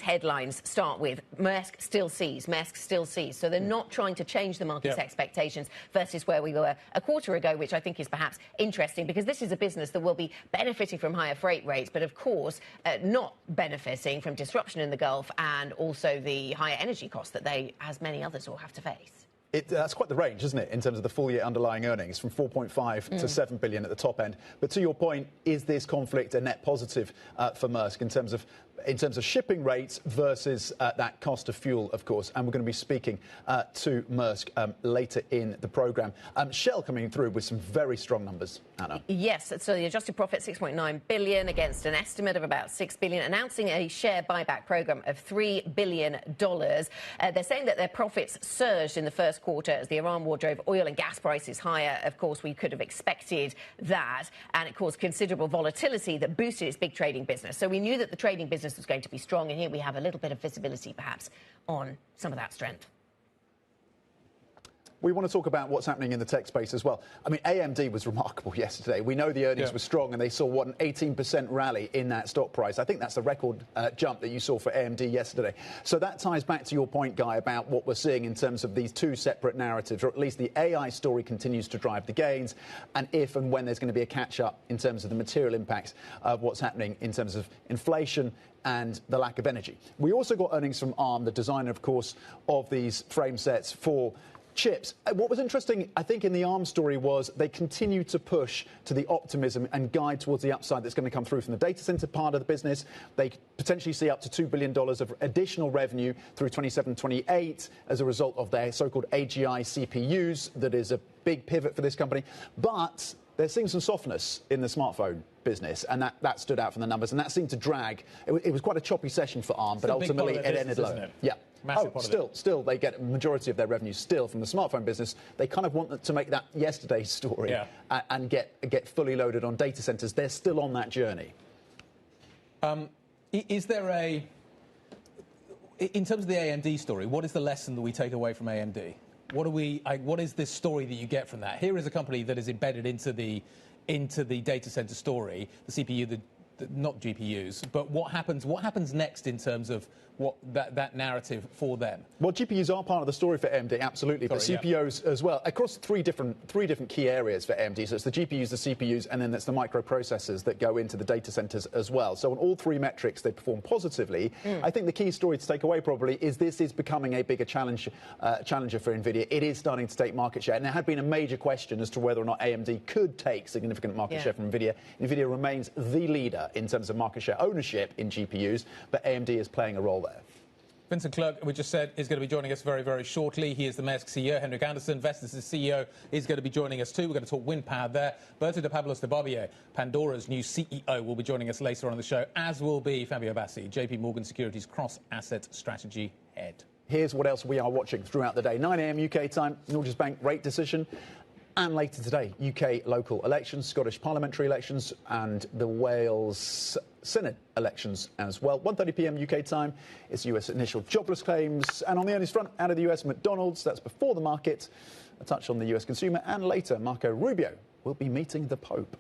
headlines start with Maersk still sees, Maersk still sees. So they're not trying to change the market's expectations versus where we were a quarter ago, which I think is perhaps interesting, because this is a business that will be benefiting from higher freight rates, but of course not benefiting from disruption in the Gulf and also the higher energy costs that they, as many others, will have to face. That's quite the range, isn't it, in terms of the full-year underlying earnings, from 4.5 to 7 billion at the top end. But to your point, is this conflict a net positive for Maersk in terms of shipping rates versus that cost of fuel, of course? And we're going to be speaking to Maersk later in the programme. Shell coming through with some very strong numbers, Anna. Yes, so the adjusted profit, 6.9 billion against an estimate of about 6 billion, announcing a share buyback programme of $3 billion. They're saying that their profits surged in the first quarter as the Iran war drove oil and gas prices higher. Of course, we could have expected that, and it caused considerable volatility that boosted its big trading business. So we knew that the trading business was going to be strong, and here we have a little bit of visibility, perhaps, on some of that strength. We want to talk about what's happening in the tech space as well. I mean, AMD was remarkable yesterday. We know the earnings were strong, and they saw, what, an 18% rally in that stock price. I think that's the record jump that you saw for AMD yesterday. So that ties back to your point, Guy, about what we're seeing in terms of these two separate narratives, or at least the AI story continues to drive the gains, and if and when there's going to be a catch-up in terms of the material impacts of what's happening in terms of inflation and the lack of energy. We also got earnings from ARM, the designer, of course, of these frame sets for chips. What was interesting, I think, in the ARM story was they continue to push to the optimism and guide towards the upside that's going to come through from the data center part of the business. They potentially see up to $2 billion of additional revenue through 27-28 as a result of their so-called AGI CPUs. That is a big pivot for this company. But they're seeing some softness in the smartphone business, and that stood out from the numbers, and that seemed to drag. It was quite a choppy session for ARM, but ultimately it ended low. Yeah. Still, they get a majority of their revenue still from the smartphone business. They kind of want to make that yesterday's story and get fully loaded on data centers. They're still on that journey. Is there in terms of the AMD story, what is the lesson that we take away from AMD? What is this story that you get from that? Here is a company that is embedded into the data center story, the CPU, not GPUs, but what happens next in terms of what that narrative for them? Well, GPUs are part of the story for AMD, absolutely, but CPUs as well, across three different key areas for AMD. So it's the GPUs, the CPUs, and then it's the microprocessors that go into the data centers as well. So on all three metrics, they perform positively. I think the key story to take away probably is this is becoming a bigger challenger for NVIDIA. It is starting to take market share, and there had been a major question as to whether or not AMD could take significant market share from NVIDIA. NVIDIA remains the leader in terms of market share ownership in GPUs, but AMD is playing a role there. Vincent Clerc, we just said, is going to be joining us very, very shortly. He is the Maersk CEO. Henrik Andersen, Vestas' CEO, is going to be joining us too. We're going to talk wind power there. Berto de Pablos de Barbier, Pandora's new CEO, will be joining us later on the show, as will be Fabio Bassi, JP Morgan Securities cross-asset strategy head. Here's what else we are watching throughout the day. 9 a.m. UK time, Norges Bank rate decision. And later today, UK local elections, Scottish parliamentary elections, and the Wales Senate elections as well. 1:30 p.m. UK time, it's US initial jobless claims. And on the earnings front, out of the US, McDonald's, that's before the market. A touch on the US consumer. And later, Marco Rubio will be meeting the Pope.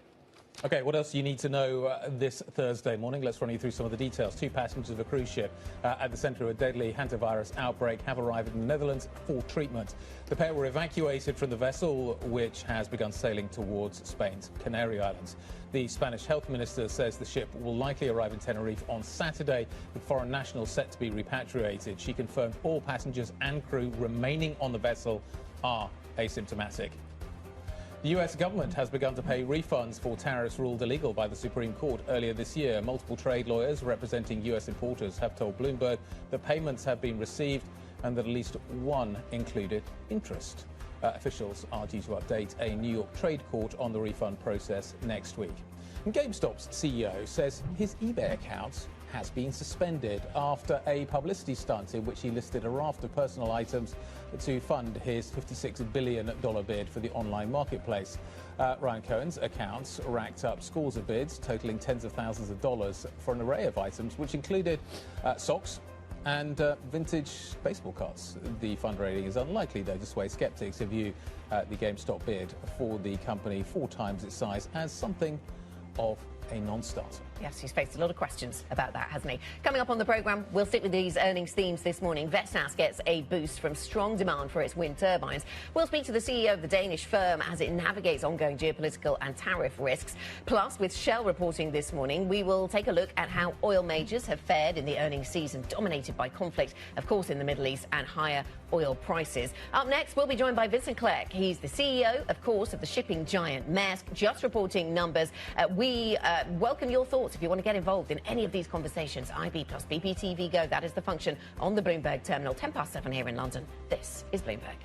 OK, what else do you need to know this Thursday morning? Let's run you through some of the details. 2 passengers of a cruise ship at the centre of a deadly hantavirus outbreak have arrived in the Netherlands for treatment. The pair were evacuated from the vessel, which has begun sailing towards Spain's Canary Islands. The Spanish health minister says the ship will likely arrive in Tenerife on Saturday, with foreign nationals set to be repatriated. She confirmed all passengers and crew remaining on the vessel are asymptomatic. The US government has begun to pay refunds for tariffs ruled illegal by the Supreme Court earlier this year. Multiple trade lawyers representing US importers have told Bloomberg that payments have been received and that at least one included interest. Officials are due to update a New York trade court on the refund process next week. And GameStop's CEO says his eBay account has been suspended after a publicity stunt in which he listed a raft of personal items to fund his $56 billion bid for the online marketplace. Ryan Cohen's accounts racked up scores of bids, totaling tens of thousands of dollars for an array of items, which included socks and vintage baseball cards. The fundraising is unlikely, though, to sway skeptics who view the GameStop bid for the company 4 times its size as something of a non-starter. Yes, he's faced a lot of questions about that, hasn't he? Coming up on the programme, we'll stick with these earnings themes this morning. Vestas gets a boost from strong demand for its wind turbines. We'll speak to the CEO of the Danish firm as it navigates ongoing geopolitical and tariff risks. Plus, with Shell reporting this morning, we will take a look at how oil majors have fared in the earnings season, dominated by conflict, of course, in the Middle East and higher oil prices. Up next, we'll be joined by Vincent Clerc. He's the CEO, of course, of the shipping giant Maersk, just reporting numbers. We welcome your thoughts if you want to get involved in any of these conversations. IB plus BPTV Go, that is the function on the Bloomberg terminal. 7:10 here in London. This is Bloomberg.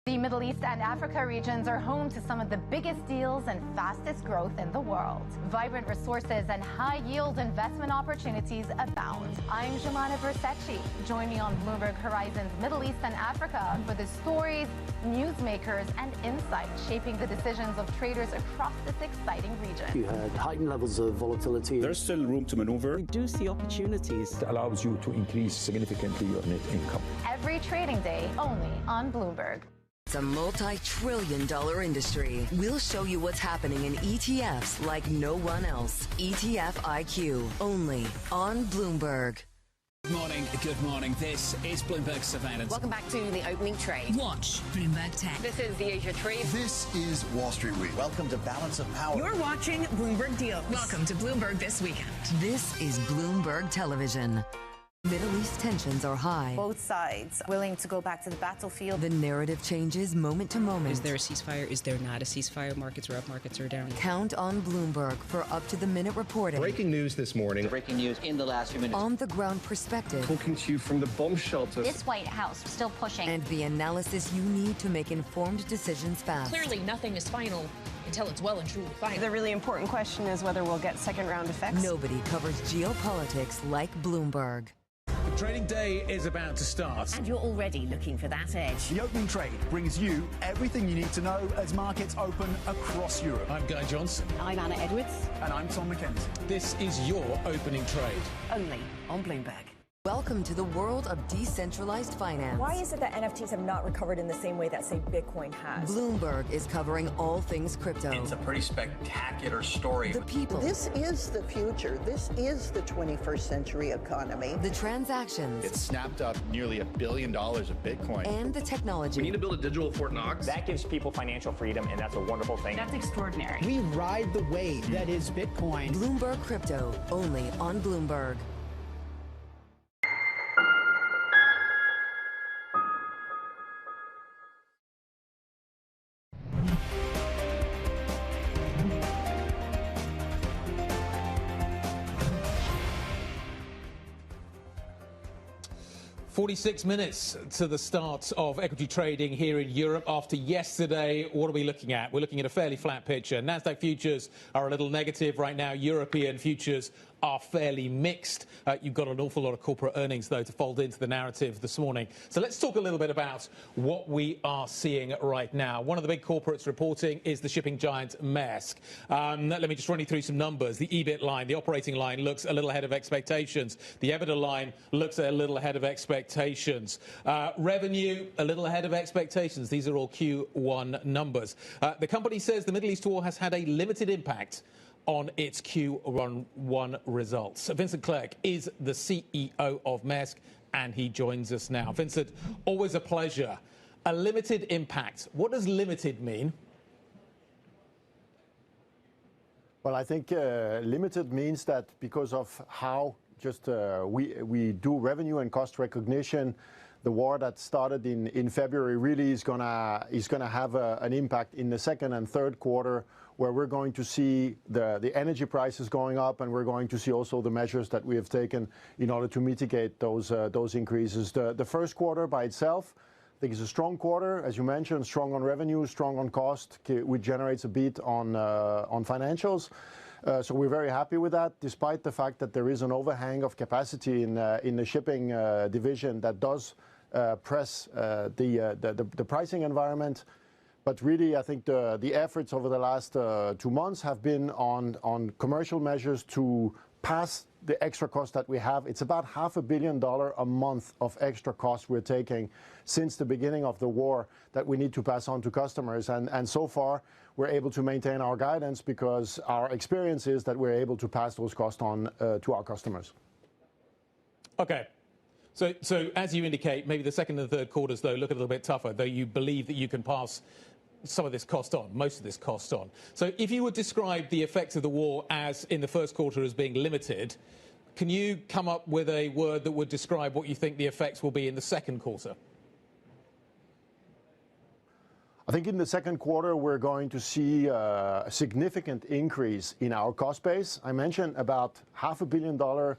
The Middle East and Africa regions are home to some of the biggest deals and fastest growth in the world. Vibrant resources and high-yield investment opportunities abound. I'm Jumana Versace. Join me on Bloomberg Horizon's Middle East and Africa for the stories, newsmakers, and insights shaping the decisions of traders across this exciting region. You had heightened levels of volatility. There's still room to maneuver. We do see opportunities. It allows you to increase significantly your net income. Every trading day, only on Bloomberg. It's a multi-trillion-dollar industry. We'll show you what's happening in ETFs like no one else. ETF IQ, only on Bloomberg. Good morning. This is Bloomberg Surveillance. Welcome back to the opening trade. Watch Bloomberg Tech. This is the Asia trade. This is Wall Street Week. Welcome to Balance of Power. You're watching Bloomberg Deals. Welcome to Bloomberg This Weekend. This is Bloomberg Television. Middle East tensions are high. Both sides willing to go back to the battlefield. The narrative changes moment to moment. Is there a ceasefire? Is there not a ceasefire? Markets are up, markets are down. Count on Bloomberg for up-to-the-minute reporting. Breaking news this morning. Breaking news in the last few minutes. On-the-ground perspective. Talking to you from the bomb shelter. This White House still pushing. And the analysis you need to make informed decisions fast. Clearly, nothing is final until it's well and truly final. The really important question is whether we'll get second-round effects. Nobody covers geopolitics like Bloomberg. The trading day is about to start. And you're already looking for that edge. The opening trade brings you everything you need to know as markets open across Europe. I'm Guy Johnson. I'm Anna Edwards. And I'm Tom McKenzie. This is your opening trade. Only on Bloomberg. Welcome to the world of decentralized finance. Why is it that NFTs have not recovered in the same way that, say, Bitcoin has? Bloomberg is covering all things crypto. It's a pretty spectacular story. The people. This is the future. This is the 21st century economy. The transactions. It snapped up nearly $1 billion of Bitcoin. And the technology. We need to build a digital Fort Knox. That gives people financial freedom, and that's a wonderful thing. That's extraordinary. We ride the wave that is Bitcoin. Bloomberg Crypto, only on Bloomberg. "46 minutes to the start of equity trading here in Europe after yesterday. What are we looking at? We're looking at a fairly flat picture. Nasdaq futures are a little negative right now. European futures are fairly mixed. You've got an awful lot of corporate earnings, though, to fold into the narrative this morning. So let's talk a little bit about what we are seeing right now. One of the big corporates reporting is the shipping giant Maersk. Let me just run you through some numbers. The EBIT line, the operating line, looks a little ahead of expectations. The EBITDA line looks a little ahead of expectations. Revenue, a little ahead of expectations. These are all Q1 numbers. The company says the Middle East war has had a limited impact on its Q1 results. Vincent Clerc is the CEO of Maersk, and he joins us now. Vincent, always a pleasure. A limited impact. What does limited mean? Well, I think limited means that because of how we do revenue and cost recognition, the war that started in February really is gonna have an impact in the second and third quarter, where we're going to see the energy prices going up, and we're going to see also the measures that we have taken in order to mitigate those increases. The first quarter by itself, I think, is a strong quarter, as you mentioned, strong on revenue, strong on cost, which generates a beat on financials. So we're very happy with that, despite the fact that there is an overhang of capacity in the shipping division that does press the pricing environment. But really, I think the efforts over the last 2 months have been on commercial measures to pass the extra cost that we have. It's about $500 million a month of extra costs we're taking since the beginning of the war that we need to pass on to customers. And so far, we're able to maintain our guidance because our experience is that we're able to pass those costs on to our customers. Okay. So as you indicate, maybe the second and third quarters, though, look a little bit tougher, though you believe that you can pass some of this cost on, most of this cost on. So if you would describe the effects of the war as in the first quarter as being limited, can you come up with a word that would describe what you think the effects will be in the second quarter? I think in the second quarter, we're going to see a significant increase in our cost base. I mentioned about $500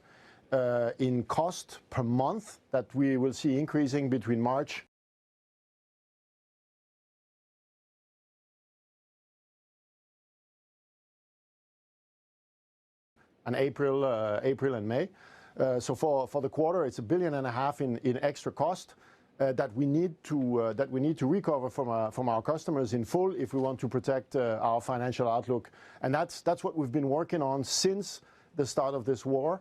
million in cost per month that we will see increasing between March and April and May. So for the quarter, it's $1.5 billion in extra cost that we need to recover from our customers in full if we want to protect our financial outlook. And that's what we've been working on since the start of this war.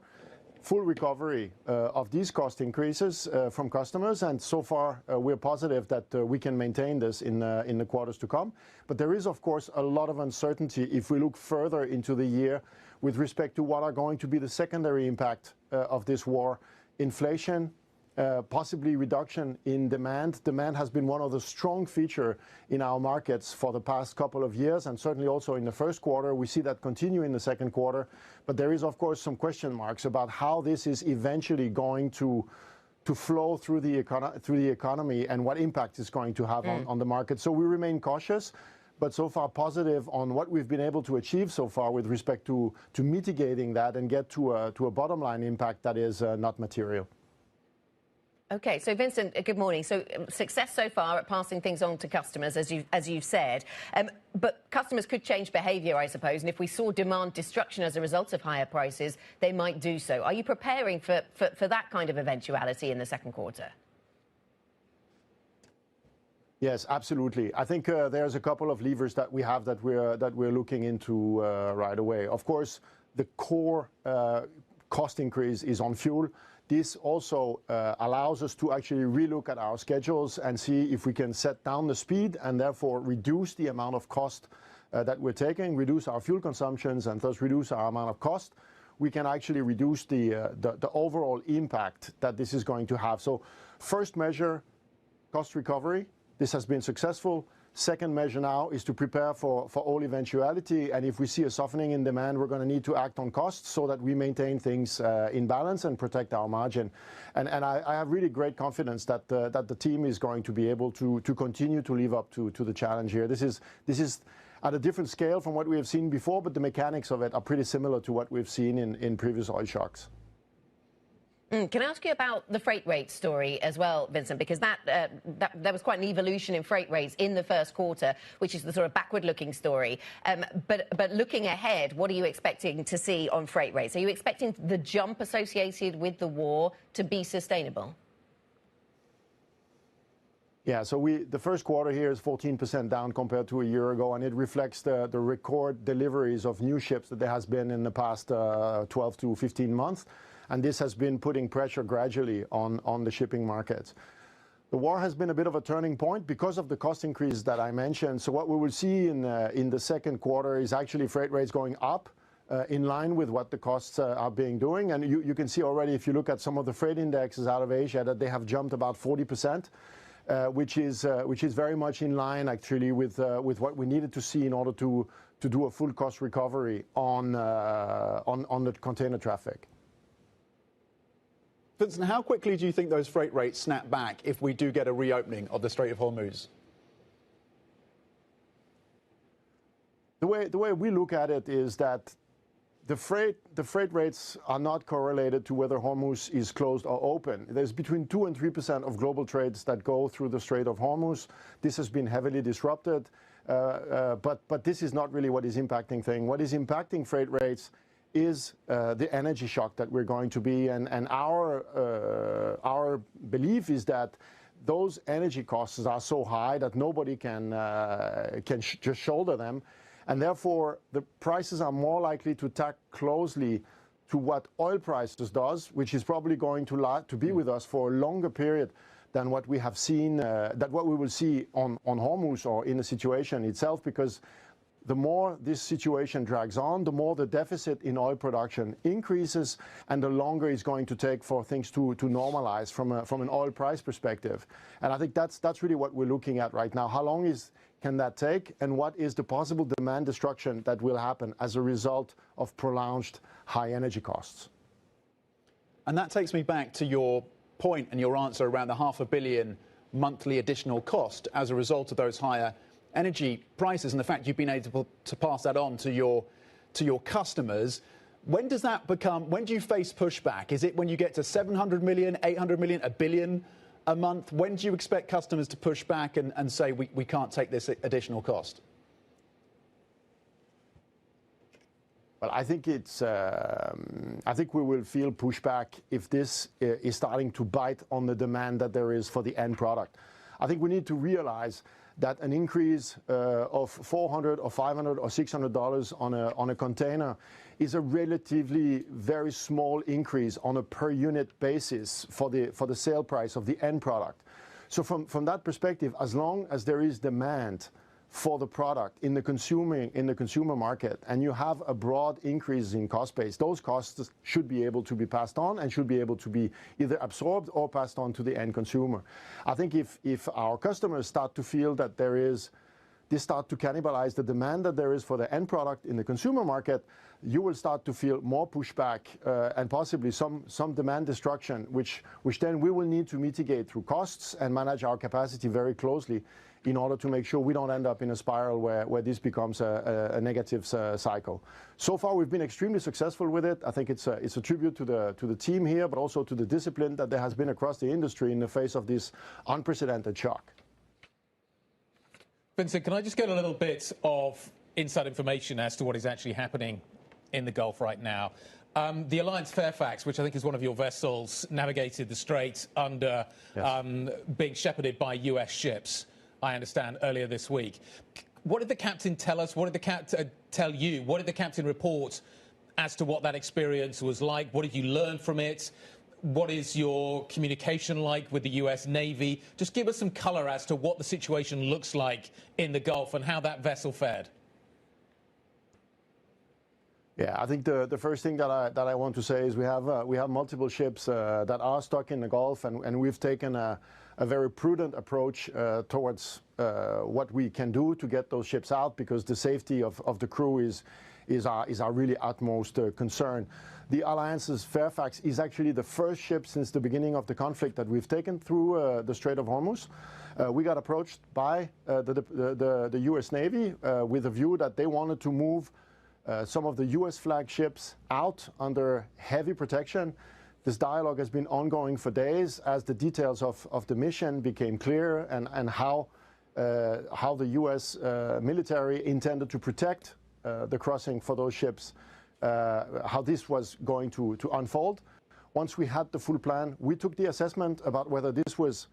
Full recovery of these cost increases from customers, and so far we're positive that we can maintain this in the quarters to come. But there is, of course, a lot of uncertainty if we look further into the year with respect to what are going to be the secondary impact of this war. Inflation, possibly reduction in demand. Demand has been one of the strong features in our markets for the past couple of years, and certainly also in the first quarter. We see that continue in the second quarter. But there is, of course, some question marks about how this is eventually going to flow through the economy and what impact it's going to have on the market. So we remain cautious, but so far positive on what we've been able to achieve so far with respect to mitigating that and get to a bottom line impact that is not material. Okay, so Vincent, good morning. So success so far at passing things on to customers, as you've said, but customers could change behaviour, I suppose, and if we saw demand destruction as a result of higher prices, they might do so. Are you preparing for that kind of eventuality in the second quarter? Yes, absolutely. I think there's a couple of levers that we have that we're looking into right away. Of course, the core cost increase is on fuel. This also allows us to actually relook at our schedules and see if we can set down the speed and therefore reduce the amount of cost that we're taking, reduce our fuel consumptions, and thus reduce our amount of cost. We can actually reduce the overall impact that this is going to have. So first measure, cost recovery. This has been successful. Second measure now is to prepare for all eventuality, and if we see a softening in demand, we're going to need to act on costs so that we maintain things in balance and protect our margin. And I have really great confidence that the team is going to be able to continue to live up to the challenge here. This is at a different scale from what we have seen before, but the mechanics of it are pretty similar to what we've seen in previous oil shocks. Can I ask you about the freight rate story as well, Vincent? Because there was quite an evolution in freight rates in the first quarter, which is the sort of backward-looking story. But looking ahead, what are you expecting to see on freight rates? Are you expecting the jump associated with the war to be sustainable? Yeah, so the first quarter here is 14% down compared to a year ago, and it reflects the record deliveries of new ships that there has been in the past 12 to 15 months. And this has been putting pressure gradually on the shipping markets. The war has been a bit of a turning point because of the cost increase that I mentioned. So what we will see in the second quarter is actually freight rates going up in line with what the costs are doing. And you can see already, if you look at some of the freight indexes out of Asia, that they have jumped about 40%, which is very much in line actually with what we needed to see in order to do a full cost recovery on the container traffic. Vincent, how quickly do you think those freight rates snap back if we do get a reopening of the Strait of Hormuz? The way we look at it is that the freight rates are not correlated to whether Hormuz is closed or open. There's between 2 and 3% of global trades that go through the Strait of Hormuz. This has been heavily disrupted, but this is not really what is impacting things. What is impacting freight rates is the energy shock that we're going to be, and our belief is that those energy costs are so high that nobody can just shoulder them. And therefore, the prices are more likely to tack closely to what oil prices does, which is probably going to be with us for a longer period than what we have seen, what we will see on Hormuz or in the situation itself, because the more this situation drags on, the more the deficit in oil production increases, and the longer it's going to take for things to normalize from an oil price perspective. And I think that's really what we're looking at right now. How long can that take, and what is the possible demand destruction that will happen as a result of prolonged high energy costs? And that takes me back to your point and your answer around the $500 million monthly additional cost as a result of those higher energy prices and the fact you've been able to pass that on to your customers. When does that become, when do you face pushback? Is it when you get to 700 million, 800 million, $1 billion a month? When do you expect customers to push back and say we can't take this additional cost? Well, I think I think we will feel pushback if this is starting to bite on the demand that there is for the end product. I think we need to realize that an increase of $400 or $500 or $600 on a container is a relatively very small increase on a per unit basis for the sale price of the end product. So from that perspective, as long as there is demand for the product in the consumer market, and you have a broad increase in cost base, those costs should be able to be passed on and should be able to be either absorbed or passed on to the end consumer. I think if our customers start to feel that they start to cannibalize the demand that there is for the end product in the consumer market, you will start to feel more pushback and possibly some demand destruction, which then we will need to mitigate through costs and manage our capacity very closely in order to make sure we don't end up in a spiral where this becomes a negative cycle. So far, we've been extremely successful with it. I think it's a tribute to the team here, but also to the discipline that there has been across the industry in the face of this unprecedented shock. Vincent, can I just get a little bit of inside information as to what is actually happening in the Gulf right now? The Alliance Fairfax, which I think is one of your vessels, navigated the Strait under being shepherded by US ships, I understand, earlier this week. What did the captain tell us? What did the captain tell you? What did the captain report as to what that experience was like? What did you learn from it? What is your communication like with the US Navy? Just give us some colour as to what the situation looks like in the Gulf and how that vessel fared. Yeah, I think the first thing that I want to say is we have multiple ships that are stuck in the Gulf, and we've taken a very prudent approach towards what we can do to get those ships out, because the safety of the crew is our really utmost concern. The Alliance's Fairfax is actually the first ship since the beginning of the conflict that we've taken through the Strait of Hormuz. We got approached by the US Navy with a view that they wanted to move some of the US flag ships out under heavy protection. This dialogue has been ongoing for days as the details of the mission became clear, and how the US military intended to protect the crossing for those ships, how this was going to unfold. Once we had the full plan, we took the assessment about whether this was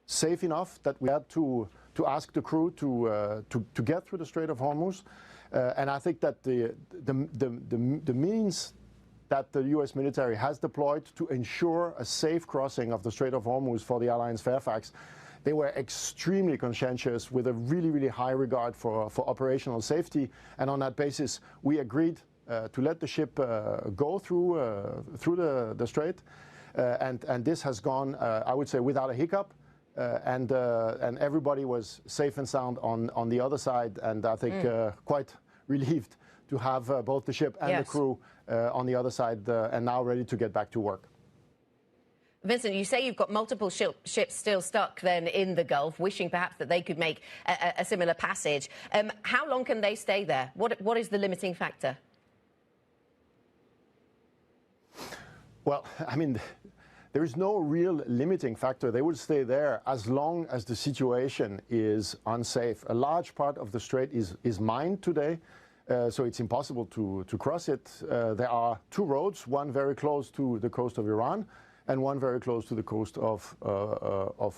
safe enough that we had to ask the crew to get through the Strait of Hormuz. And I think that the means that the US military has deployed to ensure a safe crossing of the Strait of Hormuz for the Alliance Fairfax, they were extremely conscientious with a really, really high regard for operational safety. And on that basis, we agreed to let the ship go through the strait. And this has gone, I would say, without a hiccup. And everybody was safe and sound on the other side. And I think quite relieved to have both the ship and the crew on the other side and now ready to get back to work. Vincent, you say you've got multiple ships still stuck then in the Gulf, wishing perhaps that they could make a similar passage. How long can they stay there? What is the limiting factor? Well, I mean, there is no real limiting factor. They will stay there as long as the situation is unsafe. A large part of the strait is mined today, so it's impossible to cross it. There are two roads, one very close to the coast of Iran and one very close to the coast of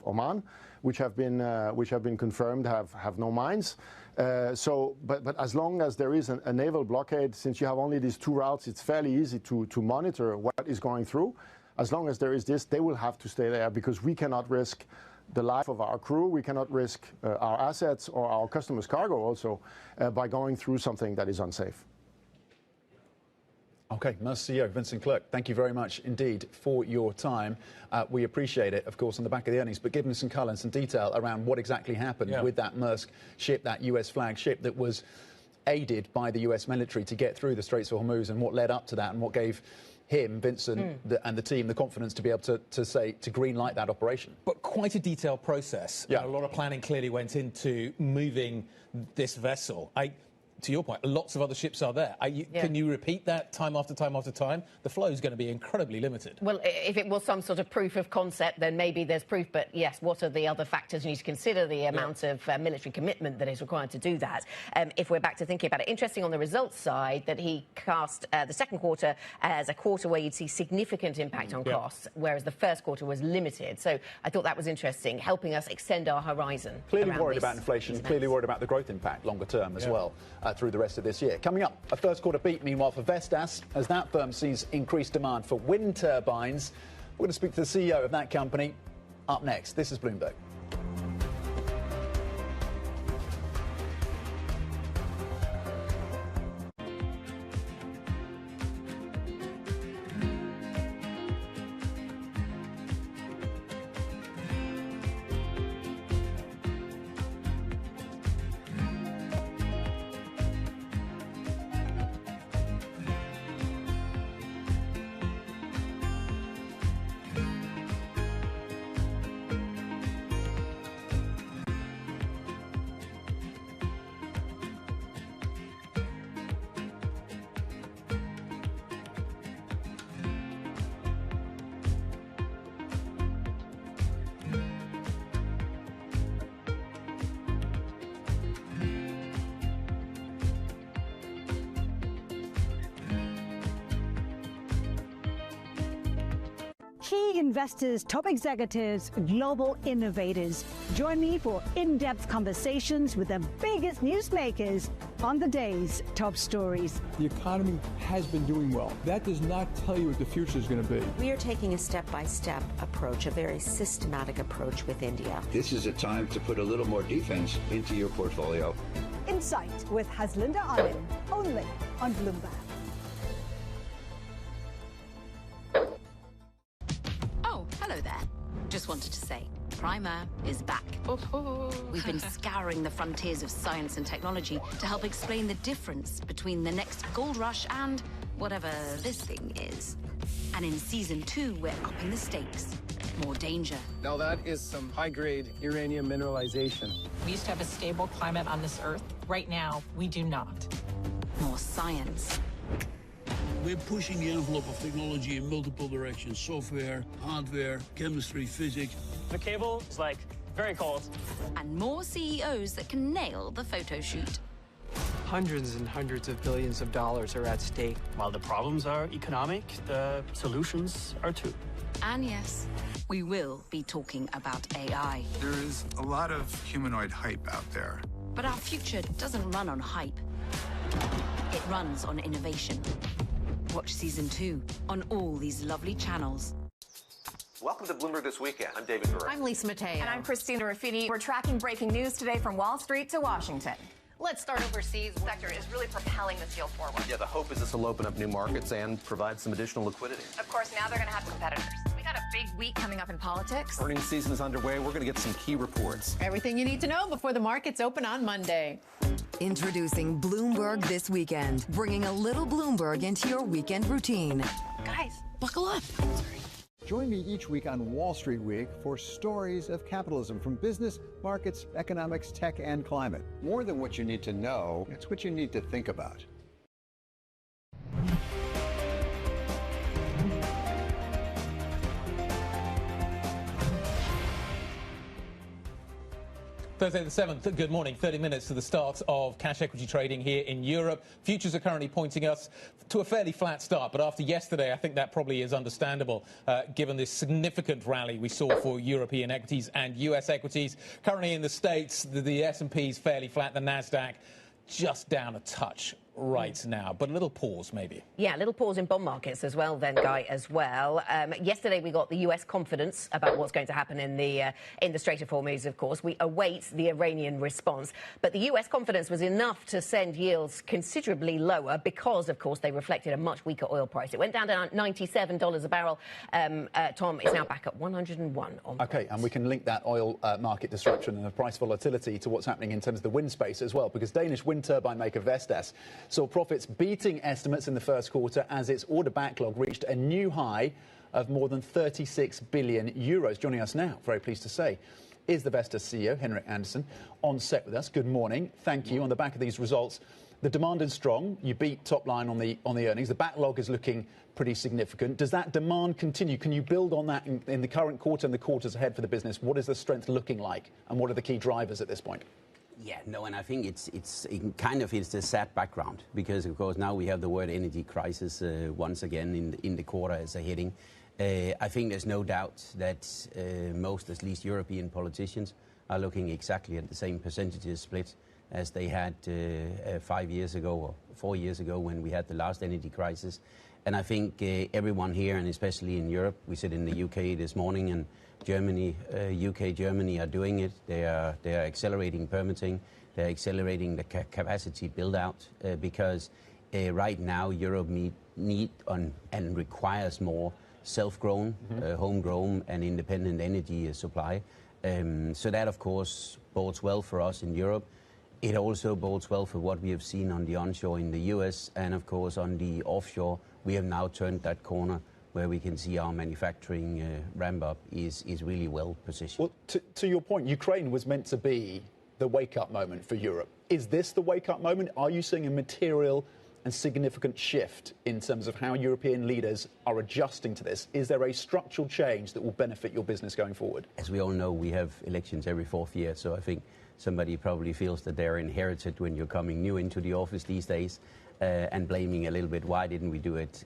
Oman, which have been confirmed have no mines. But as long as there is a naval blockade, since you have only these two routes, it's fairly easy to monitor what is going through. As long as there is this, they will have to stay there because we cannot risk the life of our crew. We cannot risk our assets or our customers' cargo also by going through something that is unsafe. OK, Maersk CEO Vincent Clerc, thank you very much indeed for your time. We appreciate it, of course, on the back of the earnings, but giving us some colour and some detail around what exactly happened with that Maersk ship, that US flag ship that was aided by the US military to get through the Straits of Hormuz, and what led up to that and what gave him, Vincent, and the team the confidence to be able to green light that operation. But quite a detailed process. Yeah. A lot of planning clearly went into moving this vessel. To your point, lots of other ships are there. Can you repeat that time after time after time? The flow is going to be incredibly limited. Well, if it was some sort of proof of concept, then maybe there's proof. But yes, what are the other factors you need to consider? The amount of military commitment that is required to do that. If we're back to thinking about it, interesting on the results side that he cast the second quarter as a quarter where you'd see significant impact on costs, whereas the first quarter was limited. So I thought that was interesting, helping us extend our horizon. Clearly worried about inflation, clearly worried about the growth impact longer term as well through the rest of this year. Coming up, a first quarter beat, meanwhile, for Vestas, as that firm sees increased demand for wind turbines. We're going to speak to the CEO of that company up next. This is Bloomberg. Key investors, top executives, global innovators. Join me for in-depth conversations with the biggest newsmakers on the day's top stories. The economy has been doing well. That does not tell you what the future is going to be. We are taking a step-by-step approach, a very systematic approach with India. This is a time to put a little more defense into your portfolio. Insight with Haslinda Alim, only on Bloomberg. Just wanted to say, Primer is back. We've been scouring the frontiers of science and technology to help explain the difference between the next gold rush and whatever this thing is. And in season 2, we're upping the stakes. More danger. Now that is some high-grade uranium mineralization. We used to have a stable climate on this Earth. Right now, we do not. More science. We're pushing the envelope of technology in multiple directions. Software, hardware, chemistry, physics. The cable is like very cold. And more CEOs that can nail the photo shoot. Hundreds and hundreds of billions of dollars are at stake. While the problems are economic, the solutions are too. And yes, we will be talking about AI. There is a lot of humanoid hype out there. But our future doesn't run on hype. It runs on innovation. Watch season 2 on all these lovely channels. Welcome to Bloomberg This Weekend. I'm David Burr. I'm Lisa Mateo. And I'm Christina Ruffini. We're tracking breaking news today from Wall Street to Washington. Let's start overseas. The sector is really propelling this deal forward. Yeah, the hope is this will open up new markets and provide some additional liquidity. Of course, now they're going to have competitors. We got a big week coming up in politics. Earnings season is underway. We're going to get some key reports. Everything you need to know before the markets open on Monday. Introducing Bloomberg This Weekend, bringing a little Bloomberg into your weekend routine. Guys, buckle up. Join me each week on Wall Street Week for stories of capitalism from business, markets, economics, tech, and climate. More than what you need to know, it's what you need to think about. Thursday the 7th, good morning. 30 minutes to the start of cash equity trading here in Europe. Futures are currently pointing us to a fairly flat start, but after yesterday, I think that probably is understandable, given this significant rally we saw for European equities and US equities. Currently in the States, the S&P is fairly flat, the NASDAQ just down a touch right now, but a little pause maybe. Yeah, a little pause in bond markets as well then, Guy, as well. Yesterday we got the US confidence about what's going to happen in the Strait of Hormuz, of course. We await the Iranian response, but the US confidence was enough to send yields considerably lower because, of course, they reflected a much weaker oil price. It went down to $97 a barrel. Tom, it's now back at 101 on OK, and we can link that oil market disruption and the price volatility to what's happening in terms of the wind space as well, because Danish wind turbine maker Vestas saw profits beating estimates in the first quarter as its order backlog reached a new high of more than 36 billion euros. Joining us now, very pleased to say, is the Vestas CEO, Henrik Andersen, on set with us. Good morning. Thank you. On the back of these results, the demand is strong. You beat top line on the earnings. The backlog is looking pretty significant. Does that demand continue? Can you build on that in the current quarter and the quarters ahead for the business? What is the strength looking like, and what are the key drivers at this point? Yeah, no, and I think it's a sad background because, of course, now we have the word energy crisis once again in the quarter as a heading. I think there's no doubt that most, at least European politicians, are looking exactly at the same percentages split as they had 5 years ago or 4 years ago when we had the last energy crisis. And I think everyone here, and especially in Europe, we sit in the UK this morning, and Germany, UK, Germany are doing it. They are accelerating permitting. They're accelerating the capacity build out because right now Europe need and requires more self-grown, homegrown and independent energy supply. So that, of course, bodes well for us in Europe. It also bodes well for what we have seen on the onshore in the US, and of course on the offshore. We have now turned that corner where we can see our manufacturing ramp up is really well positioned. Well, to your point, Ukraine was meant to be the wake-up moment for Europe. Is this the wake-up moment? Are you seeing a material and significant shift in terms of how European leaders are adjusting to this? Is there a structural change that will benefit your business going forward? As we all know, we have elections every 4th year, so I think somebody probably feels that they're inherited when you're coming new into the office these days. And blaming a little bit, why didn't we do it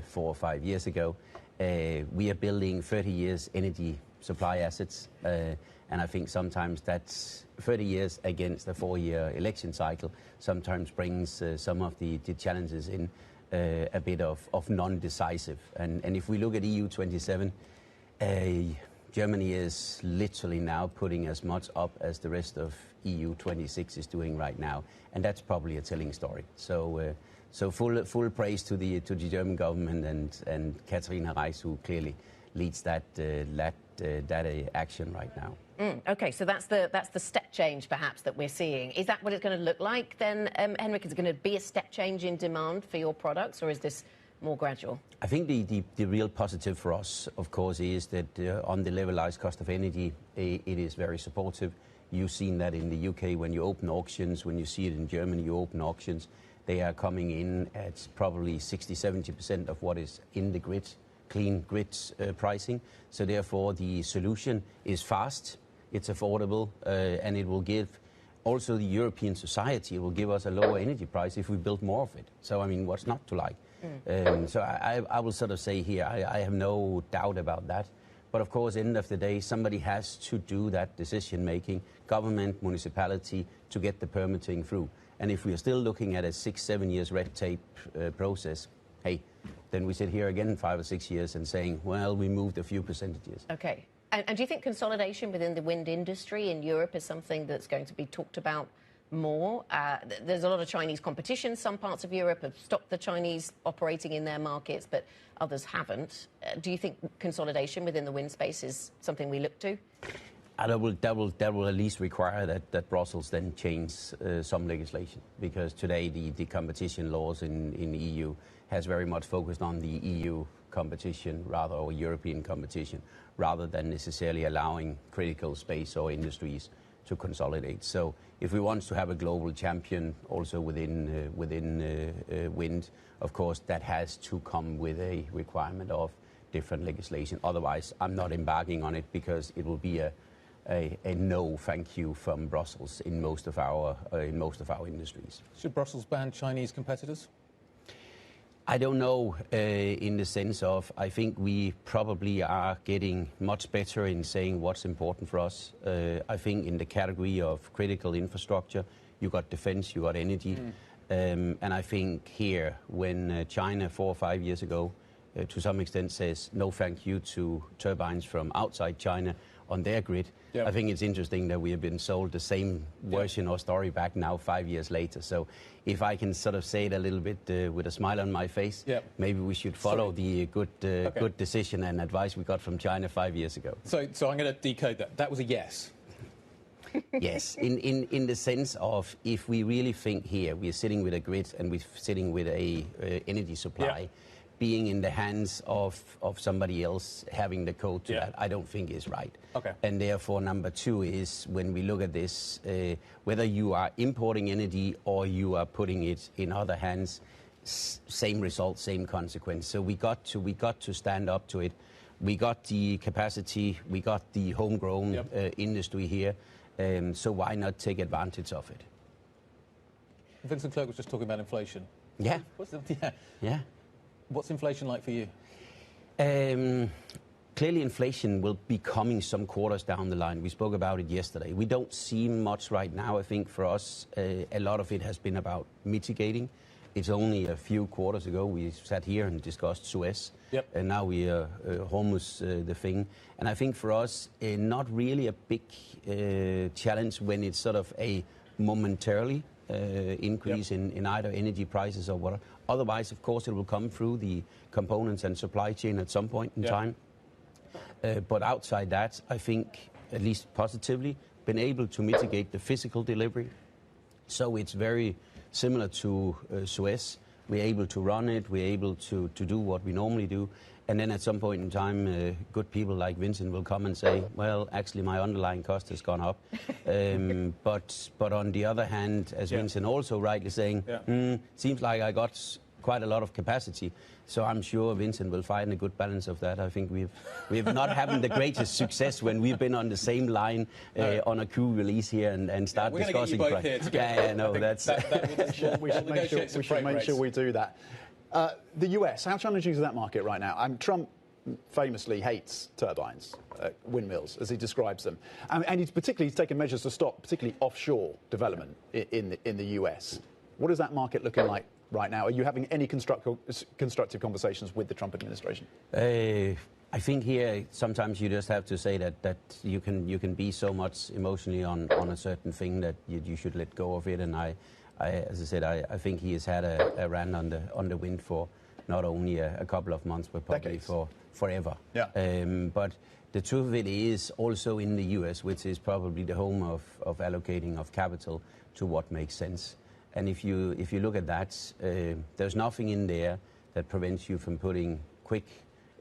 4 or 5 years ago? We are building 30 years energy supply assets, and I think sometimes that's 30 years against a 4-year election cycle sometimes brings some of the challenges in a bit of non-decisive. And if we look at EU 27, Germany is literally now putting as much up as the rest of EU 26 is doing right now, and that's probably a telling story. So, full praise to the German government and Katharina Reis, who clearly leads that action right now. OK, so that's the step change perhaps that we're seeing. Is that what it's going to look like then, Henrik? Is it going to be a step change in demand for your products, or is this more gradual? I think the real positive for us, of course, is that on the levelized cost of energy, it is very supportive. You've seen that in the UK when you open auctions, when you see it in Germany, you open auctions. They are coming in at probably 60–70% of what is in the grid, clean grids pricing. So therefore, the solution is fast, it's affordable, and it will give also the European society, it will give us a lower energy price if we build more of it. So, I mean, what's not to like? So I will sort of say here, I have no doubt about that. But of course, end of the day, somebody has to do that decision making, government, municipality, to get the permitting through. And if we are still looking at a 6–7 years red tape process, hey, then we sit here again in 5 or 6 years and saying, well, we moved a few percentages. OK. And do you think consolidation within the wind industry in Europe is something that's going to be talked about more? There's a lot of Chinese competition. Some parts of Europe have stopped the Chinese operating in their markets, but others haven't. Do you think consolidation within the wind space is something we look to? That will at least require that Brussels then change some legislation, because today the competition laws in the EU has very much focused on the EU competition or European competition, rather than necessarily allowing critical space or industries to consolidate. So if we want to have a global champion also within wind, of course that has to come with a requirement of different legislation. Otherwise, I'm not embarking on it, because it will be a no thank you from Brussels in most of our industries. Should Brussels ban Chinese competitors? I don't know, in the sense of, I think we probably are getting much better in saying what's important for us. I think in the category of critical infrastructure, you got defense, you got energy. And I think here, when China 4 or 5 years ago, to some extent says no thank you to turbines from outside China on their grid, I think it's interesting that we have been sold the same version or story back now 5 years later. So if I can sort of say it a little bit with a smile on my face, maybe we should follow the good decision and advice we got from China 5 years ago. So I'm going to decode that. That was a yes. Yes, in the sense of, if we really think here, we're sitting with a grid and we're sitting with a energy supply, being in the hands of somebody else having the code to that, I don't think is right. Okay. And therefore, number two is, when we look at this, whether you are importing energy or you are putting it in other hands, same result, same consequence. So we got to stand up to it. We got the capacity, we got the homegrown industry here. So why not take advantage of it? Vincent Clerk was just talking about inflation. Yeah. What's inflation like for you? Clearly, inflation will be coming some quarters down the line. We spoke about it yesterday. We don't see much right now. I think for us, a lot of it has been about mitigating. It's only a few quarters ago we sat here and discussed Xauusd, and now we are Hormuz the thing. And I think for us, not really a big challenge when it's sort of a momentarily increase in either energy prices or whatever. Otherwise, of course, it will come through the components and supply chain at some point in time. But outside that, I think, at least positively, been able to mitigate the physical delivery. So it's very similar to Xauusd. We're able to run it, we're able to do what we normally do. And then at some point in time, good people like Vincent will come and say, well, actually my underlying cost has gone up. But on the other hand, as Vincent also rightly saying, seems like I got quite a lot of capacity. So I'm sure Vincent will find a good balance of that. I think we've not having the greatest success when we've been on the same line on a crew release here and start discussing. We're going to get you both here together. That's. We should make sure we do that. The US, how challenging is that market right now? Trump famously hates turbines, windmills, as he describes them. And he's taken measures to stop particularly offshore development in the US. What is that market looking like right now? Are you having any constructive conversations with the Trump administration? I think here sometimes you just have to say that you can be so much emotionally on a certain thing that you should let go of it. And as I said, I think he has had a run on the wind for not only a couple of months, but probably for forever. But the truth of it is also in the US, which is probably the home of allocating of capital to what makes sense. And if you look at that, there's nothing in there that prevents you from putting quick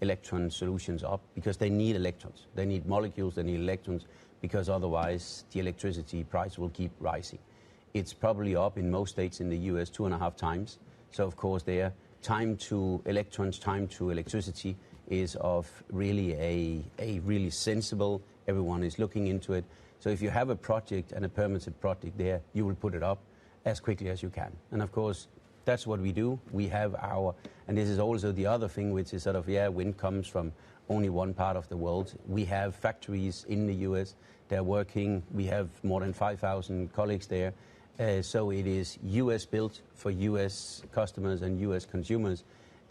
electron solutions up, because they need electrons. They need molecules, they need electrons, because otherwise the electricity price will keep rising. It's probably up in most states in the US 2.5 times. So of course there, time to electrons, time to electricity is of really a really sensible, everyone is looking into it. So if you have a project and a permitted project there, you will put it up as quickly as you can. And of course, that's what we do. We have and this is also the other thing, which is sort of, wind comes from only one part of the world. We have factories in the US, they're working, we have more than 5,000 colleagues there. So it is US built for US customers and US consumers.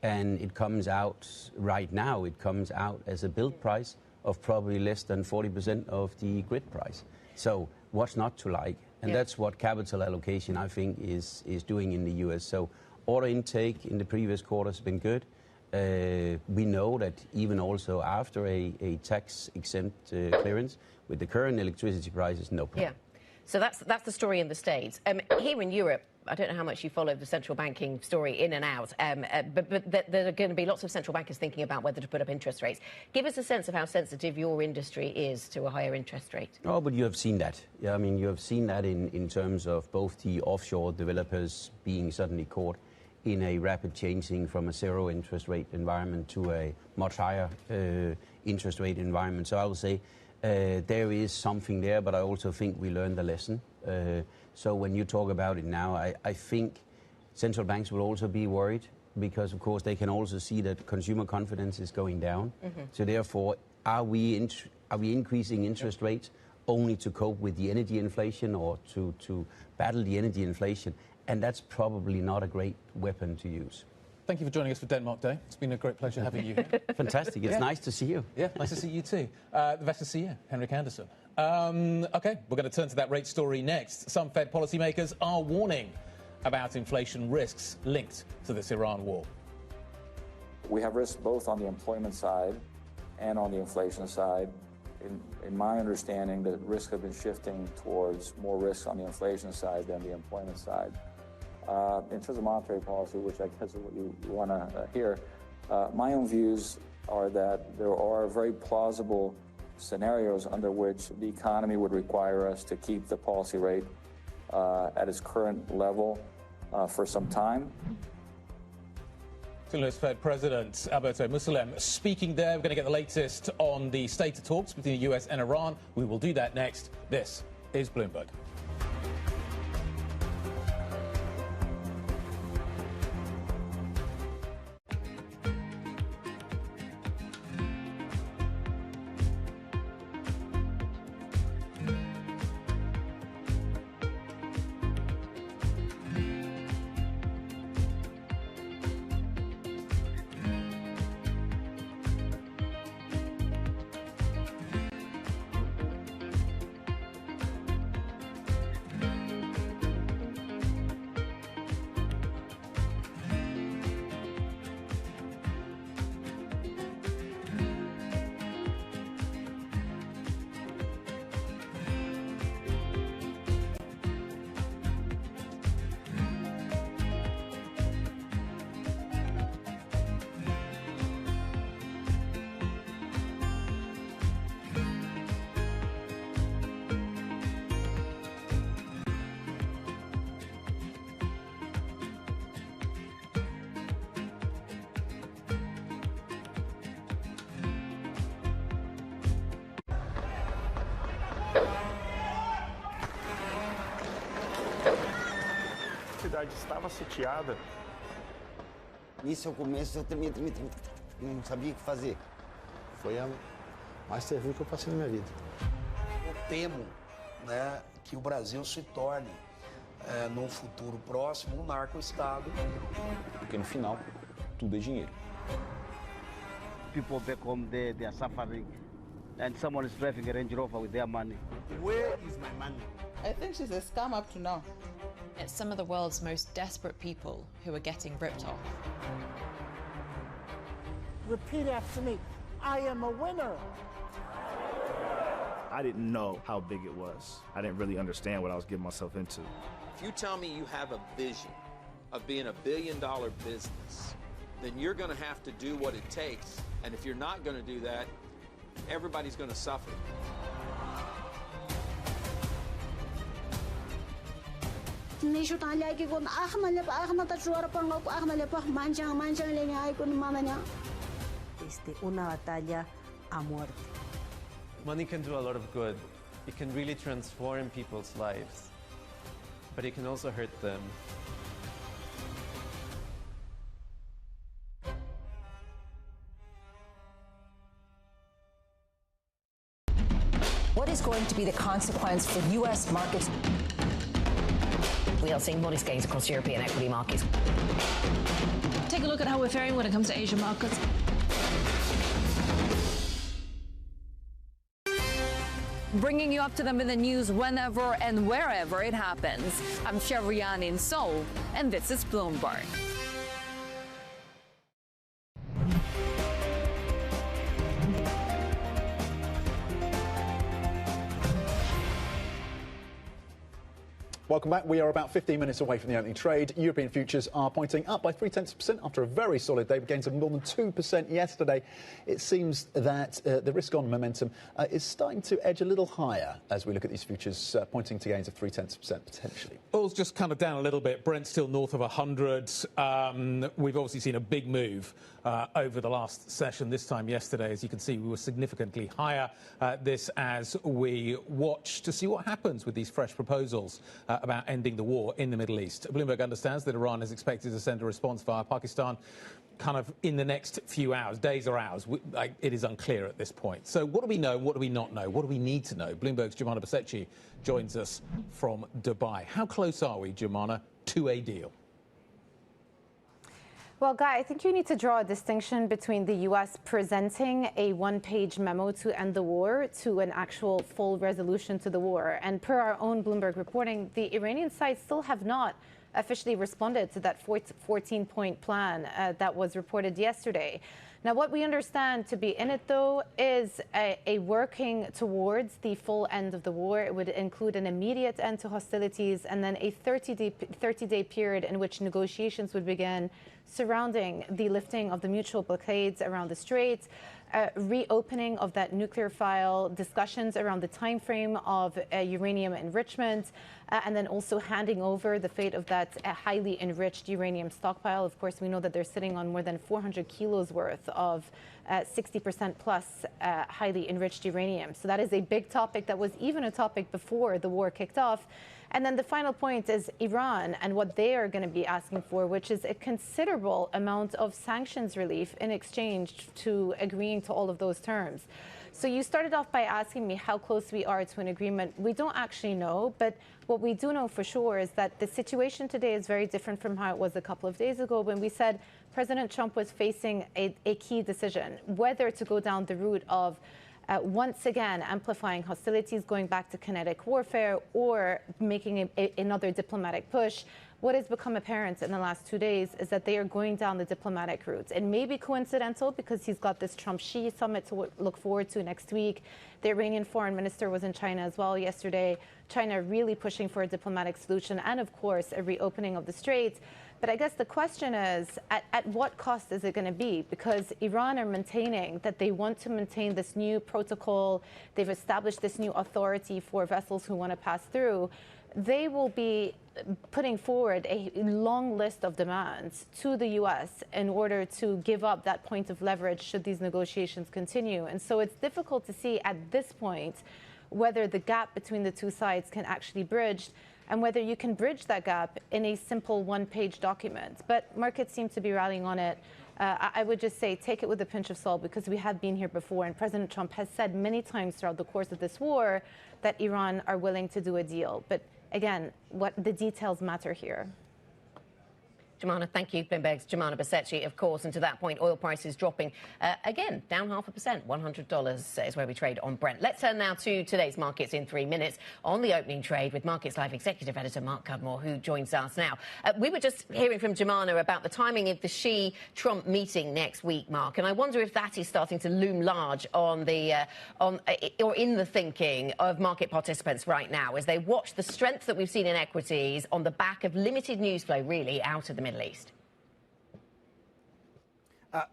And it comes out right now, it comes out as a build price of probably less than 40% of the grid price. So what's not to like? And that's what capital allocation, I think, is doing in the US. So order intake in the previous quarter has been good. We know that even also after a tax-exempt clearance, with the current electricity prices, no problem. Yeah. So that's the story in the States. Here in Europe, I don't know how much you follow the central banking story in and out, but there are going to be lots of central bankers thinking about whether to put up interest rates. Give us a sense of how sensitive your industry is to a higher interest rate. Oh, but you have seen that. Yeah, I mean, you have seen that in terms of both the offshore developers being suddenly caught in a rapid changing from a zero interest rate environment to a much higher interest rate environment. So I will say there is something there, but I also think we learned the lesson. So when you talk about it now, I think central banks will also be worried because, of course, they can also see that consumer confidence is going down. Mm-hmm. So therefore, are we increasing interest rates only to cope with the energy inflation or to battle the energy inflation? And that's probably not a great weapon to use. Thank you for joining us for Denmark Day. It's been a great pleasure having you here. Fantastic. It's nice to see you. Yeah, nice to see you too. The Vestas CEO, Henrik Andersen. OK, we're going to turn to that rate story next. Some Fed policymakers are warning about inflation risks linked to this Iran war. We have risks both on the employment side and on the inflation side. In my understanding, the risks have been shifting towards more risks on the inflation side than the employment side. In terms of monetary policy, which I guess is what you want to hear, my own views are that there are very plausible scenarios under which the economy would require us to keep the policy rate at its current level for some time. St. Louis Fed President Alberto Musalem speaking there. We're going to get the latest on the state of talks between the US and Iran. We will do that next. This is Bloomberg. A cidade estava sitiada. Nisso ao começo eu tremia, não sabia o que fazer. Foi a mais terrível que eu passei na minha vida. Eu temo, né, que o Brasil se torne, num futuro próximo, um narco-estado. Porque no final, tudo é dinheiro. People back home there, they are suffering. And someone is driving a Range Rover with their money. Where is my money? I think she's a scam up to now. It's some of the world's most desperate people who are getting ripped off. Repeat after me. I am a winner. I didn't know how big it was. I didn't really understand what I was getting myself into. If you tell me you have a vision of being $1 billion business, then you're going to have to do what it takes. And if you're not going to do that, everybody's going to suffer. Una batalla a muerte. Money can do a lot of good. It can really transform people's lives, but it can also hurt them. What is going to be the consequence for U.S. markets? We are seeing modest gains across European equity markets. Take a look at how we're faring when it comes to Asian markets. Bringing you up to them in the news whenever and wherever it happens. I'm Sherian in Seoul, and this is Bloomberg. Welcome back. We are about 15 minutes away from the opening trade. European futures are pointing up by 0.3% after a very solid day with gains of more than 2% yesterday. It seems that the risk-on momentum is starting to edge a little higher as we look at these futures, pointing to gains of 0.3% potentially. Oil's just kind of down a little bit. Brent's still north of 100. We've obviously seen a big move over the last session. This time yesterday, as you can see, we were significantly higher. This as we watch to see what happens with these fresh proposals about ending the war in the Middle East. Bloomberg understands that Iran is expected to send a response via Pakistan kind of in the next few hours, days or hours. It is unclear at this point. So what do we know? What do we not know? What do we need to know? Bloomberg's Jumana Basecci joins us from Dubai. How close are we, Jumana, to a deal? Well, Guy, I think you need to draw a distinction between the U.S. presenting a one-page memo to end the war to an actual full resolution to the war. And per our own Bloomberg reporting, the Iranian side still have not officially responded to that 14-point plan that was reported yesterday. Now, what we understand to be in it, though, is a working towards the full end of the war. It would include an immediate end to hostilities and then a 30-day period in which negotiations would begin surrounding the lifting of the mutual blockades around the Straits, reopening of that nuclear file, discussions around the time frame of uranium enrichment, and then also handing over the fate of that highly enriched uranium stockpile. Of course, we know that they're sitting on more than 400 kilos worth of 60% plus highly enriched uranium. So that is a big topic that was even a topic before the war kicked off. And then the final point is Iran and what they are going to be asking for, which is a considerable amount of sanctions relief in exchange to agreeing to all of those terms. So you started off by asking me how close we are to an agreement. We don't actually know, but what we do know for sure is that the situation today is very different from how it was a couple of days ago when we said President Trump was facing a key decision, whether to go down the route of once again amplifying hostilities, going back to kinetic warfare, or making another diplomatic push. What has become apparent in the last 2 days is that they are going down the diplomatic route. It may be coincidental because he's got this Trump-Xi summit to look forward to next week. The Iranian foreign minister was in China as well yesterday. China really pushing for a diplomatic solution and, of course, a reopening of the Straits. But I guess the question is, at what cost is it going to be? Because Iran are maintaining that they want to maintain this new protocol. They've established this new authority for vessels who want to pass through. They will be putting forward a long list of demands to the U.S. in order to give up that point of leverage should these negotiations continue. And so it's difficult to see at this point whether the gap between the two sides can actually bridge, and whether you can bridge that gap in a simple one-page document. But markets seem to be rallying on it. I would just say take it with a pinch of salt, because we have been here before, and President Trump has said many times throughout the course of this war that Iran are willing to do a deal. But again, what the details matter here. Jumana, thank you. Bloomberg's Jumana Basecci, of course. And to that point, oil prices dropping again, down 0.5%. $100 is where we trade on Brent. Let's turn now to today's markets in 3 minutes on the opening trade with Markets Live executive editor Mark Cudmore, who joins us now. We were just hearing from Jumana about the timing of the Xi-Trump meeting next week, Mark, and I wonder if that is starting to loom large on the or in the thinking of market participants right now as they watch the strength that we've seen in equities on the back of limited news flow, really, out of the Middle East.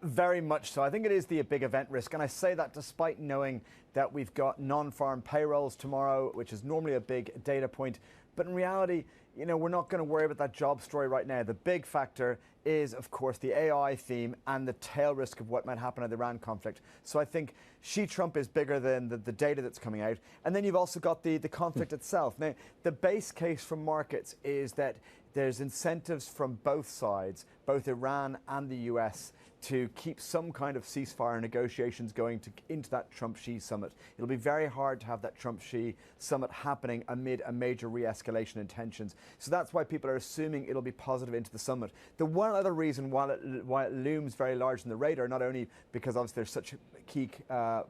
Very much so. I think it is the big event risk, and I say that despite knowing that we've got non-farm payrolls tomorrow, which is normally a big data point. But in reality, you know, we're not going to worry about that job story right now. The big factor is, of course, the AI theme and the tail risk of what might happen at the Iran conflict. So I think Xi-Trump is bigger than the data that's coming out. And then you've also got the conflict itself. Now, the base case from markets is that there's incentives from both sides, both Iran and the US, to keep some kind of ceasefire negotiations going into that Trump-Xi summit. It'll be very hard to have that Trump-Xi summit happening amid a major re-escalation in tensions. So that's why people are assuming it'll be positive into the summit. The one other reason why it looms very large on the radar, not only because obviously there's such key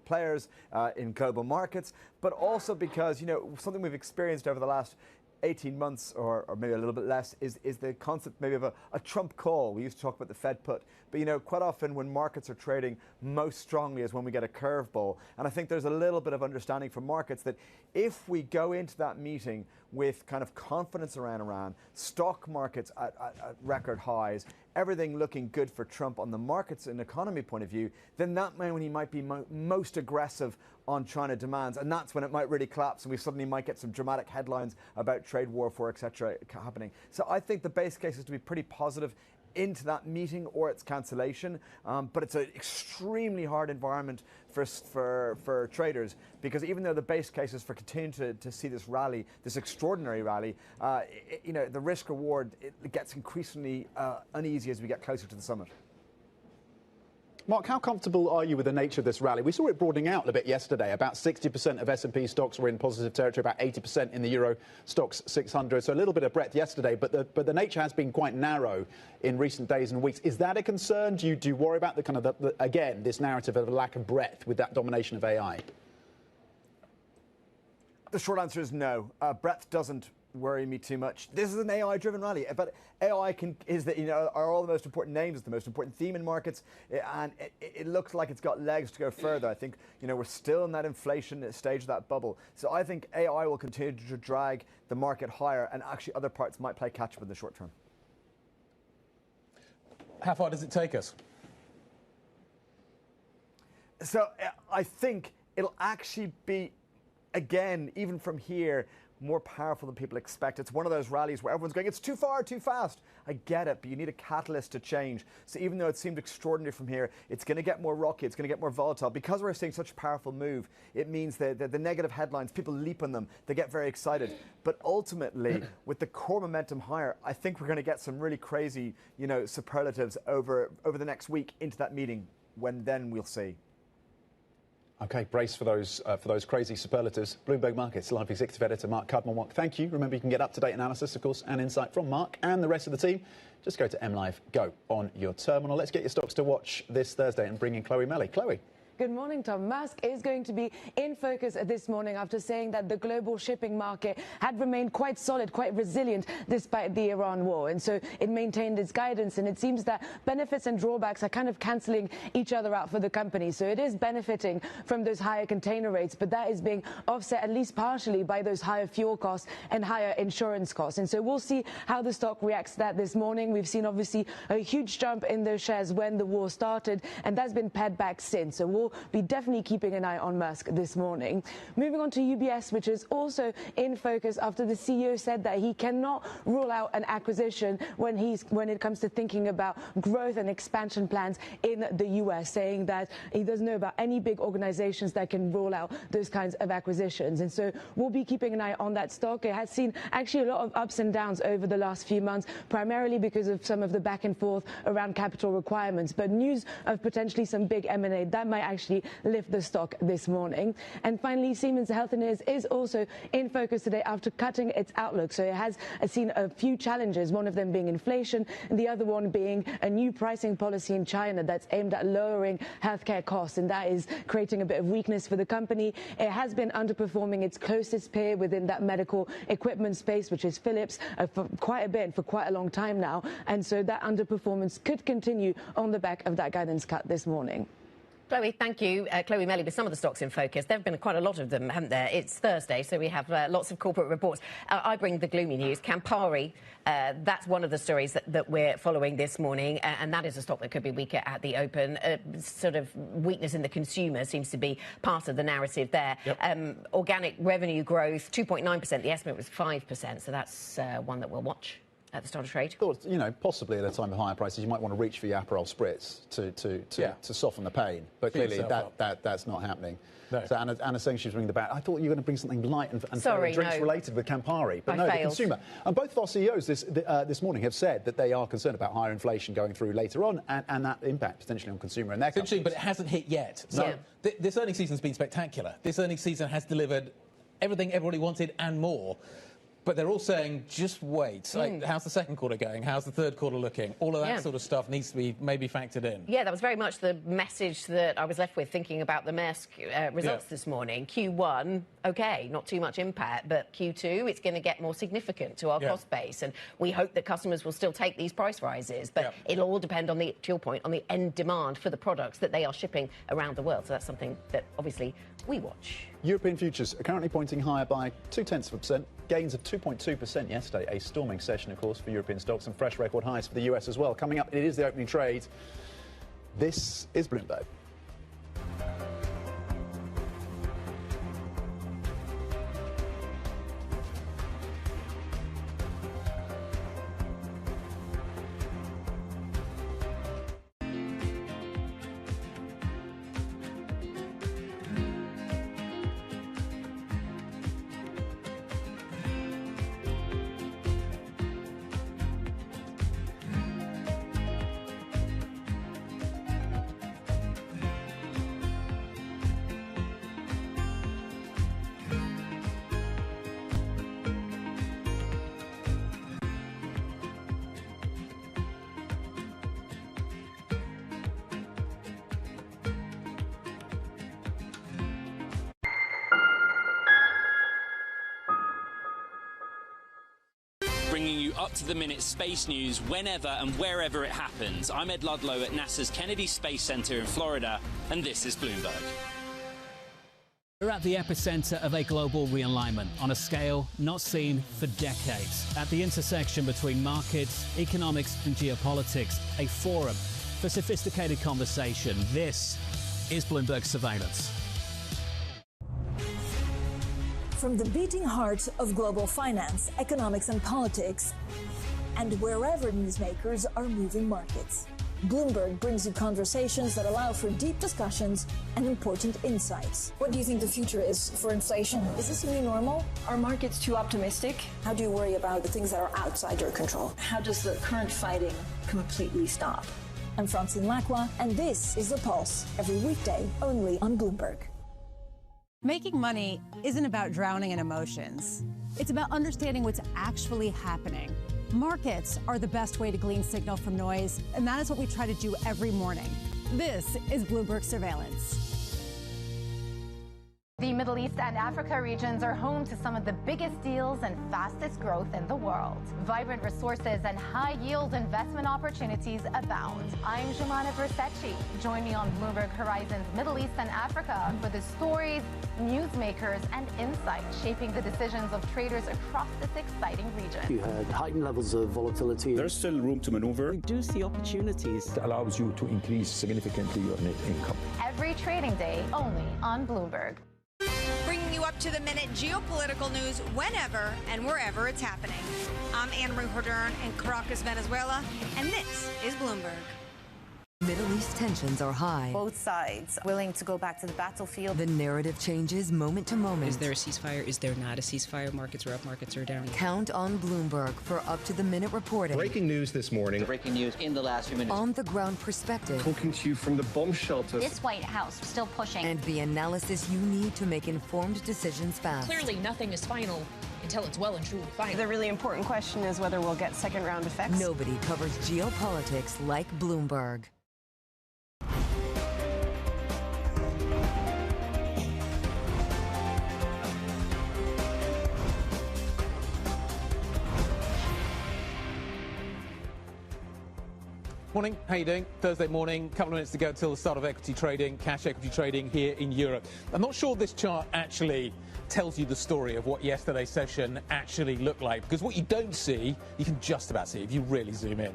players in global markets, but also because, you know, something we've experienced over the last 18 months or maybe a little bit less is the concept maybe of a Trump call. We used to talk about the Fed put, but quite often when markets are trading most strongly is when we get a curveball. And I think there's a little bit of understanding from markets that if we go into that meeting with kind of confidence around Iran, stock markets at record highs, everything looking good for Trump on the markets and economy point of view, then that may when he might be most aggressive on China demands, and that's when it might really collapse and we suddenly might get some dramatic headlines about trade warfare, etc. happening. So I think the base case is to be pretty positive into that meeting or its cancellation, but it's an extremely hard environment for traders, because even though the base case is for continuing to see this rally, this extraordinary rally, the risk reward it gets increasingly uneasy as we get closer to the summit. Mark, how comfortable are you with the nature of this rally? We saw it broadening out a bit yesterday. About 60% of S&P stocks were in positive territory, about 80% in the Euro Stoxx 600. So a little bit of breadth yesterday, but the nature has been quite narrow in recent days and weeks. Is that a concern? Do you worry about the kind of again this narrative of a lack of breadth with that domination of AI? The short answer is no. Breadth doesn't worry me too much. This is an AI-driven rally, but AI are all the most important names, the most important theme in markets, and it looks like it's got legs to go further. I think we're still in that inflation stage of that bubble, so I think AI will continue to drag the market higher, and actually other parts might play catch up in the short term. How far does it take us? So I think it'll actually be, again, even from here, more powerful than people expect. It's one of those rallies where everyone's going, it's too far, too fast. I get it, but you need a catalyst to change. So even though it seemed extraordinary from here, it's going to get more rocky, it's going to get more volatile. Because we're seeing such a powerful move, it means that the negative headlines, people leap on them, they get very excited. But ultimately, with the core momentum higher, I think we're going to get some really crazy, superlatives over the next week into that meeting, when then we'll see. OK, brace for those crazy superlatives. Bloomberg Markets Live Executive Editor Mark Cudmore. Mark, thank you. Remember, you can get up-to-date analysis, of course, and insight from Mark and the rest of the team. Just go to MLive Go on your terminal. Let's get your stocks to watch this Thursday and bring in Chloe Melly. Chloe. Good morning, Tom. Musk is going to be in focus this morning after saying that the global shipping market had remained quite solid, quite resilient despite the Iran war. And so it maintained its guidance. And it seems that benefits and drawbacks are kind of cancelling each other out for the company. So it is benefiting from those higher container rates, but that is being offset at least partially by those higher fuel costs and higher insurance costs. And so we'll see how the stock reacts to that this morning. We've seen obviously a huge jump in those shares when the war started, and that's been pared back since. So we'll be definitely keeping an eye on Musk this morning. Moving on to UBS, which is also in focus after the CEO said that he cannot rule out an acquisition when it comes to thinking about growth and expansion plans in the US, saying that he doesn't know about any big organizations that can roll out those kinds of acquisitions. And so we'll be keeping an eye on that stock. It has seen actually a lot of ups and downs over the last few months, primarily because of some of the back and forth around capital requirements. But news of potentially some big M&A, that might actually lift the stock this morning. And finally, Siemens Healthineers is also in focus today after cutting its outlook. So it has seen a few challenges, one of them being inflation, and the other one being a new pricing policy in China that's aimed at lowering healthcare costs, and that is creating a bit of weakness for the company. It has been underperforming its closest peer within that medical equipment space, which is Philips, for quite a bit, for quite a long time now. And so that underperformance could continue on the back of that guidance cut this morning. Chloe, thank you. Chloe Melly, with some of the stocks in focus. There have been quite a lot of them, haven't there? It's Thursday, so we have lots of corporate reports. I bring the gloomy news. Campari, that's one of the stories that we're following this morning, and that is a stock that could be weaker at the open. Sort of weakness in the consumer seems to be part of the narrative there. Yep. Organic revenue growth, 2.9%. The estimate was 5%, so that's one that we'll watch at the start of trade. Thought, possibly at a time of higher prices, you might want to reach for your Aperol spritz to soften the pain. But clearly that's not happening. No. So Anna's saying she's ringing the bell. I thought you were going to bring something light and drinks related with Campari. But the consumer. And both of our CEOs this morning have said that they are concerned about higher inflation going through later on and that impact potentially on consumer and their companies. Interesting, but it hasn't hit yet. So this earnings season's been spectacular. This earnings season has delivered everything everybody wanted and more. But they're all saying, just wait. Like, how's the second quarter going? How's the third quarter looking? All of that sort of stuff needs to be maybe factored in. Yeah, that was very much the message that I was left with thinking about the Maersk results this morning. Q1, OK, not too much impact, but Q2, it's going to get more significant to our cost base. And we hope that customers will still take these price rises. But it'll all depend on to your point, on the end demand for the products that they are shipping around the world. So that's something that obviously we watch. European futures are currently pointing higher by 0.2%, gains of 2.2% yesterday. A storming session, of course, for European stocks, and fresh record highs for the US as well. Coming up, it is the opening trade. This is Bloomberg. Bringing you up-to-the-minute space news whenever and wherever it happens. I'm Ed Ludlow at NASA's Kennedy Space Center in Florida, and this is Bloomberg. We're at the epicenter of a global realignment on a scale not seen for decades. At the intersection between markets, economics and geopolitics, a forum for sophisticated conversation. This is Bloomberg Surveillance. From the beating heart of global finance, economics and politics, and wherever newsmakers are moving markets, Bloomberg brings you conversations that allow for deep discussions and important insights. What do you think the future is for inflation? Is this a new normal? Are markets too optimistic? How do you worry about the things that are outside your control? How does the current fighting completely stop? I'm Francine Lacroix, and this is The Pulse, every weekday only on Bloomberg. Making money isn't about drowning in emotions. It's about understanding what's actually happening. Markets are the best way to glean signal from noise, and that is what we try to do every morning. This is Bloomberg Surveillance. The Middle East and Africa regions are home to some of the biggest deals and fastest growth in the world. Vibrant resources and high-yield investment opportunities abound. I'm Jumana Versace. Join me on Bloomberg Horizon's Middle East and Africa for the stories, newsmakers, and insights shaping the decisions of traders across this exciting region. You had heightened levels of volatility. There's still room to maneuver. Reduce the opportunities. It allows you to increase significantly your net income. Every trading day, only on Bloomberg. Bringing you up-to-the-minute geopolitical news whenever and wherever it's happening. I'm Anne-Marie Hordern in Caracas, Venezuela, and this is Bloomberg. Middle East tensions are high. Both sides willing to go back to the battlefield. The narrative changes moment to moment. Is there a ceasefire? Is there not a ceasefire? Markets are up, markets are down. Count on Bloomberg for up-to-the-minute reporting. Breaking news this morning. Breaking news in the last few minutes. On-the-ground perspective. Talking to you from the bomb shelter. This White House still pushing. And the analysis you need to make informed decisions fast. Clearly, nothing is final until it's well and truly final. The really important question is whether we'll get second-round effects. Nobody covers geopolitics like Bloomberg. Morning, how you doing? Thursday morning, couple of minutes to go till the start of equity trading, cash equity trading here in Europe. I'm not sure this chart actually tells you the story of what yesterday's session actually looked like, because what you don't see, you can just about see if you really zoom in,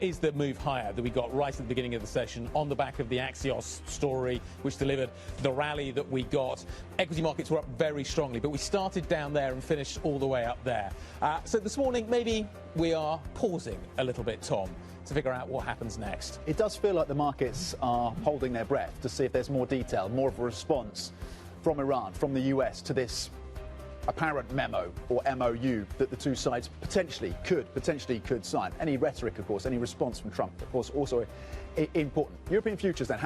is the move higher that we got right at the beginning of the session on the back of the Xauusd story, which delivered the rally that we got. Equity markets were up very strongly, but we started down there and finished all the way up there. So this morning, maybe we are pausing a little bit, Tom, to figure out what happens next. It does feel like the markets are holding their breath to see if there's more detail, more of a response from Iran, from the US to this apparent memo or MOU that the two sides potentially could sign. Any rhetoric, of course, any response from Trump, of course, also important. European futures then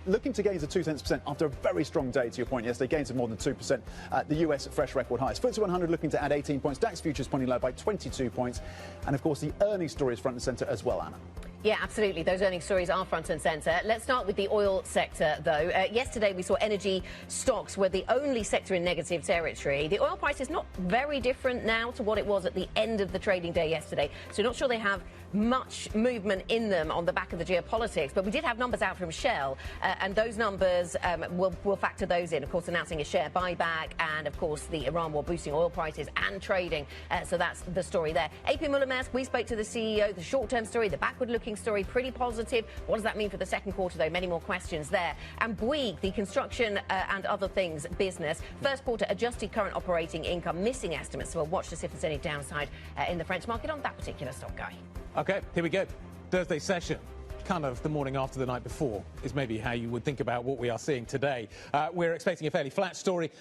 looking to gains of 0.2% after a very strong day, to your point yesterday, gains of more than 2%. The US at fresh record highs. FTSE 100 looking to add 18 points. DAX futures pointing low by 22 points. And of course, the earnings story is front and centre as well, Anna. Yeah, absolutely. Those earnings stories are front and centre. Let's start with the oil sector, though. Yesterday, we saw energy stocks were the only sector in negative territory. The oil price is not very different now to what it was at the end of the trading day yesterday. So not sure they have much movement in them on the back of the geopolitics. But we did have numbers out from Shell, and those numbers will factor those in. Of course, announcing a share buyback, and of course, the Iran war boosting oil prices and trading. So that's the story there. AP Muller-Maersk, we spoke to the CEO. The short-term story, the backward-looking story, pretty positive. What does that mean for the second quarter, though? Many more questions there. And Bouygues, the construction and other things business, first quarter adjusted current operating income missing estimates. So we'll watch to see if there's any downside in the French market on that particular stock, Guy. OK, here we go. Thursday session. Kind of the morning after the night before is maybe how you would think about what we are seeing today. We're expecting a fairly flat story.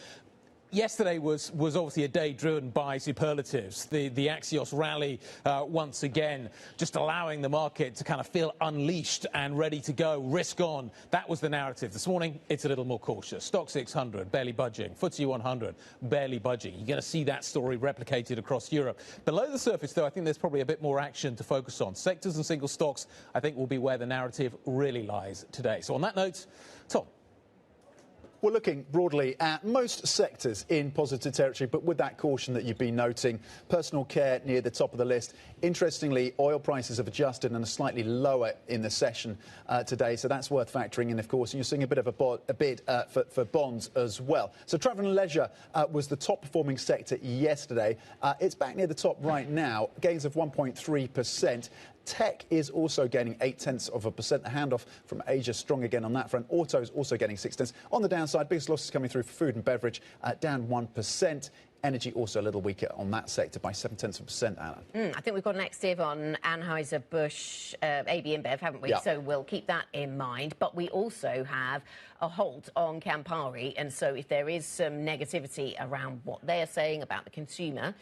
Yesterday was obviously a day driven by superlatives. The Xauusd rally once again just allowing the market to kind of feel unleashed and ready to go, risk on. That was the narrative. This morning, it's a little more cautious. Stock 600, barely budging. FTSE 100, barely budging. You're going to see that story replicated across Europe. Below the surface, though, I think there's probably a bit more action to focus on. Sectors and single stocks, I think, will be where the narrative really lies today. So on that note, Tom. We're looking broadly at most sectors in positive territory, but with that caution that you've been noting. Personal care near the top of the list. Interestingly, oil prices have adjusted and are slightly lower in the session today, so that's worth factoring in, of course. And you're seeing a bit of a bid for bonds as well. So travel and leisure was the top performing sector yesterday. It's back near the top right now, gains of 1.3%. Tech is also gaining 0.8%. The handoff from Asia strong again on that front. Auto is also getting 0.6. On the downside, biggest losses coming through for food and beverage, down 1%. Energy also a little weaker on that sector by 0.7%, Anna. I think we've got an ex-div on Anheuser-Busch, AB InBev, haven't we? Yeah. So we'll keep that in mind. But we also have a halt on Campari. And so if there is some negativity around what they are saying about the consumer,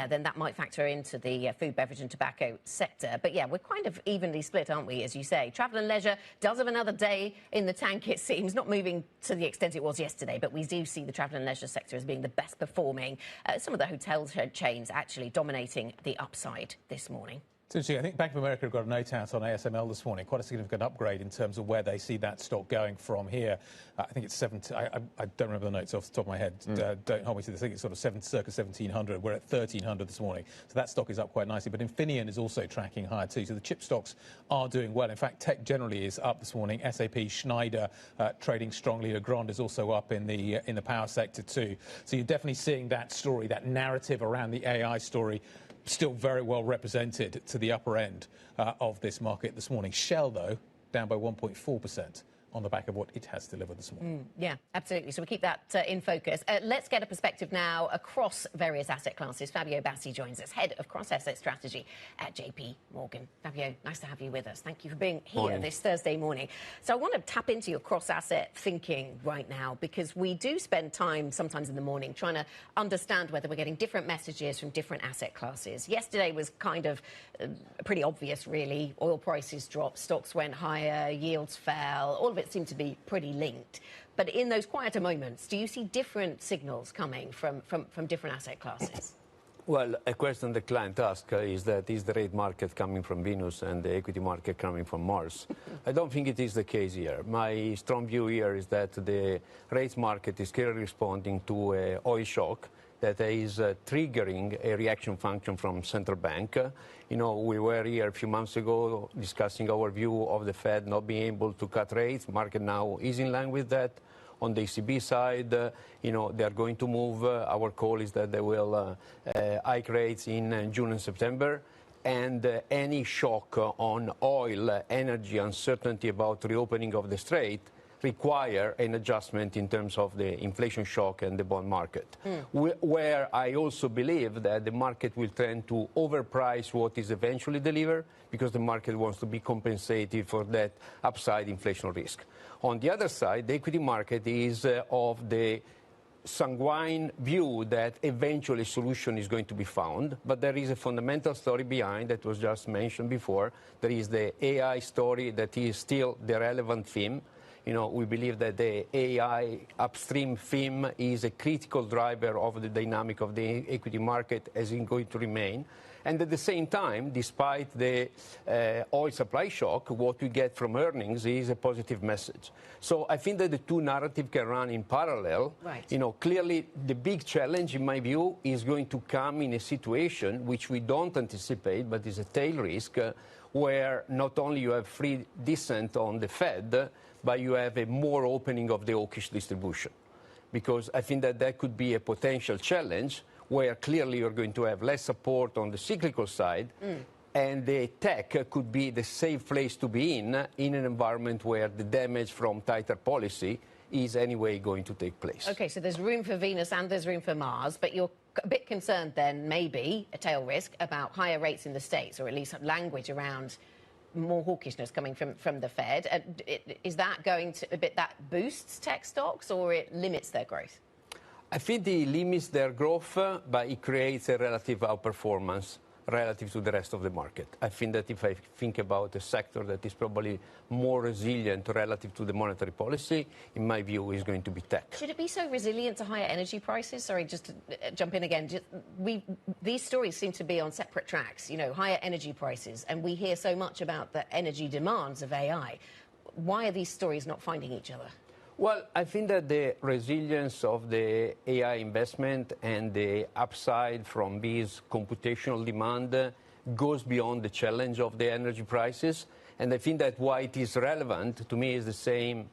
then that might factor into the food, beverage and tobacco sector. But yeah, we're kind of evenly split, aren't we, as you say. Travel and leisure does have another day in the tank, it seems. Not moving to the extent it was yesterday, but we do see the travel and leisure sector as being the best performing. Some of the hotel chains actually dominating the upside this morning. It's interesting. I think Bank of America got a note out on ASML this morning, quite a significant upgrade in terms of where they see that stock going from here. I think it's 17. I don't remember the notes off the top of my head. Don't hold me to this. I think it's sort of circa 1,700. We're at 1,300 this morning. So that stock is up quite nicely. But Infineon is also tracking higher too. So the chip stocks are doing well. In fact, tech generally is up this morning. SAP, Schneider trading strongly. Legrand is also up in the power sector too. So you're definitely seeing that story, that narrative around the AI story, still very well represented to the upper end of this market this morning. Shell, though, down by 1.4% on the back of what it has delivered this morning. Yeah, absolutely. So we keep that in focus. Let's get a perspective now across various asset classes. Fabio Bassi joins us, Head of Cross-Asset Strategy at JP Morgan. Fabio, nice to have you with us. Thank you for being here this Thursday morning. So I want to tap into your cross-asset thinking right now, because we do spend time sometimes in the morning trying to understand whether we're getting different messages from different asset classes. Yesterday was kind of pretty obvious, really. Oil prices dropped, stocks went higher, yields fell, all of it seem to be pretty linked. But in those quieter moments, do you see different signals coming from different asset classes? Well, a question the client asks is that is the rate market coming from Venus and the equity market coming from Mars? I don't think it is the case here. My strong view here is that the rates market is clearly responding to an oil shock that is triggering a reaction function from central bank. You know, we were here a few months ago discussing our view of the Fed not being able to cut rates. Market now is in line with that. On the ECB side, you know, they are going to move. Our call is that they will hike rates in June and September. And any shock on oil, energy, uncertainty about reopening of the strait require an adjustment in terms of the inflation shock and the bond market, where I also believe that the market will tend to overprice what is eventually delivered because the market wants to be compensated for that upside inflation risk. On the other side, the equity market is of the sanguine view that eventually a solution is going to be found, but there is a fundamental story behind that was just mentioned before. There is the AI story that is still the relevant theme. We believe that the AI upstream theme is a critical driver of the dynamic of the equity market, as it's going to remain. And at the same time, despite the oil supply shock, what we get from earnings is a positive message. So I think that the two narratives can run in parallel. Right. Clearly, the big challenge, in my view, is going to come in a situation which we don't anticipate, but is a tail risk, where not only you have free descent on the Fed, but you have a more opening of the hawkish distribution. Because I think that that could be a potential challenge where clearly you're going to have less support on the cyclical side, and the tech could be the safe place to be in an environment where the damage from tighter policy is anyway going to take place. OK, so there's room for Venus and there's room for Mars, but you're a bit concerned then, maybe, a tail risk, about higher rates in the States, or at least language around more hawkishness coming from the Fed. Is that going to that boosts tech stocks, or it limits their growth? I think it limits their growth, but it creates a relative outperformance relative to the rest of the market. I think that if I think about a sector that is probably more resilient relative to the monetary policy, in my view, is going to be tech. Should it be so resilient to higher energy prices? Sorry, just to jump in again. These stories seem to be on separate tracks, higher energy prices, and we hear so much about the energy demands of AI. Why are these stories not finding each other? Well, I think that the resilience of the AI investment and the upside from this computational demand goes beyond the challenge of the energy prices. And I think that why it is relevant to me is the same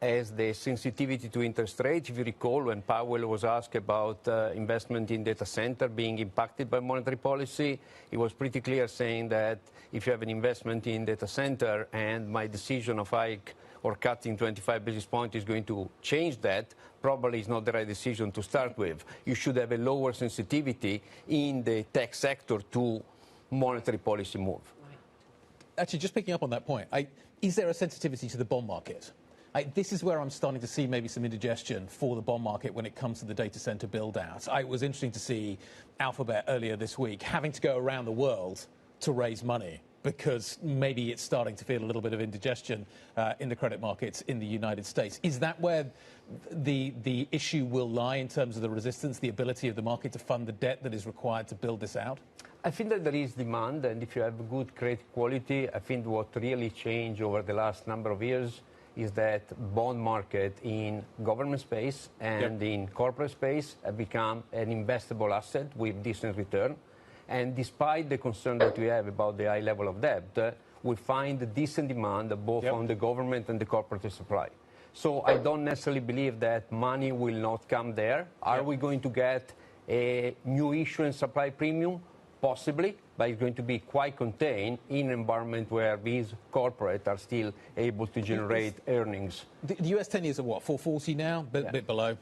as the sensitivity to interest rates. If you recall, when Powell was asked about investment in data center being impacted by monetary policy, he was pretty clear saying that if you have an investment in data center and my decision of hike or cutting 25 basis points is going to change that, probably is not the right decision to start with. You should have a lower sensitivity in the tech sector to monetary policy move. Right. Actually, just picking up on that point, is there a sensitivity to the bond market? This is where I'm starting to see maybe some indigestion for the bond market when it comes to the data center build-out. It was interesting to see Alphabet earlier this week having to go around the world to raise money, because maybe it's starting to feel a little bit of indigestion in the credit markets in the United States. Is that where the issue will lie in terms of the resistance, the ability of the market to fund the debt that is required to build this out? I think that there is demand, and if you have good credit quality, I think what really changed over the last number of years is that bond market in government space and in corporate space have become an investable asset with decent return. And despite the concern that we have about the high level of debt, we find decent demand both on the government and the corporate supply. So I don't necessarily believe that money will not come there. Are we going to get a new issuance supply premium? Possibly, but it's going to be quite contained in an environment where these corporates are still able to generate earnings. The US 10 years are what, 440 now? Bit below.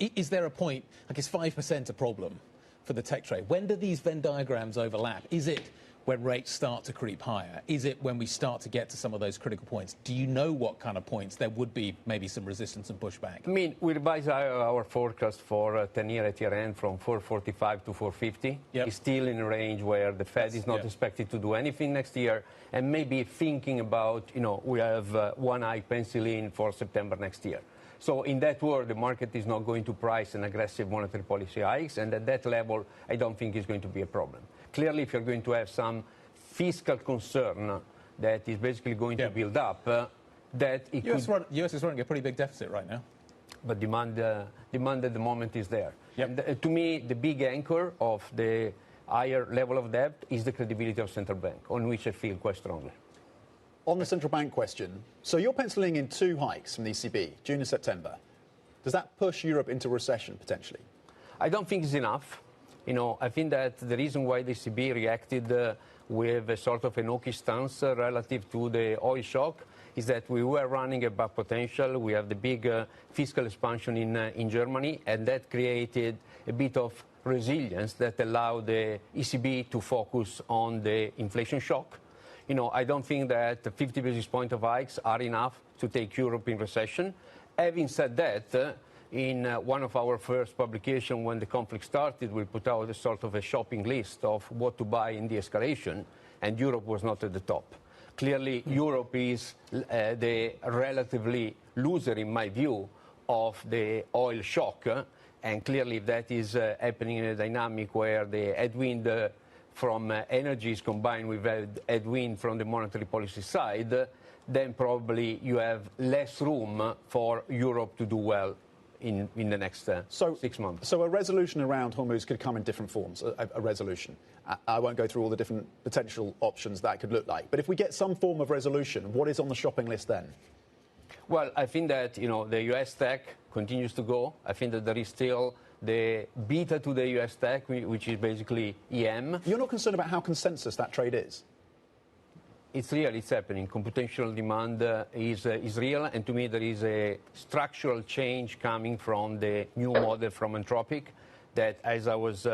Is there a point, I guess 5% a problem for the tech trade? When do these Venn diagrams overlap? Is it when rates start to creep higher? Is it when we start to get to some of those critical points? Do you know what kind of points there would be maybe some resistance and pushback? I mean, we revised our forecast for 10-year at year-end from 445 to 450. It's still in a range where the Fed is not expected to do anything next year, and maybe thinking about, we have one hike pencil in for September next year. So in that world, the market is not going to price an aggressive monetary policy hikes, and at that level, I don't think it's going to be a problem. Clearly, if you're going to have some fiscal concern that is basically going to build up, that it US is running a pretty big deficit right now. But demand at the moment is there. And to me, the big anchor of the higher level of debt is the credibility of central bank, on which I feel quite strongly. On the central bank question, so you're penciling in 2 hikes from the ECB, June and September. Does that push Europe into recession, potentially? I don't think it's enough. I think that the reason why the ECB reacted with a sort of an hawkish stance relative to the oil shock is that we were running above potential. We have the big fiscal expansion in Germany, and that created a bit of resilience that allowed the ECB to focus on the inflation shock. I don't think that 50 basis points of hikes are enough to take Europe in recession. Having said that, In one of our first publications, when the conflict started, we put out a sort of a shopping list of what to buy in the escalation, and Europe was not at the top. Clearly, Europe is the relatively loser, in my view, of the oil shock, and clearly that is happening in a dynamic where the headwind from energy is combined with headwind from the monetary policy side, then probably you have less room for Europe to do well in the next 6 months. So a resolution around Hormuz could come in different forms, a resolution. I won't go through all the different potential options that could look like. But if we get some form of resolution, what is on the shopping list then? Well, I think that, the US tech continues to go. I think that there is still the beta to the US tech, which is basically EM. You're not concerned about how consensus that trade is? It's real, it's happening. Computational demand is real, and to me there is a structural change coming from the new model from Anthropic that, as I was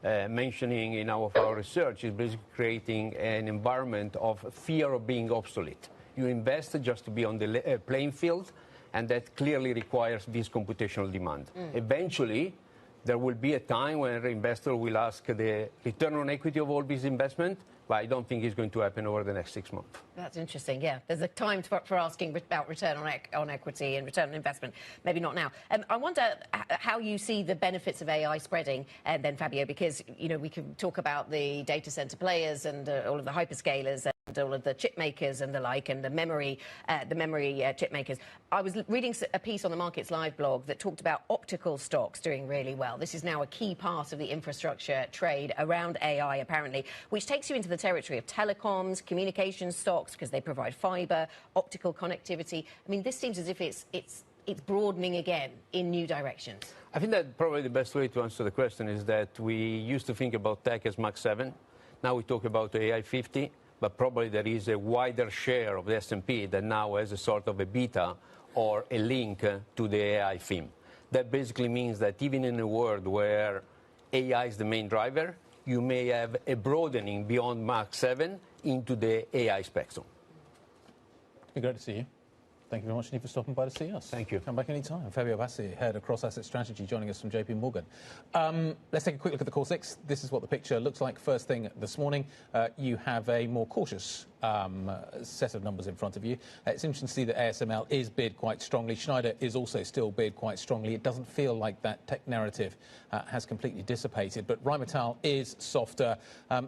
mentioning in our research, is basically creating an environment of fear of being obsolete. You invest just to be on the playing field, and that clearly requires this computational demand. Eventually, there will be a time when an investor will ask the return on equity of all this investment, but I don't think it's going to happen over the next 6 months. That's interesting, yeah. There's a time for asking about return on equity and return on investment. Maybe not now. I wonder how you see the benefits of AI spreading, then, Fabio, because, we can talk about the data center players and all of the hyperscalers and all of the chip makers and the like, and the memory chip makers. I was reading a piece on the Markets Live blog that talked about optical stocks doing really well. This is now a key part of the infrastructure trade around AI, apparently, which takes you into the territory of telecoms, communications stocks, because they provide fiber, optical connectivity. I mean, this seems as if it's broadening again in new directions. I think that probably the best way to answer the question is that we used to think about tech as Max 7. Now we talk about AI 50. But probably there is a wider share of the S&P that now has a sort of a beta or a link to the AI theme. That basically means that even in a world where AI is the main driver, you may have a broadening beyond Mach 7 into the AI spectrum. It's been great to see you. Thank you very much, Steve, for stopping by to see us. Thank you. Come back any time. Fabio Bassi, Head of Cross Asset Strategy, joining us from JP Morgan. Let's take a quick look at the Core 6. This is what the picture looks like first thing this morning. You have a more cautious set of numbers in front of you. It's interesting to see that ASML is bid quite strongly. Schneider is also still bid quite strongly. It doesn't feel like that tech narrative has completely dissipated, but Rheinmetall is softer.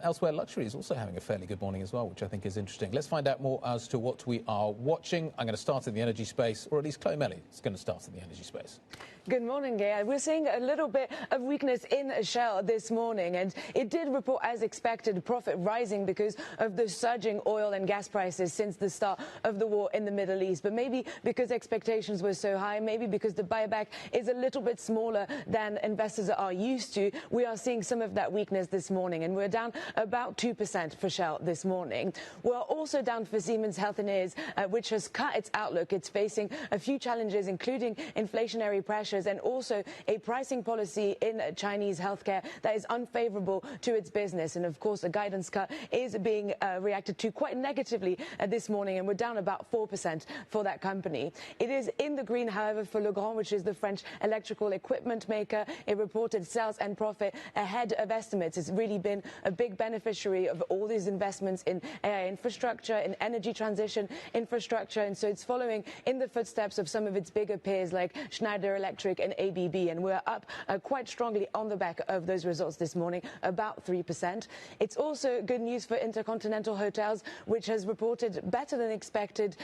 Elsewhere, luxury is also having a fairly good morning as well, which I think is interesting. Let's find out more as to what we are watching. I'm going to start in the energy space, or at least Chloe Melly is going to start in the energy space. Good morning, Gay. We're seeing a little bit of weakness in Shell this morning, and it did report as expected, profit rising because of the surging oil and gas prices since the start of the war in the Middle East. But maybe because expectations were so high, maybe because the buyback is a little bit smaller than investors are used to, we are seeing some of that weakness this morning, and we're down about 2% for Shell this morning. We're also down for Siemens Healthineers, which has cut its outlook. It's facing a few challenges, including inflationary pressures and also a pricing policy in Chinese healthcare that is unfavorable to its business. And of course, a guidance cut is being reacted to quite negatively this morning, and we're down about 4% for that company. It is in the green, however, for Legrand, which is the French electrical equipment maker. It reported sales and profit ahead of estimates. It's really been a big beneficiary of all these investments in AI infrastructure, in energy transition infrastructure, and so it's following in the footsteps of some of its bigger peers like Schneider Electric and ABB, and we're up quite strongly on the back of those results this morning, about 3%. It's also good news for Intercontinental Hotels, which has reported better than expected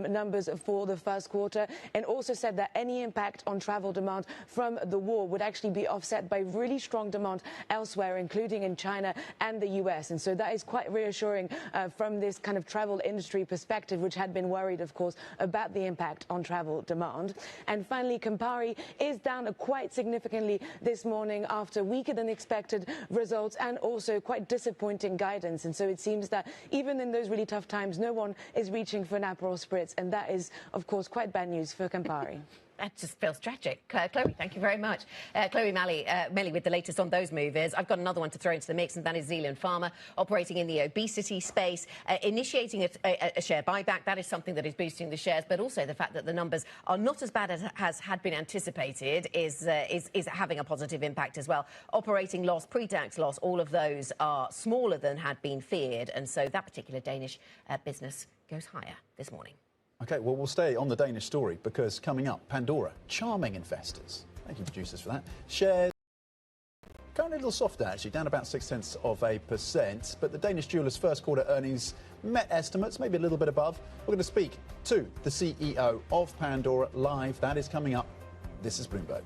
numbers for the first quarter, and also said that any impact on travel demand from the war would actually be offset by really strong demand elsewhere, including in China and the US. And so that is quite reassuring from this kind of travel industry perspective, which had been worried, of course, about the impact on travel demand. And finally, Campari is down quite significantly this morning after weaker than expected results and also quite disappointing guidance. And so it seems that even in those really tough times, no one is reaching for an Aperol Spritz, and that is, of course, quite bad news for Campari. That just feels tragic. Chloe, thank you very much. Chloe Melly with the latest on those movers. I've got another one to throw into the mix, and that is Zealand Pharma, operating in the obesity space, initiating a share buyback. That is something that is boosting the shares, but also the fact that the numbers are not as bad as had been anticipated is having a positive impact as well. Operating loss, pre-tax loss, all of those are smaller than had been feared, and so that particular Danish business goes higher this morning. OK, well, we'll stay on the Danish story because coming up, Pandora, charming investors. Thank you, producers, for that. Shares currently a little softer, actually, down about 0.6%. But the Danish jeweller's first quarter earnings met estimates, maybe a little bit above. We're going to speak to the CEO of Pandora live. That is coming up. This is Bloomberg.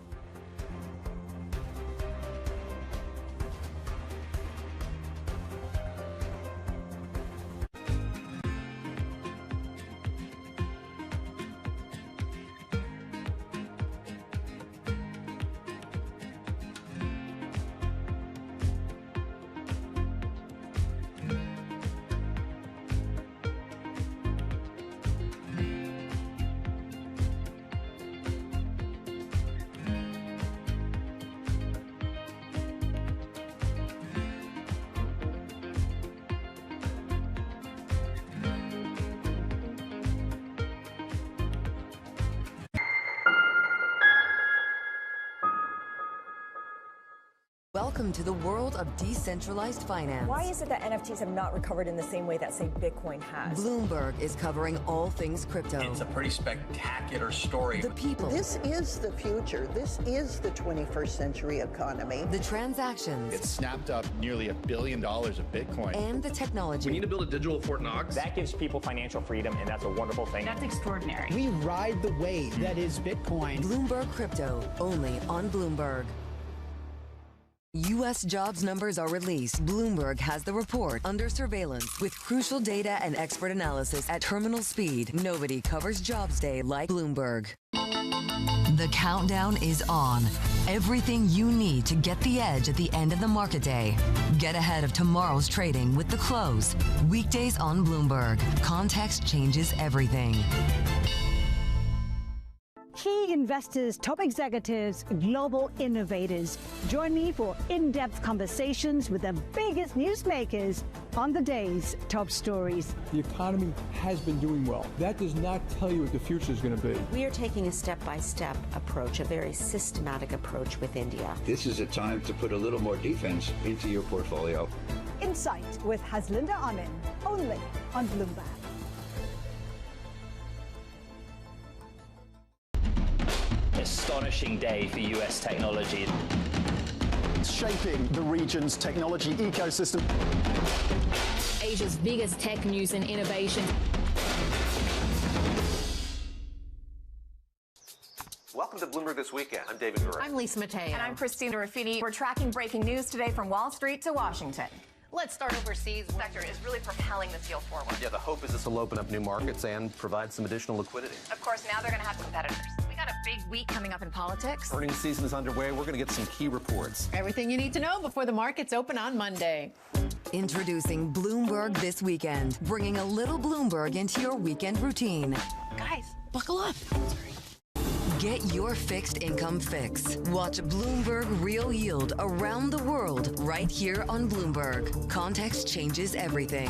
Welcome to the world of decentralized finance. Why is it that NFTs have not recovered in the same way that, say, Bitcoin has? Bloomberg is covering all things crypto. It's a pretty spectacular story. The people. This is the future. This is the 21st century economy. The transactions. It snapped up nearly $1 billion of Bitcoin. And the technology. We need to build a digital Fort Knox. That gives people financial freedom, and that's a wonderful thing. That's extraordinary. We ride the wave that is Bitcoin. Bloomberg Crypto, only on Bloomberg. U.S. jobs numbers are released. Bloomberg has the report under surveillance with crucial data and expert analysis at terminal speed. Nobody covers Jobs Day like Bloomberg. The countdown is on. Everything you need to get the edge at the end of the market day. Get ahead of tomorrow's trading with The Close. Weekdays on Bloomberg. Context changes everything. Key investors, top executives, global innovators. Join me for in-depth conversations with the biggest newsmakers on the day's top stories. The economy has been doing well. That does not tell you what the future is going to be. We are taking a step-by-step approach, a very systematic approach with India. This is a time to put a little more defense into your portfolio. Insight with Haslinda Amin, only on Bloomberg. Astonishing day for US technology. Shaping the region's technology ecosystem. Asia's biggest tech news and innovation. Welcome to Bloomberg This Weekend. I'm David Gurray. I'm Lisa Mateo. And I'm Christina Ruffini. We're tracking breaking news today from Wall Street to Washington. Let's start overseas. The sector is really propelling this deal forward. Yeah, the hope is this will open up new markets and provide some additional liquidity. Of course, now they're going to have competitors. We got a big week coming up in politics. Earnings season is underway. We're going to get some key reports. Everything you need to know before the markets open on Monday. Introducing Bloomberg This Weekend, bringing a little Bloomberg into your weekend routine. Guys, buckle up. Sorry. Get your fixed income fix. Watch Bloomberg Real Yield around the world right here on Bloomberg. Context changes everything.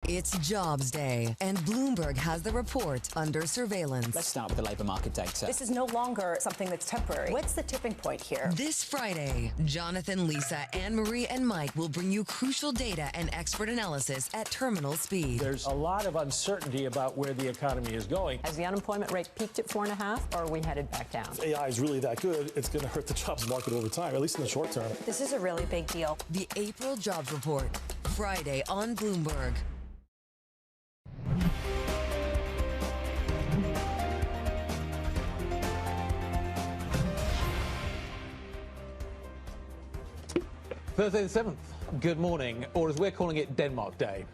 It's Jobs Day, and Bloomberg has the report under surveillance. Let's start with the labour market data. This is no longer something that's temporary. What's the tipping point here? This Friday, Jonathan, Lisa, Anne-Marie, and Mike will bring you crucial data and expert analysis at terminal speed. There's a lot of uncertainty about where the economy is going. Has the unemployment rate peaked at 4.5, or are we headed back down? If AI is really that good, it's going to hurt the jobs market over time, at least in the short term. This is a really big deal. The April jobs report, Friday on Bloomberg. Thursday the 7th. Good morning, or as we're calling it, Denmark Day.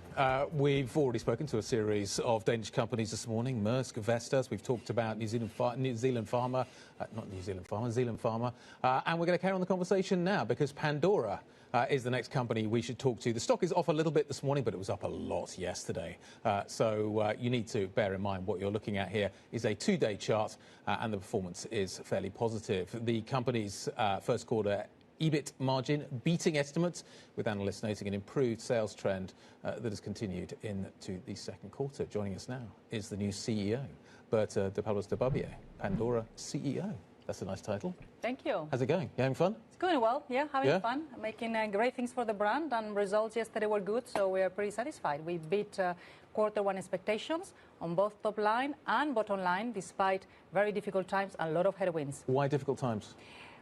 We've already spoken to a series of Danish companies this morning, Maersk, Vestas. We've talked about Zealand Pharma, and we're going to carry on the conversation now because Pandora is the next company we should talk to. The stock is off a little bit this morning, but it was up a lot yesterday. So you need to bear in mind what you're looking at here is a 2-day chart, and the performance is fairly positive. The company's first quarter EBIT margin beating estimates, with analysts noting an improved sales trend that has continued into the second quarter. Joining us now is the new CEO, Berta de Pablos de Barbier, Pandora CEO. That's a nice title. Thank you. How's it going? You having fun? It's going well, yeah, having fun, making great things for the brand, and results yesterday were good, so we are pretty satisfied. We beat quarter one expectations on both top line and bottom line, despite very difficult times and a lot of headwinds. Why difficult times?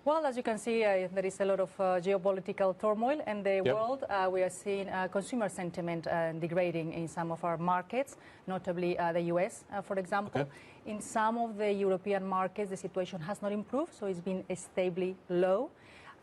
Well, as you can see, there is a lot of geopolitical turmoil in the world. We are seeing consumer sentiment degrading in some of our markets, notably the US, for example. Okay. In some of the European markets, the situation has not improved, so it's been stably low.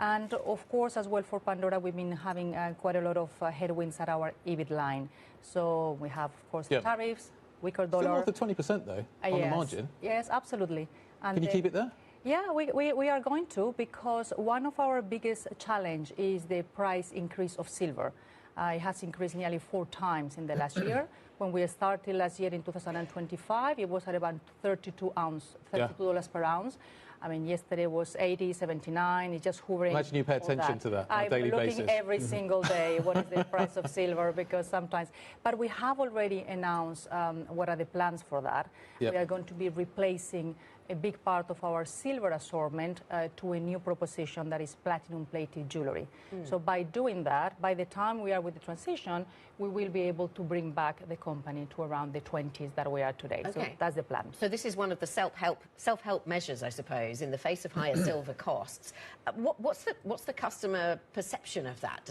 And of course, as well for Pandora, we've been having quite a lot of headwinds at our EBIT line. So we have, of course, the tariffs, weaker dollar. Still north of 20% though, on the margin. Yes, absolutely. And can you keep it there? Yeah, we are going to, because one of our biggest challenge is the price increase of silver. It has increased nearly 4 times in the last year. When we started last year in 2025, it was at about $32 per ounce. I mean, yesterday was 80, 79. It's just hovering. Imagine you pay attention to that on a daily basis. I'm looking every single day what is the price of silver, because sometimes. But we have already announced what are the plans for that. We are going to be replacing a big part of our silver assortment to a new proposition that is platinum-plated jewelry. So by doing that, by the time we are with the transition, we will be able to bring back the company to around the 20s that we are today. Okay. So that's the plan. So this is one of the self-help measures, I suppose, in the face of higher silver costs. What's the customer perception of that?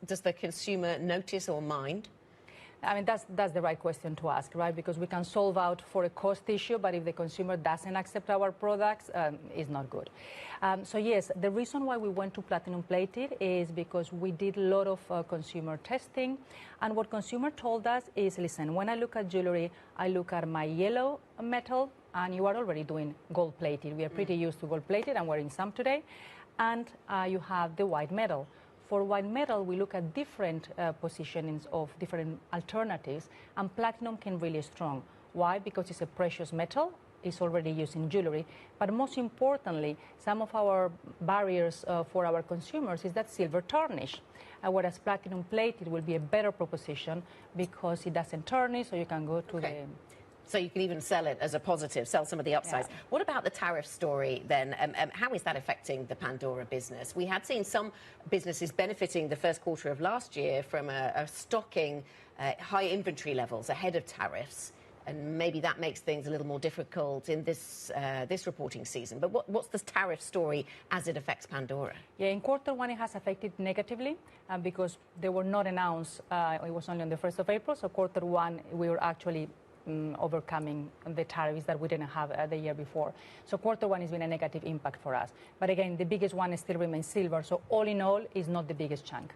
Does the consumer notice or mind? I mean, that's the right question to ask, right? Because we can solve out for a cost issue, but if the consumer doesn't accept our products, it's not good. So yes, the reason why we went to platinum plated is because we did a lot of consumer testing. And what consumer told us is, listen, when I look at jewelry, I look at my yellow metal, and you are already doing gold plated. We are pretty used to gold plated. I'm wearing some today. And you have the white metal. For white metal, we look at different positionings of different alternatives, and platinum came really strong. Why? Because it's a precious metal. It's already used in jewelry. But most importantly, some of our barriers for our consumers is that silver tarnish. Whereas platinum plated will be a better proposition because it doesn't tarnish, so you can go to the... So you can even sell it as a positive, sell some of the upsides. Yeah. What about the tariff story then? How is that affecting the Pandora business? We had seen some businesses benefiting the first quarter of last year from a stocking high inventory levels ahead of tariffs. And maybe that makes things a little more difficult in this reporting season. But what's the tariff story as it affects Pandora? Yeah, in quarter one, it has affected negatively because they were not announced. It was only on the 1st of April. So quarter one, we were actually overcoming the tariffs that we didn't have the year before. So quarter one has been a negative impact for us. But again, the biggest one still remains silver. So all in all, is not the biggest chunk.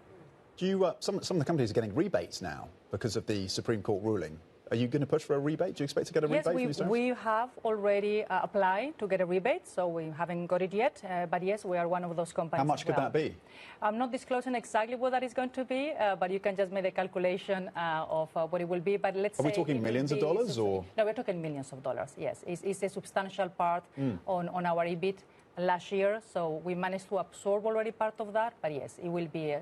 Do you, some of the companies are getting rebates now because of the Supreme Court ruling. Are you going to push for a rebate? Do you expect to get a rebate from these? Yes, we have already applied to get a rebate, so we haven't got it yet. But yes, we are one of those companies. How much could that be? I'm not disclosing exactly what that is going to be, but you can just make the calculation of what it will be. But let's say... Are we talking millions of dollars or...? No, we're talking millions of dollars, yes. It's a substantial part on our EBIT last year, so we managed to absorb already part of that, but yes, it will be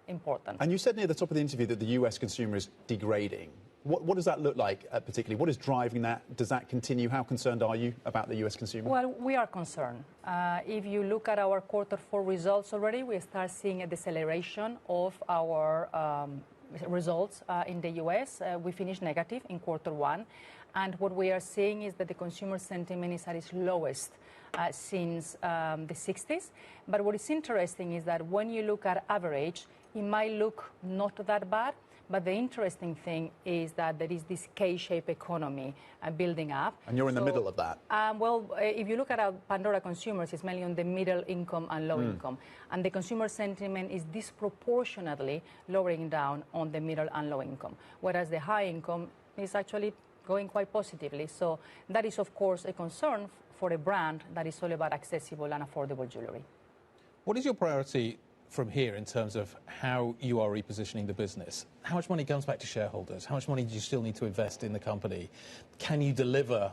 important. And you said near the top of the interview that the US consumer is degrading. What does that look like, particularly? What is driving that? Does that continue? How concerned are you about the US consumer? Well, we are concerned. If you look at our quarter four results already, we start seeing a deceleration of our results in the US. We finished negative in quarter one. And what we are seeing is that the consumer sentiment is at its lowest since the 60s. But what is interesting is that when you look at average, it might look not that bad. But the interesting thing is that there is this K-shaped economy building up. And you're in the middle of that. Well, if you look at our Pandora consumers, it's mainly on the middle income and low income. And the consumer sentiment is disproportionately lowering down on the middle and low income, whereas the high income is actually going quite positively. So that is, of course, a concern for a brand that is all about accessible and affordable jewelry. What is your priority from here in terms of how you are repositioning the business? How much money comes back to shareholders? How much money do you still need to invest in the company? Can you deliver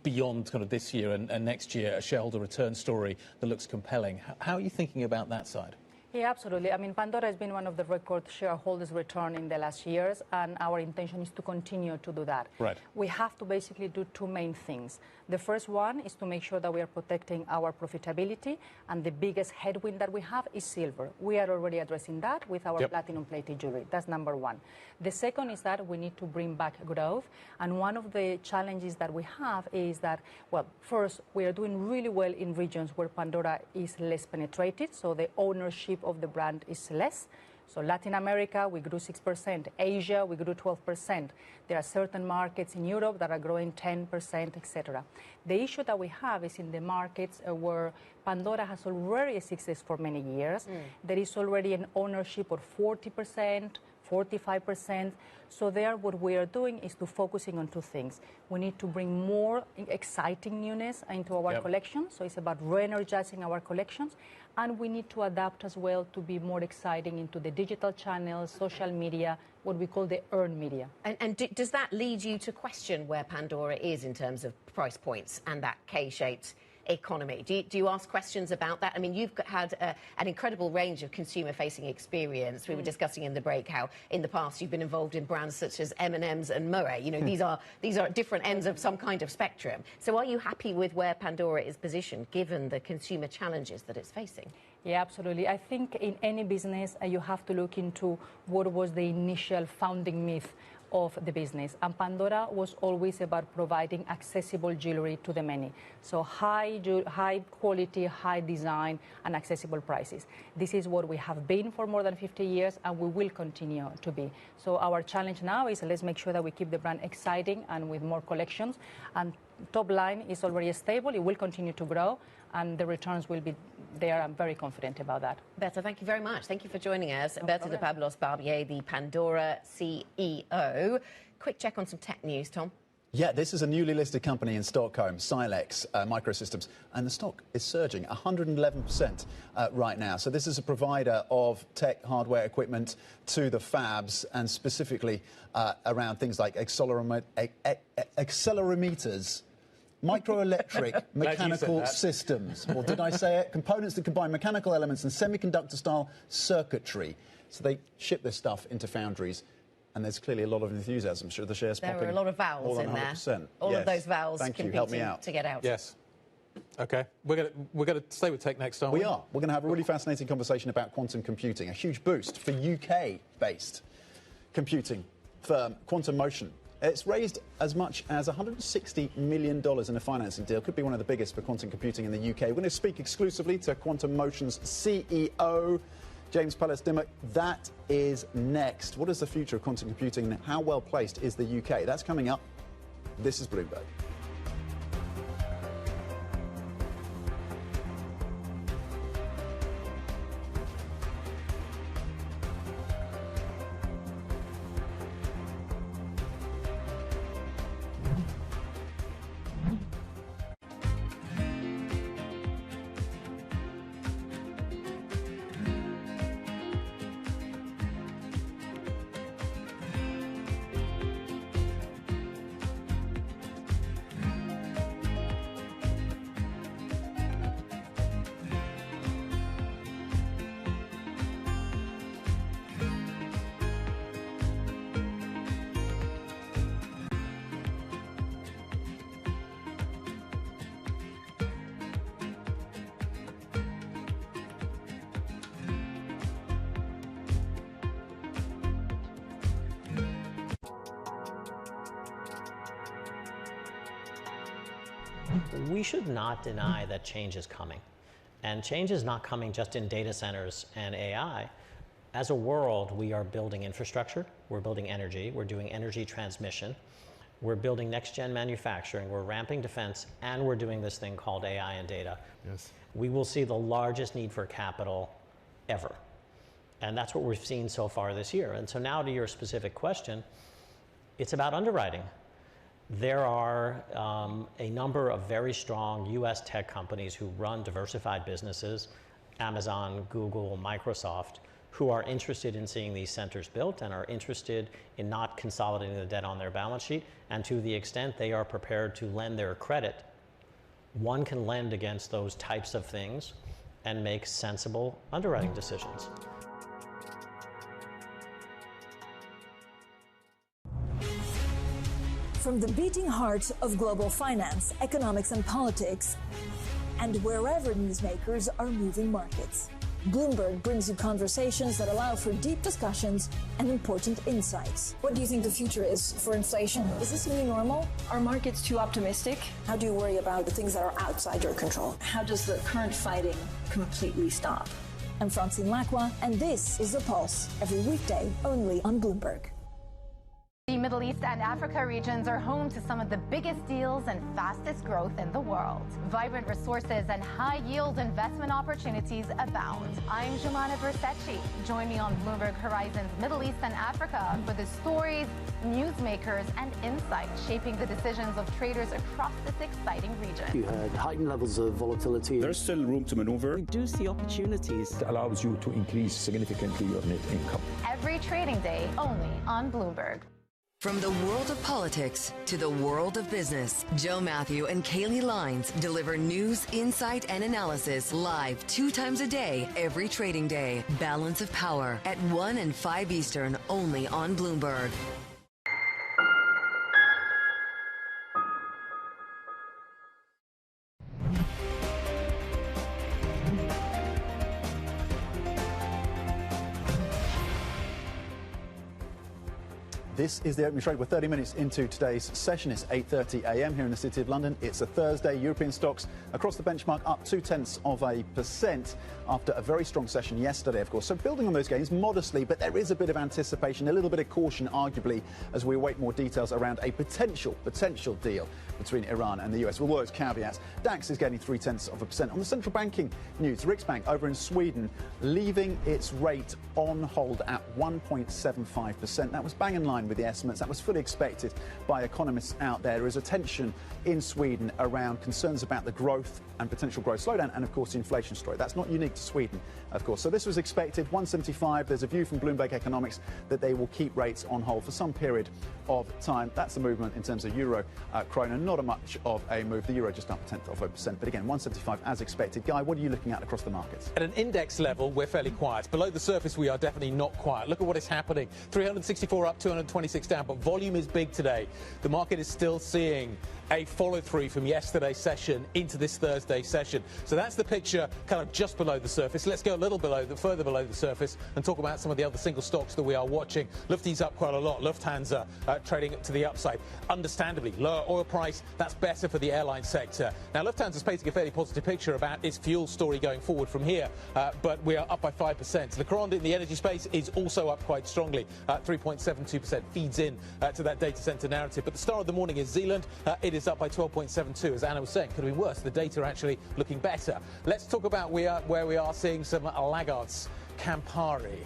beyond kind of this year and next year a shareholder return story that looks compelling? How are you thinking about that side? Yeah, absolutely. I mean, Pandora has been one of the record shareholders return in the last years, and our intention is to continue to do that. Right. We have to basically do two main things. The first one is to make sure that we are protecting our profitability, and the biggest headwind that we have is silver. We are already addressing that with our platinum-plated jewelry. That's number one. The second is that we need to bring back growth, and one of the challenges that we have is that, well, first, we are doing really well in regions where Pandora is less penetrated, so the ownership of the brand is less. So Latin America, we grew 6%. Asia, we grew 12%. There are certain markets in Europe that are growing 10%, etc. The issue that we have is in the markets where Pandora has already existed for many years. There is already an ownership of 40%, 45%. So there, what we are doing is to focusing on two things. We need to bring more exciting newness into our collection. So it's about re-energizing our collections. And we need to adapt as well to be more exciting into the digital channels, social media, what we call the earned media. And does that lead you to question where Pandora is in terms of price points and that K-shaped economy? Do you ask questions about that? I mean, you've had an incredible range of consumer-facing experience. We were discussing in the break how in the past you've been involved in brands such as M&M's and Moët. You know, these are different ends of some kind of spectrum. So are you happy with where Pandora is positioned, given the consumer challenges that it's facing? Yeah, absolutely. I think in any business, you have to look into what was the initial founding myth of the business. And Pandora was always about providing accessible jewelry to the many. So high quality, high design, and accessible prices. This is what we have been for more than 50 years, and we will continue to be. So our challenge now is let's make sure that we keep the brand exciting and with more collections. And top line is already stable. It will continue to grow, and the returns will be there. I'm very confident about that. Berta, thank you very much. Thank you for joining us. Berta de Pablos Barbier, the Pandora CEO. Quick check on some tech news, Tom. Yeah, this is a newly listed company in Stockholm, Silex Microsystems, and the stock is surging 111% right now. So this is a provider of tech hardware equipment to the fabs, and specifically around things like accelerometers, microelectric mechanical systems. Or did I say it? Components that combine mechanical elements and semiconductor-style circuitry. So they ship this stuff into foundries. And there's clearly a lot of enthusiasm. Sure, the shares popping. There are a lot of vowels in there. All of those vowels competing to get out. Yes. OK. We're going to stay with tech next, aren't we? We are. We're going to have a really fascinating conversation about quantum computing, a huge boost for UK-based computing firm Quantum Motion. It's raised as much as $160 million in a financing deal. Could be one of the biggest for quantum computing in the UK. We're going to speak exclusively to Quantum Motion's CEO, James Pallas-Dimmock. That is next. What is the future of quantum computing, and how well placed is the UK? That's coming up. This is Bloomberg. We should not deny that change is coming. And change is not coming just in data centers and AI. As a world, we are building infrastructure, we're building energy, we're doing energy transmission, we're building next-gen manufacturing, we're ramping defense, and we're doing this thing called AI and data. Yes. We will see the largest need for capital ever. And that's what we've seen so far this year. And so now to your specific question, it's about underwriting. There are a number of very strong US tech companies who run diversified businesses Amazon, Google, Microsoft, who are interested in seeing these centers built and are interested in not consolidating the debt on their balance sheet. And to the extent they are prepared to lend their credit, one can lend against those types of things and make sensible underwriting decisions. From the beating heart of global finance, economics, and politics, and wherever newsmakers are moving markets, Bloomberg brings you conversations that allow for deep discussions and important insights. What do you think the future is for inflation? Is this a new normal? Are markets too optimistic? How do you worry about the things that are outside your control? How does the current fighting completely stop? I'm Francine Lacqua, and this is The Pulse, every weekday only on Bloomberg. The Middle East and Africa regions are home to some of the biggest deals and fastest growth in the world. Vibrant resources and high-yield investment opportunities abound. I'm Jumana Versace. Join me on Bloomberg Horizon's Middle East and Africa for the stories, newsmakers, and insights shaping the decisions of traders across this exciting region. You had heightened levels of volatility. There's still room to maneuver. We do see opportunities. It allows you to increase significantly your net income. Every trading day, only on Bloomberg. From the world of politics to the world of business, Joe Matthew and Kaylee Lines deliver news, insight, and analysis live 2 times a day, every trading day. Balance of Power at 1 and 5 Eastern, only on Bloomberg. This is the opening trade. We're 30 minutes into today's session. It's 8:30 a.m. here in the City of London. It's a Thursday. European stocks across the benchmark up 0.2% after a very strong session yesterday, of course. So building on those gains modestly, but there is a bit of anticipation, a little bit of caution, arguably, as we await more details around a potential deal between Iran and the US. With all those caveats, DAX is gaining 0.3%. On the central banking news, Riksbank over in Sweden leaving its rate on hold at 1.75%. That was bang in line with the estimates. That was fully expected by economists out there. There is a tension in Sweden around concerns about the growth and potential growth slowdown and, of course, the inflation story. That's not unique to Sweden, of course. So this was expected, 175. There's a view from Bloomberg Economics that they will keep rates on hold for some period of time. That's the movement in terms of euro krona. Not a much of a move. The euro just up 0.1%. But again, 175 as expected. Guy, what are you looking at across the markets? At an index level, we're fairly quiet. Below the surface, we are definitely not quiet. Look at what is happening. 364 up, 226 down, but volume is big today. The market is still seeing a follow-through from yesterday's session into this Thursday session. So that's the picture kind of just below the surface. Let's go a little further below the surface and talk about some of the other single stocks that we are watching. Lufti's up quite a lot. Lufthansa trading to the upside. Understandably, lower oil price, that's better for the airline sector. Now, Lufthansa's painting a fairly positive picture about its fuel story going forward from here, but we are up by 5%. Le Courant in the energy space is also up quite strongly. 3.72% feeds in to that data center narrative. But the star of the morning is Zealand. It is up by 12.72. As Anna was saying, could have been worse. The data are actually looking better. Let's talk about where we are seeing some laggards. Campari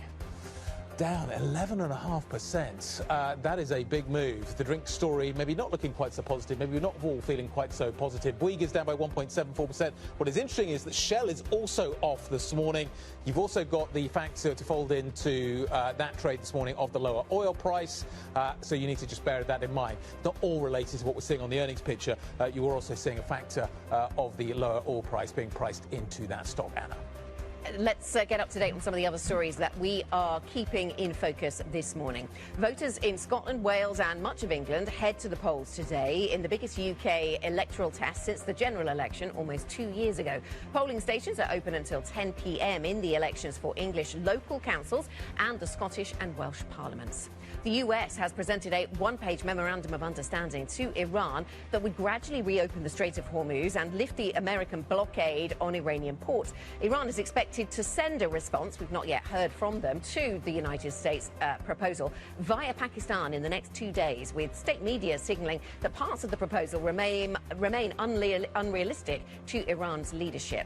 down 11.5%. That is a big move. The drink story maybe not looking quite so positive. Maybe we're not all feeling quite so positive. Bouygues is down by 1.74%. What is interesting is that Shell is also off this morning. You've also got the factor to fold into that trade this morning of the lower oil price. So you need to just bear that in mind. Not all related to what we're seeing on the earnings picture. You are also seeing a factor of the lower oil price being priced into that stock, Anna. Let's get up to date on some of the other stories that we are keeping in focus this morning. Voters in Scotland, Wales and much of England head to the polls today in the biggest UK electoral test since the general election almost 2 years ago. Polling stations are open until 10 p.m. in the elections for English local councils and the Scottish and Welsh parliaments. The US has presented a one-page memorandum of understanding to Iran that would gradually reopen the Strait of Hormuz and lift the American blockade on Iranian ports. Iran is expected to send a response, we've not yet heard from them, to the United States proposal via Pakistan in the next 2 days, with state media signalling that parts of the proposal remain unrealistic to Iran's leadership.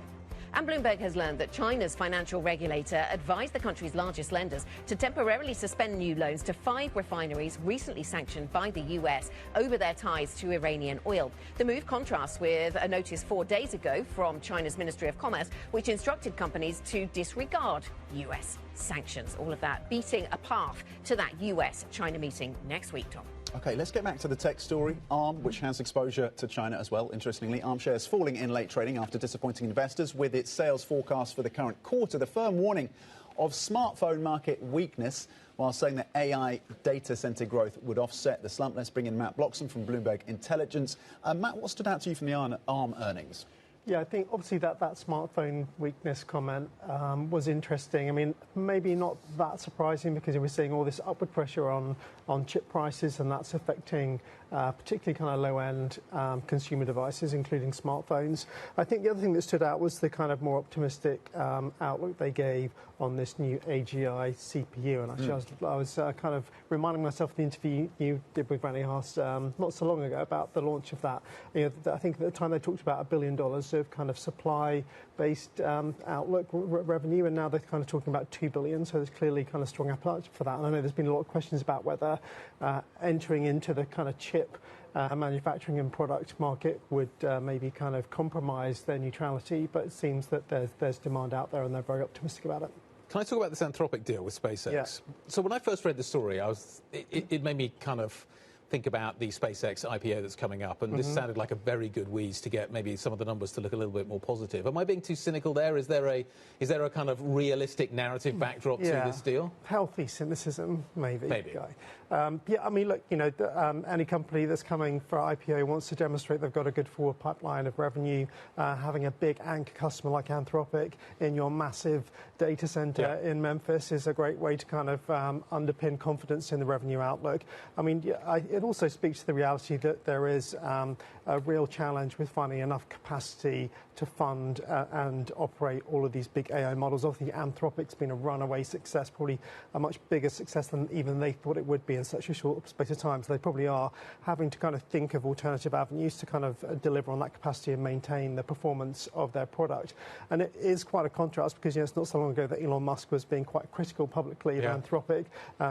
And Bloomberg has learned that China's financial regulator advised the country's largest lenders to temporarily suspend new loans to 5 refineries recently sanctioned by the US over their ties to Iranian oil. The move contrasts with a notice 4 days ago from China's Ministry of Commerce, which instructed companies to disregard US sanctions. All of that beating a path to that US-China meeting next week, Tom. OK, let's get back to the tech story. ARM, which has exposure to China as well, interestingly. ARM shares falling in late trading after disappointing investors with its sales forecast for the current quarter. The firm warning of smartphone market weakness while saying that AI data centre growth would offset the slump. Let's bring in Matt Bloxham from Bloomberg Intelligence. Matt, what stood out to you from the ARM earnings? Yeah, I think obviously that smartphone weakness comment was interesting. I mean, maybe not that surprising because we're seeing all this upward pressure on chip prices, and that's affecting particularly kind of low-end consumer devices, including smartphones. I think the other thing that stood out was the kind of more optimistic outlook they gave on this new AGI CPU. And actually, I was kind of reminding myself of the interview you did with Granny Haas not so long ago about the launch of that. You know, I think at the time they talked about $1 billion of kind of supply-based outlook revenue, and now they're kind of talking about $2 billion. So there's clearly kind of strong appetite for that. And I know there's been a lot of questions about whether entering into the kind of chip manufacturing and product market would maybe kind of compromise their neutrality, but it seems that there's demand out there and they're very optimistic about it. Can I talk about this Anthropic deal with SpaceX? Yeah. So when I first read the story, it made me kind of think about the SpaceX IPO that's coming up, and this sounded like a very good wheeze to get maybe some of the numbers to look a little bit more positive. Am I being too cynical there? Is there a kind of realistic narrative backdrop to this deal? Healthy cynicism, maybe. Guy. Yeah, I mean, look, you know, any company that's coming for IPO wants to demonstrate they've got a good forward pipeline of revenue. Having a big anchor customer like Anthropic in your massive data center in Memphis is a great way to kind of underpin confidence in the revenue outlook. I mean, it also speaks to the reality that there is a real challenge with finding enough capacity to fund and operate all of these big AI models. Obviously, Anthropic's been a runaway success, probably a much bigger success than even they thought it would be in such a short space of time. So they probably are having to kind of think of alternative avenues to kind of deliver on that capacity and maintain the performance of their product. And it is quite a contrast because, you know, it's not so long ago that Elon Musk was being quite critical publicly of Anthropic.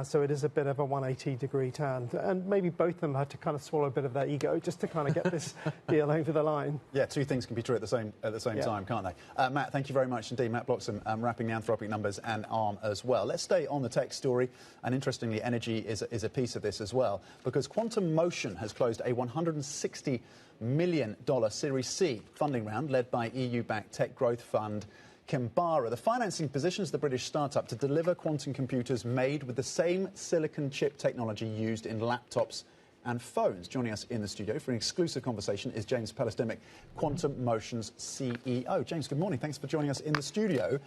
So it is a bit of a 180-degree turn. And maybe both of them had to kind of swallow a bit of their ego just to kind of get this deal over the line. Yeah, two things can be true at the same time, can't they? Matt, thank you very much indeed. Matt Bloxham wrapping the Anthropic numbers and ARM as well. Let's stay on the tech story. And interestingly, energy is a piece of this as well, because Quantum Motion has closed a $160 million Series C funding round led by EU-backed tech growth fund Kimbara. The financing positions the British startup to deliver quantum computers made with the same silicon chip technology used in laptops and phones. Joining us in the studio for an exclusive conversation is James Pelistimic, Quantum Motion's CEO. James, good morning. Thanks for joining us in the studio.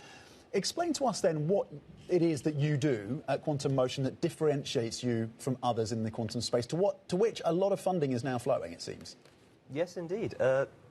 Explain to us then what it is that you do at Quantum Motion that differentiates you from others in the quantum space, to which a lot of funding is now flowing, it seems. Yes, indeed.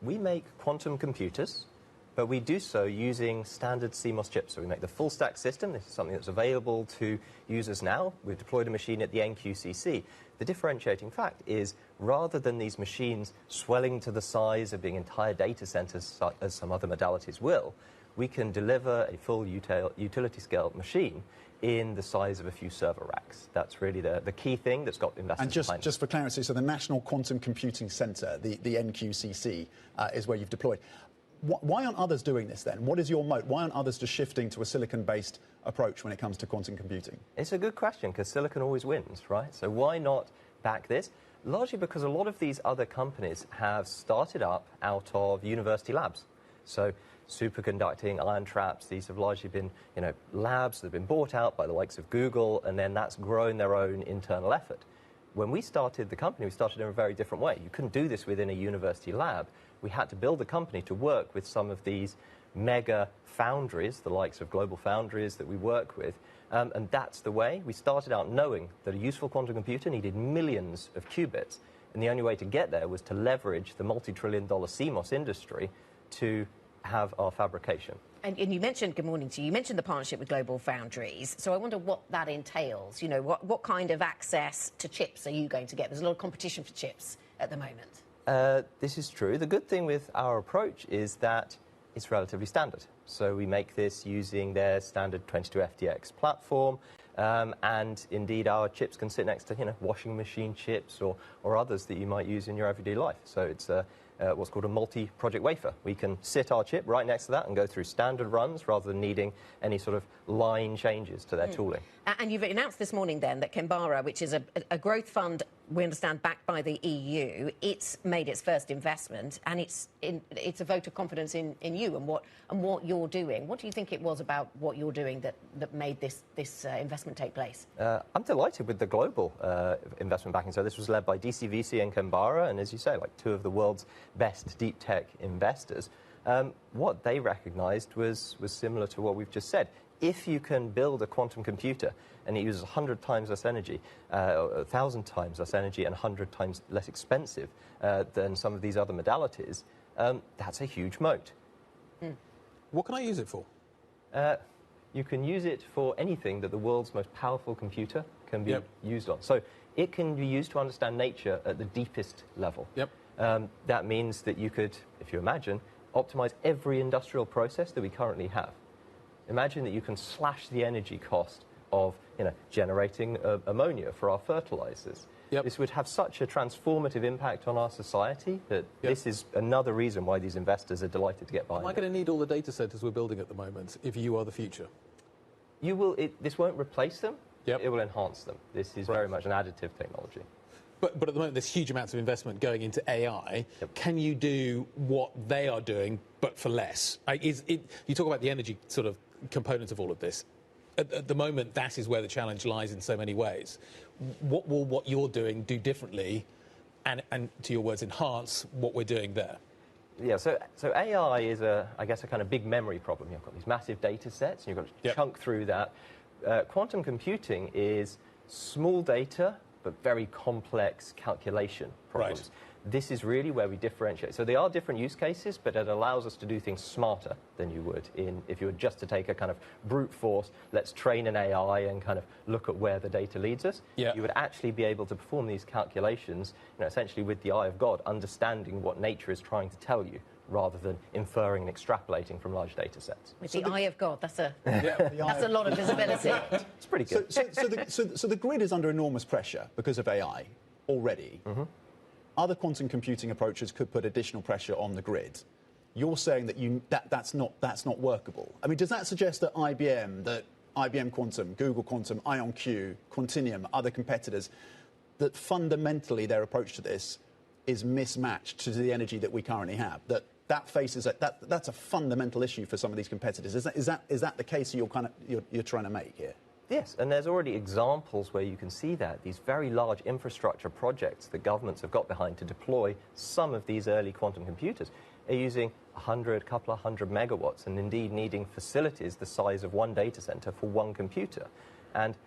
We make quantum computers, but we do so using standard CMOS chips. So we make the full stack system. This is something that's available to users now. We've deployed a machine at the NQCC. The differentiating fact is, rather than these machines swelling to the size of being entire data centers, as some other modalities will, we can deliver a full utility-scale machine in the size of a few server racks. That's really the key thing that's got investors behind it. And just for clarity, so the National Quantum Computing Centre, the NQCC, is where you've deployed. Why aren't others doing this then? What is your moat? Why aren't others just shifting to a silicon-based approach when it comes to quantum computing? It's a good question, because silicon always wins, right? So why not back this? Largely because a lot of these other companies have started up out of university labs. So superconducting, ion traps, these have largely been, you know, labs that have been bought out by the likes of Google, and then that's grown their own internal effort. When we started the company, we started in a very different way. You couldn't do this within a university lab. We had to build a company to work with some of these mega foundries, the likes of global foundries that we work with, and that's the way. We started out knowing that a useful quantum computer needed millions of qubits, and the only way to get there was to leverage the multi-trillion-dollar CMOS industry to have our fabrication. And you mentioned, good morning to you, you mentioned the partnership with global foundries. So I wonder what that entails. You know, what kind of access to chips are you going to get? There's a lot of competition for chips at the moment. This is true. The good thing with our approach is that it's relatively standard. So we make this using their standard 22FDX platform. And indeed, our chips can sit next to washing machine chips or others that you might use in your everyday life. So it's what's called a multi-project wafer. We can sit our chip right next to that and go through standard runs rather than needing any sort of line changes to their tooling. And you've announced this morning then that Kinvara, which is a growth fund, we understand, backed by the EU, it's made its first investment, and it's a vote of confidence in you and what you're doing. What do you think it was about what you're doing that made this investment take place? I'm delighted with the global investment backing. So this was led by DCVC and Kinvara, and as you say, like two of the world's best deep tech investors. What they recognised was similar to what we've just said. If you can build a quantum computer and it uses 100 times less energy, 1,000 times less energy and 100 times less expensive than some of these other modalities, that's a huge moat. What can I use it for? You can use it for anything that the world's most powerful computer can be used on. So it can be used to understand nature at the deepest level. That means that you could, if you imagine, optimize every industrial process that we currently have. Imagine that you can slash the energy cost of generating ammonia for our fertilizers. This would have such a transformative impact on our society that this is another reason why these investors are delighted to get behind. Am I going to need all the data centers we're building at the moment if you are the future? You will. This won't replace them. It will enhance them. This is very much an additive technology. But at the moment, there's huge amounts of investment going into AI. Can you do what they are doing, but for less? You talk about the energy sort of component of all of this. At the moment, that is where the challenge lies in so many ways. What will what you're doing do differently and to your words, enhance what we're doing there? Yeah, so AI is, I guess, a kind of big memory problem. You've got these massive data sets, and you've got to chunk through that. Quantum computing is small data, but very complex calculation problems. This is really where we differentiate. So they are different use cases, but it allows us to do things smarter than you would if you were just to take a kind of brute force, let's train an AI and kind of look at where the data leads us. You would actually be able to perform these calculations, essentially with the eye of God, understanding what nature is trying to tell you, rather than inferring and extrapolating from large data sets. With the eye of God, that's a lot of visibility. It's pretty good. So the grid is under enormous pressure because of AI already. Other quantum computing approaches could put additional pressure on the grid. You're saying that that's not workable. I mean, does that suggest that IBM Quantum, Google Quantum, IonQ, Quantinuum, other competitors, that fundamentally their approach to this is mismatched to the energy that we currently have? That faces that's a fundamental issue for some of these competitors. Is that the case you're trying to make here? Yes, and there's already examples where you can see that. These very large infrastructure projects that governments have got behind to deploy some of these early quantum computers are using a couple of hundred megawatts, and indeed needing facilities the size of one data center for one computer. And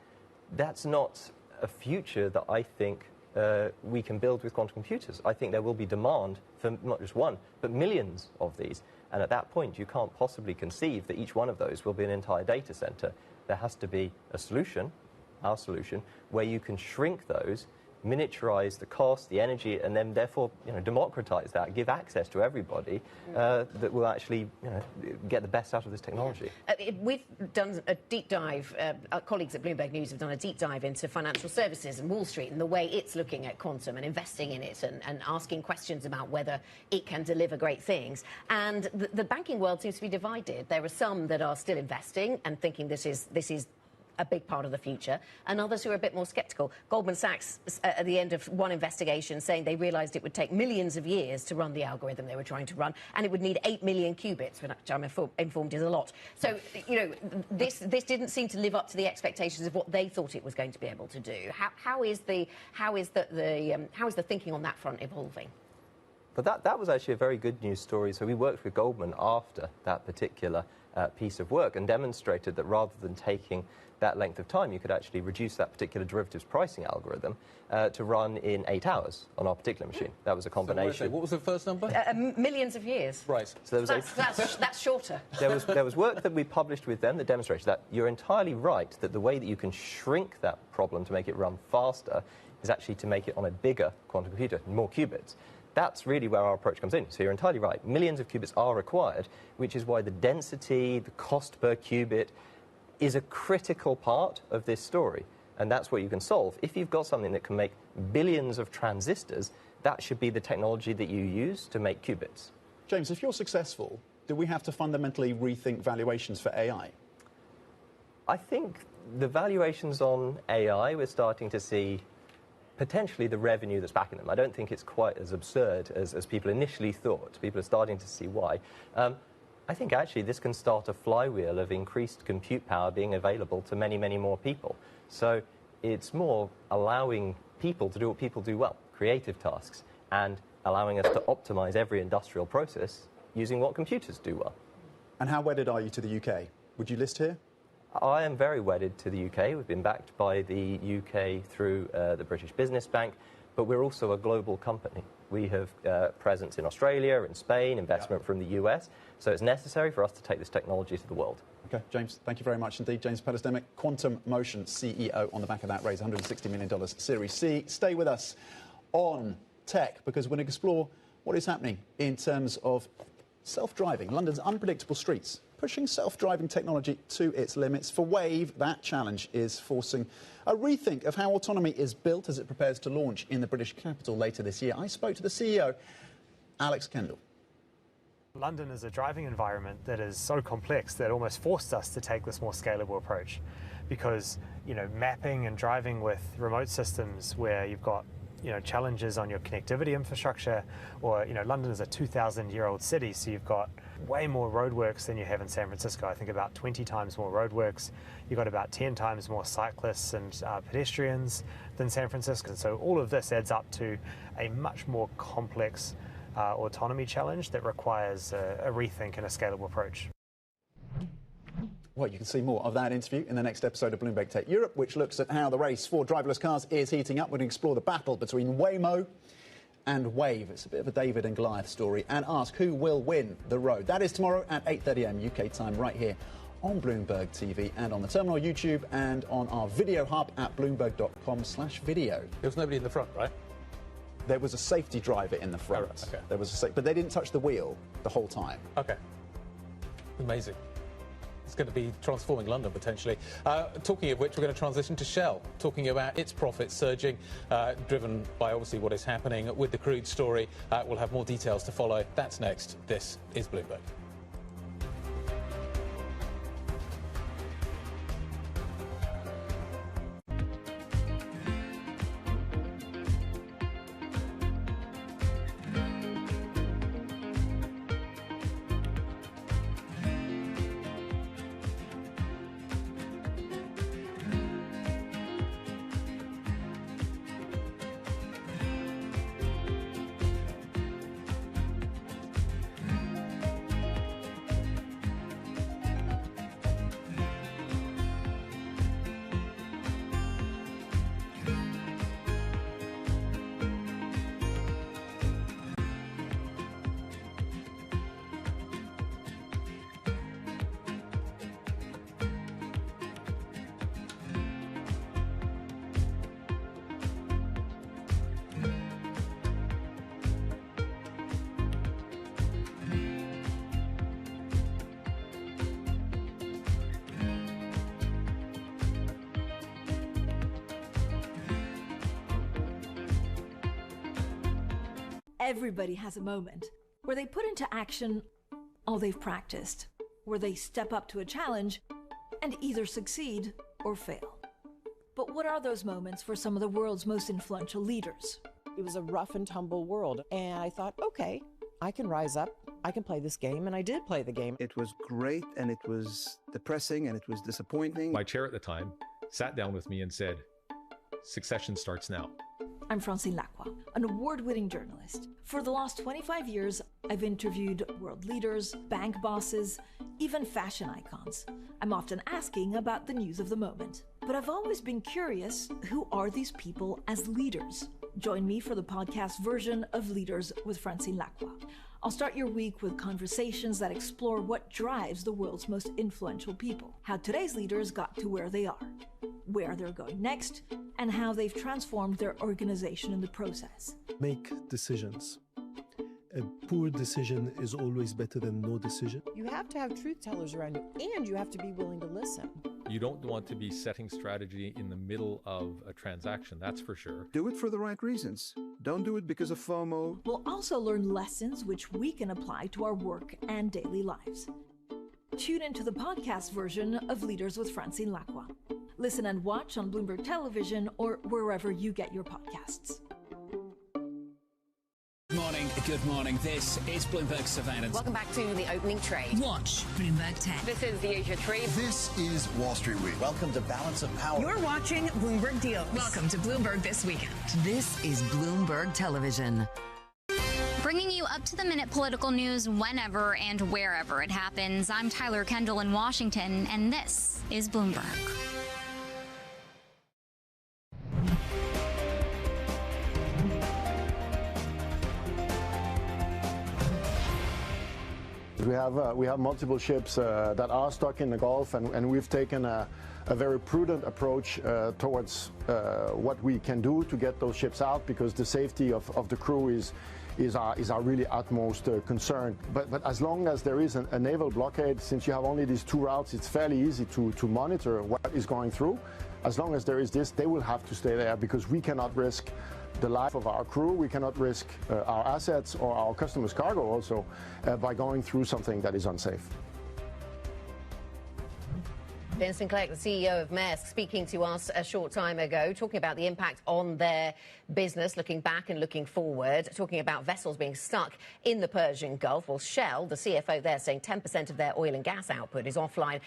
that's not a future that I think we can build with quantum computers. I think there will be demand for not just one, but millions of these. And at that point, you can't possibly conceive that each one of those will be an entire data center. There has to be a solution, our solution, where you can shrink those, miniaturize the cost, the energy, and then therefore democratize that, give access to everybody that will actually get the best out of this technology. We've done a deep dive, our colleagues at Bloomberg News have done a deep dive into financial services and Wall Street and the way it's looking at quantum and investing in it and asking questions about whether it can deliver great things. And the banking world seems to be divided. There are some that are still investing and thinking this is a big part of the future, and others who are a bit more sceptical. Goldman Sachs, at the end of one investigation, saying they realised it would take millions of years to run the algorithm they were trying to run, and it would need 8 million qubits, which I'm informed is a lot. So, this didn't seem to live up to the expectations of what they thought it was going to be able to do. How is the thinking on that front evolving? But that was actually a very good news story. So we worked with Goldman after that particular piece of work and demonstrated that rather than taking that length of time, you could actually reduce that particular derivatives pricing algorithm to run in 8 hours on our particular machine. That was a combination. So what was the first number? Millions of years. Right. So that's shorter. There was work that we published with them that demonstrated that. You're entirely right that the way that you can shrink that problem to make it run faster is actually to make it on a bigger quantum computer, more qubits. that's really where our approach comes in. So you're entirely right. Millions of qubits are required, which is why the density, the cost per qubit is a critical part of this story. And that's what you can solve. If you've got something that can make billions of transistors, that should be the technology that you use to make qubits. James, if you're successful, do we have to fundamentally rethink valuations for AI? I think the valuations on AI, we're starting to see potentially the revenue that's backing them. I don't think it's quite as absurd as people initially thought. People are starting to see why. I think actually this can start a flywheel of increased compute power being available to many, many more people. So it's more allowing people to do what people do well, creative tasks, and allowing us to optimize every industrial process using what computers do well. And how wedded are you to the UK? Would you list here? I am very wedded to the UK. We've been backed by the UK through the British Business Bank, but we're also a global company. We have presence in Australia, in Spain, investment from the US, so it's necessary for us to take this technology to the world. Okay, James, thank you very much indeed. James Pelesdemic, Quantum Motion CEO, on the back of that raise $160 million Series C. Stay with us on tech, because we're going to explore what is happening in terms of self-driving, London's unpredictable streets, pushing self-driving technology to its limits. For Wave, that challenge is forcing a rethink of how autonomy is built as it prepares to launch in the British capital later this year. I spoke to the CEO, Alex Kendall. London is a driving environment that is so complex that it almost forced us to take this more scalable approach, because, you know, mapping and driving with remote systems where you've got, you know, challenges on your connectivity infrastructure, or, you know, London is a 2,000-year-old city, so you've got way more roadworks than you have in San Francisco. I think about 20 times more roadworks. You've got about 10 times more cyclists and pedestrians than San Francisco. So all of this adds up to a much more complex autonomy challenge that requires a rethink and a scalable approach. Well, you can see more of that interview in the next episode of Bloomberg Tech Europe, which looks at how the race for driverless cars is heating up. We're going to explore the battle between Waymo and Wave. It's a bit of a David and Goliath story, and ask who will win the road. That is tomorrow at 8:30 a.m. UK time, right here on Bloomberg TV and on the terminal, YouTube, and on our video hub at bloomberg.com/video. There was nobody in the front, right? There was a safety driver in the front. Oh, right, okay. There was but they didn't touch the wheel the whole time. Okay. Amazing. It's going to be transforming London, potentially. Talking of which, we're going to transition to Shell, talking about its profits surging, driven by, obviously, what is happening with the crude story. We'll have more details to follow. That's next. This is Bloomberg. Everybody has a moment where they put into action all they've practiced, where they step up to a challenge and either succeed or fail. But what are those moments for some of the world's most influential leaders? It was a rough and tumble world, and I thought, okay, I can rise up, I can play this game, and I did play the game. It was great, and it was depressing, and it was disappointing. My chair at the time sat down with me and said, "Succession starts now." I'm Francine Lacroix, an award-winning journalist. For the last 25 years, I've interviewed world leaders, bank bosses, even fashion icons. I'm often asking about the news of the moment. But I've always been curious, who are these people as leaders? Join me for the podcast version of Leaders with Francine Lacroix. I'll start your week with conversations that explore what drives the world's most influential people, how today's leaders got to where they are, where they're going next, and how they've transformed their organization in the process. Make decisions. a poor decision is always better than no decision. You have to have truth tellers around you, and you have to be willing to listen. You don't want to be setting strategy in the middle of a transaction, that's for sure. Do it for the right reasons. Don't do it because of FOMO. We'll also learn lessons which we can apply to our work and daily lives. Tune into the podcast version of Leaders with Francine Lacqua. Listen and watch on Bloomberg Television or wherever you get your podcasts. Good morning. This is Bloomberg Surveillance. Welcome back to the opening trade. Watch Bloomberg Tech. This is the Asia trade. This is Wall Street Week. Welcome to Balance of Power. You're watching Bloomberg Deals. Welcome to Bloomberg This Weekend. This is Bloomberg Television. Bringing you up-to-the-minute political news whenever and wherever it happens. I'm Tyler Kendall in Washington, and this is Bloomberg. We have multiple ships that are stuck in the Gulf, and we've taken a very prudent approach towards what we can do to get those ships out, because the safety of the crew is our really utmost concern. But as long as there is a naval blockade, since you have only these two routes, it's fairly easy to monitor what is going through. As long as there is this, they will have to stay there, because we cannot risk the life of our crew, we cannot risk our assets or our customers' cargo also by going through something that is unsafe. Vincent Clegg, the CEO of Maersk, speaking to us a short time ago, talking about the impact on their business, looking back and looking forward, talking about vessels being stuck in the Persian Gulf. Well, Shell, the CFO there, saying 10% of their oil and gas output is offline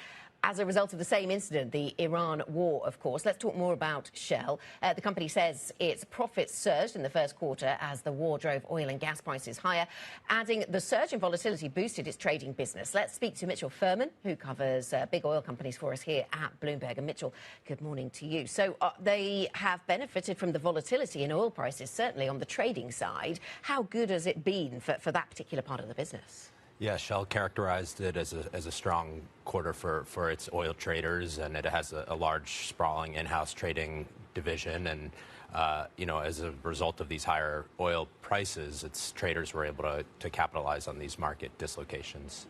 as a result of the same incident, the Iran war, of course. Let's talk more about Shell. The company says its profits surged in the first quarter as the war drove oil and gas prices higher, adding the surge in volatility boosted its trading business. Let's speak to Mitchell Furman, who covers big oil companies for us here at Bloomberg. And Mitchell, good morning to you. So they have benefited from the volatility in oil prices, certainly on the trading side. How good has it been for that particular part of the business? Yeah, Shell characterized it as a strong quarter for its oil traders, and it has a large, sprawling in-house trading division. And, as a result of these higher oil prices, its traders were able to capitalize on these market dislocations.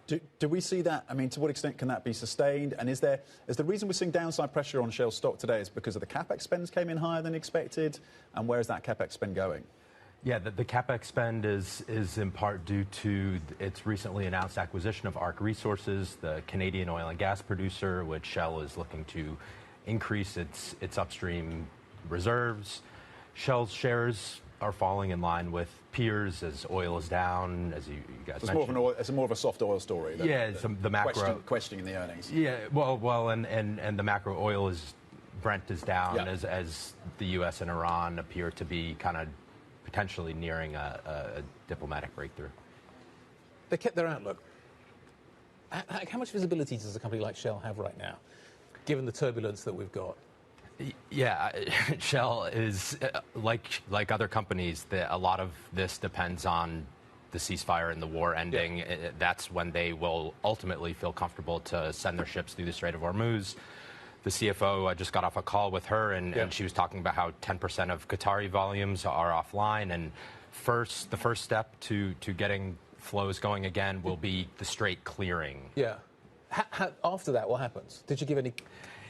Do we see that? I mean, to what extent can that be sustained? And is the reason we're seeing downside pressure on Shell stock today is because of the CapEx spends came in higher than expected? And where is that CapEx spend going? Yeah, the CapEx spend is in part due to its recently announced acquisition of ARC Resources, the Canadian oil and gas producer, which Shell is looking to increase its upstream reserves. Shell's shares are falling in line with peers as oil is down, as you guys mentioned. It's more of a soft oil story. The macro questioning the earnings. Yeah, well, and the macro oil Brent is down as the U.S. and Iran appear to be kind of potentially nearing a diplomatic breakthrough. They kept their outlook. How much visibility does a company like Shell have right now, given the turbulence that we've got? Yeah, Shell is, like other companies, a lot of this depends on the ceasefire and the war ending. Yeah. That's when they will ultimately feel comfortable to send their ships through the Strait of Hormuz. The CFO, I just got off a call with her, and she was talking about how 10% of Qatari volumes are offline. And the first step to getting flows going again will be the Strait clearing. Yeah. After that, what happens? Did you give any...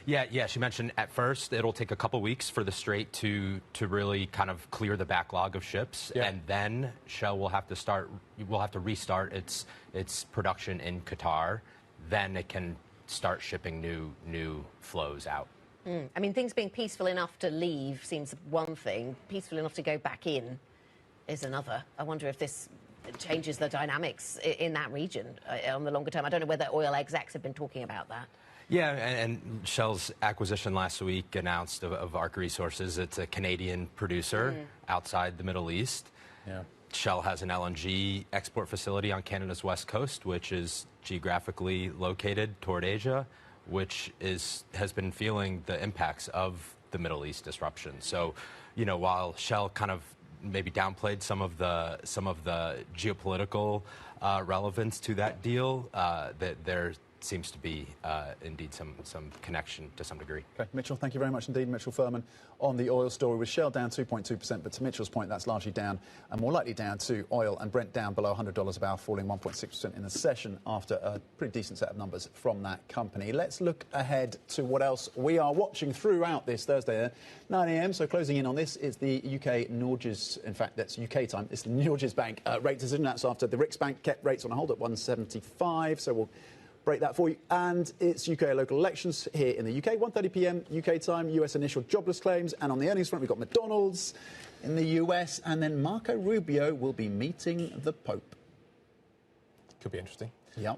Yeah. She mentioned at first it'll take a couple weeks for the Strait to really kind of clear the backlog of ships, and then Shell will have to restart its production in Qatar. Then it can start shipping new flows out. I mean, things being peaceful enough to leave seems one thing. Peaceful enough to go back in is another. I wonder if this changes the dynamics in that region on the longer term. I don't know whether oil execs have been talking about that. Yeah, and Shell's acquisition last week announced of ARC Resources. It's a Canadian producer outside the Middle East. Yeah. Shell has an LNG export facility on Canada's west coast, which is geographically located toward Asia, which has been feeling the impacts of the Middle East disruption. So, while Shell kind of maybe downplayed some of the geopolitical relevance to that deal, that they're seems to be indeed some connection to some degree. Okay, Mitchell, thank you very much indeed. Mitchell Furman on the oil story, with Shell down 2.2%, but to Mitchell's point, that's largely down and more likely down to oil, and Brent down below $100 a barrel, falling 1.6% in the session after a pretty decent set of numbers from that company. Let's look ahead to what else we are watching throughout this Thursday, 9 a.m. So closing in on this is the UK Norges, in fact, that's UK time. It's the Norges Bank rate decision. That's after the Riksbank kept rates on hold at 175. So we'll break that for you. And it's UK local elections here in the UK, 1:30 p.m. UK time, US initial jobless claims. And on the earnings front, we've got McDonald's in the US, and then Marco Rubio will be meeting the Pope. Could be interesting. Yeah.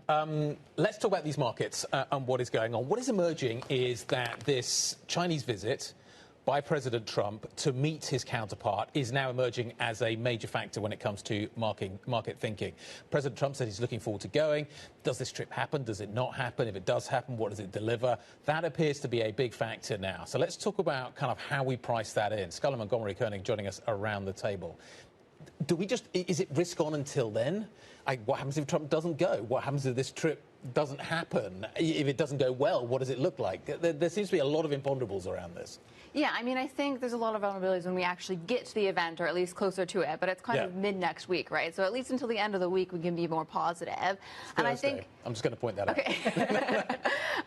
Let's talk about these markets and what is going on. What is emerging is that this Chinese visit by President Trump to meet his counterpart is now emerging as a major factor when it comes to market thinking. President Trump said he's looking forward to going. Does this trip happen? Does it not happen? If it does happen, what does it deliver? That appears to be a big factor now. So let's talk about kind of how we price that in. Scullin Montgomery Koenig joining us around the table. Is it risk on until then? What happens if Trump doesn't go? What happens if this trip doesn't happen? If it doesn't go well, what does it look like? There seems to be a lot of imponderables around this. Yeah, I mean, I think there's a lot of vulnerabilities when we actually get to the event, or at least closer to it, but it's kind of mid-next week, right? So at least until the end of the week, we can be more positive. And I think I'm just going to point that out.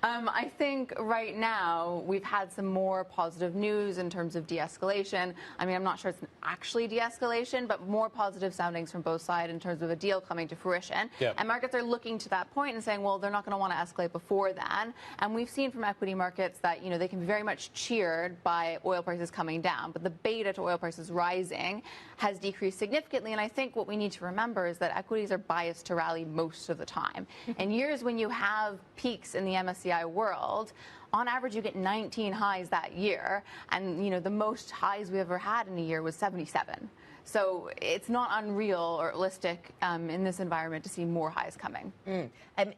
I think right now we've had some more positive news in terms of de-escalation. I mean, I'm not sure it's actually de-escalation, but more positive soundings from both sides in terms of a deal coming to fruition. Yep. And markets are looking to that point and saying, well, they're not going to want to escalate before then. And we've seen from equity markets that, they can be very much cheered by oil prices coming down, but the beta to oil prices rising has decreased significantly. And I think what we need to remember is that equities are biased to rally most of the time. In years when you have peaks in the MSCI world, on average, you get 19 highs that year. And, the most highs we ever had in a year was 77. So it's not unreal or realistic in this environment to see more highs coming.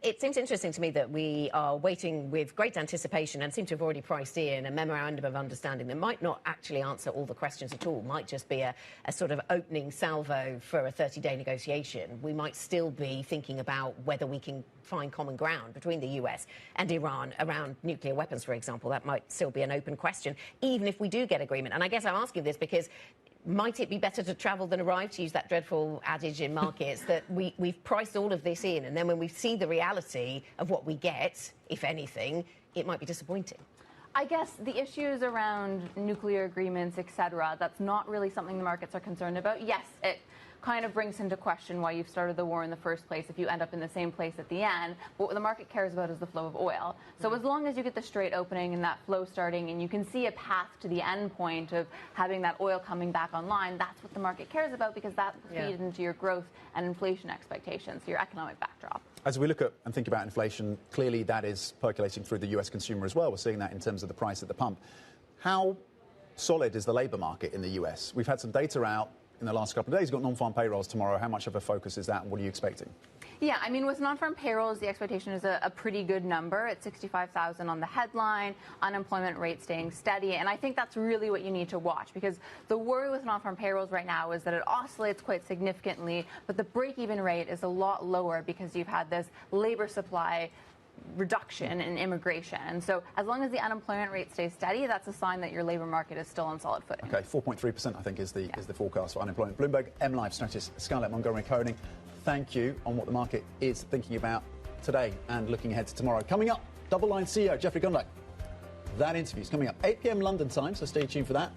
It seems interesting to me that we are waiting with great anticipation and seem to have already priced in a memorandum of understanding that might not actually answer all the questions at all, might just be a sort of opening salvo for a 30-day negotiation. We might still be thinking about whether we can find common ground between the US and Iran around nuclear weapons, for example. That might still be an open question, even if we do get agreement. And I guess I'm asking this because might it be better to travel than arrive, to use that dreadful adage in markets, that we've priced all of this in, and then when we see the reality of what we get, if anything, it might be disappointing? I guess the issues around nuclear agreements, et cetera, that's not really something the markets are concerned about. Yes, it kind of brings into question why you've started the war in the first place if you end up in the same place at the end. But what the market cares about is the flow of oil. So as long as you get the straight opening and that flow starting, and you can see a path to the end point of having that oil coming back online, that's what the market cares about, because that feeds into your growth and inflation expectations, your economic backdrop. As we look at and think about inflation, clearly that is percolating through the US consumer as well. We're seeing that in terms of the price at the pump. How solid is the labour market in the US? We've had some data out in the last couple of days. You've got non-farm payrolls tomorrow. How much of a focus is that, and what are you expecting? Yeah, I mean, with non-farm payrolls, the expectation is a pretty good number. It's 65,000 on the headline, unemployment rate staying steady. And I think that's really what you need to watch, because the worry with non-farm payrolls right now is that it oscillates quite significantly, but the break-even rate is a lot lower because you've had this labor supply reduction in immigration. And so as long as the unemployment rate stays steady, that's a sign that your labor market is still on solid footing. Okay, 4.3% I think is the forecast for unemployment. Bloomberg MLive strategist Scarlett Montgomery Koenig, thank you on what the market is thinking about today and looking ahead to tomorrow. Coming up, Double Line CEO Jeffrey Gundlach. That interview's coming up 8 p.m. London time, so stay tuned for that.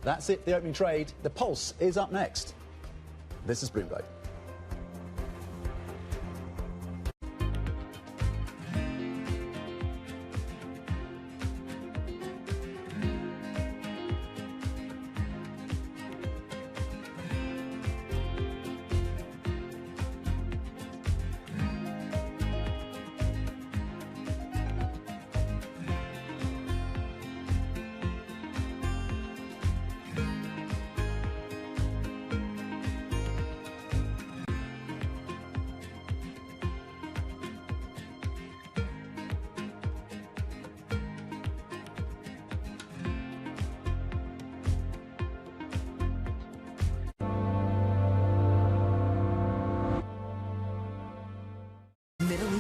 That's it, the opening trade. The Pulse is up next. This is Bloomberg.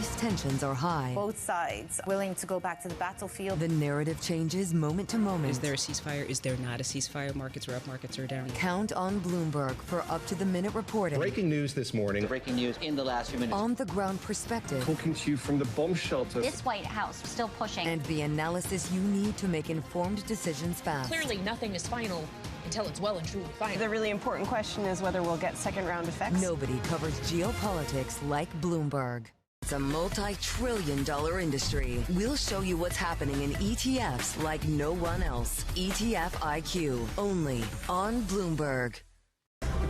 case tensions are high. Both sides willing to go back to the battlefield. The narrative changes moment to moment. Is there a ceasefire? Is there not a ceasefire? Markets are up, markets are down. Count on Bloomberg for up-to-the-minute reporting. Breaking news this morning. Breaking news in the last few minutes. On-the-ground perspective. Talking to you from the bomb shelter. This White House still pushing. And the analysis you need to make informed decisions fast. Clearly, nothing is final until it's well and truly final. The really important question is whether we'll get second-round effects. Nobody covers geopolitics like Bloomberg. It's a multi-trillion-dollar industry. We'll show you what's happening in ETFs like no one else. ETF IQ, only on Bloomberg.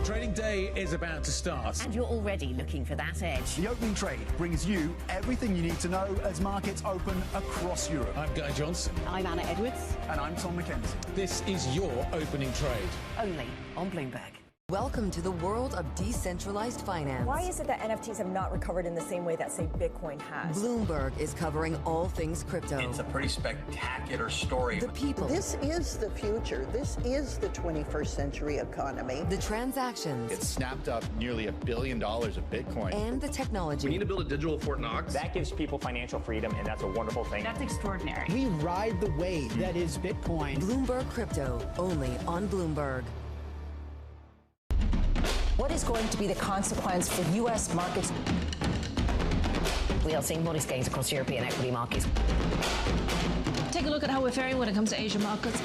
Trading day is about to start. And you're already looking for that edge. The opening trade brings you everything you need to know as markets open across Europe. I'm Guy Johnson. I'm Anna Edwards. And I'm Tom McKenzie. This is your opening trade. Only on Bloomberg. Welcome to the world of decentralized finance. Why is it that NFTs have not recovered in the same way that, say, Bitcoin has? Bloomberg is covering all things crypto. It's a pretty spectacular story. The people. This is the future. This is the 21st century economy. The transactions. It snapped up nearly $1 billion of Bitcoin. And the technology. We need to build a digital Fort Knox. That gives people financial freedom, and that's a wonderful thing. That's extraordinary. We ride the wave that is Bitcoin. Bloomberg Crypto, only on Bloomberg. What is going to be the consequence for U.S. markets? We are seeing modest gains across European equity markets. Take a look at how we're faring when it comes to Asian markets.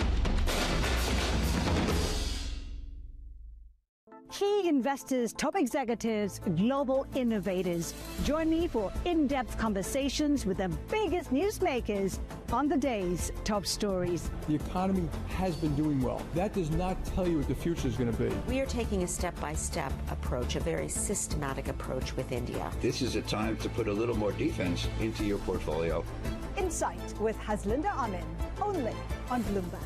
Key investors, top executives, global innovators. Join me for in-depth conversations with the biggest newsmakers on the day's top stories. The economy has been doing well. That does not tell you what the future is going to be. We are taking a step-by-step approach, a very systematic approach with India. This is a time to put a little more defense into your portfolio. Insight with Haslinda Amin, only on Bloomberg.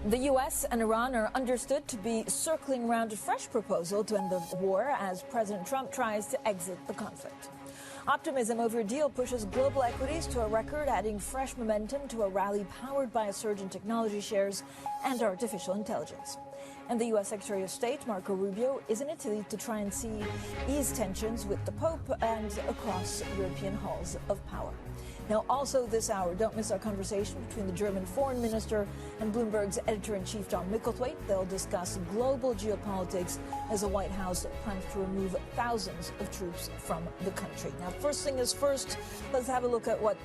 The U.S. and Iran are understood to be circling around a fresh proposal to end the war as President Trump tries to exit the conflict. Optimism over a deal pushes global equities to a record, adding fresh momentum to a rally powered by a surge in technology shares and artificial intelligence. And the U.S. Secretary of State, Marco Rubio, is in Italy to try and ease tensions with the Pope and across European halls of power. Now, also this hour, don't miss our conversation between the German foreign minister and Bloomberg's editor-in-chief, John Micklethwaite. They'll discuss global geopolitics as the White House plans to remove thousands of troops from the country. Now, first thing is first, let's have a look at what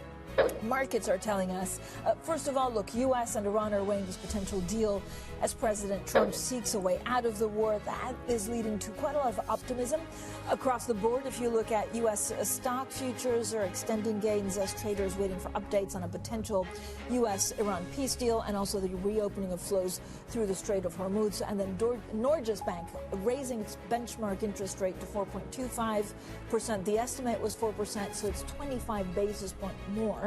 markets are telling us. First of all, look, U.S. and Iran are weighing this potential deal as President Trump seeks a way out of the war. That is leading to quite a lot of optimism across the board. If you look at U.S. stock futures are extending gains as traders waiting for updates on a potential U.S.-Iran peace deal and also the reopening of flows through the Strait of Hormuz. And then Norges Bank raising its benchmark interest rate to 4.25%. The estimate was 4%, so it's 25 basis points more.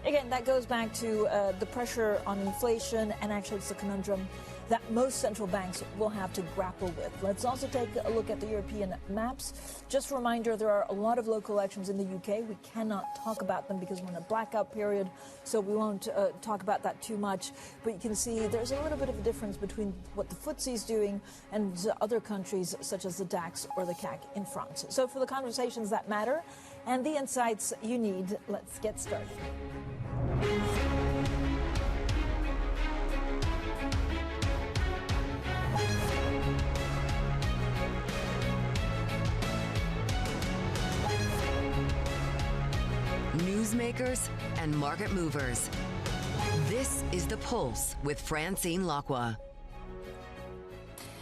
Again, that goes back to the pressure on inflation, and actually it's a conundrum that most central banks will have to grapple with. Let's also take a look at the European maps. Just a reminder, there are a lot of local elections in the UK. We cannot talk about them because we're in a blackout period, so we won't talk about that too much. But you can see there's a little bit of a difference between what the FTSE is doing and other countries such as the DAX or the CAC in France. So for the conversations that matter and the insights you need, let's get started. Newsmakers and market movers. This is The Pulse with Francine Lacqua.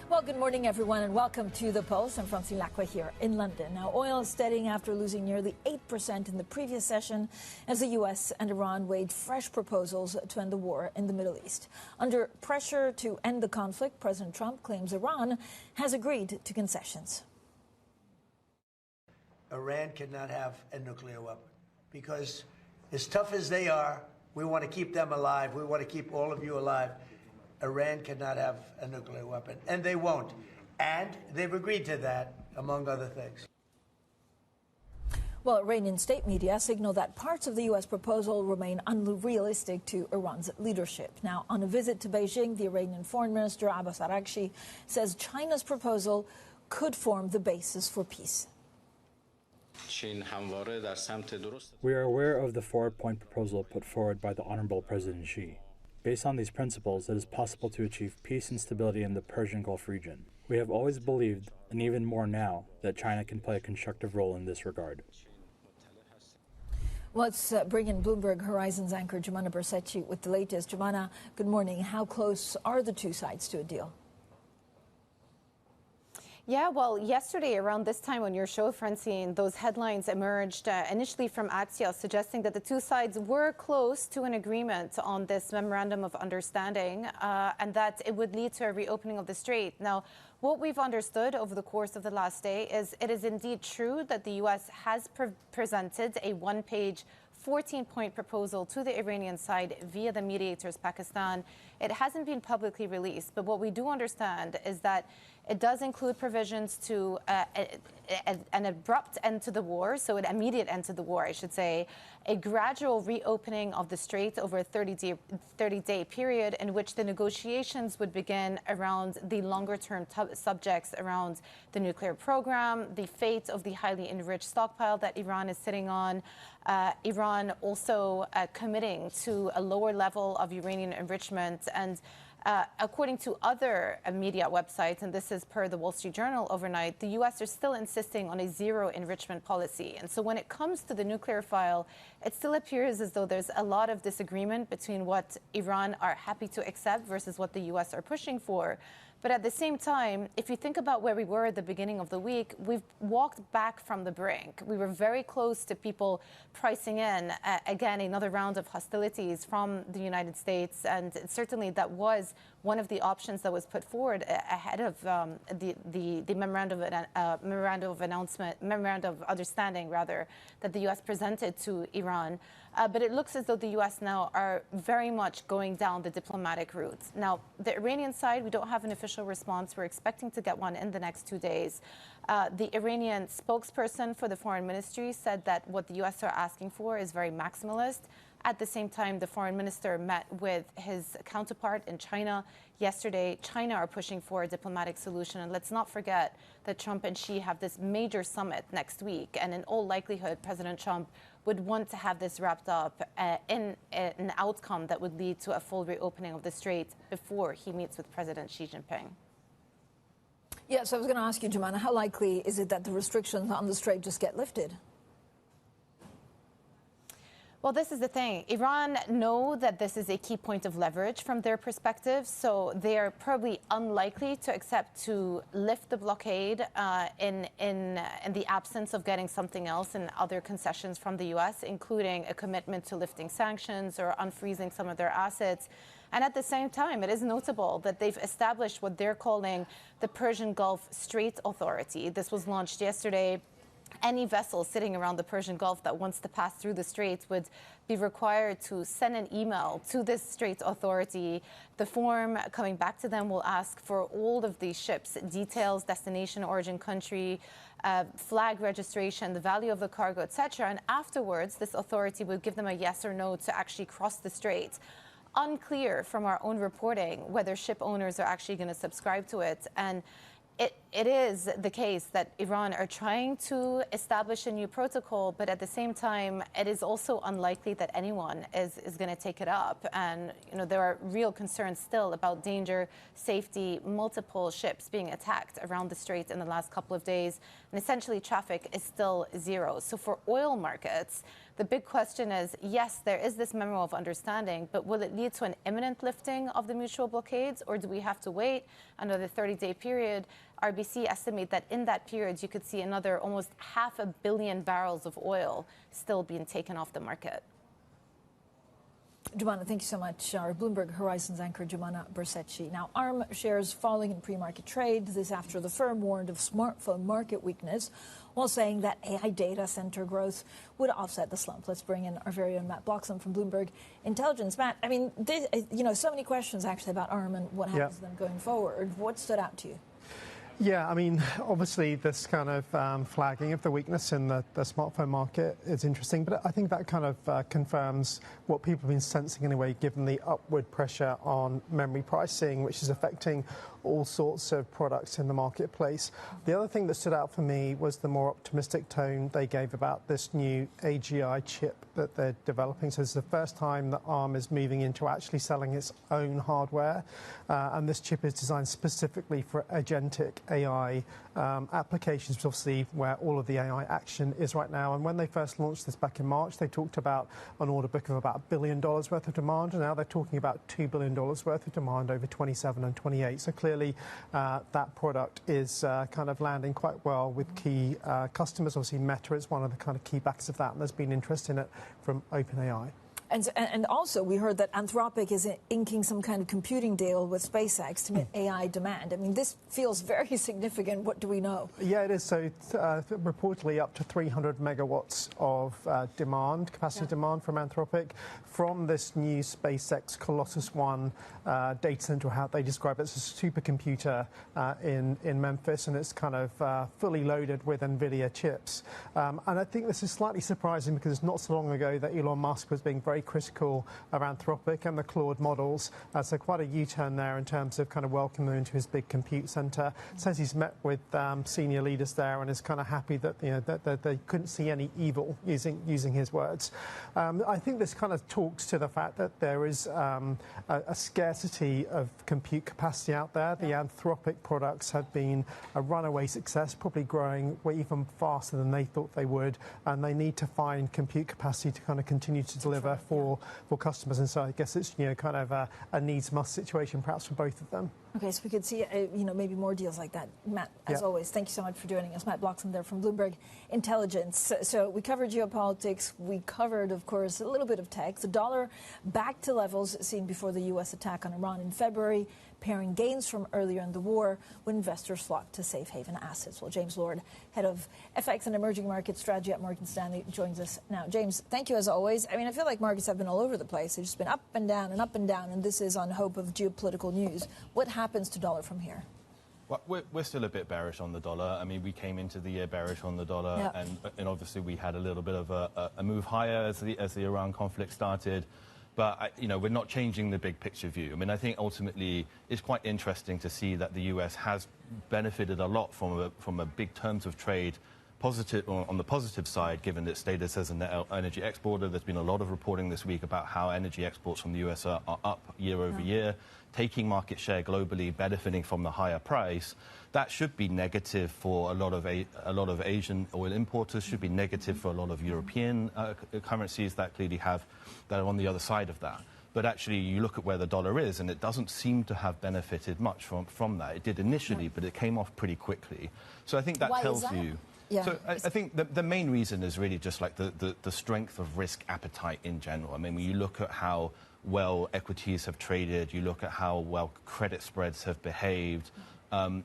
Well, good morning, everyone, and welcome to The Pulse. I'm Francine Lacqua here in London. Now, oil is steadying after losing nearly 8% in the previous session as the U.S. and Iran weighed fresh proposals to end the war in the Middle East. Under pressure to end the conflict, President Trump claims Iran has agreed to concessions. Iran cannot have a nuclear weapon because as tough as they are, we want to keep them alive. We want to keep all of you alive. Iran cannot have a nuclear weapon, and they won't. And they've agreed to that, among other things. Well, Iranian state media signal that parts of the U.S. proposal remain unrealistic to Iran's leadership. Now, on a visit to Beijing, the Iranian Foreign Minister Abbas Araghchi says China's proposal could form the basis for peace. We are aware of the four-point proposal put forward by the Honorable President Xi. Based on these principles, it is possible to achieve peace and stability in the Persian Gulf region. We have always believed, and even more now, that China can play a constructive role in this regard. Let's bring in Bloomberg Horizons anchor Jumana Bersetchi with the latest. Jumana, good morning. How close are the two sides to a deal? Yeah, well, yesterday around this time on your show, Francine, those headlines emerged initially from Axios suggesting that the two sides were close to an agreement on this memorandum of understanding and that it would lead to a reopening of the strait. Now, what we've understood over the course of the last day is it is indeed true that the U.S. has presented a one-page 14-point proposal to the Iranian side via the mediators, Pakistan. It hasn't been publicly released, but what we do understand is that it does include provisions to an abrupt end to the war, so an immediate end to the war, I should say, a gradual reopening of the strait over a 30-day period in which the negotiations would begin around the longer-term subjects around the nuclear program, the fate of the highly enriched stockpile that Iran is sitting on, Iran also committing to a lower level of uranium enrichment. And according to other media websites, and this is per the Wall Street Journal overnight, the U.S. are still insisting on a zero enrichment policy. And so when it comes to the nuclear file, it still appears as though there's a lot of disagreement between what Iran are happy to accept versus what the U.S. are pushing for. But at the same time, if you think about where we were at the beginning of the week, we've walked back from the brink. We were very close to people pricing in, again, another round of hostilities from the United States. And certainly that was one of the options that was put forward ahead of the memorandum of understanding, rather, that the U.S. presented to Iran. But it looks as though the U.S. now are very much going down the diplomatic route. Now, the Iranian side, we don't have an official response. We're expecting to get one in the next 2 days. The Iranian spokesperson for the foreign ministry said that what the U.S. are asking for is very maximalist. At the same time, the foreign minister met with his counterpart in China yesterday. China are pushing for a diplomatic solution. And let's not forget that Trump and Xi have this major summit next week. And in all likelihood, President Trump would want to have this wrapped up in an outcome that would lead to a full reopening of the strait before he meets with President Xi Jinping. Yes, I was going to ask you, Jumana, how likely is it that the restrictions on the strait just get lifted? Well, this is the thing. Iran know that this is a key point of leverage from their perspective, so they are probably unlikely to accept to lift the blockade in the absence of getting something else and other concessions from the U.S., including a commitment to lifting sanctions or unfreezing some of their assets. And at the same time, it is notable that they've established what they're calling the Persian Gulf Strait Authority. This was launched yesterday. Any vessel sitting around the Persian Gulf that wants to pass through the straits would be required to send an email to this Straits Authority. The form coming back to them will ask for all of these ships, details, destination, origin country, flag registration, the value of the cargo, etc. And afterwards, this authority would give them a yes or no to actually cross the straits. Unclear from our own reporting whether ship owners are actually going to subscribe to it. And it is the case that Iran are trying to establish a new protocol, but at the same time, it is also unlikely that anyone is going to take it up. And, you know, there are real concerns still about danger, safety, multiple ships being attacked around the strait in the last couple of days. And essentially, traffic is still zero. So for oil markets, the big question is, yes, there is this memo of understanding, but will it lead to an imminent lifting of the mutual blockades, or do we have to wait another 30-day period? RBC estimate that in that period, you could see another almost 500 million barrels of oil still being taken off the market. Jumana, thank you so much. Our Bloomberg Horizons anchor, Jumana Bersetchi. Now, ARM shares falling in pre-market trade. This after the firm warned of smartphone market weakness, while saying that AI data center growth would offset the slump. Let's bring in our very own Matt Bloxham from Bloomberg Intelligence. Matt, I mean, so many questions actually about ARM and what happens to them going forward. What stood out to you? Yeah, I mean, obviously this kind of flagging of the weakness in the smartphone market is interesting, but I think that kind of confirms what people have been sensing anyway, given the upward pressure on memory pricing, which is affecting all sorts of products in the marketplace. The other thing that stood out for me was the more optimistic tone they gave about this new AGI chip that they're developing. So it's the first time that ARM is moving into actually selling its own hardware, and this chip is designed specifically for agentic AI applications, which obviously where all of the AI action is right now. And when they first launched this back in March, they talked about an order book of about $1 billion worth of demand, and now they're talking about $2 billion worth of demand over 27 and 28. So clearly that product is kind of landing quite well with key customers. Obviously Meta is one of the kind of key backers of that, and there's been interest in it from OpenAI. And also, we heard that Anthropic is inking some kind of computing deal with SpaceX to meet AI demand. I mean, this feels very significant. What do we know? Yeah, it is. So it's, reportedly up to 300 megawatts of demand, capacity demand from Anthropic from this new SpaceX Colossus One data center, how they describe it as a supercomputer in Memphis, and it's kind of fully loaded with NVIDIA chips. And I think this is slightly surprising because it's not so long ago that Elon Musk was being very critical of Anthropic and the Claude models. So quite a U-turn there in terms of kind of welcoming them into his big compute center. Says he's met with senior leaders there and is kind of happy that, you know, that they couldn't see any evil, using his words. I think this kind of talks to the fact that there is a scarcity of compute capacity out there. The Anthropic products have been a runaway success, probably growing even faster than they thought they would, and they need to find compute capacity to kind of continue to deliver for customers. And so I guess it's, you know, kind of a needs-must situation perhaps for both of them. Okay, so we could see, you know, maybe more deals like that. Matt, as always, thank you so much for joining us. Matt Bloxham there from Bloomberg Intelligence. So we covered geopolitics. We covered, of course, a little bit of tech. The dollar back to levels seen before the U.S. attack on Iran in February, pairing gains from earlier in the war when investors flocked to safe haven assets. Well, James Lord, head of FX and emerging market strategy at Morgan Stanley, joins us now. James, thank you as always. I mean, I feel like markets have been all over the place. They've just been up and down and up and down, and this is on hope of geopolitical news. What happens to dollar from here? Well, we're still a bit bearish on the dollar. I mean, we came into the year bearish on the dollar, and obviously we had a little bit of a move higher as the Iran conflict started. But, you know, we're not changing the big picture view. I mean, I think ultimately it's quite interesting to see that the U.S. has benefited a lot from a big terms of trade positive on the positive side, given its status as an energy exporter. There's been a lot of reporting this week about how energy exports from the U.S. are up year over year, taking market share globally, benefiting from the higher price. That should be negative for a lot of Asian oil importers, should be negative for a lot of European currencies that clearly that are on the other side of that. But actually, you look at where the dollar is, and it doesn't seem to have benefited much from that. It did initially, but it came off pretty quickly. So I think that tells you. Yeah. So I think the main reason is really just like the strength of risk appetite in general. I mean, when you look at how well equities have traded, you look at how well credit spreads have behaved,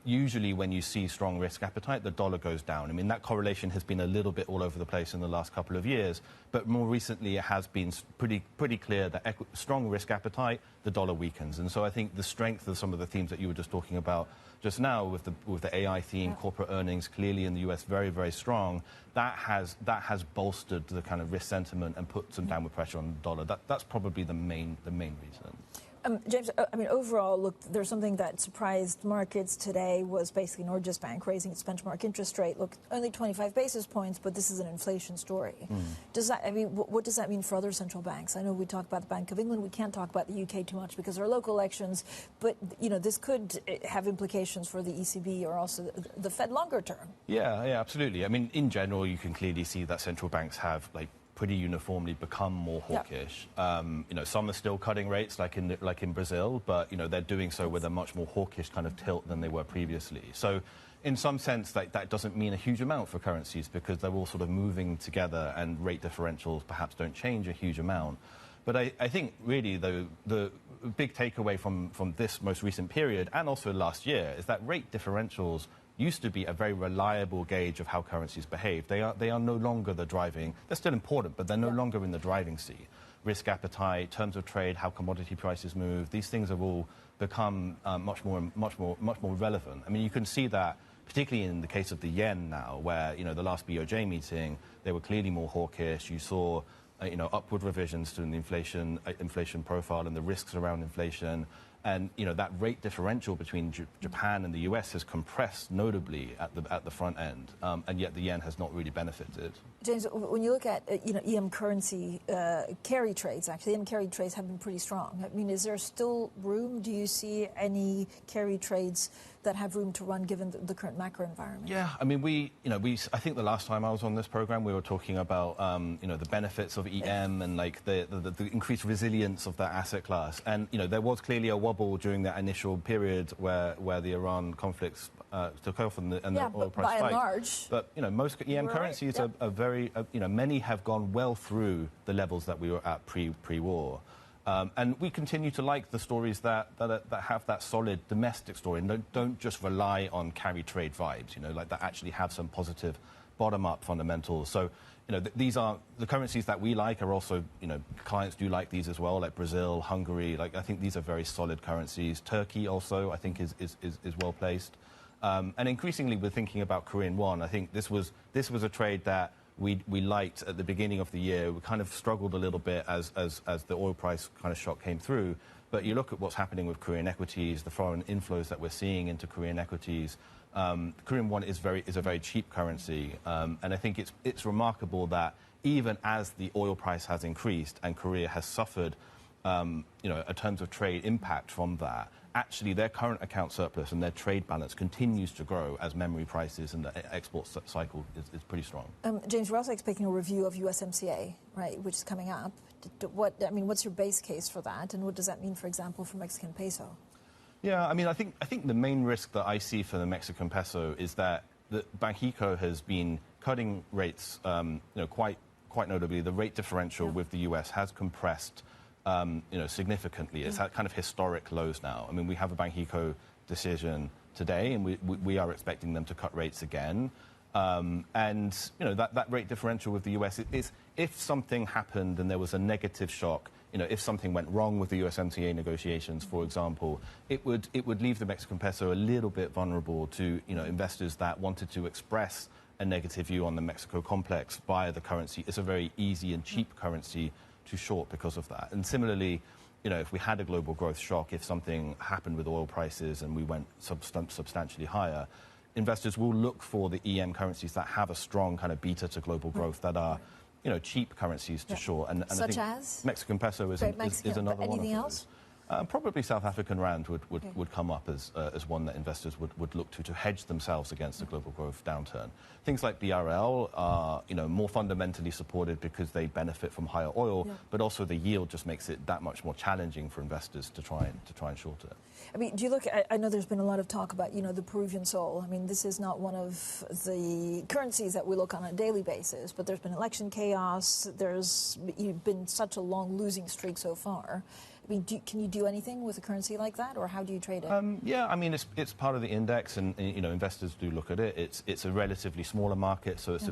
usually when you see strong risk appetite, the dollar goes down. I mean, that correlation has been a little bit all over the place in the last couple of years, but more recently it has been pretty clear that strong risk appetite, the dollar weakens. And so I think the strength of some of the themes that you were just talking about just now with the AI theme, corporate earnings clearly in the US very, very strong, that has bolstered the kind of risk sentiment and put some downward pressure on the dollar. That's probably the main reason. James, I mean, overall, look, there's something that surprised markets today was basically Norges Bank raising its benchmark interest rate. Look, only 25 basis points, but this is an inflation story. Does that, I mean, what does that mean for other central banks? I know we talk about the Bank of England. We can't talk about the UK too much because there are local elections, but, you know, this could have implications for the ECB or also the Fed longer term. Yeah, absolutely. I mean, in general, you can clearly see that central banks have, like, pretty uniformly become more hawkish. You know, some are still cutting rates, like in Brazil, but you know they're doing so with a much more hawkish kind of tilt than they were previously. So, in some sense, that doesn't mean a huge amount for currencies because they're all sort of moving together, and rate differentials perhaps don't change a huge amount. But I think really the big takeaway from this most recent period and also last year is that rate differentials used to be a very reliable gauge of how currencies behave. They are no longer the driving. They're still important, but they're no longer in the driving seat. risk appetite, terms of trade, how commodity prices move. These things have all become much more relevant. I mean, you can see that particularly in the case of the yen now, where, you know, the last BOJ meeting, they were clearly more hawkish. You saw, you know, upward revisions to the inflation profile and the risks around inflation. And, you know, that rate differential between Japan and the US has compressed notably at the front end, and yet the yen has not really benefited. James, when you look at, you know, EM currency carry trades, actually, EM carry trades have been pretty strong. I mean, is there still room? Do you see any carry trades that have room to run given the current macro environment? Yeah, I mean, I think the last time I was on this program, we were talking about, you know, the benefits of EM and like the increased resilience of that asset class. And, you know, there was clearly a wobble during that initial period where the Iran conflicts took off and the oil price spiked. By and large. But, you know, most EM currencies are very, you know, many have gone well through the levels that we were at pre-war. And we continue to like the stories that have that solid domestic story and don't just rely on carry trade vibes, you know, like that actually have some positive bottom-up fundamentals. So, you know, these are the currencies that we like are also, you know, clients do like these as well, like Brazil, Hungary. Like, I think these are very solid currencies. Turkey also, I think, is well placed. And increasingly, we're thinking about Korean won. I think this was a trade that we liked at the beginning of the year. We kind of struggled a little bit as the oil price kind of shock came through. But you look at what's happening with Korean equities, the foreign inflows that we're seeing into Korean equities. Korean won is a very cheap currency, and I think it's remarkable that even as the oil price has increased and Korea has suffered, you know, a terms of trade impact from that, actually their current account surplus and their trade balance continues to grow as memory prices and the export cycle is pretty strong. James, we're also expecting a review of USMCA, right, which is coming up. What's your base case for that, and what does that mean, for example, for Mexican peso? Yeah, I mean, I think the main risk that I see for the Mexican peso is that the Banxico has been cutting rates, you know, quite notably. The rate differential with the US has compressed, you know, significantly. It's at kind of historic lows now. I mean, we have a Banxico decision today, and we are expecting them to cut rates again. And, you know, that rate differential with the US is if something happened and there was a negative shock, you know, if something went wrong with the USMCA negotiations, for example, it would leave the Mexican peso a little bit vulnerable to, you know, investors that wanted to express a negative view on the Mexico complex via the currency. It's a very easy and cheap currency to short because of that. And similarly, you know, if we had a global growth shock, if something happened with oil prices and we went substantially higher, investors will look for the EM currencies that have a strong kind of beta to global growth that are, you know, cheap currencies to short. And such I think as? Mexican peso is another one of those. Anything else? Probably South African rand would come up as one that investors would look to hedge themselves against the global growth downturn. Things like BRL are, you know, more fundamentally supported because they benefit from higher oil, but also the yield just makes it that much more challenging for investors to try and short it. I mean, do you look? I know there's been a lot of talk about, you know, the Peruvian sol. I mean, this is not one of the currencies that we look on a daily basis, but there's been election chaos. There's been such a long losing streak so far. I mean, can you do anything with a currency like that, or how do you trade it? Yeah, I mean, it's part of the index, and you know, investors do look at it. It's a relatively smaller market, so it's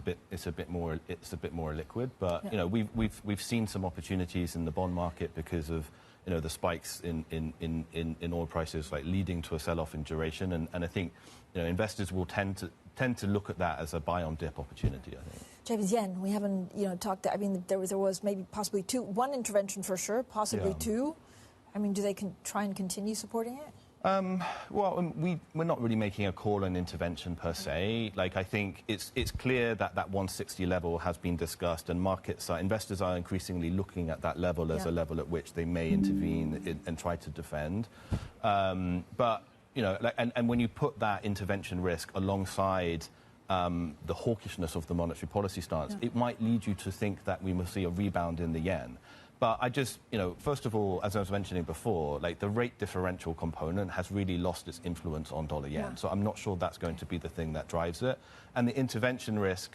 a bit more liquid. But you know, we've seen some opportunities in the bond market because of, you know, the spikes in oil prices, like leading to a sell-off in duration, and I think, you know, investors will tend to look at that as a buy on dip opportunity, I think. James, yen, we haven't, you know, talked. I mean, there was maybe possibly one intervention for sure, possibly two. I mean, do they try and continue supporting it? Well, we're not really making a call on intervention per se. Like, I think it's clear that 160 level has been discussed, and investors are increasingly looking at that level as a level at which they may intervene and try to defend. But, you know, and when you put that intervention risk alongside the hawkishness of the monetary policy stance, it might lead you to think that we must see a rebound in the yen. But I just, you know, first of all, as I was mentioning before, like the rate differential component has really lost its influence on dollar yen. So I'm not sure that's going to be the thing that drives it. And the intervention risk,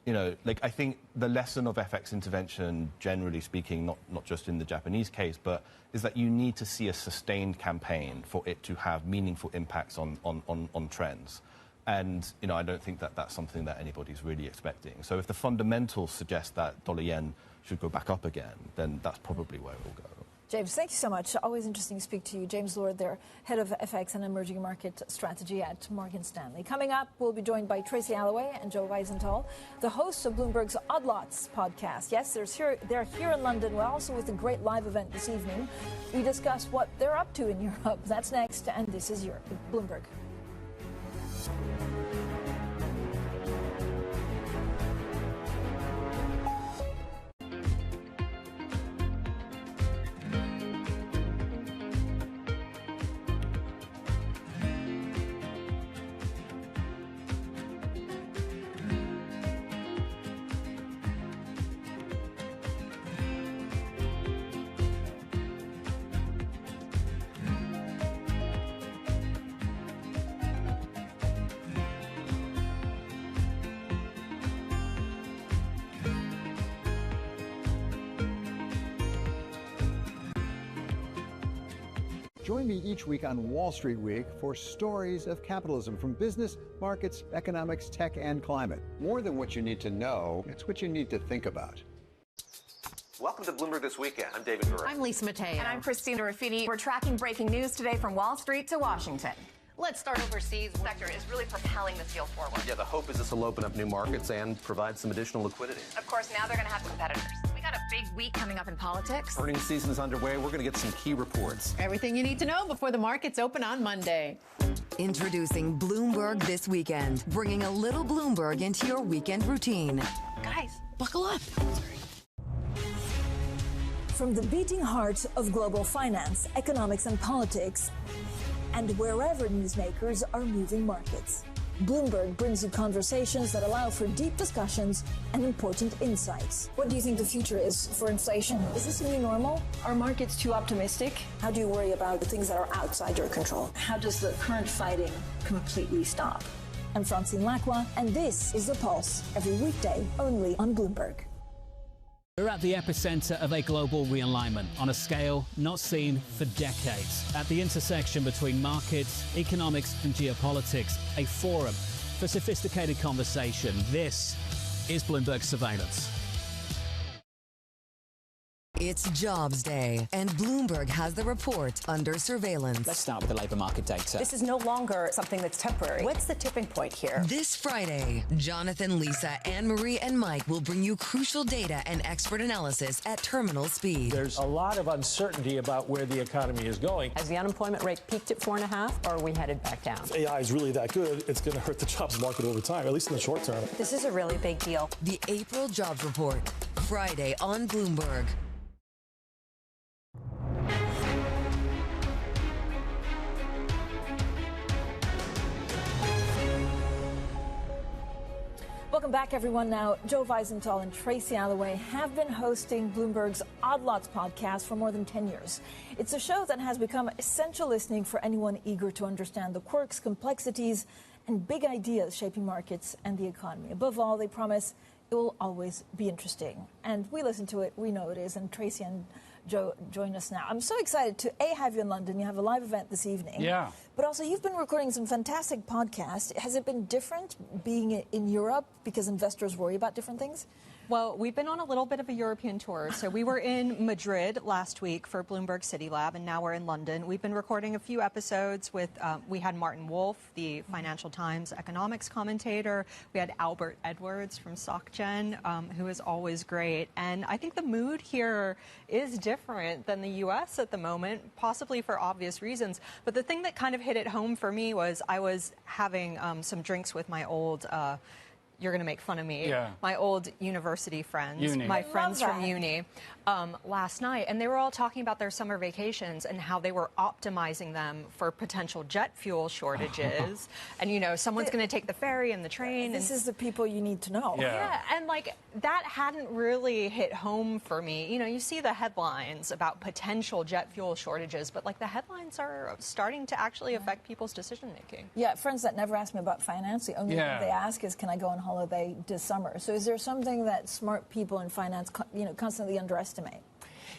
you know, like I think the lesson of FX intervention, generally speaking, not just in the Japanese case, but is that you need to see a sustained campaign for it to have meaningful impacts on trends. And, you know, I don't think that that's something that anybody's really expecting. So if the fundamentals suggest that dollar yen should go back up again, then that's probably where it will go. James, thank you so much. Always interesting to speak to you. James Lord, their head of FX and emerging market strategy at Morgan Stanley. Coming up, we'll be joined by Tracy Alloway and Joe Weisenthal, the hosts of Bloomberg's Odd Lots podcast. Yes, they're here in London. We're also with a great live event this evening. We discuss what they're up to in Europe. That's next, and this is Bloomberg. Join me each week on Wall Street Week for stories of capitalism from business, markets, economics, tech, and climate. More than what you need to know, it's what you need to think about. Welcome to Bloomberg This Weekend. I'm David Gura. I'm Lisa Mateo. And I'm Christina Raffini. We're tracking breaking news today from Wall Street to Washington. Let's start overseas. The sector is really propelling this deal forward. Yeah, the hope is this will open up new markets and provide some additional liquidity. Of course, now they're going to have competitors. We got a big week coming up in politics. Earnings season is underway. We're going to get some key reports. Everything you need to know before the markets open on Monday. Introducing Bloomberg This Weekend, bringing a little Bloomberg into your weekend routine. Guys, buckle up. From the beating heart of global finance, economics, and politics, and wherever newsmakers are moving markets, Bloomberg brings you conversations that allow for deep discussions and important insights. What do you think the future is for inflation? Is this a new normal? Are markets too optimistic? How do you worry about the things that are outside your control? How does the current fighting completely stop? I'm Francine Lacqua, and this is The Pulse, every weekday only on Bloomberg. We're at the epicenter of a global realignment on a scale not seen for decades. At the intersection between markets, economics, and geopolitics, a forum for sophisticated conversation. This is Bloomberg Surveillance. It's Jobs Day, and Bloomberg has the report under surveillance. Let's start with the labour market data. This is no longer something that's temporary. What's the tipping point here? This Friday, Jonathan, Lisa, Anne-Marie, and Mike will bring you crucial data and expert analysis at terminal speed. There's a lot of uncertainty about where the economy is going. Has the unemployment rate peaked at 4.5, or are we headed back down? If AI is really that good, it's going to hurt the jobs market over time, at least in the short term. This is a really big deal. The April Jobs Report, Friday on Bloomberg. Welcome back, everyone. Now, Joe Weisenthal and Tracy Alloway have been hosting Bloomberg's Odd Lots podcast for more than 10 years. It's a show that has become essential listening for anyone eager to understand the quirks, complexities, and big ideas shaping markets and the economy. Above all, they promise it will always be interesting. And we listen to it, we know it is, and Tracy and Joe, join us now. I'm so excited to, have you in London. You have a live event this evening. Yeah. But also, you've been recording some fantastic podcasts. Has it been different being in Europe because investors worry about different things? Well, we've been on a little bit of a European tour. So we were in Madrid last week for Bloomberg City Lab, and now we're in London. We've been recording a few episodes with, we had Martin Wolf, the Financial Times economics commentator. We had Albert Edwards from SocGen, who is always great. And I think the mood here is different than the U.S. at the moment, possibly for obvious reasons. But the thing that kind of hit it home for me was I was having some drinks with my old you're going to make fun of me. Yeah. My old university friends, Uni. my friends from uni, last night, and they were all talking about their summer vacations and how they were optimizing them for potential jet fuel shortages. And, you know, someone's going to take the ferry and the train. This is the people you need to know. Yeah, and like that hadn't really hit home for me. You know, you see the headlines about potential jet fuel shortages, but like the headlines are starting to actually affect people's decision making. Yeah, friends that never ask me about finance, the only thing they ask is, can I go on holiday this summer? So is there something that smart people in finance, constantly underestimate?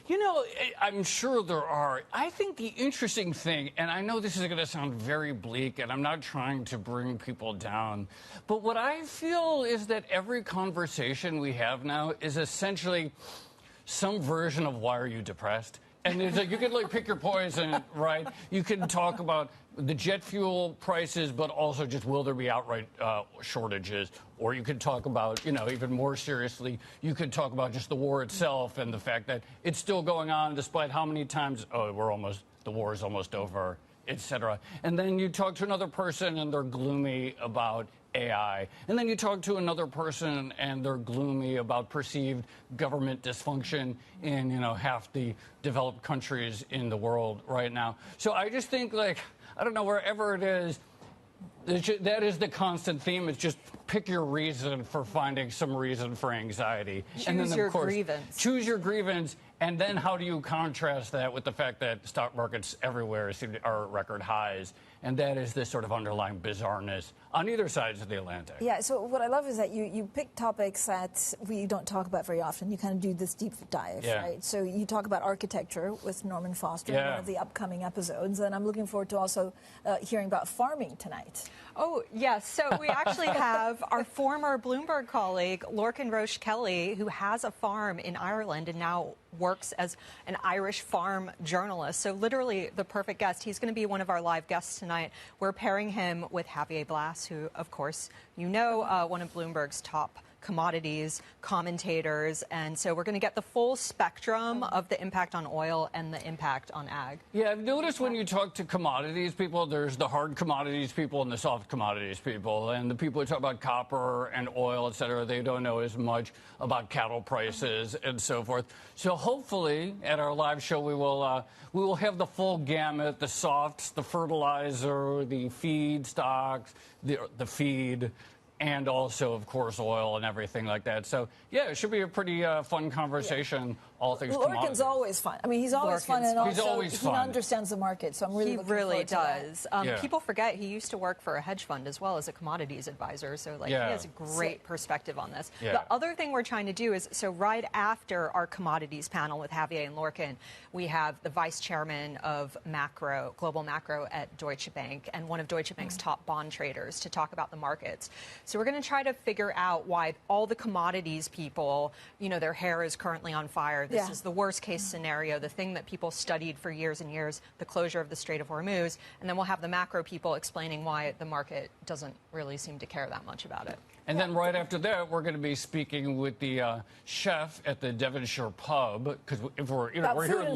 You know, I'm sure there are. I think the interesting thing, and I know this is going to sound very bleak, and I'm not trying to bring people down, but what I feel is that every conversation we have now is essentially, some version of why are you depressed? And it's like, you can like pick your poison, right? You can talk about the jet fuel prices, but also just will there be outright shortages? Or you could talk about, you know, even more seriously, you could talk about just the war itself and the fact that it's still going on despite how many times, the war is almost over, etc. And then you talk to another person and they're gloomy about AI. And then you talk to another person and they're gloomy about perceived government dysfunction in, you know, half the developed countries in the world right now. So I just think, like, I don't know, wherever it is, that is the constant theme. It's just pick your reason for finding some reason for anxiety. And then, of course, grievance. Choose your grievance. And then how do you contrast that with the fact that stock markets everywhere are at record highs? And that is this sort of underlying bizarreness on either sides of the Atlantic. Yeah, so what I love is that you pick topics that we don't talk about very often. You kind of do this deep dive, right? So you talk about architecture with Norman Foster in one of the upcoming episodes. And I'm looking forward to also hearing about farming tonight. Oh, yes. So we actually have our former Bloomberg colleague, Lorcan Roche Kelly, who has a farm in Ireland and now works as an Irish farm journalist. So literally the perfect guest. He's going to be one of our live guests tonight. We're pairing him with Javier Blas, who, of course, you know, one of Bloomberg's top commodities commentators. And so we're going to get the full spectrum of the impact on oil and the impact on ag. Yeah, I've noticed when you talk to commodities people, there's the hard commodities people and the soft commodities people. And the people who talk about copper and oil, et cetera, they don't know as much about cattle prices and so forth. So hopefully at our live show, we will have the full gamut, the softs, the fertilizer, the feed stocks, the feed, and also, of course, oil and everything like that. So, yeah, it should be a pretty fun conversation, all things commodities. Lorcan's always fun. I mean, he's always fun, and also he understands the market, so I'm really looking forward to that. He really does. People forget he used to work for a hedge fund as well as a commodities advisor, so like he has a great perspective on this. The other thing we're trying to do is, so right after our commodities panel with Javier and Lorcan, we have the vice chairman of global macro at Deutsche Bank and one of Deutsche Bank's top bond traders to talk about the markets. So we're going to try to figure out why all the commodities people, you know, their hair is currently on fire. This is the worst case scenario, the thing that people studied for years and years, the closure of the Strait of Hormuz. And then we'll have the macro people explaining why the market doesn't really seem to care that much about it. And then right after that, we're going to be speaking with the chef at the Devonshire pub, because if we're here in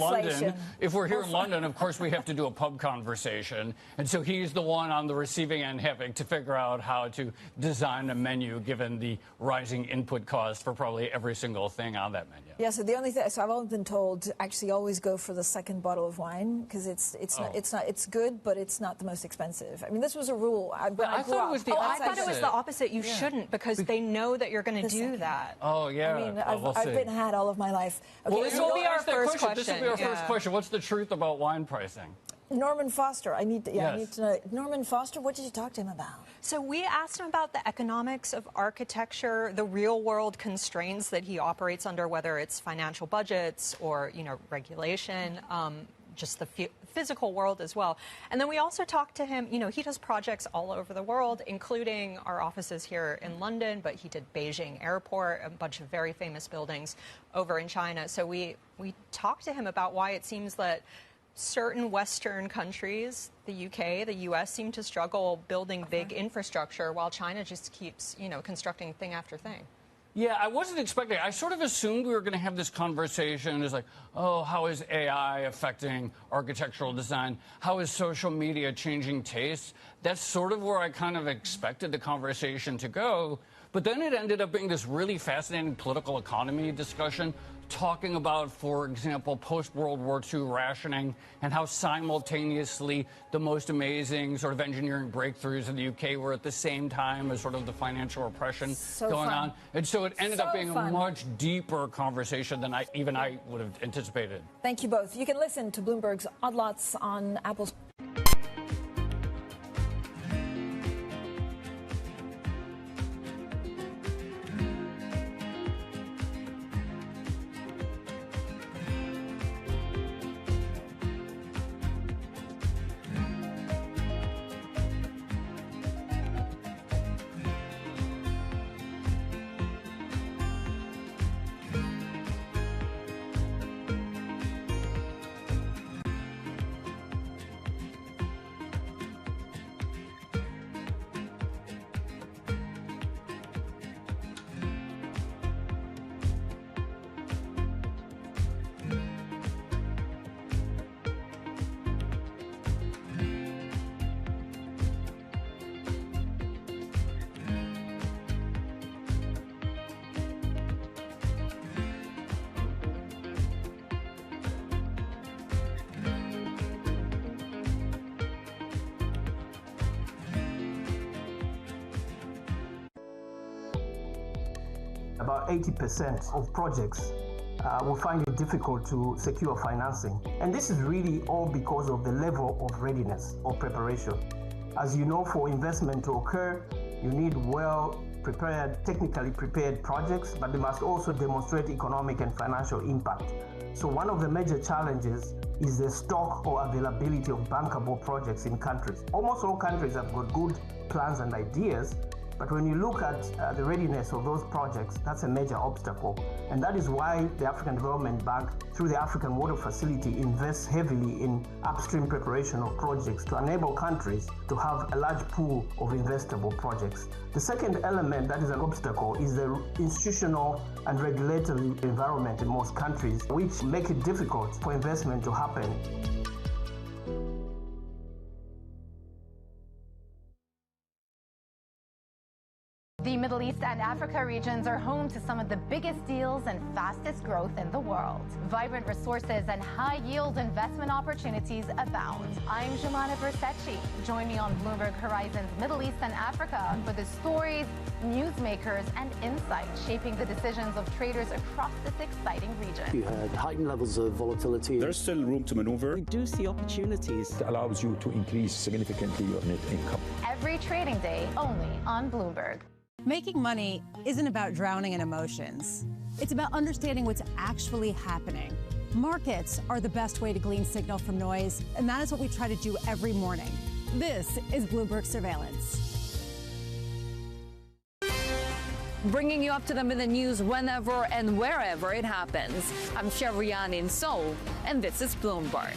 London, of course, we have to do a pub conversation. And so he's the one on the receiving end having to figure out how to design a menu given the rising input cost for probably every single thing on that menu. Yeah, so the only thing, so I've always been told to actually always go for the second bottle of wine because it's good, but it's not the most expensive. I mean, this was a rule. I thought it was the opposite. I thought it was the opposite. You shouldn't, because they know that you're going to do that. Oh, yeah. I mean, I've been had all of my life. Okay, well, this will be our first question. This will be our first question. What's the truth about wine pricing? Norman Foster, I need to know. Norman Foster, what did you talk to him about? So we asked him about the economics of architecture, the real-world constraints that he operates under, whether it's financial budgets or, you know, regulation, just the physical world as well. And then we also talked to him, you know, he does projects all over the world, including our offices here in London, but he did Beijing Airport, a bunch of very famous buildings over in China. So we talked to him about why it seems that certain Western countries, the UK, the US, seem to struggle building big infrastructure while China just keeps, you know, constructing thing after thing. Yeah, I wasn't expecting it. I sort of assumed we were going to have this conversation. It's like, oh, how is AI affecting architectural design? How is social media changing tastes? That's sort of where I kind of expected the conversation to go. But then it ended up being this really fascinating political economy discussion, talking about, for example, post-World War II rationing and how simultaneously the most amazing sort of engineering breakthroughs in the UK were at the same time as sort of the financial repression going on. And so it ended up being a much deeper conversation than I would have anticipated. Thank you both. You can listen to Bloomberg's Odd Lots on Apple's about 80% of projects will find it difficult to secure financing. And this is really all because of the level of readiness or preparation. As you know, for investment to occur, you need well-prepared, technically prepared projects, but they must also demonstrate economic and financial impact. So one of the major challenges is the stock or availability of bankable projects in countries. Almost all countries have got good plans and ideas, but when you look at the readiness of those projects, that's a major obstacle. And that is why the African Development Bank, through the African Water Facility, invests heavily in upstream preparation of projects to enable countries to have a large pool of investable projects. The second element that is an obstacle is the institutional and regulatory environment in most countries, which make it difficult for investment to happen. The Middle East and Africa regions are home to some of the biggest deals and fastest growth in the world. Vibrant resources and high-yield investment opportunities abound. I'm Jumana Versace. Join me on Bloomberg Horizon's Middle East and Africa for the stories, newsmakers, and insights shaping the decisions of traders across this exciting region. You had heightened levels of volatility. There's still room to maneuver. We do see opportunities. It allows you to increase significantly your net income. Every trading day, only on Bloomberg. Making money isn't about drowning in emotions. It's about understanding what's actually happening. Markets are the best way to glean signal from noise, and that is what we try to do every morning. This is Bloomberg Surveillance. Bringing you up to the minute news whenever and wherever it happens. I'm Sherian in Seoul, and this is Bloomberg.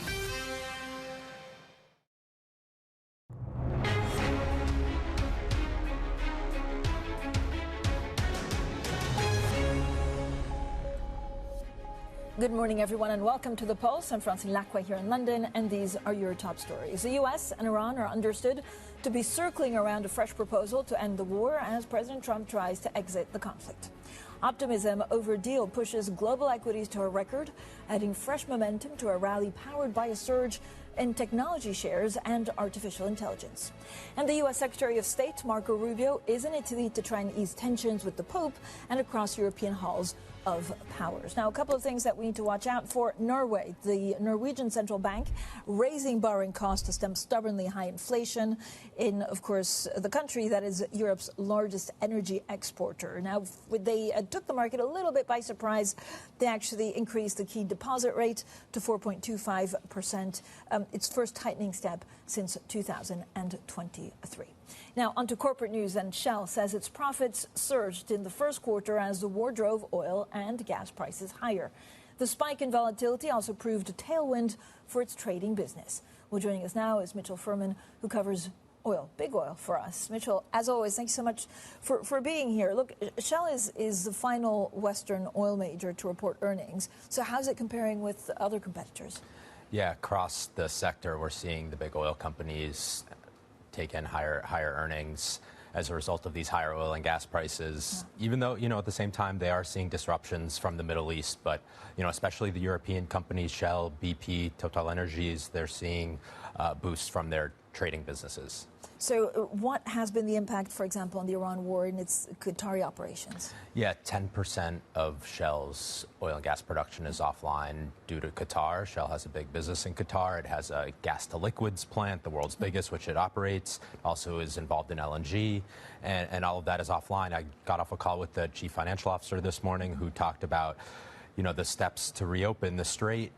Good morning, everyone, and welcome to The Pulse. I'm Francine Lacqua here in London, and these are your top stories. The U.S. and Iran are understood to be circling around a fresh proposal to end the war as President Trump tries to exit the conflict. Optimism over deal pushes global equities to a record, adding fresh momentum to a rally powered by a surge in technology shares and artificial intelligence. And the U.S. Secretary of State, Marco Rubio, is in Italy to try and ease tensions with the Pope and across European halls of powers. Now, a couple of things that we need to watch out for. Norway, the Norwegian central bank, raising borrowing costs to stem stubbornly high inflation in, of course, the country that is Europe's largest energy exporter. Now, they took the market a little bit by surprise. They actually increased the key deposit rate to 4.25%, its first tightening step since 2023. Now, onto corporate news, and Shell says its profits surged in the first quarter as the war drove oil and gas prices higher. The spike in volatility also proved a tailwind for its trading business. Well, joining us now is Mitchell Furman, who covers oil, big oil for us. Mitchell, as always, thanks so much for being here. Look, Shell is the final Western oil major to report earnings. So how's it comparing with other competitors? Yeah, across the sector, we're seeing the big oil companies take in higher earnings as a result of these higher oil and gas prices, even though, at the same time, they are seeing disruptions from the Middle East. But, especially the European companies, Shell, BP, TotalEnergies, they're seeing boosts from their trading businesses. So what has been the impact, for example, on the Iran war in its Qatari operations? Yeah, 10% of Shell's oil and gas production is offline due to Qatar. Shell has a big business in Qatar. It has a gas to liquids plant, the world's biggest, which it operates. Also is involved in LNG, and all of that is offline. I got off a call with the chief financial officer this morning who talked about, the steps to reopen the strait.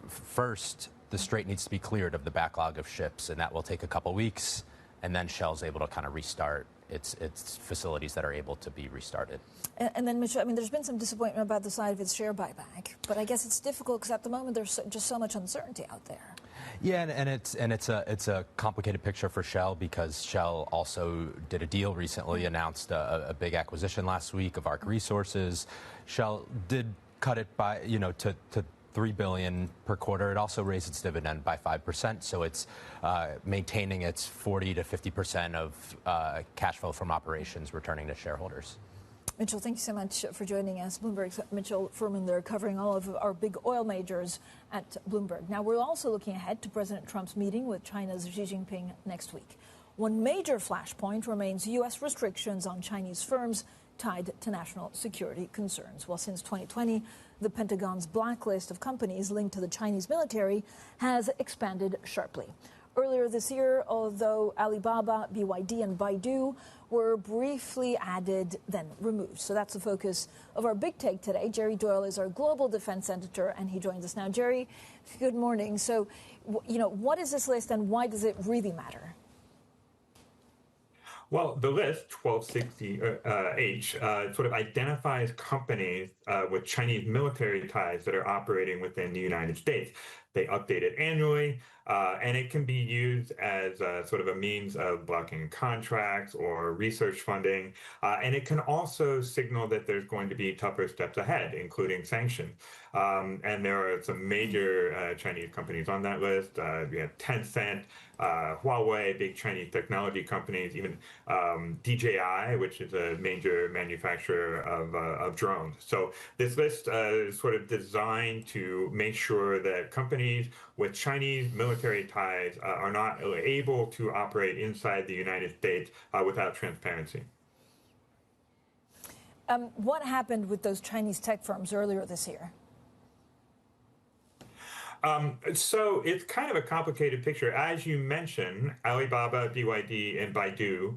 First, the strait needs to be cleared of the backlog of ships, and that will take a couple weeks. And then Shell's able to kind of restart its facilities that are able to be restarted. And then, Mitchell, there's been some disappointment about the side of its share buyback, but I guess it's difficult because at the moment there's just so much uncertainty out there. Yeah, and it's a complicated picture for Shell because Shell also did a deal recently, announced a big acquisition last week of Arc Resources. Shell did cut it by to $3 billion per quarter. It also raised its dividend by 5%, so it's maintaining its 40 to 50% of cash flow from operations returning to shareholders. Mitchell, thank you so much for joining us. Bloomberg's Mitchell Furman there covering all of our big oil majors at Bloomberg. Now, we're also looking ahead to President Trump's meeting with China's Xi Jinping next week. One major flashpoint remains U.S. restrictions on Chinese firms tied to national security concerns. Well, since 2020, the Pentagon's blacklist of companies linked to the Chinese military has expanded sharply. Earlier this year, although Alibaba, BYD and Baidu were briefly added, then removed. So that's the focus of our big take today. Jerry Doyle is our global defense editor, and he joins us now. Jerry, good morning. So, what is this list and why does it really matter? Well, the list, 1260H, sort of identifies companies with Chinese military ties that are operating within the United States. They update it annually, and it can be used as sort of a means of blocking contracts or research funding. And it can also signal that there's going to be tougher steps ahead, including sanctions. And there are some major Chinese companies on that list. We have Tencent, Huawei, big Chinese technology companies, even DJI, which is a major manufacturer of drones. So this list is sort of designed to make sure that companies with Chinese military ties are not able to operate inside the United States without transparency. What happened with those Chinese tech firms earlier this year? So it's kind of a complicated picture. As you mentioned, Alibaba, BYD, and Baidu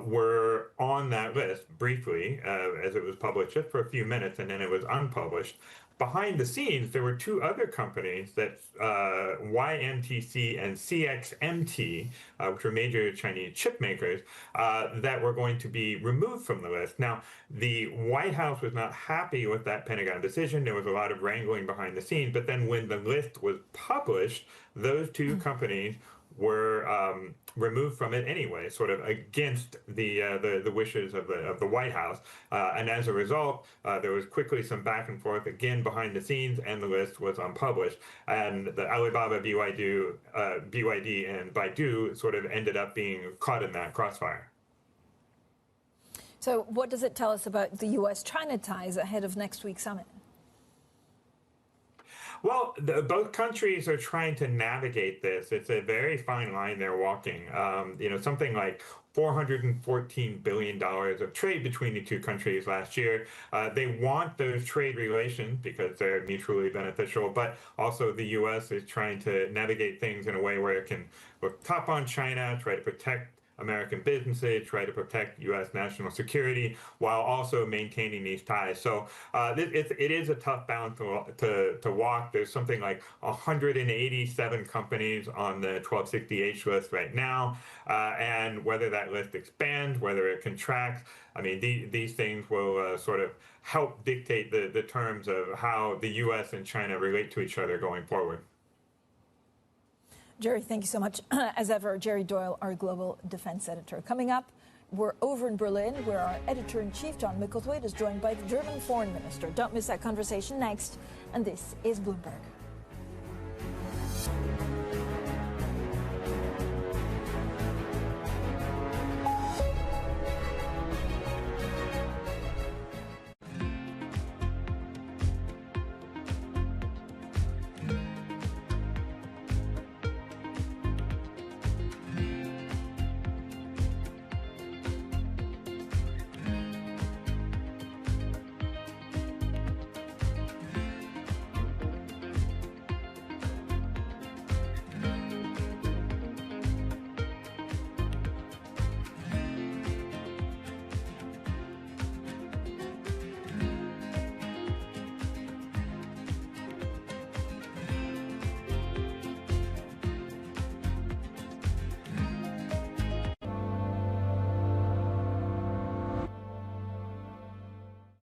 were on that list briefly as it was published just for a few minutes, and then it was unpublished. Behind the scenes, there were two other companies that YMTC and CXMT, which were major Chinese chip makers, that were going to be removed from the list. Now, the White House was not happy with that Pentagon decision. There was a lot of wrangling behind the scenes. But then when the list was published, those two companies were removed from it anyway, sort of against the wishes of the White House. And as a result, there was quickly some back and forth again behind the scenes, and the list was unpublished. And the Alibaba, BYD, and Baidu sort of ended up being caught in that crossfire. So what does it tell us about the U.S.-China ties ahead of next week's summit? Well, both countries are trying to navigate this. It's a very fine line they're walking. Something like $414 billion of trade between the two countries last year. They want those trade relations because they're mutually beneficial, but also the U.S. is trying to navigate things in a way where it can look tough on China, try to protect American businesses, try to protect U.S. national security while also maintaining these ties. So it is a tough balance to walk. There's something like 187 companies on the 1260H list right now. And whether that list expands, whether it contracts, I mean, these things will sort of help dictate the terms of how the U.S. and China relate to each other going forward. Jerry, thank you so much. As ever, Jerry Doyle, our global defense editor. Coming up, we're over in Berlin, where our editor-in-chief, John Micklethwaite, is joined by the German foreign minister. Don't miss that conversation next. And this is Bloomberg.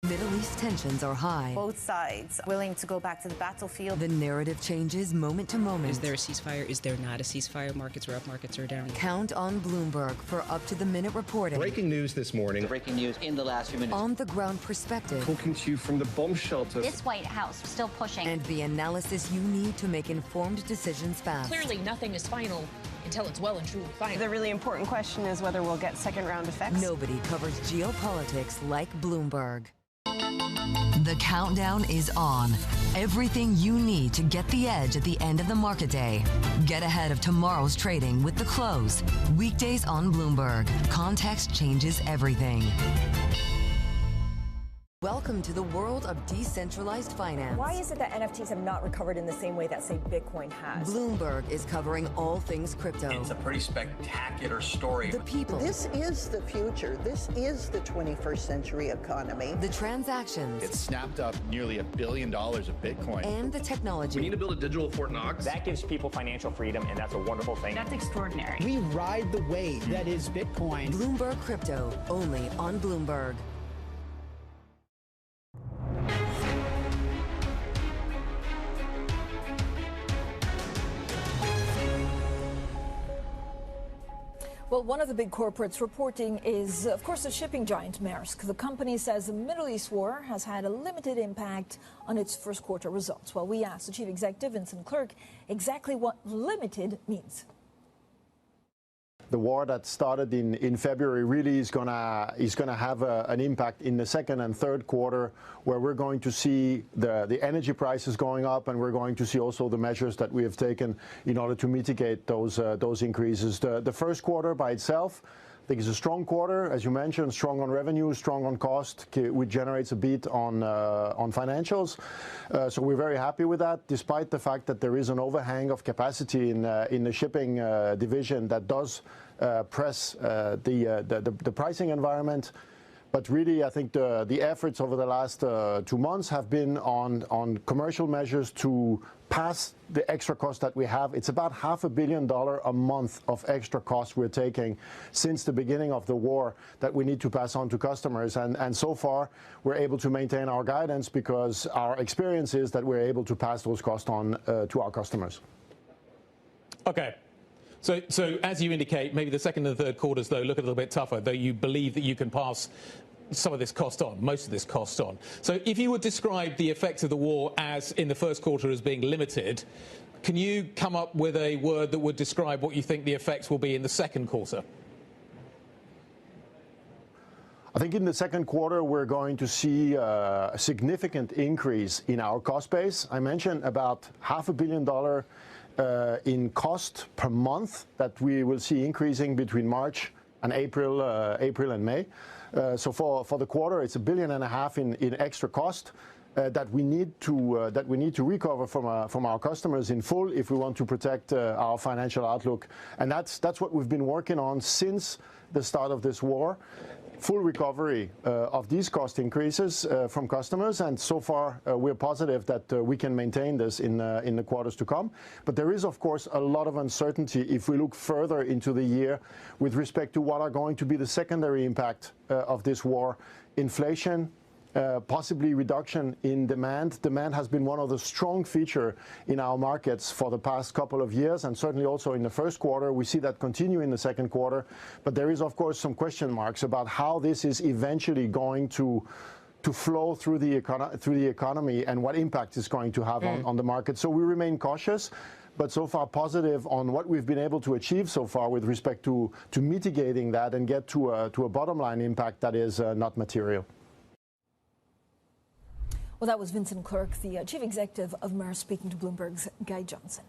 Middle East tensions are high. Both sides willing to go back to the battlefield. The narrative changes moment to moment. Is there a ceasefire? Is there not a ceasefire? Markets are up, markets are down. Count on Bloomberg for up-to-the-minute reporting. Breaking news this morning. Breaking news in the last few minutes. On-the-ground perspective. Talking to you from the bomb shelter. This White House still pushing. And the analysis you need to make informed decisions fast. Clearly, nothing is final until it's well and truly final. The really important question is whether we'll get second-round effects. Nobody covers geopolitics like Bloomberg. The countdown is on. Everything you need to get the edge at the end of the market day. Get ahead of tomorrow's trading with The Close. Weekdays on Bloomberg. Context changes everything. Welcome to the world of decentralized finance. Why is it that NFTs have not recovered in the same way that, say, Bitcoin has? Bloomberg is covering all things crypto. It's a pretty spectacular story. The people. This is the future. This is the 21st century economy. The transactions. It snapped up nearly $1 billion of Bitcoin. And the technology. We need to build a digital Fort Knox. That gives people financial freedom, and that's a wonderful thing. That's extraordinary. We ride the wave that is Bitcoin. Bloomberg Crypto, only on Bloomberg. Well, one of the big corporates reporting is, of course, the shipping giant Maersk. The company says the Middle East war has had a limited impact on its first quarter results. Well, we asked the chief executive, Vincent Clerc, exactly what limited means. The war that started in February really is gonna have an impact in the second and third quarter, where we're going to see the energy prices going up, and we're going to see also the measures that we have taken in order to mitigate those increases. The first quarter by itself, I think, is a strong quarter, as you mentioned, strong on revenue, strong on cost, which generates a beat on financials. So we're very happy with that, despite the fact that there is an overhang of capacity in the shipping division that does press the pricing environment. But really, I think the efforts over the last 2 months have been on commercial measures to pass the extra cost that we have. It's about $500 million a month of extra costs we're taking since the beginning of the war that we need to pass on to customers. And so far, we're able to maintain our guidance because our experience is that we're able to pass those costs on to our customers. Okay. So as you indicate, maybe the second and third quarters, though, look a little bit tougher, though you believe that you can pass some of this cost on, most of this cost on. So if you would describe the effects of the war as in the first quarter as being limited, can you come up with a word that would describe what you think the effects will be in the second quarter? I think in the second quarter, we're going to see a significant increase in our cost base. I mentioned about $500 million in cost per month that we will see increasing between March and April and May. So for the quarter, it's $1.5 billion in extra cost that we need to recover from our customers in full if we want to protect our financial outlook. And that's what we've been working on since the start of this war. Full recovery of these cost increases from customers, and so far we're positive that we can maintain this in the quarters to come. But there is, of course, a lot of uncertainty if we look further into the year with respect to what are going to be the secondary impact of this war. Inflation, possibly reduction in demand. Demand has been one of the strong features in our markets for the past couple of years, and certainly also in the first quarter. We see that continue in the second quarter. But there is, of course, some question marks about how this is eventually going to flow through the economy and what impact it's going to have on the market. So we remain cautious, but so far positive on what we've been able to achieve so far with respect to mitigating that and get to a bottom line impact that is not material. Well, that was Vincent Clerc, the chief executive of Maersk, speaking to Bloomberg's Guy Johnson.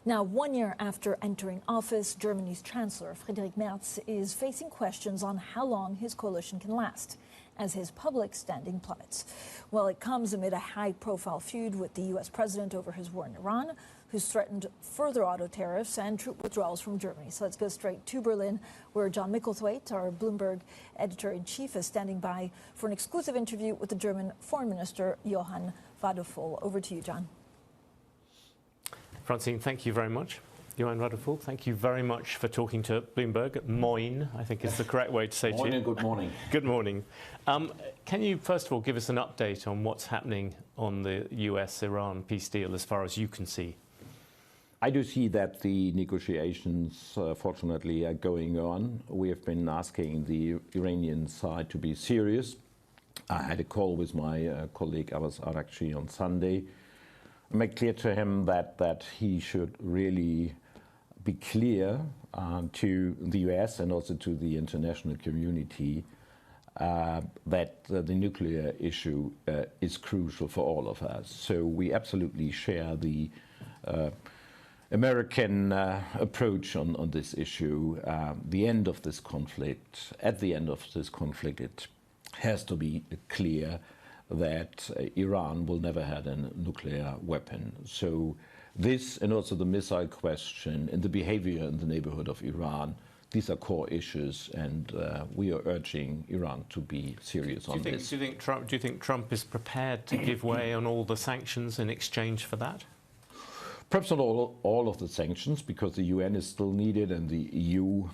Now, 1 year after entering office, Germany's Chancellor Friedrich Merz is facing questions on how long his coalition can last as his public standing plummets. Well, it comes amid a high-profile feud with the U.S. president over his war in Iran, who's threatened further auto tariffs and troop withdrawals from Germany. So let's go straight to Berlin, where John Micklethwaite, our Bloomberg editor-in-chief, is standing by for an exclusive interview with the German Foreign Minister, Johann Wadephul. Over to you, John. Francine, thank you very much. Johann Wadephul, thank you very much for talking to Bloomberg. Moin, I think is the correct way to say to you. Good morning. Good morning. Can you, first of all, give us an update on what's happening on the US-Iran peace deal as far as you can see? I do see that the negotiations, fortunately, are going on. We have been asking the Iranian side to be serious. I had a call with my colleague Abbas Araghchi on Sunday. I made clear to him that he should really be clear to the US and also to the international community that the nuclear issue is crucial for all of us. So we absolutely share the American approach on this issue. The end of this conflict, at the end of this conflict, it has to be clear that Iran will never have a nuclear weapon. So this, and also the missile question and the behavior in the neighborhood of Iran, these are core issues, and we are urging Iran to be serious on this. Do you think Trump is prepared to give way on all the sanctions in exchange for that? Perhaps not all of the sanctions, because the UN is still needed and the EU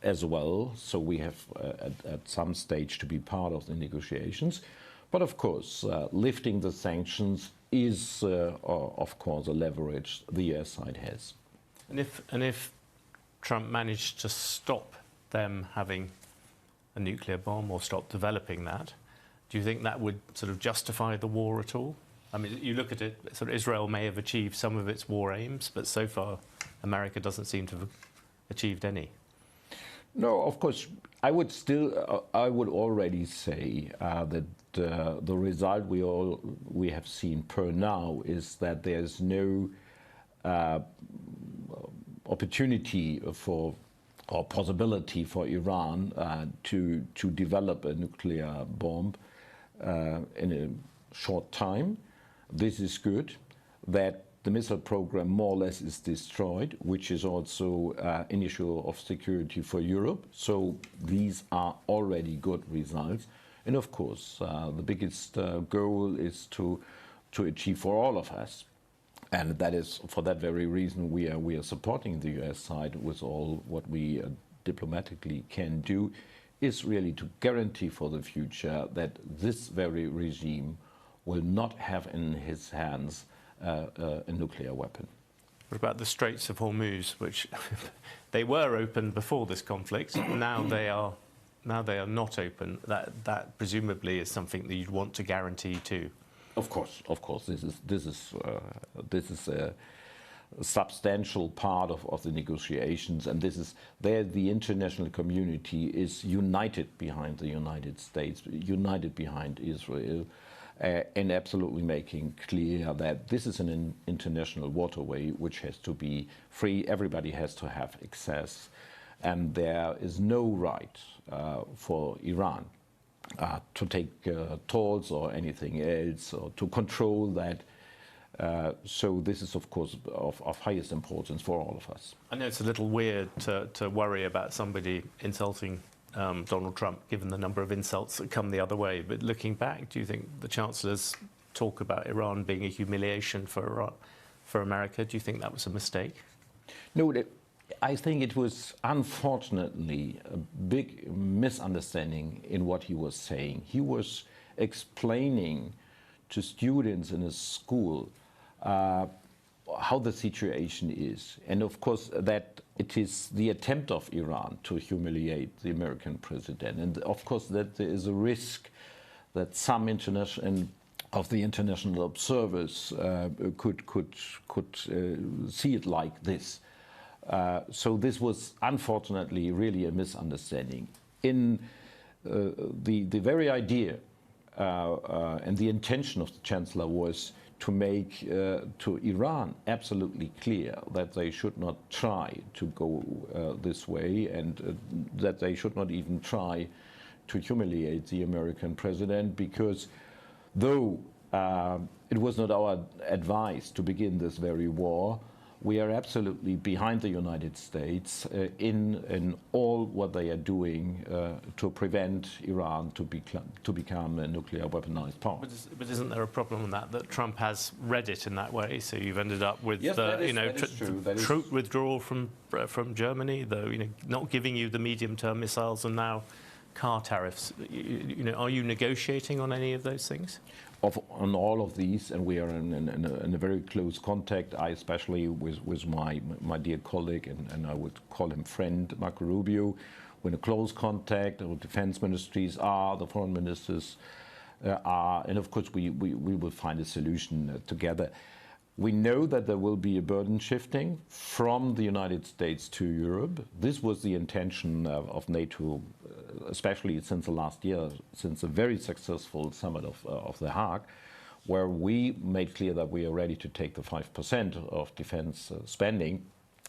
as well. So we have at some stage to be part of the negotiations. But of course, lifting the sanctions is, of course, a leverage the US side has. And if Trump managed to stop them having a nuclear bomb or stop developing that, do you think that would sort of justify the war at all? I mean, you look at it, sort of Israel may have achieved some of its war aims, but so far America doesn't seem to have achieved any. No, of course, I would already say that the result we have seen per now is that there's no opportunity for or possibility for Iran to develop a nuclear bomb in a short time. This is good. That the missile program more or less is destroyed, which is also an issue of security for Europe. So these are already good results. And of course, the biggest goal is to achieve for all of us. And that is, for that very reason, we are supporting the US side with all what we diplomatically can do, is really to guarantee for the future that this very regime will not have in his hands a nuclear weapon. What about the Straits of Hormuz, which they were open before this conflict? Now they are not open. That presumably is something that you'd want to guarantee too. Of course. This is a substantial part of the negotiations, and this is there. The international community is united behind the United States, united behind Israel. And absolutely making clear that this is an international waterway which has to be free. Everybody has to have access. And there is no right for Iran to take tolls or anything else, or to control that. So this is, of course, of highest importance for all of us. I know it's a little weird to worry about somebody insulting Donald Trump, given the number of insults that come the other way. But looking back, do you think the Chancellor's talk about Iran being a humiliation for America, do you think that was a mistake? No, I think it was unfortunately a big misunderstanding in what he was saying. He was explaining to students in a school how the situation is. And of course, that it is the attempt of Iran to humiliate the American president. And of course, that there is a risk that some international observers could see it like this. So this was unfortunately really a misunderstanding. In the very idea and the intention of the Chancellor was to make to Iran absolutely clear that they should not try to go this way, and that they should not even try to humiliate the American president, because though it was not our advice to begin this very war, we are absolutely behind the United States in all what they are doing to prevent Iran to become a nuclear weaponized power. But isn't there a problem in that Trump has read it in that way? So you've ended up with troop withdrawal from Germany, though not giving you the medium-term missiles, and now car tariffs. Are you negotiating on any of those things? On all of these, and we are in a very close contact. I especially with my dear colleague, and I would call him friend, Marco Rubio. We're in a close contact. Our defense ministries are, the foreign ministers are, and of course we will find a solution together. We know that there will be a burden shifting from the United States to Europe. This was the intention of NATO, especially since the last year, since a very successful summit of The Hague, where we made clear that we are ready to take the 5% of defense spending.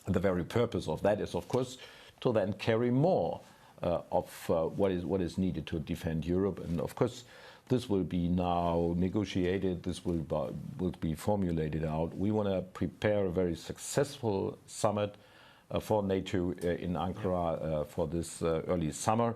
And the very purpose of that is, of course, to then carry more of what is needed to defend Europe. And of course, This will be now negotiated. This will be formulated out. We want to prepare a very successful summit for NATO in Ankara for this early summer.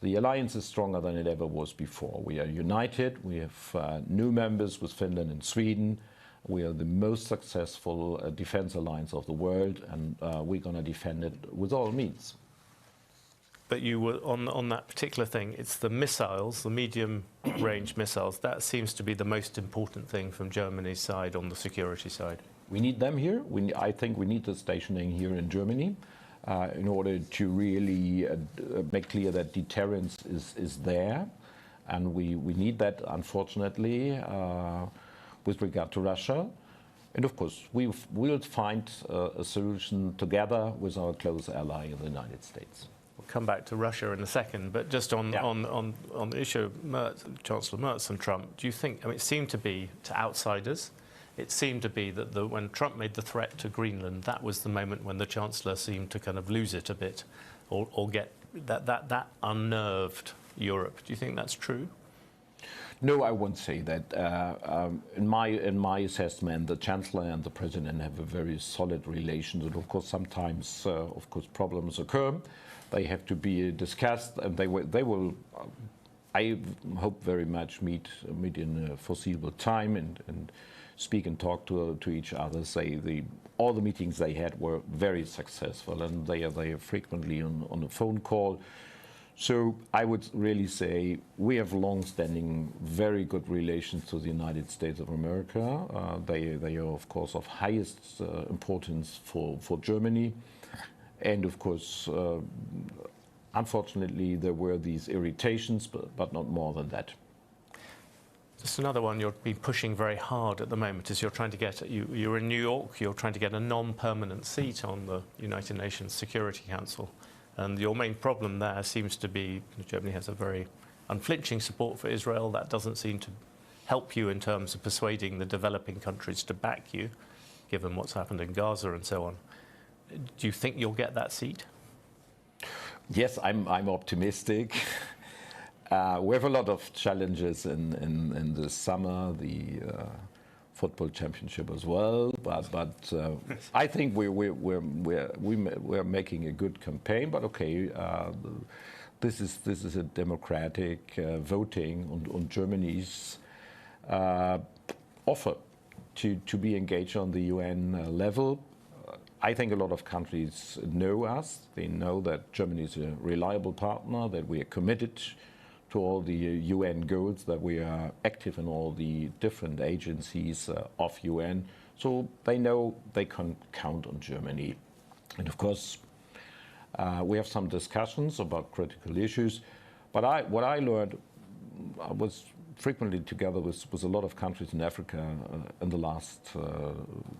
The alliance is stronger than it ever was before. We are united. We have new members with Finland and Sweden. We are the most successful defense alliance of the world, and we're going to defend it with all means. But you were on that particular thing, it's the missiles, the medium-range missiles, that seems to be the most important thing from Germany's side on the security side. We need them here. I think we need the stationing here in Germany in order to really make clear that deterrence is there. And we need that, unfortunately, with regard to Russia. And of course, we'll find a solution together with our close ally in the United States. We'll come back to Russia in a second, but just on the issue of Chancellor Merz and Trump, do you think, I mean, it seemed to be, to outsiders, it seemed to be that when Trump made the threat to Greenland, that was the moment when the Chancellor seemed to kind of lose it a bit, or get that unnerved Europe. Do you think that's true? No, I won't say that. In my assessment, the Chancellor and the President have a very solid relation. And of course, sometimes, problems occur. They have to be discussed, and they will. I hope very much meet in a foreseeable time and speak and talk to each other. All the meetings they had were very successful, and they are frequently on a phone call. So I would really say we have long-standing, very good relations to the United States of America. They are, of course, of highest importance for Germany. And, of course, unfortunately, there were these irritations, but not more than that. Just another one you've been pushing very hard at the moment is you're trying to get, you're in New York, you're trying to get a non-permanent seat on the United Nations Security Council. And your main problem there seems to be Germany has a very unflinching support for Israel. That doesn't seem to help you in terms of persuading the developing countries to back you, given what's happened in Gaza and so on. Do you think you'll get that seat? Yes, I'm optimistic. We have a lot of challenges in the summer, the football championship as well. But I think we're making a good campaign. But okay, this is a democratic voting on Germany's offer to be engaged on the UN level. I think a lot of countries know us. They know that Germany is a reliable partner, that we are committed to all the UN goals, that we are active in all the different agencies of UN. So they know they can count on Germany. And of course, we have some discussions about critical issues. But what I learned, I was frequently together with a lot of countries in Africa in the last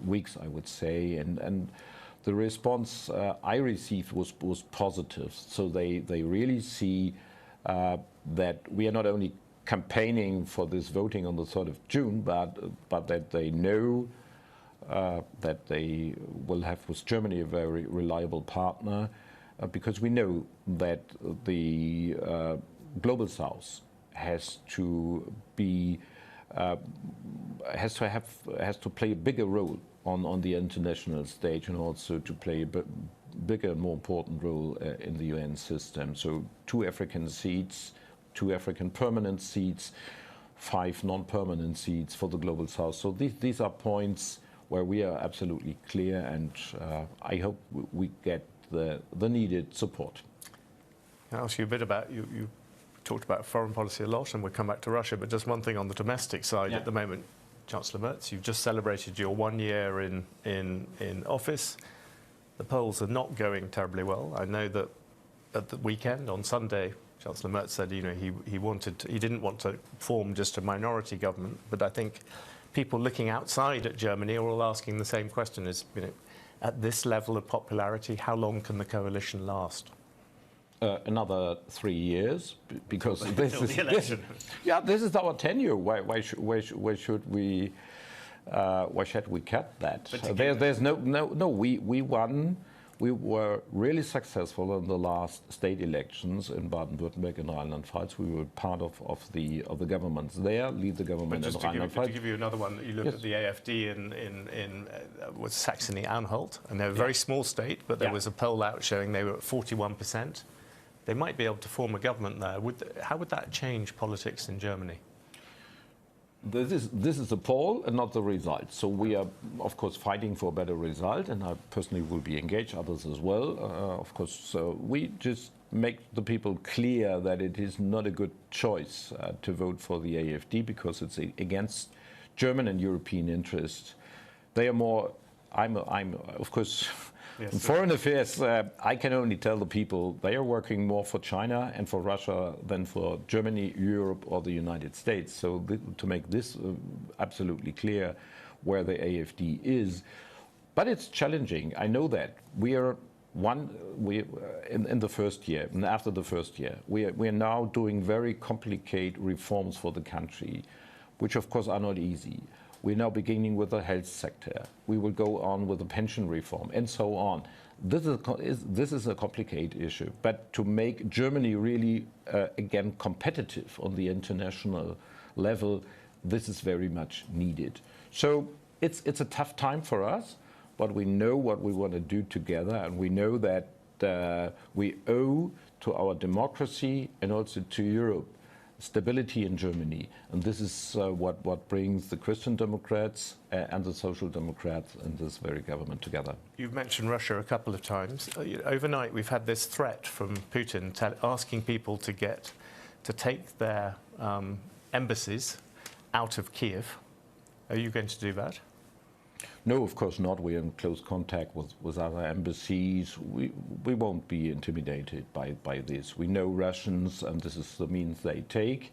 weeks, I would say, and the response I received was positive. So they really see that we are not only campaigning for this voting on the 3rd of June, but that they know that they will have with Germany a very reliable partner, because we know that the Global South has to be has to play a bigger role on the international stage, and also to play a bigger and more important role in the UN system. So 2 African seats, 2 African permanent seats, 5 non-permanent seats for the Global South. So these are points where we are absolutely clear, and I hope we get the needed support. Can I ask you a bit about, you talked about foreign policy a lot, and we'll come back to Russia, but just one thing on the domestic side at the moment. Chancellor Merz, you've just celebrated your 1 year in office. The polls are not going terribly well. I know that at the weekend, on Sunday, Chancellor Merz said, he didn't want to form just a minority government, but I think people looking outside at Germany are all asking the same question: is, at this level of popularity, how long can the coalition last? Another 3 years, because this is this is our tenure. Why should we cut that? We we were really successful in the last state elections in Baden-Württemberg and Rheinland-Pfalz. We were part of the governments there, lead the government in Rheinland-Pfalz. To give you another one, you look at the AFD in was Saxony-Anhalt, and they're a very small state, but there was a poll out showing they were at 41%. They might be able to form a government there. How would that change politics in Germany? This is a poll and not the result. So we are, of course, fighting for a better result, and I personally will be engaged, others as well, of course. So we just make the people clear that it is not a good choice to vote for the AfD because it's against German and European interests. They are more. I'm of course. Yes, in foreign affairs, I can only tell the people they are working more for China and for Russia than for Germany, Europe, or the United States. So to make this absolutely clear where the AfD is. But it's challenging. I know that. We are in the first year, and after the first year, we are now doing very complicated reforms for the country, which of course are not easy. We're now beginning with the health sector. We will go on with the pension reform and so on. This is a complicated issue. But to make Germany really, again, competitive on the international level, this is very much needed. So it's a tough time for us, but we know what we want to do together, and we know that we owe to our democracy and also to Europe stability in Germany, and this is what brings the Christian Democrats and the Social Democrats and this very government together. You've mentioned Russia a couple of times. Overnight, we've had this threat from Putin asking people to take their embassies out of Kiev. Are you going to do that? No, of course not. We're in close contact with other embassies. We won't be intimidated by this. We know Russians, and this is the means they take.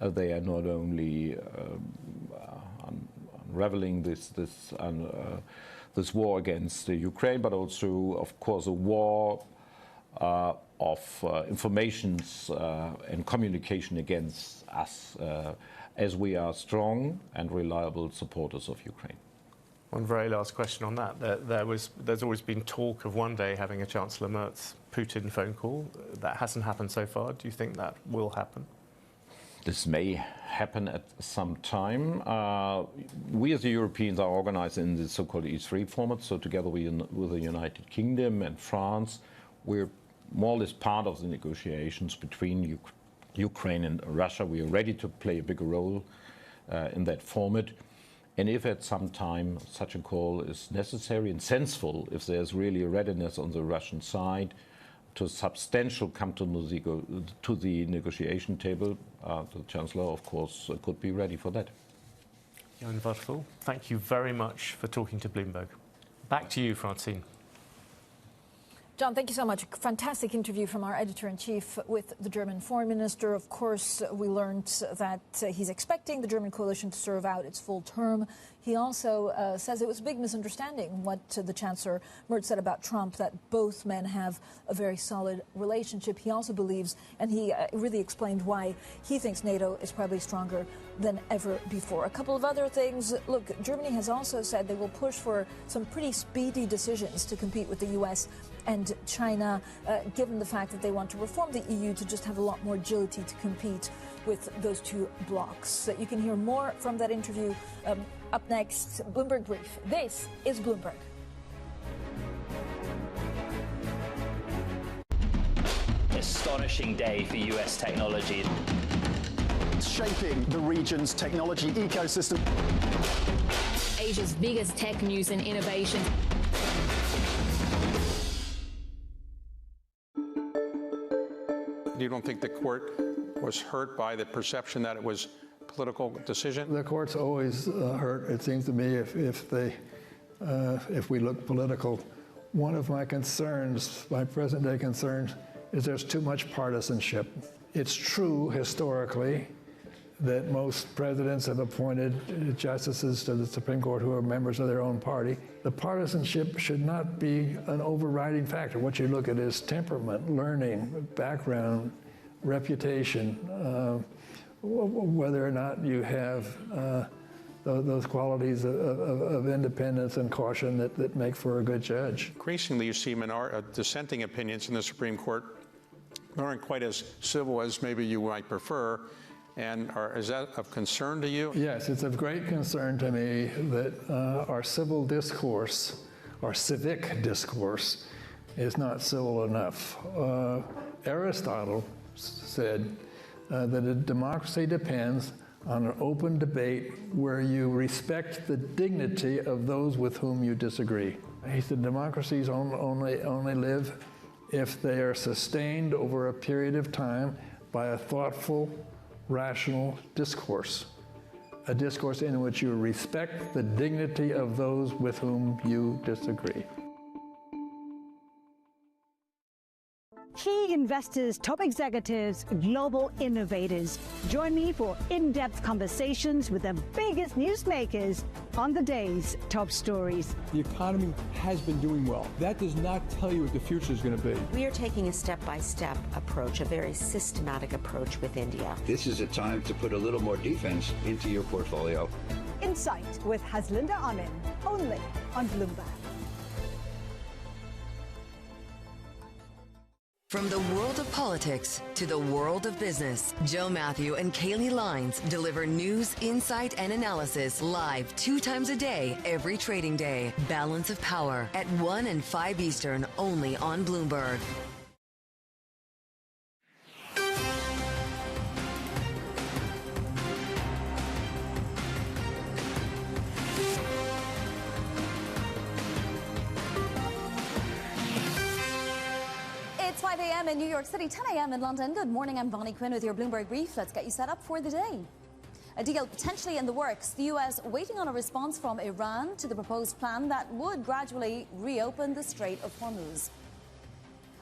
They are not only unraveling this war against Ukraine, but also, of course, a war of informations and communication against us, as we are strong and reliable supporters of Ukraine. One very last question on that. There's always been talk of one day having a Chancellor Merz Putin phone call. That hasn't happened so far. Do you think that will happen? This may happen at some time. We as the Europeans are organized in the so-called E3 format, so together with the United Kingdom and France, we're more or less part of the negotiations between Ukraine and Russia. We are ready to play a bigger role in that format. And if at some time such a call is necessary and sensible, if there's really a readiness on the Russian side to substantial come to the negotiation table, the Chancellor, of course, could be ready for that. Jan Waterfall, thank you very much for talking to Bloomberg. Back to you, Francine. John, thank you so much. Fantastic interview from our editor-in-chief with the German foreign minister. Of course, we learned that he's expecting the German coalition to serve out its full term. He also says it was a big misunderstanding what the Chancellor Merz said about Trump, that both men have a very solid relationship. He also believes, and he really explained why he thinks NATO is probably stronger than ever before. A couple of other things. Look, Germany has also said they will push for some pretty speedy decisions to compete with the U.S. and China, given the fact that they want to reform the EU to just have a lot more agility to compete with those two blocs. You can hear more from that interview up next. Bloomberg Brief. This is Bloomberg. Astonishing day for US technology. Shaping the region's technology ecosystem. Asia's biggest tech news and innovation. You don't think the court was hurt by the perception that it was a political decision? The court's always hurt, it seems to me, if we look political. One of my concerns, my present-day concerns, is there's too much partisanship. It's true historically that most presidents have appointed justices to the Supreme Court who are members of their own party. The partisanship should not be an overriding factor. What you look at is temperament, learning, background, reputation, whether or not you have those qualities of independence and caution that make for a good judge. Increasingly, you see dissenting opinions in the Supreme Court that aren't quite as civil as maybe you might prefer. And is that of concern to you? Yes, it's of great concern to me that our civil discourse, our civic discourse, is not civil enough. Aristotle said that a democracy depends on an open debate where you respect the dignity of those with whom you disagree. He said democracies only live if they are sustained over a period of time by a thoughtful, rational discourse, a discourse in which you respect the dignity of those with whom you disagree. Key investors, top executives, global innovators. Join me for in-depth conversations with the biggest newsmakers on the day's top stories. The economy has been doing well. That does not tell you what the future is going to be. We are taking a step-by-step approach, a very systematic approach with India. This is a time to put a little more defense into your portfolio. Insight with Haslinda Amin, only on Bloomberg. From the world of politics to the world of business, Joe Matthew and Kaylee Lines deliver news, insight, and analysis live 2 times a day, every trading day. Balance of Power at 1 and 5 Eastern, only on Bloomberg. It's 5 a.m. in New York City, 10 a.m. in London. Good morning, I'm Bonnie Quinn with your Bloomberg Brief. Let's get you set up for the day. A deal potentially in the works. The U.S. waiting on a response from Iran to the proposed plan that would gradually reopen the Strait of Hormuz.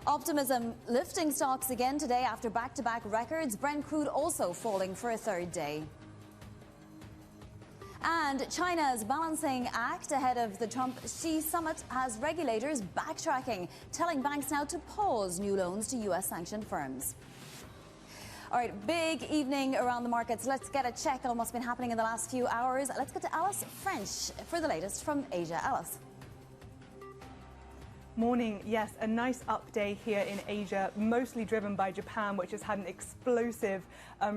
Optimism lifting stocks again today after back-to-back records. Brent crude also falling for a third day. And China's balancing act ahead of the Trump-Xi summit has regulators backtracking, telling banks now to pause new loans to U.S.-sanctioned firms. All right, big evening around the markets. Let's get a check on what's been happening in the last few hours. Let's get to Alice French for the latest from Asia. Alice. Morning. Yes, a nice up day here in Asia, mostly driven by Japan, which has had an explosive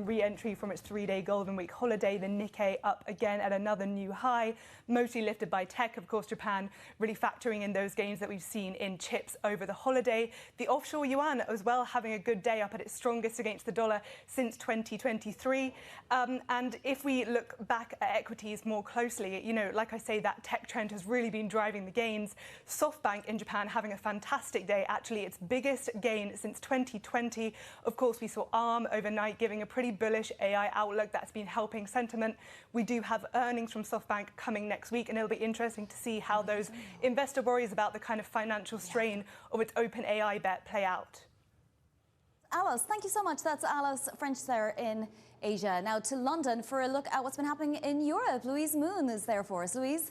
re-entry from its 3-day Golden Week holiday. The Nikkei up again at another new high, mostly lifted by tech. Of course, Japan really factoring in those gains that we've seen in chips over the holiday. The offshore yuan as well having a good day, up at its strongest against the dollar since 2023. And if we look back at equities more closely, you know, like I say, that tech trend has really been driving the gains. SoftBank in Japan having a fantastic day, actually its biggest gain since 2020. Of course, we saw ARM overnight giving a pretty bullish AI outlook that's been helping sentiment. We do have earnings from SoftBank coming next week, and it'll be interesting to see how those investor worries about the kind of financial strain of its open AI bet play out. Alice, thank you so much. That's Alice French there in Asia. Now to London for a look at what's been happening in Europe. Louise Moon is there for us. Louise?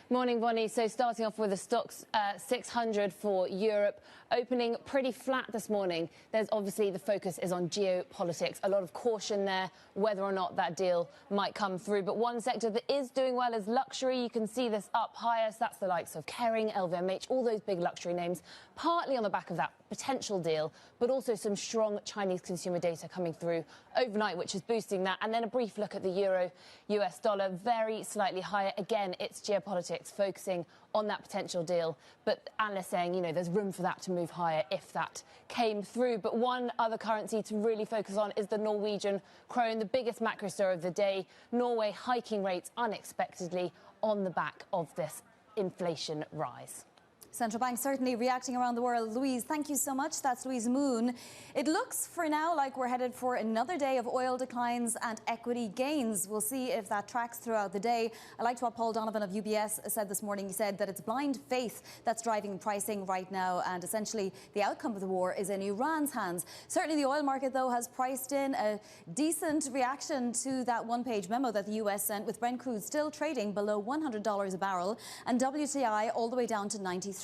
Morning, Bonnie. So starting off with the stocks 600 for Europe, opening pretty flat this morning. There's obviously the focus is on geopolitics. A lot of caution there, whether or not that deal might come through. But one sector that is doing well is luxury. You can see this up higher. So that's the likes of Kering, LVMH, all those big luxury names, partly on the back of that potential deal, but also some strong Chinese consumer data coming through overnight, which is boosting that. And then a brief look at the euro, US dollar, very slightly higher. Again, it's geopolitics, focusing on that potential deal. But analysts saying, you know, there's room for that to move higher if that came through. But one other currency to really focus on is the Norwegian krone, the biggest macro story of the day. Norway hiking rates unexpectedly on the back of this inflation rise. Central banks certainly reacting around the world. Louise, thank you so much. That's Louise Moon. It looks for now like we're headed for another day of oil declines and equity gains. We'll see if that tracks throughout the day. I liked what Paul Donovan of UBS said this morning. He said that it's blind faith that's driving pricing right now, and essentially the outcome of the war is in Iran's hands. Certainly the oil market, though, has priced in a decent reaction to that one-page memo that the US sent, with Brent crude still trading below $100 a barrel and WTI all the way down to 93.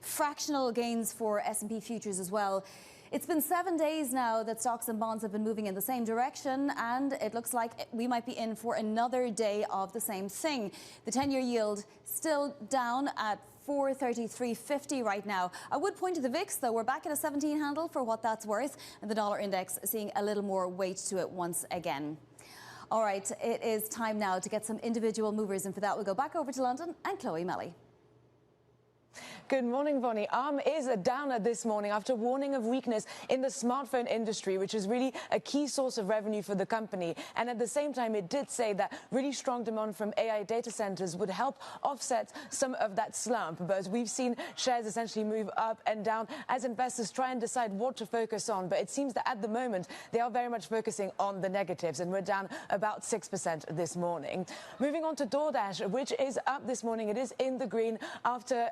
Fractional gains for S&P futures as well. It's been 7 days now that stocks and bonds have been moving in the same direction, and it looks like we might be in for another day of the same thing. The 10-year yield still down at 433.50 right now. I would point to the VIX, though. We're back at a 17 handle for what that's worth, and the dollar index seeing a little more weight to it once again. All right, it is time now to get some individual movers, and for that we'll go back over to London and Chloe Melly. Good morning, Bonnie. ARM is a downer this morning after warning of weakness in the smartphone industry, which is really a key source of revenue for the company. And at the same time, it did say that really strong demand from AI data centers would help offset some of that slump. But we've seen shares essentially move up and down as investors try and decide what to focus on. But it seems that at the moment, they are very much focusing on the negatives, and we're down about 6% this morning. Moving on to DoorDash, which is up this morning. It is in the green after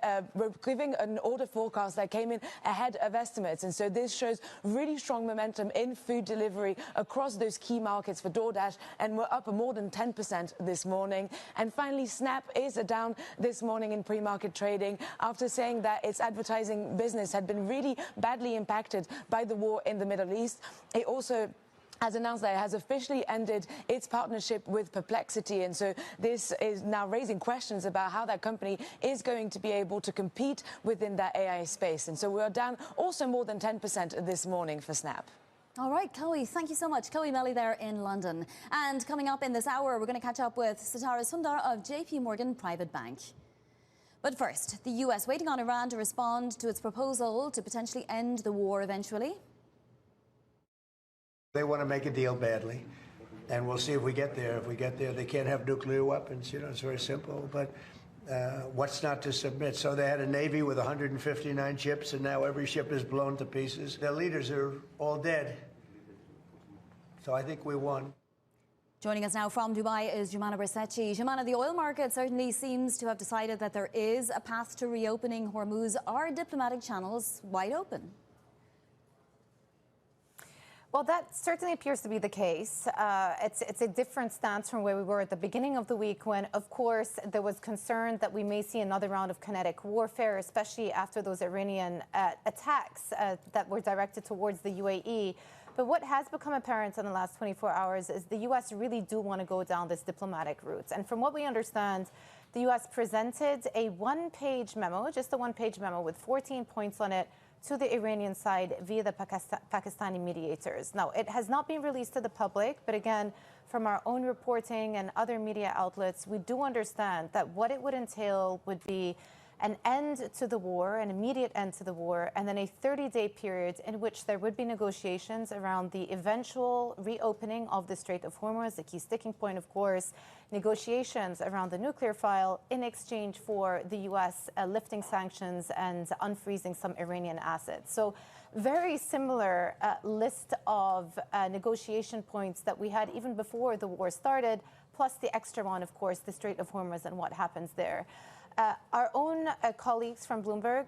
giving an order forecast that came in ahead of estimates. And so this shows really strong momentum in food delivery across those key markets for DoorDash, and we're up more than 10% this morning. And finally, Snap is down this morning in pre-market trading after saying that its advertising business had been really badly impacted by the war in the Middle East. It also has announced that it has officially ended its partnership with Perplexity, and so this is now raising questions about how that company is going to be able to compete within that AI space. And so we are down also more than 10% this morning for Snap. All right, Chloe, thank you so much. Chloe Melly there in London. And coming up in this hour, we're going to catch up with Sitara Sundar of JP Morgan Private Bank. But first, the US waiting on Iran to respond to its proposal to potentially end the war eventually. They want to make a deal badly, and we'll see if we get there. If we get there, they can't have nuclear weapons. You know, it's very simple. But what's not to submit? So they had a Navy with 159 ships, and now every ship is blown to pieces. Their leaders are all dead. So I think we won. Joining us now from Dubai is Jumana Bersachi. Jumana, the oil market certainly seems to have decided that there is a path to reopening Hormuz. Are diplomatic channels wide open? Well, that certainly appears to be the case. It's a different stance from where we were at the beginning of the week when, of course, there was concern that we may see another round of kinetic warfare, especially after those Iranian attacks that were directed towards the UAE. But what has become apparent in the last 24 hours is the U.S. really do want to go down this diplomatic route. And from what we understand, the U.S. presented a one-page memo, just a one-page memo with 14 points on it, to the Iranian side via the Pakistani mediators. Now, it has not been released to the public, but again, from our own reporting and other media outlets, we do understand that what it would entail would be an end to the war, an immediate end to the war, and then a 30-day period in which there would be negotiations around the eventual reopening of the Strait of Hormuz, the key sticking point, of course, negotiations around the nuclear file in exchange for the U.S. Lifting sanctions and unfreezing some Iranian assets. So very similar list of negotiation points that we had even before the war started, plus the extra one, of course, the Strait of Hormuz and what happens there. Our own colleagues from Bloomberg,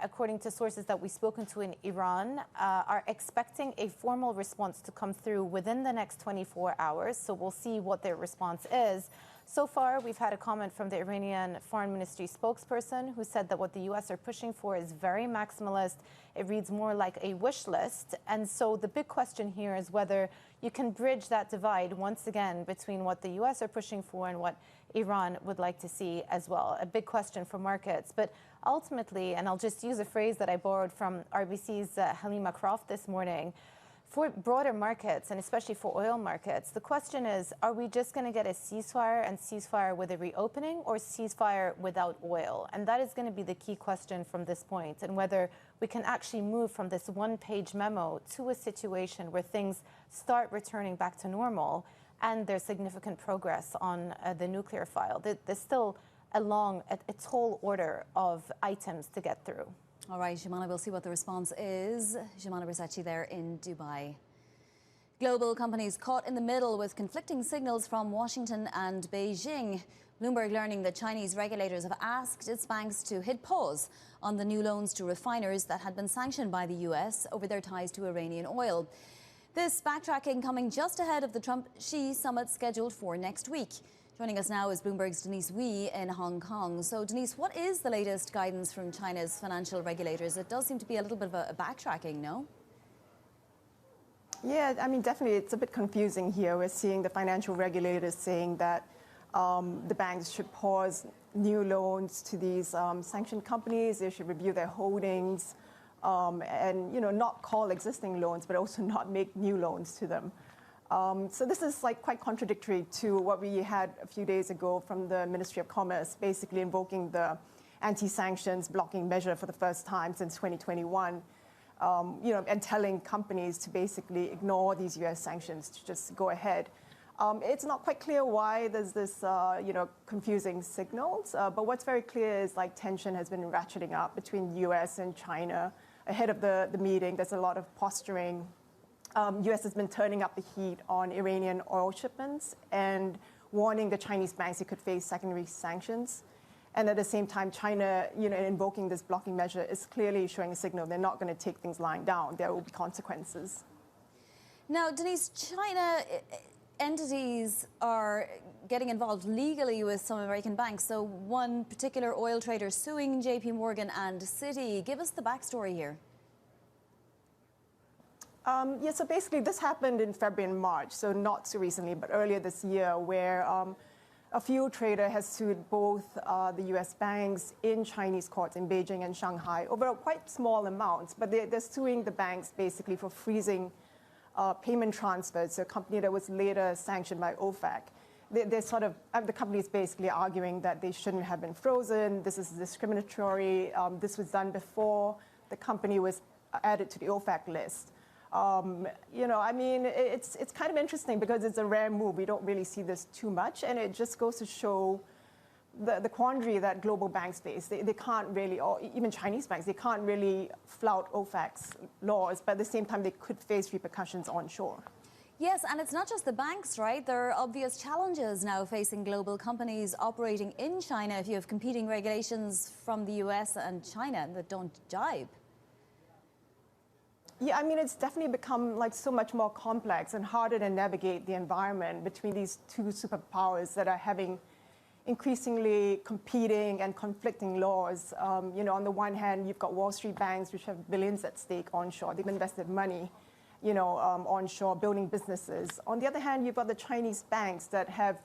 according to sources that we've spoken to in Iran, are expecting a formal response to come through within the next 24 hours. So we'll see what their response is. So far, we've had a comment from the Iranian Foreign Ministry spokesperson who said that what the U.S. are pushing for is very maximalist. It reads more like a wish list. And so the big question here is whether you can bridge that divide once again between what the U.S. are pushing for and what Iran would like to see as well. A big question for markets. But ultimately, and I'll just use a phrase that I borrowed from RBC's Halima Croft this morning, for broader markets, and especially for oil markets, the question is, are we just going to get a ceasefire and ceasefire with a reopening, or ceasefire without oil? And that is going to be the key question from this point, and whether we can actually move from this one-page memo to a situation where things start returning back to normal and there's significant progress on the nuclear file. There's still a tall order of items to get through. All right, Jumana, we'll see what the response is. Jumana Bersachi there in Dubai. Global companies caught in the middle with conflicting signals from Washington and Beijing. Bloomberg learning that Chinese regulators have asked its banks to hit pause on the new loans to refiners that had been sanctioned by the U.S. over their ties to Iranian oil. This backtracking coming just ahead of the Trump-Xi summit scheduled for next week. Joining us now is Bloomberg's Denise Wee in Hong Kong. So, Denise, what is the latest guidance from China's financial regulators? It does seem to be a little bit of a backtracking, no? Yeah, I mean, definitely it's a bit confusing here. We're seeing the financial regulators saying that the banks should pause new loans to these sanctioned companies. They should review their holdings and, not call existing loans, but also not make new loans to them. So this is like quite contradictory to what we had a few days ago from the Ministry of Commerce, basically invoking the anti-sanctions blocking measure for the first time since 2021. And telling companies to basically ignore these U.S. sanctions, to just go ahead. It's not quite clear why there's this, confusing signals. But what's very clear is like tension has been ratcheting up between the U.S. and China ahead of the meeting. There's a lot of posturing. U.S. has been turning up the heat on Iranian oil shipments and warning the Chinese banks it could face secondary sanctions. And at the same time, China, invoking this blocking measure is clearly showing a signal they're not going to take things lying down. There will be consequences. Now, Denise, China entities are getting involved legally with some American banks. So one particular oil trader suing JP Morgan and Citi. Give us the backstory here. So basically this happened in February and March, so not so recently, but earlier this year, where a fuel trader has sued both the U.S. banks in Chinese courts in Beijing and Shanghai over quite small amounts, but they're suing the banks basically for freezing payment transfers to a company that was later sanctioned by OFAC. They're sort of, the company is basically arguing that they shouldn't have been frozen. This is discriminatory. This was done before the company was added to the OFAC list. I mean, it's kind of interesting because it's a rare move. We don't really see this too much, and it just goes to show the quandary that global banks face. They can't really, or even Chinese banks, they can't really flout OFAC's laws, but at the same time, they could face repercussions onshore. Yes, and it's not just the banks, right? There are obvious challenges now facing global companies operating in China if you have competing regulations from the US and China that don't jibe. Yeah, I mean, it's definitely become like so much more complex and harder to navigate the environment between these two superpowers that are having increasingly competing and conflicting laws. On the one hand, you've got Wall Street banks, which have billions at stake onshore. They've invested money, onshore, building businesses. On the other hand, you've got the Chinese banks that have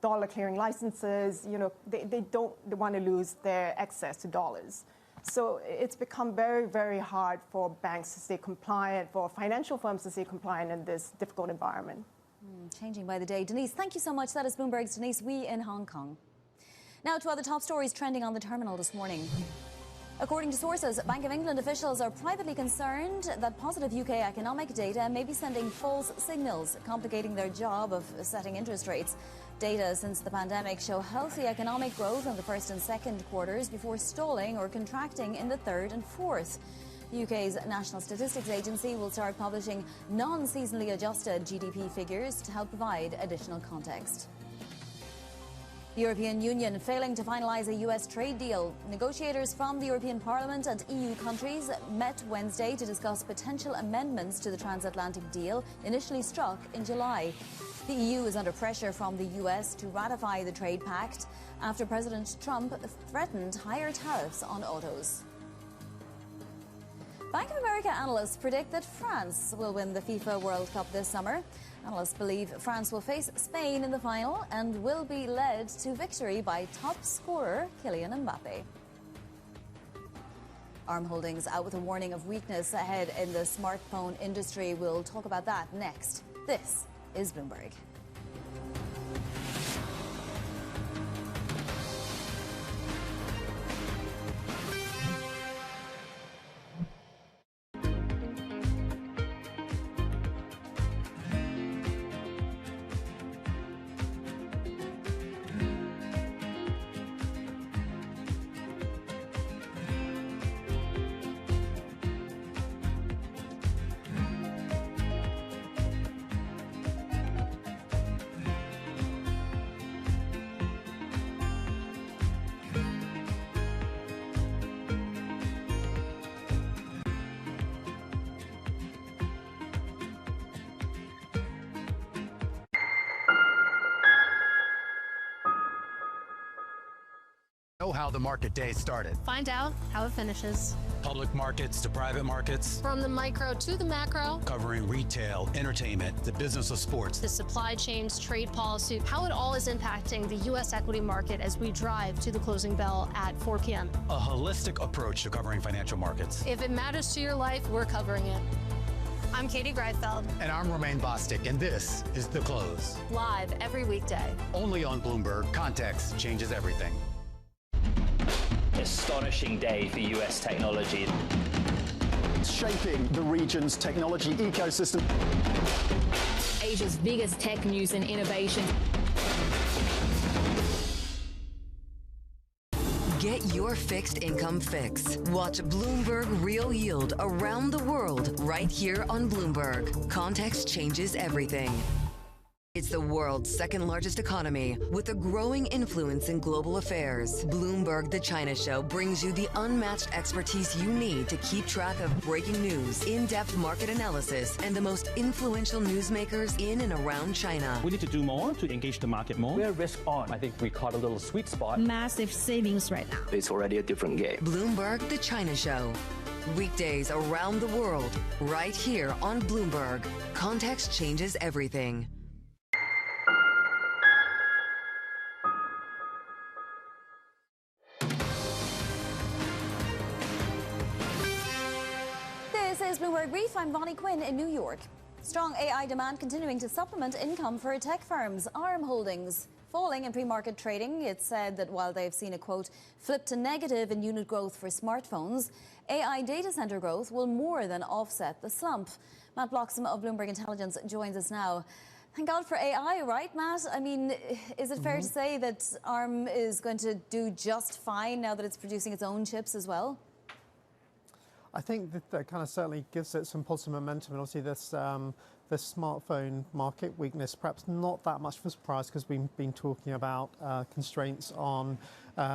dollar clearing licenses. They don't want to lose their access to dollars. So it's become very, very hard for banks to stay compliant, for financial firms to stay compliant in this difficult environment. Changing by the day. Denise, thank you so much. That is Bloomberg's Denise Wee in Hong Kong. Now to other top stories trending on the terminal this morning. According to sources, Bank of England officials are privately concerned that positive UK economic data may be sending false signals, complicating their job of setting interest rates. Data since the pandemic show healthy economic growth in the first and second quarters before stalling or contracting in the third and fourth. The UK's National Statistics Agency will start publishing non-seasonally adjusted GDP figures to help provide additional context. The European Union failing to finalise a US trade deal. Negotiators from the European Parliament and EU countries met Wednesday to discuss potential amendments to the transatlantic deal initially struck in July. The EU is under pressure from the US to ratify the trade pact after President Trump threatened higher tariffs on autos. Bank of America analysts predict that France will win the FIFA World Cup this summer. Analysts believe France will face Spain in the final and will be led to victory by top scorer Kylian Mbappe. ARM Holdings out with a warning of weakness ahead in the smartphone industry. We'll talk about that next. This is Bloomberg. Know how the market day started. Find out how it finishes. Public markets to private markets. From the micro to the macro. Covering retail, entertainment, the business of sports. The supply chains, trade policy, how it all is impacting the U.S. equity market as we drive to the closing bell at 4 p.m. A holistic approach to covering financial markets. If it matters to your life, we're covering it. I'm Katie Greifeld. And I'm Romaine Bostic, and this is The Close. Live every weekday. Only on Bloomberg. Context changes everything. Astonishing day for US technology. Shaping the region's technology ecosystem. Asia's biggest tech news and innovation. Get your fixed income fix. Watch Bloomberg Real Yield around the world right here on Bloomberg. Context changes everything. It's the world's second largest economy with a growing influence in global affairs. Bloomberg The China Show brings you the unmatched expertise you need to keep track of breaking news, in-depth market analysis, and the most influential newsmakers in and around China. We need to do more to engage the market more. We're risk on. I think we caught a little sweet spot. Massive savings right now. It's already a different game. Bloomberg The China Show. Weekdays around the world, right here on Bloomberg. Context changes everything. This is Bloomberg Brief. I'm Vonnie Quinn in New York. Strong AI demand continuing to supplement income for tech firms. ARM Holdings falling in pre-market trading. It said that while they've seen a, quote, flip to negative in unit growth for smartphones, AI data center growth will more than offset the slump. Matt Bloxham of Bloomberg Intelligence joins us now. Thank God for AI, right, Matt? I mean, is it fair to say that ARM is going to do just fine now that it's producing its own chips as well? I think that kind of certainly gives it some positive momentum, and obviously this smartphone market weakness, perhaps not that much of a surprise because we've been talking about constraints on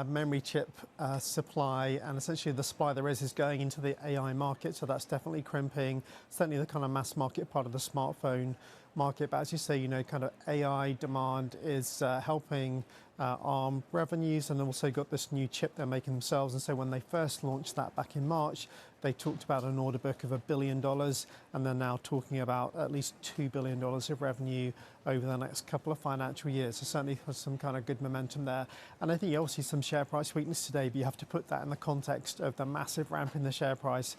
memory chip supply, and essentially the supply there is going into the AI market, so that's definitely crimping, certainly the kind of mass market part of the smartphone market. But as you say, kind of AI demand is helping ARM revenues, and also got this new chip they're making themselves. And so when they first launched that back in March, they talked about an order book of $1 billion, and they're now talking about at least $2 billion of revenue over the next couple of financial years. So certainly there's some kind of good momentum there. And I think you also see some share price weakness today, but you have to put that in the context of the massive ramp in the share price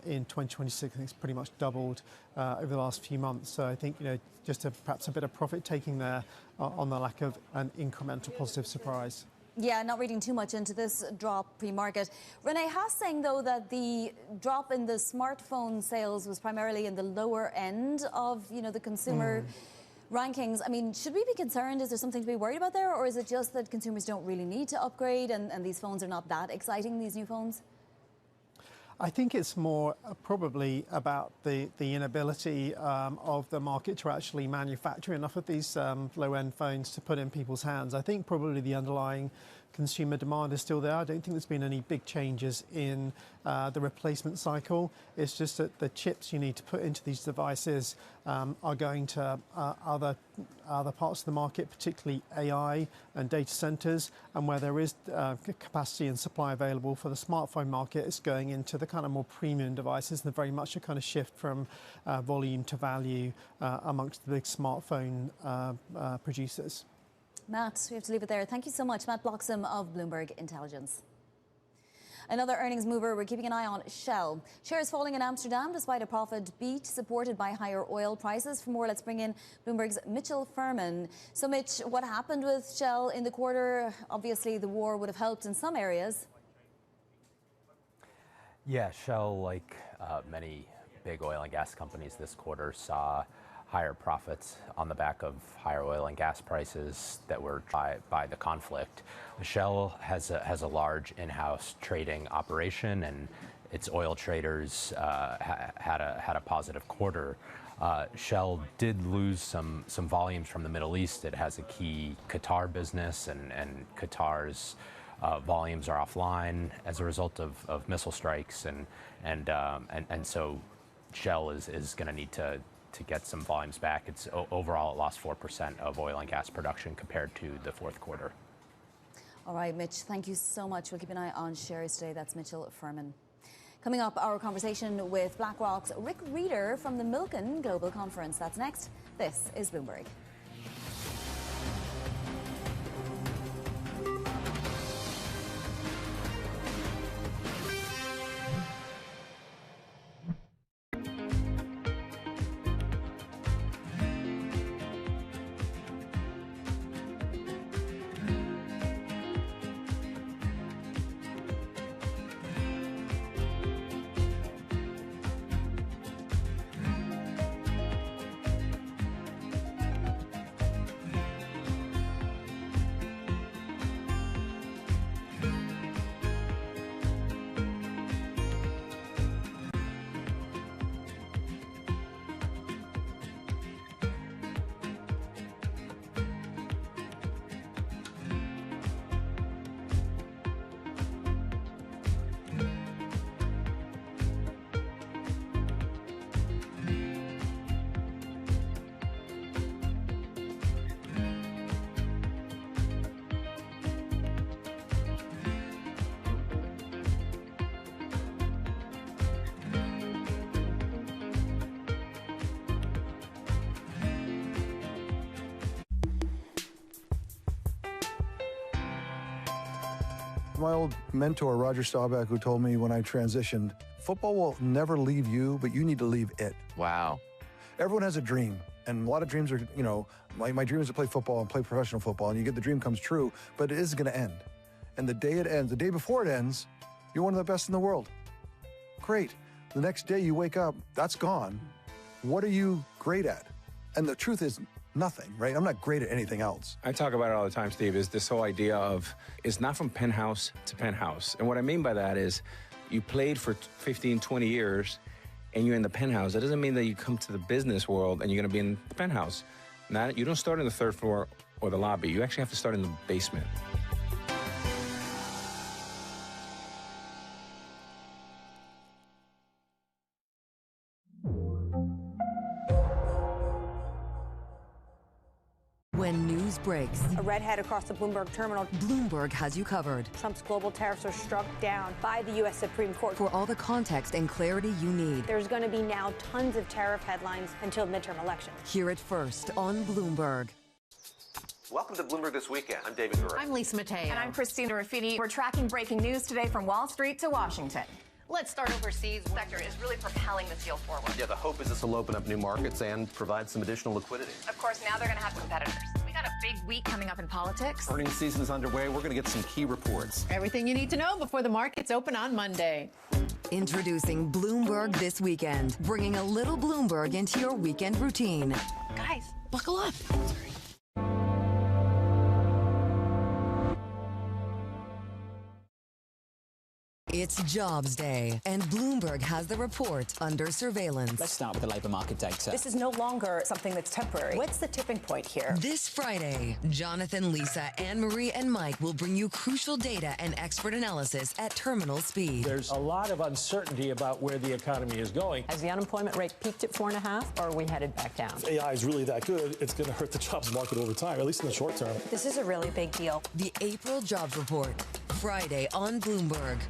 in 2026. I think it's pretty much doubled over the last few months. So I think, just perhaps a bit of profit taking there on the lack of an incremental positive surprise. Yeah, not reading too much into this drop pre-market. Renee Haas saying, though, that the drop in the smartphone sales was primarily in the lower end of, the consumer rankings. I mean, should we be concerned? Is there something to be worried about there? Or is it just that consumers don't really need to upgrade and these phones are not that exciting, these new phones? I think it's more probably about the inability of the market to actually manufacture enough of these low-end phones to put in people's hands. I think probably the underlying consumer demand is still there. I don't think there's been any big changes in the replacement cycle. It's just that the chips you need to put into these devices are going to other parts of the market, particularly AI and data centers, and where there is capacity and supply available for the smartphone market, it's going into the kind of more premium devices, and very much a kind of shift from volume to value amongst the big smartphone producers. Matt, we have to leave it there. Thank you so much. Matt Bloxham of Bloomberg Intelligence. Another earnings mover we're keeping an eye on, Shell. Shares falling in Amsterdam despite a profit beat supported by higher oil prices. For more, let's bring in Bloomberg's Mitchell Furman. So, Mitch, what happened with Shell in the quarter? Obviously, the war would have helped in some areas. Yeah, Shell, like many big oil and gas companies this quarter, saw higher profits on the back of higher oil and gas prices that were by the conflict. Shell has a large in-house trading operation, and its oil traders had a positive quarter. Shell did lose some volumes from the Middle East. It has a key Qatar business, and Qatar's volumes are offline as a result of missile strikes, and so Shell is going to need to get some volumes back. It's overall it lost 4% of oil and gas production compared to the fourth quarter. All right, Mitch, thank you so much. We'll keep an eye on shares today. That's Mitchell Furman. Coming up, our conversation with BlackRock's Rick Reeder from the Milken Global Conference. That's next. This is Bloomberg. My old mentor, Roger Staubach, who told me when I transitioned, football will never leave you, but you need to leave it. Wow. Everyone has a dream, and a lot of dreams are, you know, my dream is to play football and play professional football, and you get the dream comes true, but it is going to end. And the day it ends, the day before it ends, you're one of the best in the world. Great. The next day you wake up, that's gone. What are you great at? And the truth is, nothing, right? I'm not great at anything else. I talk about it all the time, Steve, is this whole idea of it's not from penthouse to penthouse. And what I mean by that is you played for 15, 20 years and you're in the penthouse. That doesn't mean that you come to the business world and you're going to be in the penthouse. You don't start in the third floor or the lobby. You actually have to start in the basement. When news breaks, a redhead across the Bloomberg terminal. Bloomberg has you covered. Trump's global tariffs are struck down by the U.S. Supreme Court. For all the context and clarity you need. There's going to be now tons of tariff headlines until midterm elections. Hear it first on Bloomberg. Welcome to Bloomberg This Weekend. I'm David Gura. I'm Lisa Mateo. And I'm Christina Ruffini. We're tracking breaking news today from Wall Street to Washington. Let's start overseas. The sector is really propelling this deal forward. Yeah, the hope is this will open up new markets and provide some additional liquidity. Of course, now they're going to have competitors. We got a big week coming up in politics. Earnings season is underway. We're going to get some key reports. Everything you need to know before the markets open on Monday. Introducing Bloomberg This Weekend, bringing a little Bloomberg into your weekend routine. Guys, buckle up. It's Jobs Day, and Bloomberg has the report under surveillance. Let's start with the labour market data. This is no longer something that's temporary. What's the tipping point here? This Friday, Jonathan, Lisa, Anne-Marie, and Mike will bring you crucial data and expert analysis at terminal speed. There's a lot of uncertainty about where the economy is going. Has the unemployment rate peaked at 4.5, or are we headed back down? If AI is really that good, it's going to hurt the jobs market over time, at least in the short term. This is a really big deal. The April Jobs Report, Friday on Bloomberg.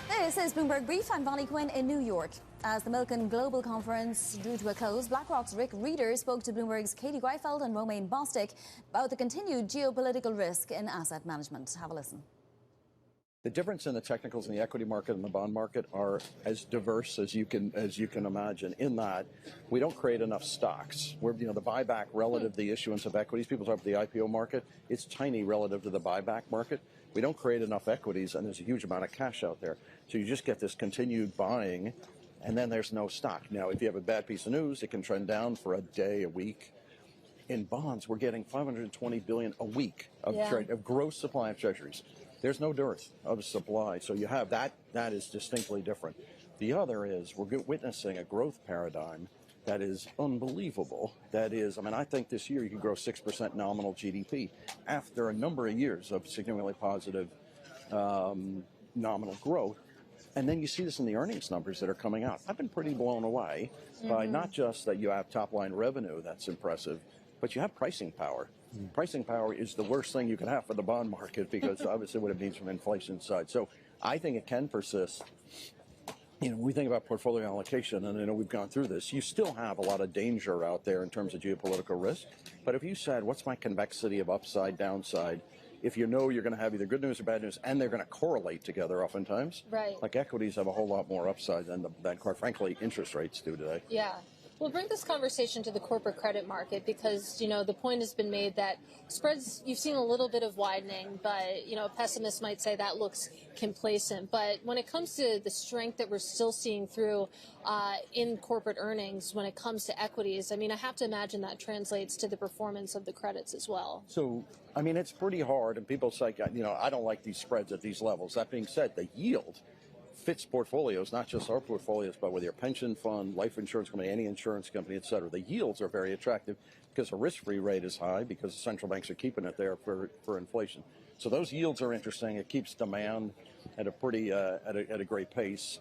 This is Bloomberg Brief. I'm Bonnie Quinn in New York. As the Milken Global Conference drew to a close, BlackRock's Rick Reeder spoke to Bloomberg's Katie Greifeld and Romaine Bostick about the continued geopolitical risk in asset management. Have a listen. The difference in the technicals in the equity market and the bond market are as diverse as you can imagine. In that, we don't create enough stocks. We're, the buyback relative to the issuance of equities. People talk about the IPO market. It's tiny relative to the buyback market. We don't create enough equities, and there's a huge amount of cash out there. So you just get this continued buying, and then there's no stock. Now, if you have a bad piece of news, it can trend down for a day, a week. In bonds, we're getting $520 billion a week of gross supply of treasuries. There's no dearth of supply, so you have that. That is distinctly different. The other is we're witnessing a growth paradigm that is unbelievable. That is, I think this year you can grow 6% nominal GDP after a number of years of significantly positive nominal growth. And then you see this in the earnings numbers that are coming out. I've been pretty blown away by not just that you have top-line revenue that's impressive, but you have pricing power. Pricing power is the worst thing you can have for the bond market because obviously what it means from inflation side. So I think it can persist. You know, when we think about portfolio allocation, and I know we've gone through this, you still have a lot of danger out there in terms of geopolitical risk. But if you said, what's my convexity of upside, downside, if you know you're going to have either good news or bad news, and they're going to correlate together oftentimes, right? Like equities have a whole lot more upside than quite frankly, interest rates do today. Yeah. We'll bring this conversation to the corporate credit market because, you know, the point has been made that spreads, you've seen a little bit of widening, but, you know, pessimists might say that looks complacent. But when it comes to the strength that we're still seeing through in corporate earnings, when it comes to equities, I mean, I have to imagine that translates to the performance of the credits as well. So, I mean, it's pretty hard, and people say, you know, I don't like these spreads at these levels. That being said, the yield fits portfolios, not just our portfolios, but with your pension fund, life insurance company, any insurance company, et cetera. The yields are very attractive because the risk-free rate is high because the central banks are keeping it there for inflation. So those yields are interesting. It keeps demand at a pretty at a great pace.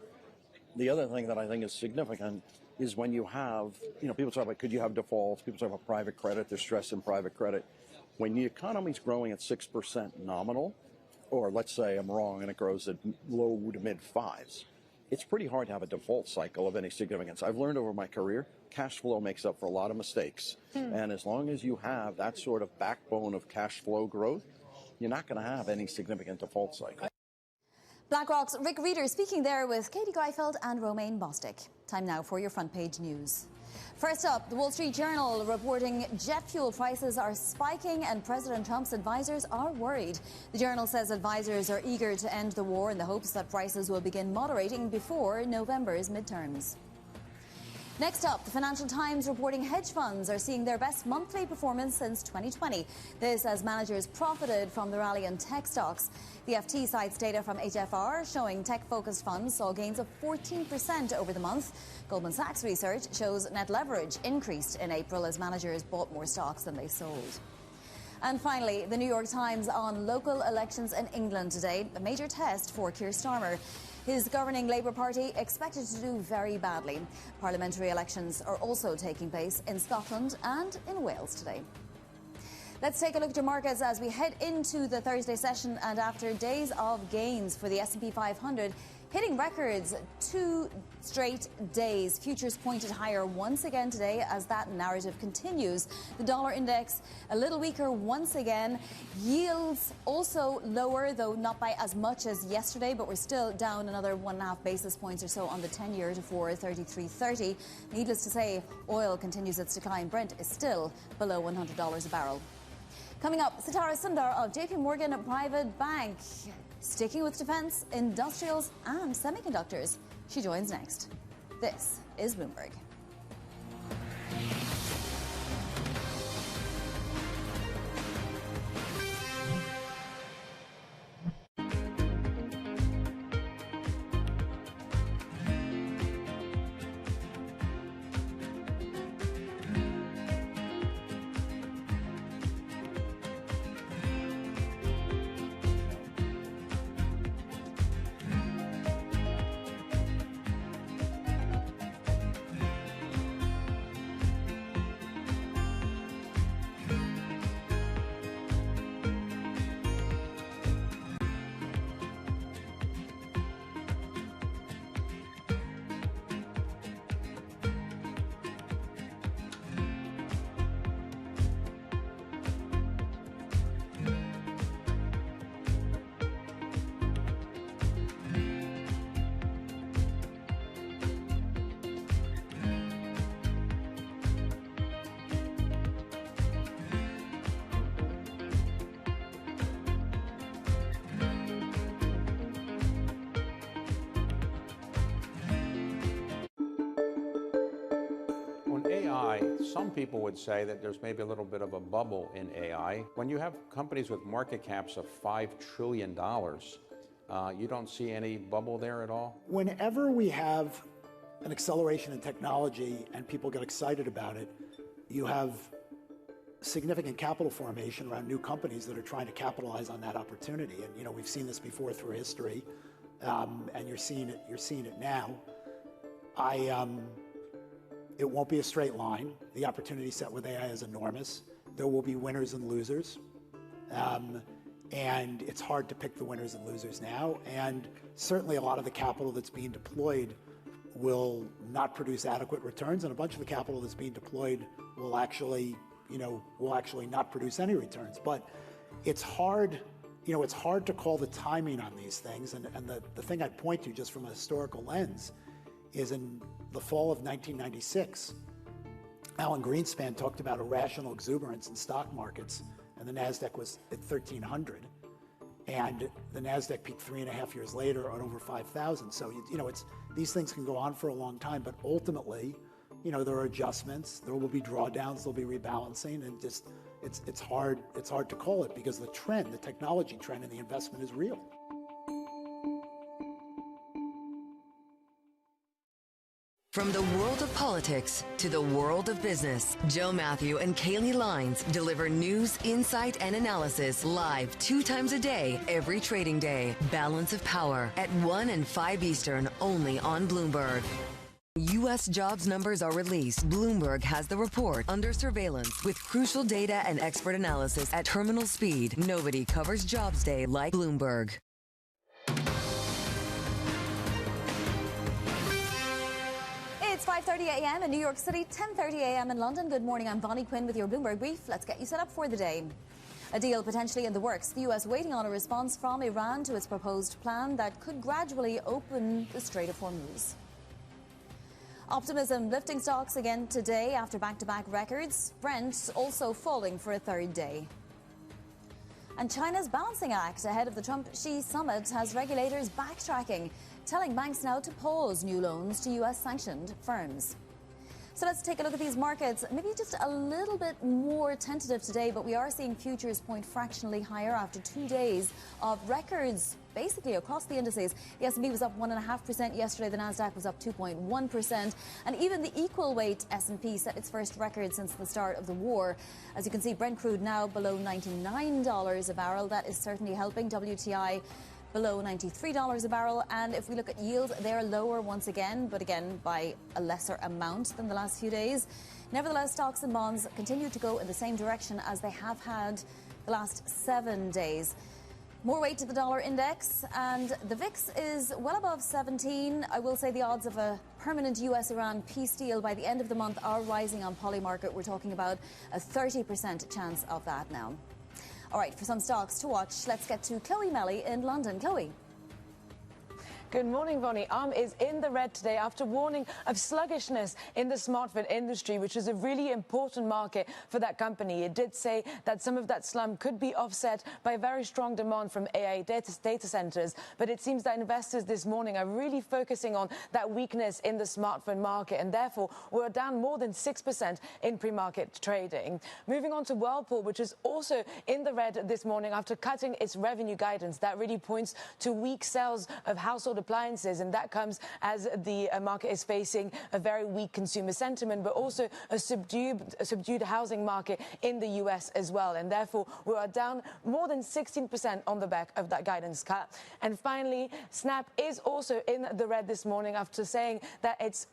The other thing that I think is significant is when you have, you know, people talk about could you have defaults? People talk about private credit. There's stress in private credit. When the economy's growing at 6% nominal, or let's say I'm wrong and it grows at low to mid fives, it's pretty hard to have a default cycle of any significance. I've learned over my career, cash flow makes up for a lot of mistakes. And as long as you have that sort of backbone of cash flow growth, you're not going to have any significant default cycle. BlackRock's Rick Reeder speaking there with Katie Greifeld and Romaine Bostick. Time now for your front page news. First up, the Wall Street Journal reporting jet fuel prices are spiking and President Trump's advisors are worried. The Journal says advisors are eager to end the war in the hopes that prices will begin moderating before November's midterms. Next up, the Financial Times reporting hedge funds are seeing their best monthly performance since 2020. This as managers profited from the rally in tech stocks. The FT cites data from HFR showing tech-focused funds saw gains of 14% over the month. Goldman Sachs research shows net leverage increased in April as managers bought more stocks than they sold. And finally, the New York Times on local elections in England today, a major test for Keir Starmer. His governing Labour Party expected to do very badly. Parliamentary elections are also taking place in Scotland and in Wales today. Let's take a look at your markets as we head into the Thursday session, and after days of gains for the S&P 500, hitting records 2 straight days. Futures pointed higher once again today as that narrative continues. The dollar index a little weaker once again. Yields also lower, though not by as much as yesterday, but we're still down another 1.5 basis points or so on the 10-year to 433.30. Needless to say, oil continues its decline. Brent is still below $100 a barrel. Coming up, Sitara Sundar of JP Morgan Private Bank, sticking with defense, industrials, and semiconductors. She joins next. This is Bloomberg. AI, some people would say that there's maybe a little bit of a bubble in AI. When you have companies with market caps of $5 trillion, you don't see any bubble there at all? Whenever we have an acceleration in technology and people get excited about it, you have significant capital formation around new companies that are trying to capitalize on that opportunity. And, you know, we've seen this before through history. and you're seeing it. You're seeing it now. It won't be a straight line. The opportunity set with AI is enormous. There will be winners and losers, and it's hard to pick the winners and losers now. And certainly, a lot of the capital that's being deployed will not produce adequate returns, and a bunch of the capital that's being deployed will actually not produce any returns. But it's hard, it's hard to call the timing on these things. And the thing I'd point to, just from a historical lens, is in the fall of 1996, Alan Greenspan talked about irrational exuberance in stock markets, and the NASDAQ was at 1,300. And the NASDAQ peaked 3.5 years later at over 5,000. So, these things can go on for a long time, but ultimately, there are adjustments, there will be drawdowns, there'll be rebalancing, and just, it's hard to call it because the technology trend and the investment is real. From the world of politics to the world of business, Joe Matthew and Kaylee Lines deliver news, insight, and analysis live 2 times a day, every trading day. Balance of Power at 1 and 5 Eastern, only on Bloomberg. U.S. jobs numbers are released. Bloomberg has the report under surveillance with crucial data and expert analysis at terminal speed. Nobody covers jobs day like Bloomberg. It's 5:30 a.m. in New York City, 10:30 a.m. in London. Good morning, I'm Bonnie Quinn with your Bloomberg Brief. Let's get you set up for the day. A deal potentially in the works. The U.S. waiting on a response from Iran to its proposed plan that could gradually open the Strait of Hormuz. Optimism lifting stocks again today after back-to-back records. Brent also falling for a third day. And China's balancing act ahead of the Trump-Xi summit has regulators backtracking, telling banks now to pause new loans to U.S.-sanctioned firms. So let's take a look at these markets. Maybe just a little bit more tentative today, but we are seeing futures point fractionally higher after 2 days of records basically across the indices. The S&P was up 1.5% yesterday. The NASDAQ was up 2.1%. And even the equal weight S&P set its first record since the start of the war. As you can see, Brent crude now below $99 a barrel. That is certainly helping. WTI below $93 a barrel. And if we look at yield, they're lower once again, but again by a lesser amount than the last few days. Nevertheless, stocks and bonds continue to go in the same direction as they have had the last 7 days. More weight to the dollar index, and the VIX is well above 17. I will say the odds of a permanent US-Iran peace deal by the end of the month are rising on Polymarket. We're talking about a 30% chance of that now. All right, for some stocks to watch, let's get to Chloe Melly in London. Chloe. Good morning, Bonnie. ARM is in the red today after warning of sluggishness in the smartphone industry, which is a really important market for that company. It did say that some of that slump could be offset by very strong demand from AI data centers. But it seems that investors this morning are really focusing on that weakness in the smartphone market, and therefore we're down more than 6% in pre-market trading. Moving on to Whirlpool, which is also in the red this morning after cutting its revenue guidance. That really points to weak sales of household appliances, and that comes as the market is facing a very weak consumer sentiment, but also a subdued housing market in the US as well, and therefore we are down more than 16% on the back of that guidance cut. And finally, Snap is also in the red this morning after saying that its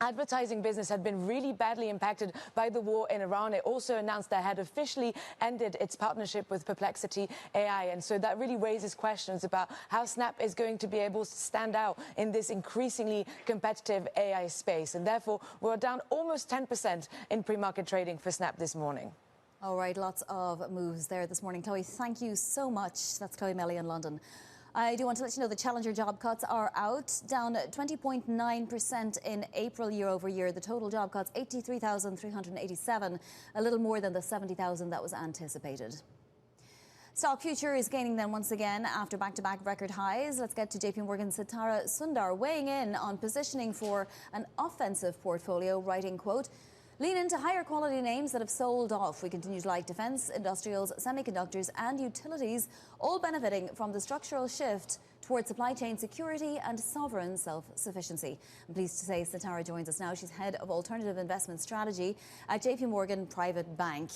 advertising business had been really badly impacted by the war in Iran. It also announced that it had officially ended its partnership with Perplexity AI. And so that really raises questions about how Snap is going to be able to stand out in this increasingly competitive AI space. And therefore, we're down almost 10% in pre-market trading for Snap this morning. All right, lots of moves there this morning. Chloe, thank you so much. That's Chloe Melly in London. I do want to let you know the Challenger job cuts are out, down 20.9% in April year over year. The total job cuts, 83,387, a little more than the 70,000 that was anticipated. Stock future is gaining then once again after back-to-back record highs. Let's get to JP Morgan's Sitara Sundar weighing in on positioning for an offensive portfolio, writing, quote, "Lean into higher quality names that have sold off. We continue to like defense, industrials, semiconductors and utilities, all benefiting from the structural shift towards supply chain security and sovereign self-sufficiency." I'm pleased to say Sitara joins us now. She's head of alternative investment strategy at JP Morgan Private Bank.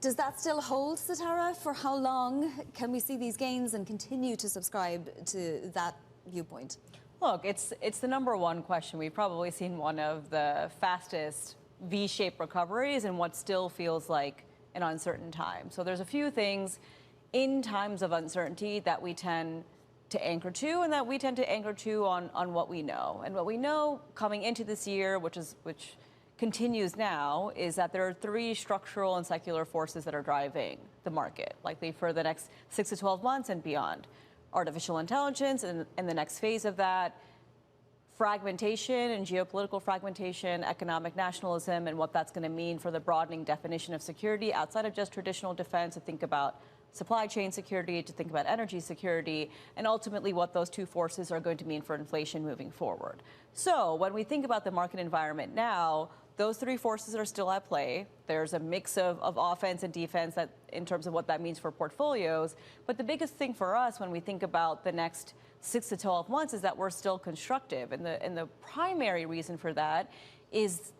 Does that still hold, Sitara? For how long can we see these gains and continue to subscribe to that viewpoint? Look, it's the number one question. We've probably seen one of the fastest V-shaped recoveries in what still feels like an uncertain time. So there's a few things in times of uncertainty that we tend to anchor to, and that we tend to anchor to on what we know. And what we know coming into this year, which continues now, is that there are three structural and secular forces that are driving the market, likely for the next 6 to 12 months and beyond. Artificial intelligence and the next phase of that, fragmentation and geopolitical fragmentation, economic nationalism, and what that's going to mean for the broadening definition of security outside of just traditional defense, to think about supply chain security, to think about energy security, and ultimately what those two forces are going to mean for inflation moving forward. So when we think about the market environment now, those three forces are still at play. There's a mix of offense and defense that, in terms of what that means for portfolios. But the biggest thing for us when we think about the next 6 to 12 months is that we're still constructive. And the primary reason for that is,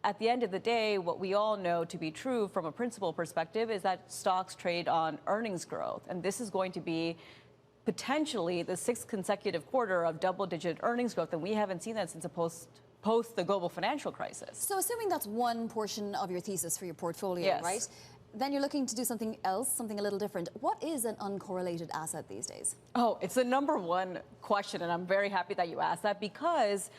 at the end of the day, what we all know to be true from a principal perspective is that stocks trade on earnings growth. And this is going to be potentially the 6th consecutive quarter of double-digit earnings growth. And we haven't seen that since post the global financial crisis. So assuming that's one portion of your thesis for your portfolio, yes, right? Then you're looking to do something else, something a little different. What is an uncorrelated asset these days? Oh, it's the number one question, and I'm very happy that you asked that, because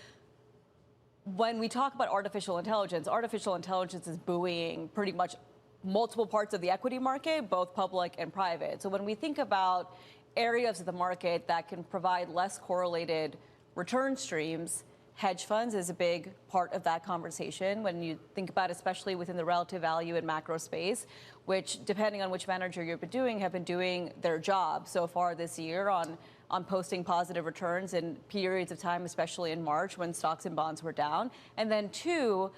when we talk about artificial intelligence is buoying pretty much multiple parts of the equity market, both public and private. So when we think about areas of the market that can provide less correlated return streams, hedge funds is a big part of that conversation. When you think about, especially within the relative value and macro space, which, depending on which manager you've been doing, have been doing their job so far this year on posting positive returns in periods of time, especially in March when stocks and bonds were down. And then two,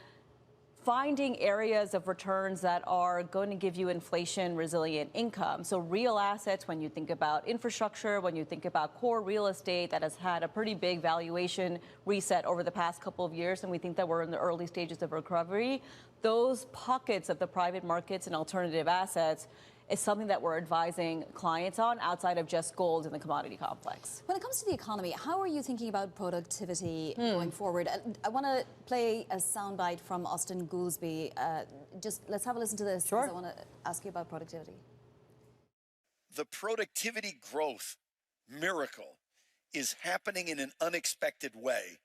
finding areas of returns that are going to give you inflation resilient income. So real assets, when you think about infrastructure, when you think about core real estate that has had a pretty big valuation reset over the past couple of years, and we think that we're in the early stages of recovery, those pockets of the private markets and alternative assets is something that we're advising clients on outside of just gold in the commodity complex. When it comes to the economy, how are you thinking about productivity going forward? I want to play a soundbite from Austin Goolsbee. Just let's have a listen to this, because I want to ask you about productivity. The productivity growth miracle is happening in an unexpected way,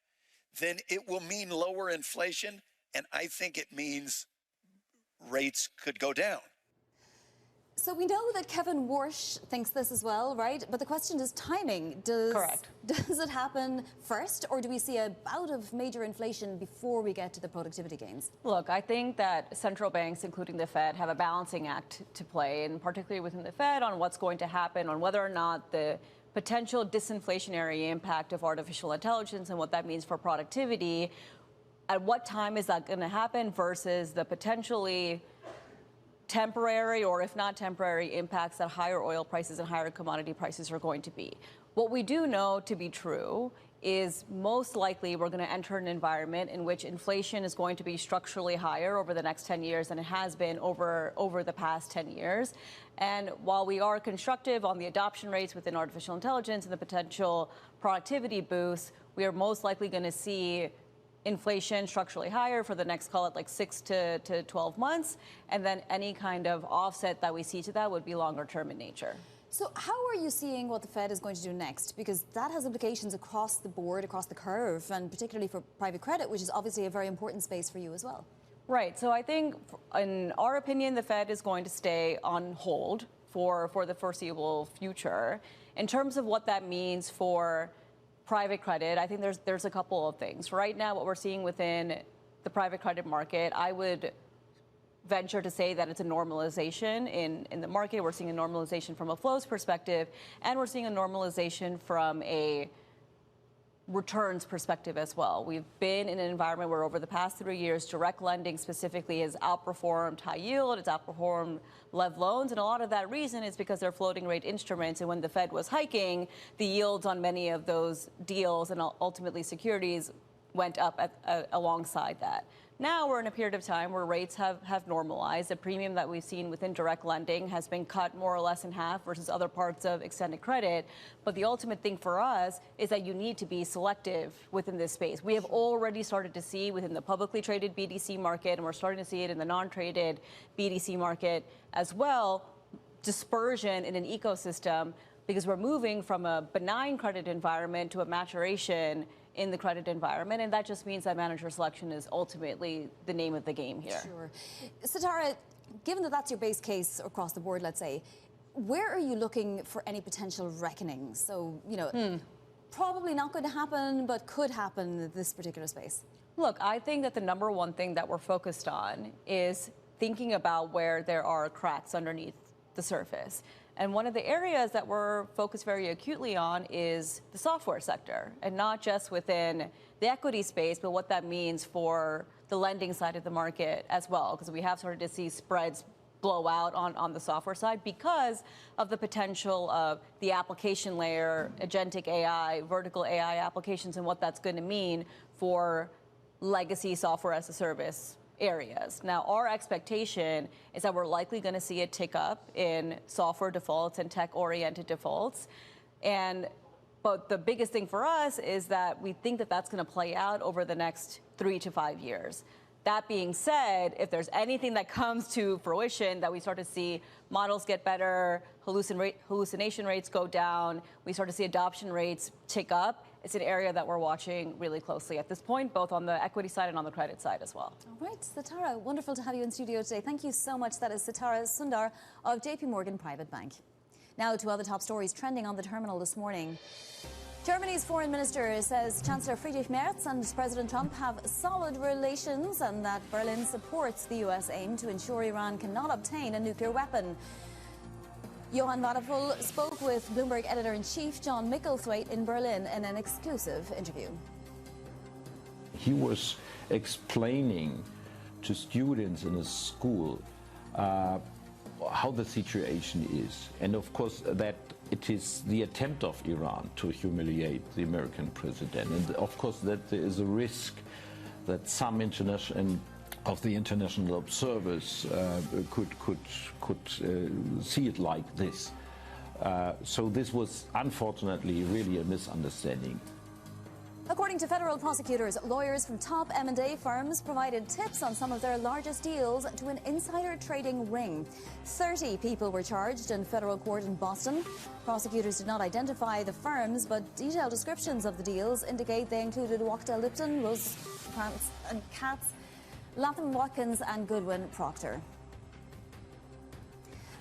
then it will mean lower inflation, and I think it means rates could go down. So we know that Kevin Warsh thinks this as well, right? But the question is timing. Correct. Does it happen first, or do we see a bout of major inflation before we get to the productivity gains? Look, I think that central banks, including the Fed, have a balancing act to play, and particularly within the Fed, on what's going to happen, on whether or not the potential disinflationary impact of artificial intelligence and what that means for productivity, at what time is that going to happen versus the potentially temporary, or if not temporary, impacts that higher oil prices and higher commodity prices are going to be. What we do know to be true is most likely we're going to enter an environment in which inflation is going to be structurally higher over the next 10 years than it has been over the past 10 years. And while we are constructive on the adoption rates within artificial intelligence and the potential productivity boosts, we are most likely going to see inflation structurally higher for the next, call it like 6 to 12 months. And then any kind of offset that we see to that would be longer term in nature. So how are you seeing what the Fed is going to do next? Because that has implications across the board, across the curve, and particularly for private credit, which is obviously a very important space for you as well. Right. So I think, in our opinion, the Fed is going to stay on hold for the foreseeable future. In terms of what that means for private credit, I think there's a couple of things. Right now, what we're seeing within the private credit market, I would venture to say that it's a normalization in the market. We're seeing a normalization from a flows perspective, and we're seeing a normalization from a returns perspective as well. We've been in an environment where over the past 3 years, direct lending specifically has outperformed high yield, it's outperformed lev loans, and a lot of that reason is because they're floating rate instruments, and when the Fed was hiking, the yields on many of those deals and ultimately securities went up alongside that. Now we're in a period of time where rates have normalized. The premium that we've seen within direct lending has been cut more or less in half versus other parts of extended credit. But the ultimate thing for us is that you need to be selective within this space. We have already started to see within the publicly traded BDC market, and we're starting to see it in the non-traded BDC market as well, dispersion in an ecosystem, because we're moving from a benign credit environment to a maturation in the credit environment, and that just means that manager selection is ultimately the name of the game here. Sure. Satara, given that that's your base case across the board, let's say, where are you looking for any potential reckoning? So, you know, probably not going to happen, but could happen in this particular space. Look, I think that the number one thing that we're focused on is thinking about where there are cracks underneath the surface. And one of the areas that we're focused very acutely on is the software sector, and not just within the equity space, but what that means for the lending side of the market as well, because we have started to see spreads blow out on the software side because of the potential of the application layer, agentic AI, vertical AI applications, and what that's going to mean for legacy software as a service areas. Now, our expectation is that we're likely going to see a tick up in software defaults and tech-oriented defaults. But the biggest thing for us is that we think that that's going to play out over the next 3 to 5 years. That being said, if there's anything that comes to fruition, that we start to see models get better, hallucination rates go down, we start to see adoption rates tick up, it's an area that we're watching really closely at this point, both on the equity side and on the credit side as well. All right, Satara, wonderful to have you in studio today. Thank you so much. That is Satara Sundar of JP Morgan Private Bank. Now to other top stories trending on the terminal this morning. Germany's foreign minister says Chancellor Friedrich Merz and President Trump have solid relations and that Berlin supports the U.S. aim to ensure Iran cannot obtain a nuclear weapon. Johann Wadephul spoke with Bloomberg editor-in-chief John Micklethwaite in Berlin in an exclusive interview. He was explaining to students in a school how the situation is, and of course that it is the attempt of Iran to humiliate the American president, and of course that there is a risk that some international observers could see it like this. So this was unfortunately really a misunderstanding. According to federal prosecutors, lawyers from top M&A firms provided tips on some of their largest deals to an insider trading ring. 30 people were charged in federal court in Boston. Prosecutors did not identify the firms, but detailed descriptions of the deals indicate they included Wachtell Lipton, Rosecrans and Katz, Latham Watkins and Goodwin Procter.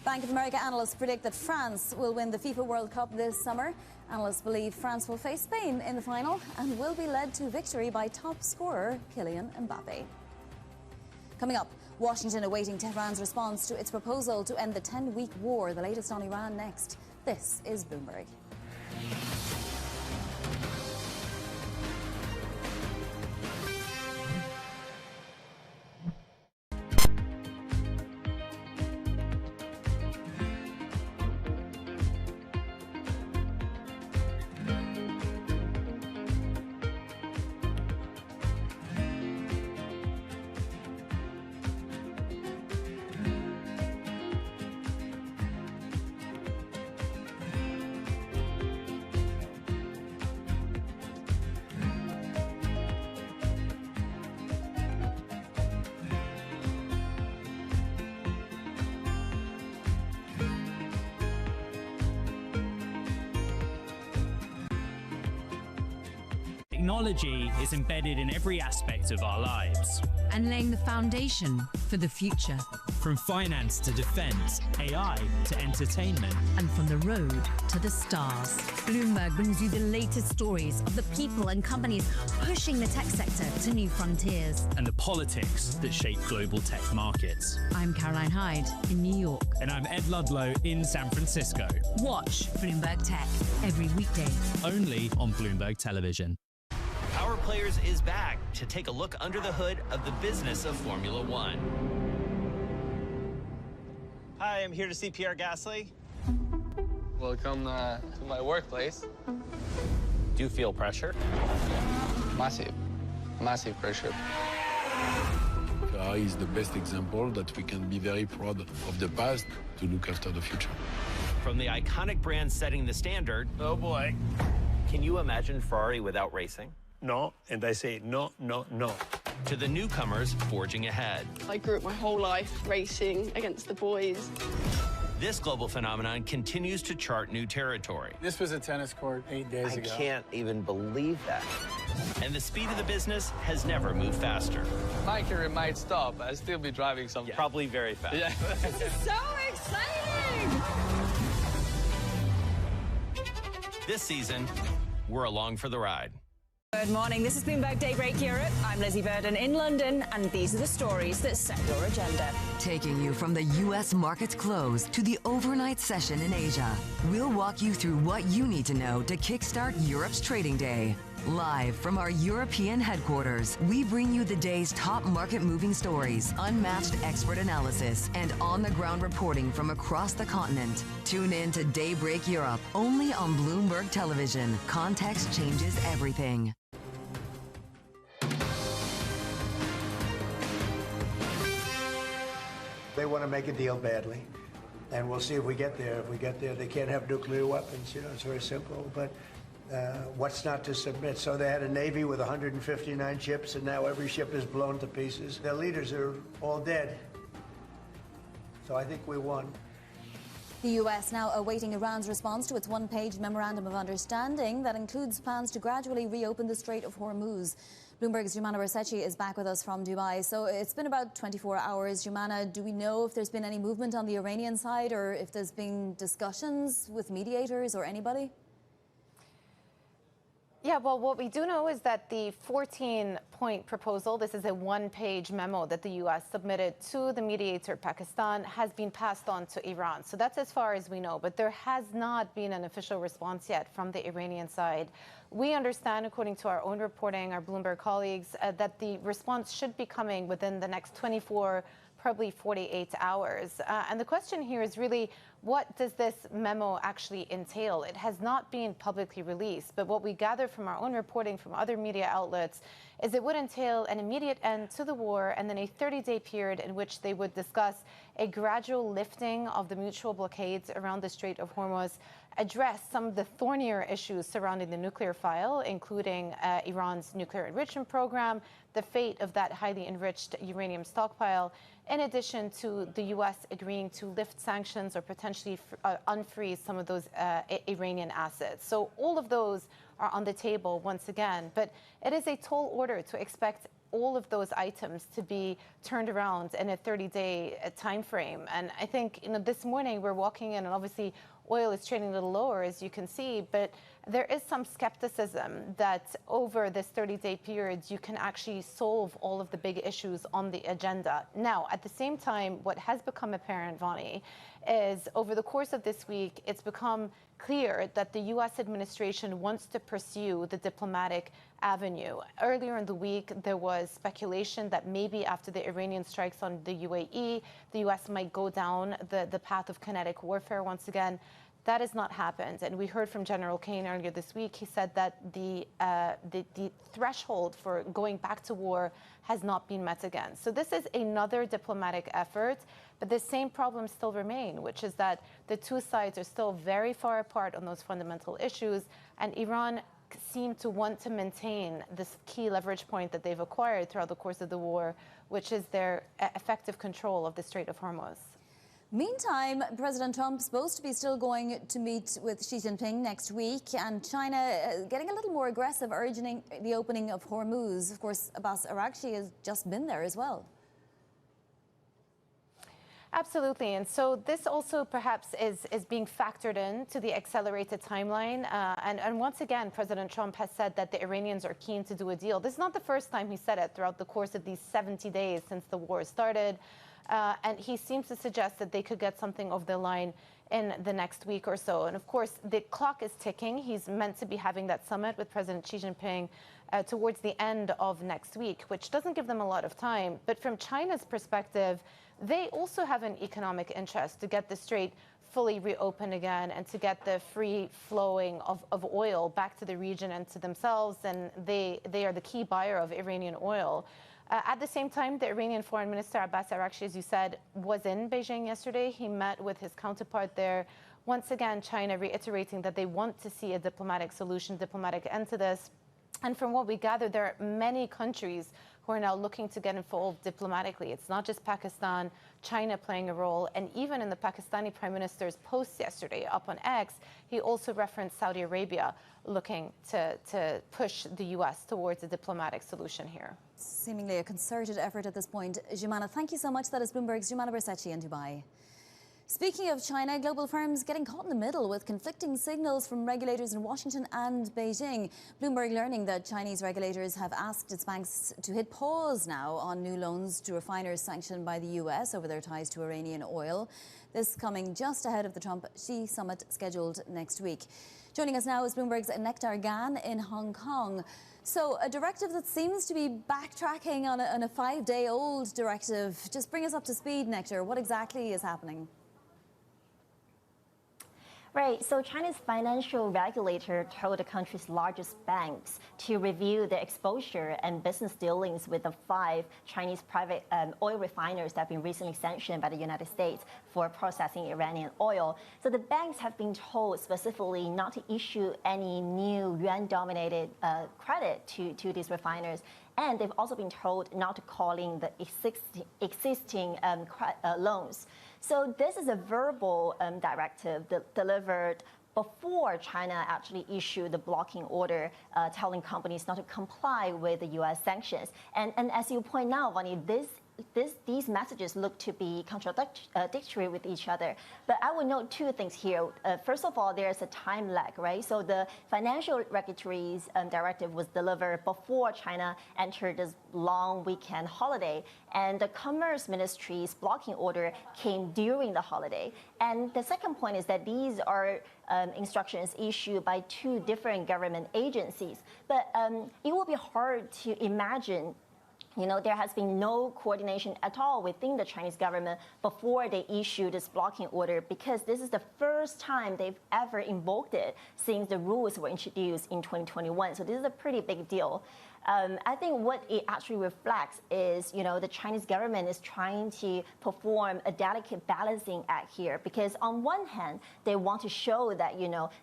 Bank of America analysts predict that France will win the FIFA World Cup this summer. Analysts believe France will face Spain in the final and will be led to victory by top scorer Kylian Mbappe. Coming up, Washington awaiting Tehran's response to its proposal to end the 10-week war. The latest on Iran next. This is Bloomberg. Technology is embedded in every aspect of our lives. And laying the foundation for the future. From finance to defense, AI to entertainment. And from the road to the stars. Bloomberg brings you the latest stories of the people and companies pushing the tech sector to new frontiers. And the politics that shape global tech markets. I'm Caroline Hyde in New York. And I'm Ed Ludlow in San Francisco. Watch Bloomberg Tech every weekday. Only on Bloomberg Television. Power Players is back to take a look under the hood of the business of Formula One. Hi, I'm here to see Pierre Gasly. Welcome to my workplace. Do you feel pressure? Massive pressure. is the best example that we can be very proud of the past to look after the future. From the iconic brand setting the standard. Oh boy. Can you imagine Ferrari without racing? No, and I say no, no, no. To the newcomers forging ahead. I grew up my whole life racing against the boys. This global phenomenon continues to chart new territory. This was a tennis court 8 days ago. I can't even believe that. And the speed of the business has never moved faster. My career might stop, but I'll still be driving some. Yeah. Probably very fast. Yeah. This is so exciting! This season, we're along for the ride. Good morning. This is Bloomberg Daybreak Europe. I'm Lizzie Burden in London, and these are the stories that set your agenda. Taking you from the U.S. market's close to the overnight session in Asia, we'll walk you through what you need to know to kickstart Europe's trading day. Live from our European headquarters, we bring you the day's top market-moving stories, unmatched expert analysis, and on-the-ground reporting from across the continent. Tune in to Daybreak Europe, only on Bloomberg Television. Context changes everything. They want to make a deal badly, and we'll see if we get there. If we get there, they can't have nuclear weapons. You know, it's very simple. But what's not to submit? So they had a Navy with 159 ships, and now every ship is blown to pieces. Their leaders are all dead. So I think we won. The U.S. now awaiting Iran's response to its one-page memorandum of understanding that includes plans to gradually reopen the Strait of Hormuz. Bloomberg's Jumana Barsechi is back with us from Dubai. So it's been about 24 hours. Jumana, do we know if there's been any movement on the Iranian side or if there's been discussions with mediators or anybody? Yeah, well, what we do know is that the 14-point proposal, this is a one-page memo that the U.S. submitted to the mediator, Pakistan, has been passed on to Iran. So that's as far as we know. But there has not been an official response yet from the Iranian side. We understand, according to our own reporting, our Bloomberg colleagues, that the response should be coming within the next 24, probably 48 hours. And the question here is really, what does this memo actually entail? It has not been publicly released, but what we gather from our own reporting from other media outlets is it would entail an immediate end to the war and then a 30-day period in which they would discuss a gradual lifting of the mutual blockades around the Strait of Hormuz, address some of the thornier issues surrounding the nuclear file, including Iran's nuclear enrichment program, the fate of that highly enriched uranium stockpile, in addition to the U.S. agreeing to lift sanctions or potentially unfreeze some of those Iranian assets. So all of those are on the table once again, but it is a tall order to expect all of those items to be turned around in a 30-day time frame. And I think, this morning we're walking in, and obviously oil is trading a little lower, as you can see, but there is some skepticism that over this 30-day period, you can actually solve all of the big issues on the agenda. Now, at the same time, what has become apparent, Vani, is over the course of this week, it's become clear that the U.S. administration wants to pursue the diplomatic avenue. Earlier in the week, there was speculation that maybe after the Iranian strikes on the UAE, the U.S. might go down the path of kinetic warfare once again. That has not happened. And we heard from General Kane earlier this week. He said that the threshold for going back to war has not been met again. So this is another diplomatic effort, but the same problems still remain, which is that the two sides are still very far apart on those fundamental issues, and Iran seem to want to maintain this key leverage point that they've acquired throughout the course of the war, which is their effective control of the Strait of Hormuz. Meantime, President Trump is supposed to be still going to meet with Xi Jinping next week, and China getting a little more aggressive, urging the opening of Hormuz. Of course, Abbas Araghchi has just been there as well. Absolutely. And so this also perhaps is being factored in to the accelerated timeline. And once again, President Trump has said that the Iranians are keen to do a deal. This is not the first time he said it throughout the course of these 70 days since the war started. And he seems to suggest that they could get something over the line in the next week or so. And of course, the clock is ticking. He's meant to be having that summit with President Xi Jinping towards the end of next week, which doesn't give them a lot of time. But from China's perspective, they also have an economic interest to get the strait fully reopened again and to get the free flowing of oil back to the region and to themselves. And they are the key buyer of Iranian oil. At the same time, the Iranian Foreign Minister Abbas Araghchi, as you said, was in Beijing yesterday. He met with his counterpart there. Once again, China reiterating that they want to see a diplomatic solution, diplomatic end to this. And from what we gather, there are many countries who are now looking to get involved diplomatically. It's not just Pakistan, China playing a role. And even in the Pakistani Prime Minister's post yesterday up on X, he also referenced Saudi Arabia looking to push the U.S. towards a diplomatic solution here. Seemingly a concerted effort at this point. Jumana, thank you so much. That is Bloomberg's Jumana Bersachi in Dubai. Speaking of China, global firms getting caught in the middle with conflicting signals from regulators in Washington and Beijing. Bloomberg learning that Chinese regulators have asked its banks to hit pause now on new loans to refiners sanctioned by the US over their ties to Iranian oil. This coming just ahead of the Trump-Xi summit scheduled next week. Joining us now is Bloomberg's Nectar Gan in Hong Kong. So a directive that seems to be backtracking on a 5-day-old directive. Just bring us up to speed, Nectar. What exactly is happening? Right, so China's financial regulator told the country's largest banks to review the exposure and business dealings with the 5 Chinese private oil refiners that have been recently sanctioned by the United States for processing Iranian oil. So the banks have been told specifically not to issue any new yuan-dominated credit to these refiners. And they've also been told not to call in the existing loans. So this is a verbal directive that delivered before China actually issued the blocking order telling companies not to comply with the U.S. sanctions. And as you point out, Vonnie, these messages look to be contradictory with each other. But I would note 2 things here. First of all, there's a time lag, right? So the financial regulatory's directive was delivered before China entered this long weekend holiday. And the Commerce Ministry's blocking order came during the holiday. And the second point is that these are instructions issued by 2 different government agencies. But it will be hard to imagine there has been no coordination at all within the Chinese government before they issued this blocking order, because this is the first time they've ever invoked it since the rules were introduced in 2021. So this is a pretty big deal. I think what it actually reflects is, the Chinese government is trying to perform a delicate balancing act here, because on one hand, they want to show that,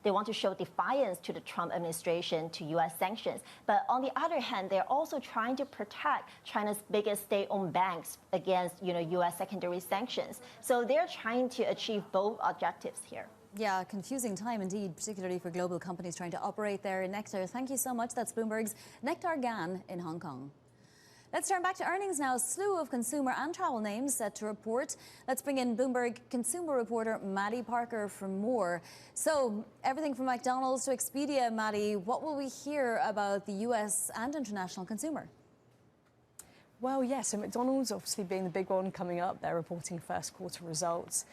they want to show defiance to the Trump administration, to U.S. sanctions. But on the other hand, they're also trying to protect China's biggest state-owned banks against, U.S. secondary sanctions. So they're trying to achieve both objectives here. Yeah, confusing time indeed, particularly for global companies trying to operate there. Nectar, thank you so much. That's Bloomberg's Nectar Gan in Hong Kong. Let's turn back to earnings now. A slew of consumer and travel names set to report. Let's bring in Bloomberg consumer reporter Maddie Parker for more. So everything from McDonald's to Expedia, Maddie, what will we hear about the US and international consumer? Well, yes, so McDonald's obviously being the big one coming up. They're reporting first quarter results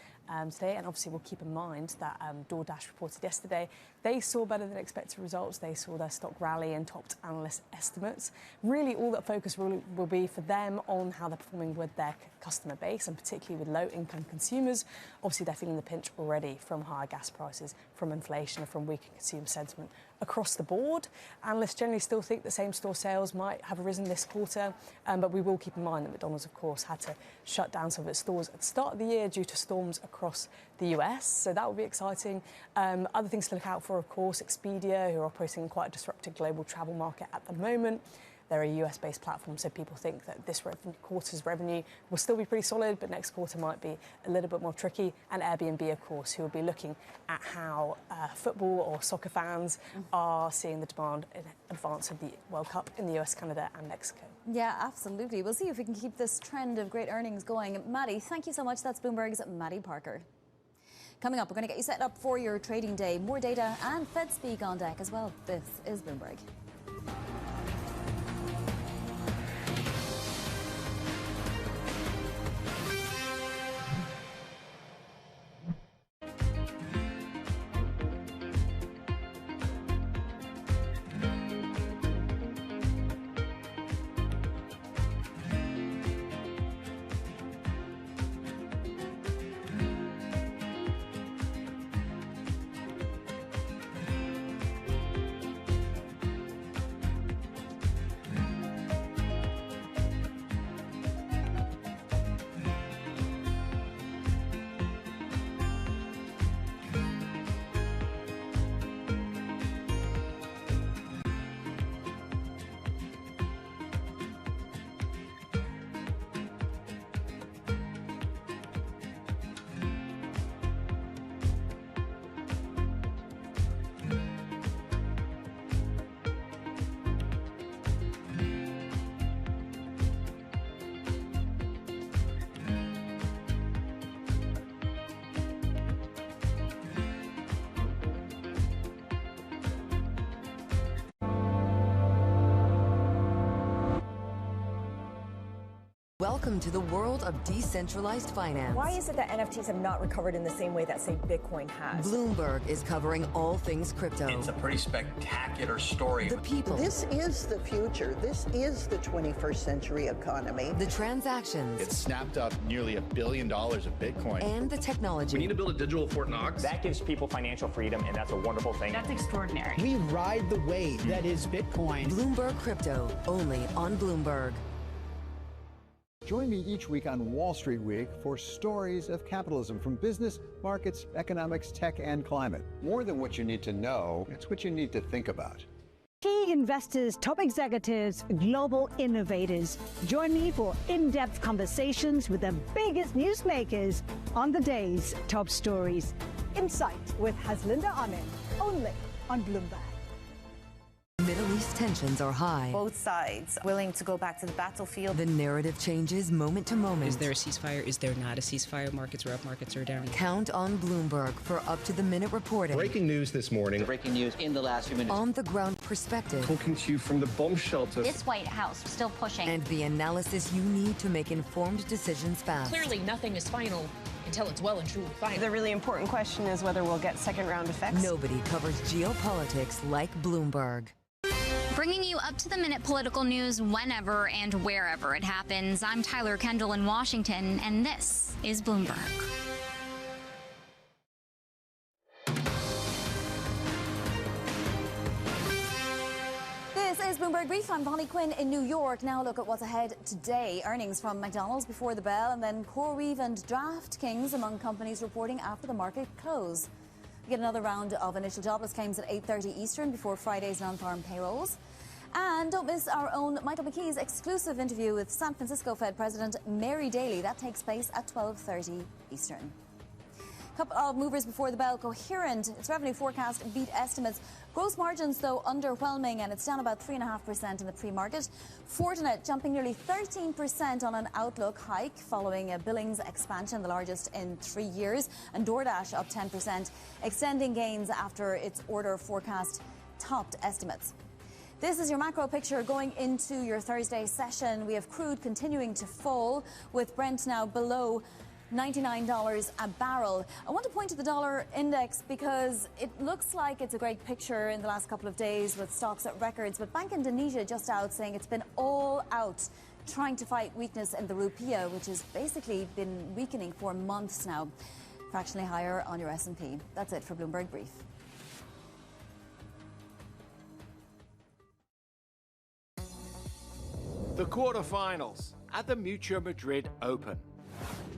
today, and obviously we'll keep in mind that DoorDash reported yesterday. They saw better than expected results. They saw their stock rally and topped analyst estimates. Really, all that focus will be for them on how they're performing with their customer base, and particularly with low-income consumers. Obviously, they're feeling the pinch already from higher gas prices, from inflation, and from weaker consumer sentiment across the board. Analysts generally still think that same-store sales might have risen this quarter, but we will keep in mind that McDonald's, of course, had to shut down some of its stores at the start of the year due to storms across the US, so that will be exciting. Other things to look out for, of course, Expedia, who are operating in quite a disrupted global travel market at the moment. They're a US-based platform, so people think that this quarter's revenue will still be pretty solid, but next quarter might be a little bit more tricky. And Airbnb, of course, who will be looking at how football or soccer fans are seeing the demand in advance of the World Cup in the US, Canada and Mexico. Yeah, absolutely. We'll see if we can keep this trend of great earnings going. Maddie, thank you so much. That's Bloomberg's Maddie Parker. Coming up, we're going to get you set up for your trading day. More data and Fed speak on deck as well. This is Bloomberg. Welcome to the world of decentralized finance. Why is it that NFTs have not recovered in the same way that, say, Bitcoin has? Bloomberg is covering all things crypto. It's a pretty spectacular story. The people. This is the future. This is the 21st century economy. The transactions. It snapped up nearly $1 billion of Bitcoin. And the technology. We need to build a digital Fort Knox. That gives people financial freedom, and that's a wonderful thing. That's extraordinary. We ride the wave that is Bitcoin. Bloomberg Crypto, only on Bloomberg. Join me each week on Wall Street Week for stories of capitalism from business, markets, economics, tech, and climate. More than what you need to know, it's what you need to think about. Key investors, top executives, global innovators. Join me for in-depth conversations with the biggest newsmakers on the day's top stories. Insight with Haslinda Ahmed, only on Bloomberg. Middle East tensions are high. Both sides willing to go back to the battlefield. The narrative changes moment to moment. Is there a ceasefire? Is there not a ceasefire? Markets are up, markets are down. Count on Bloomberg for up-to-the-minute reporting. Breaking news this morning. Breaking news in the last few minutes. On-the-ground perspective. Talking to you from the bomb shelter. This White House still pushing. And the analysis you need to make informed decisions fast. Clearly, nothing is final until it's well and truly final. The really important question is whether we'll get second-round effects. Nobody covers geopolitics like Bloomberg. Bringing you up-to-the-minute political news whenever and wherever it happens. I'm Tyler Kendall in Washington, and this is Bloomberg. This is Bloomberg Brief. I'm Bonnie Quinn in New York. Now look at what's ahead today. Earnings from McDonald's before the bell, and then CoreWeave and DraftKings among companies reporting after the market close. We get another round of initial jobless claims at 8:30 Eastern before Friday's non-farm payrolls. And don't miss our own Michael McKee's exclusive interview with San Francisco Fed President Mary Daly. That takes place at 12:30 Eastern. Couple of movers before the bell. Coherent, its revenue forecast beat estimates. Gross margins, though, underwhelming, and it's down about 3.5% in the pre-market. Fortinet jumping nearly 13% on an outlook hike following a billings expansion, the largest in 3 years. And DoorDash up 10%, extending gains after its order forecast topped estimates. This is your macro picture going into your Thursday session. We have crude continuing to fall, with Brent now below $99 a barrel. I want to point to the dollar index because it looks like it's a great picture in the last couple of days with stocks at records, but Bank Indonesia just out saying it's been all out trying to fight weakness in the rupiah, which has basically been weakening for months now. Fractionally higher on your S&P. That's it for Bloomberg Brief. The quarterfinals at the Mutua Madrid Open.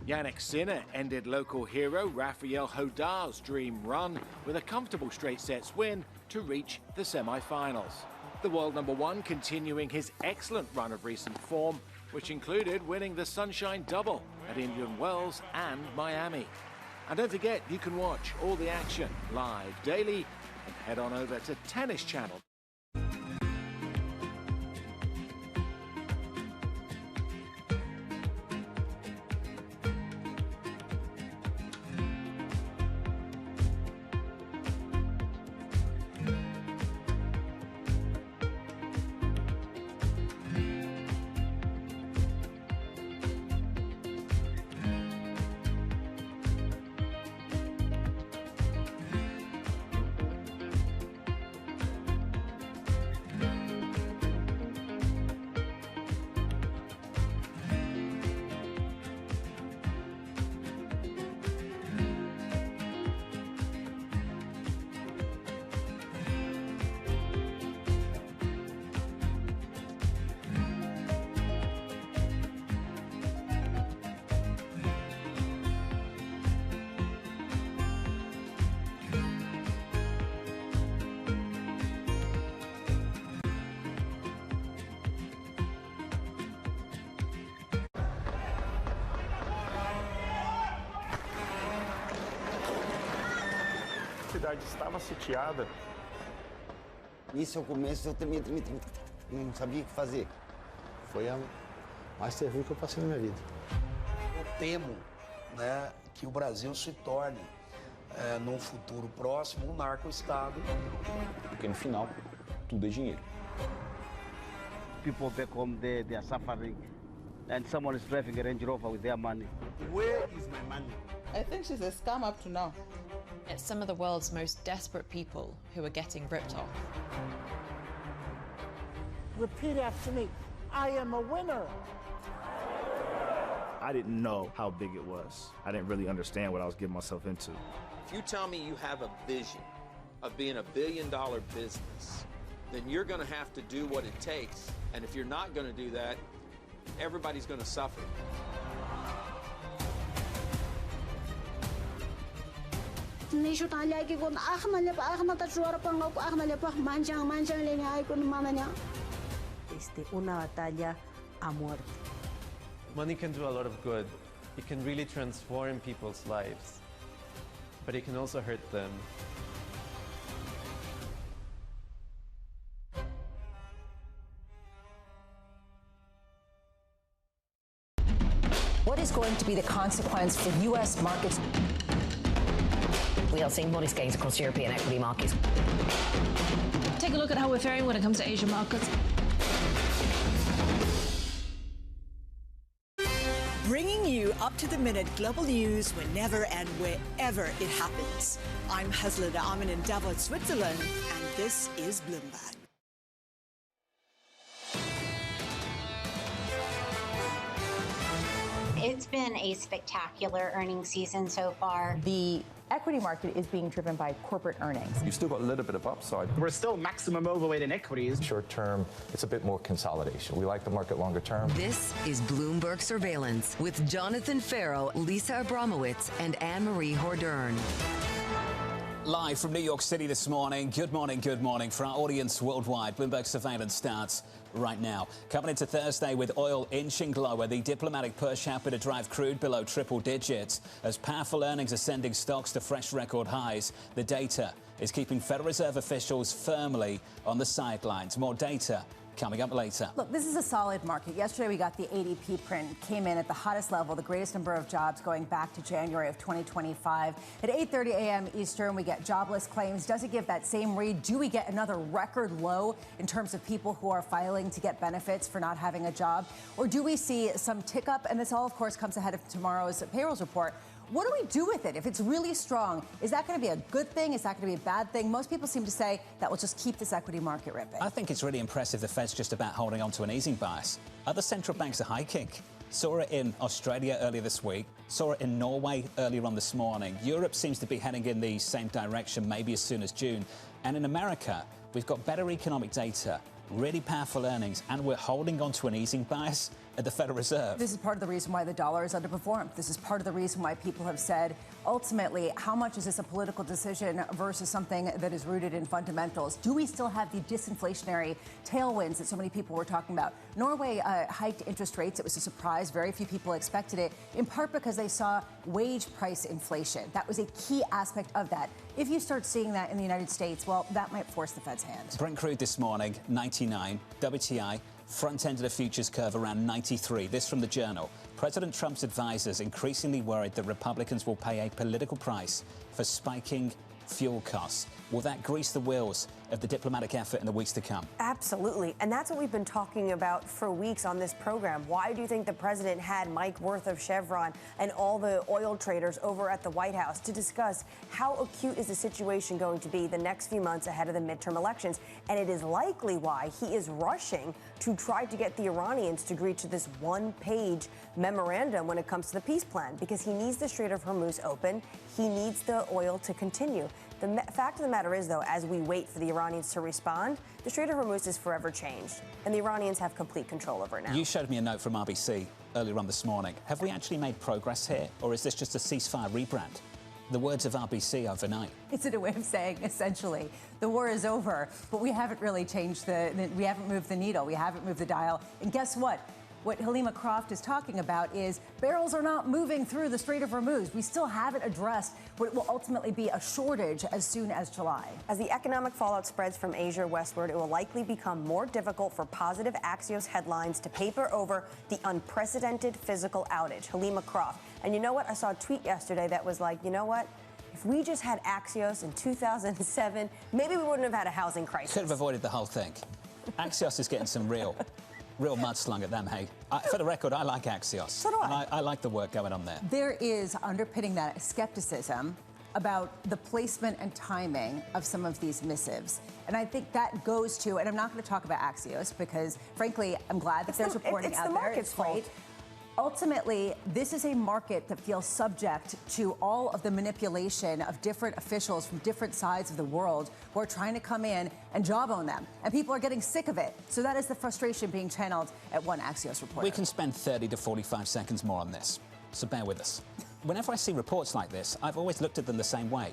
Jannik Sinner ended local hero Rafael Hodar's dream run with a comfortable straight sets win to reach the semi-finals. The world number one continuing his excellent run of recent form, which included winning the Sunshine Double at Indian Wells and Miami. And don't forget, you can watch all the action live daily and head on over to Tennis Channel. A cidade estava sitiada. Isso, ao começo, eu também não sabia o que fazer. Foi a mais terrível que eu passei na minha vida. Eu temo, né, que o Brasil se torne, num futuro próximo, um narco-estado. Porque no final, tudo é dinheiro. People back home, they are suffering. and someone is driving a Range Rover with their money. Where is my money? I think she's a scam up to now. It's some of the world's most desperate people who are getting ripped off. Repeat after me. I am a winner. I didn't know how big it was. I didn't really understand what I was getting myself into. If you tell me you have a vision of being $1 billion business, then you're going to have to do what it takes. And if you're not going to do that, everybody's going to suffer. Una batalla a muerte. Money can do a lot of good. It can really transform people's lives, but it can also hurt them. What is going to be the consequence for U.S. markets? We are seeing modest gains across European equity markets. Take a look at how we're faring when it comes to Asian markets. Bringing you up-to-the-minute global news whenever and wherever it happens. I'm Hazlida Amin in Davos, Switzerland, and this is Bloomberg. It's been a spectacular earnings season so far. The equity market is being driven by corporate earnings. You've still got a little bit of upside. We're still maximum overweight in equities. Short term, it's a bit more consolidation. We like the market longer term. This is Bloomberg Surveillance with Jonathan Farrow, Lisa Abramowitz, and Anne-Marie Hordern. Live from New York City this morning. Good morning, good morning. For our audience worldwide, Bloomberg Surveillance starts right now. Coming into Thursday with oil inching lower, the diplomatic push happy to drive crude below triple digits. As powerful earnings are sending stocks to fresh record highs, the data is keeping Federal Reserve officials firmly on the sidelines. More data coming up later. Look, this is a solid market. Yesterday we got the ADP print, came in at the hottest level, the greatest number of jobs going back to January of 2025. At 8:30 a.m. Eastern, we get jobless claims. Does it give that same read? Do we get another record low in terms of people who are filing to get benefits for not having a job? Or do we see some tick up? And this all, of course, comes ahead of tomorrow's payrolls report. What do we do with it? If it's really strong, is that going to be a good thing? Is that going to be a bad thing? Most people seem to say that will just keep this equity market ripping. I think it's really impressive the Fed's just about holding on to an easing bias. Other central banks are hiking. Saw it in Australia earlier this week. Saw it in Norway earlier on this morning. Europe seems to be heading in the same direction, maybe as soon as June. And in America, we've got better economic data, really powerful earnings, and we're holding on to an easing bias at the Federal Reserve. This is part of the reason why the dollar is underperformed. This is part of the reason why people have said, ultimately, how much is this a political decision versus something that is rooted in fundamentals? Do we still have the disinflationary tailwinds that so many people were talking about? Norway hiked interest rates. It was a surprise. Very few people expected it, in part because they saw wage price inflation. That was a key aspect of that. If you start seeing that in the United States, well, that might force the Fed's hand. Brent crude this morning, 99. WTI, front end of the futures curve around 93. This from the Journal. President Trump's advisors increasingly worried that Republicans will pay a political price for spiking fuel costs. Will that grease the wheels of the diplomatic effort in the weeks to come? Absolutely. And that's what we've been talking about for weeks on this program. Why do you think the president had Mike Wirth of Chevron and all the oil traders over at the White House to discuss how acute is the situation going to be the next few months ahead of the midterm elections? And it is likely why he is rushing to try to get the Iranians to agree to this one-page memorandum when it comes to the peace plan, because he needs the Strait of Hormuz open. He needs the oil to continue. The fact of the matter is, though, as we wait for the Iranians to respond, the Strait of Hormuz is forever changed, and the Iranians have complete control over it now. You showed me a note from RBC earlier on this morning. Have we actually made progress here, or is this just a ceasefire rebrand? The words of RBC overnight. It's a way of saying, essentially, the war is over, but we haven't really changed we haven't moved the needle, we haven't moved the dial. And guess what? What Halima Croft is talking about is barrels are not moving through the Strait of Hormuz. We still haven't addressed what will ultimately be a shortage as soon as July. As the economic fallout spreads from Asia westward, it will likely become more difficult for positive Axios headlines to paper over the unprecedented physical outage. Halima Croft. And you know what? I saw a tweet yesterday that was like, you know what? If we just had Axios in 2007, maybe we wouldn't have had a housing crisis. Could have avoided the whole thing. Axios is getting some real Real mudslung at them, hey. For the record, I like Axios. So do I. I like the work going on there. There is underpinning that skepticism about the placement and timing of some of these missives. And I think that goes to, and I'm not going to talk about Axios because, frankly, I'm glad that there's reporting out there. It's the market's fault. Ultimately, this is a market that feels subject to all of the manipulation of different officials from different sides of the world who are trying to come in and jawbone them. And people are getting sick of it. So that is the frustration being channeled at one Axios reporter. We can spend 30 to 45 seconds more on this, so bear with us. Whenever I see reports like this, I've always looked at them the same way.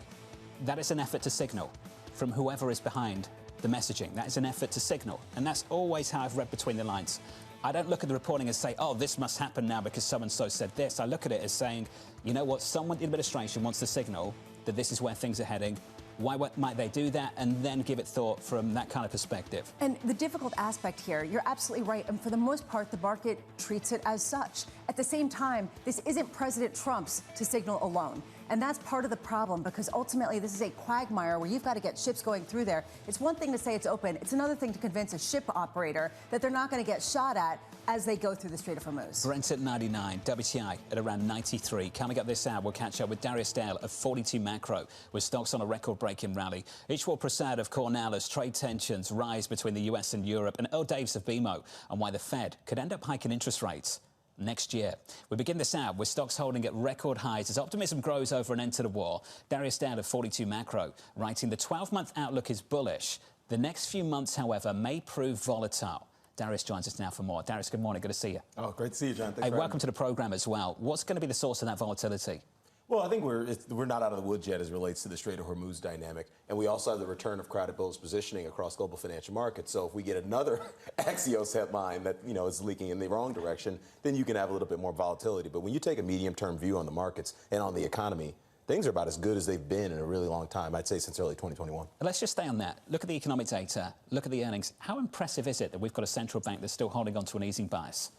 That is an effort to signal from whoever is behind the messaging. That is an effort to signal. And that's always how I've read between the lines. I don't look at the reporting and say, oh, this must happen now because so-and-so said this. I look at it as saying, you know what, someone in the administration wants to signal that this is where things are heading. Why might they do that? And then give it thought from that kind of perspective. And the difficult aspect here, you're absolutely right. And for the most part, the market treats it as such. At the same time, this isn't President Trump's to signal alone. And that's part of the problem, because ultimately this is a quagmire where you've got to get ships going through there. It's one thing to say it's open. It's another thing to convince a ship operator that they're not going to get shot at as they go through the Strait of Hormuz. Brent at 99, WTI at around 93. Coming up this hour, we'll catch up with Darius Dale of 42 Macro, with stocks on a record-breaking rally. Ishwar Prasad of Cornell as trade tensions rise between the US and Europe, and Earl Davis of BMO on why the Fed could end up hiking interest rates next year. We begin this hour with stocks holding at record highs as optimism grows over an end to the war. Darius Dale of 42 Macro writing the 12-month outlook is bullish. The next few months, however, may prove volatile. Darius joins us now for more. Darius, good morning. Good to see you. Oh, great to see you, John. Thanks Hey, for welcome to the program as well. What's going to be the source of that volatility? Well, I think we're not out of the woods yet as it relates to the Strait of Hormuz dynamic. And we also have the return of crowded bullish positioning across global financial markets. So if we get another Axios headline that, is leaking in the wrong direction, then you can have a little bit more volatility. But when you take a medium-term view on the markets and on the economy, things are about as good as they've been in a really long time, I'd say since early 2021. Let's just stay on that. Look at the economic data. Look at the earnings. How impressive is it that we've got a central bank that's still holding on to an easing bias?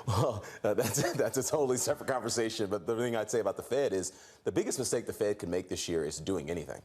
Well, that's a totally separate conversation. But the thing I'd say about the Fed is the biggest mistake the Fed can make this year is doing anything.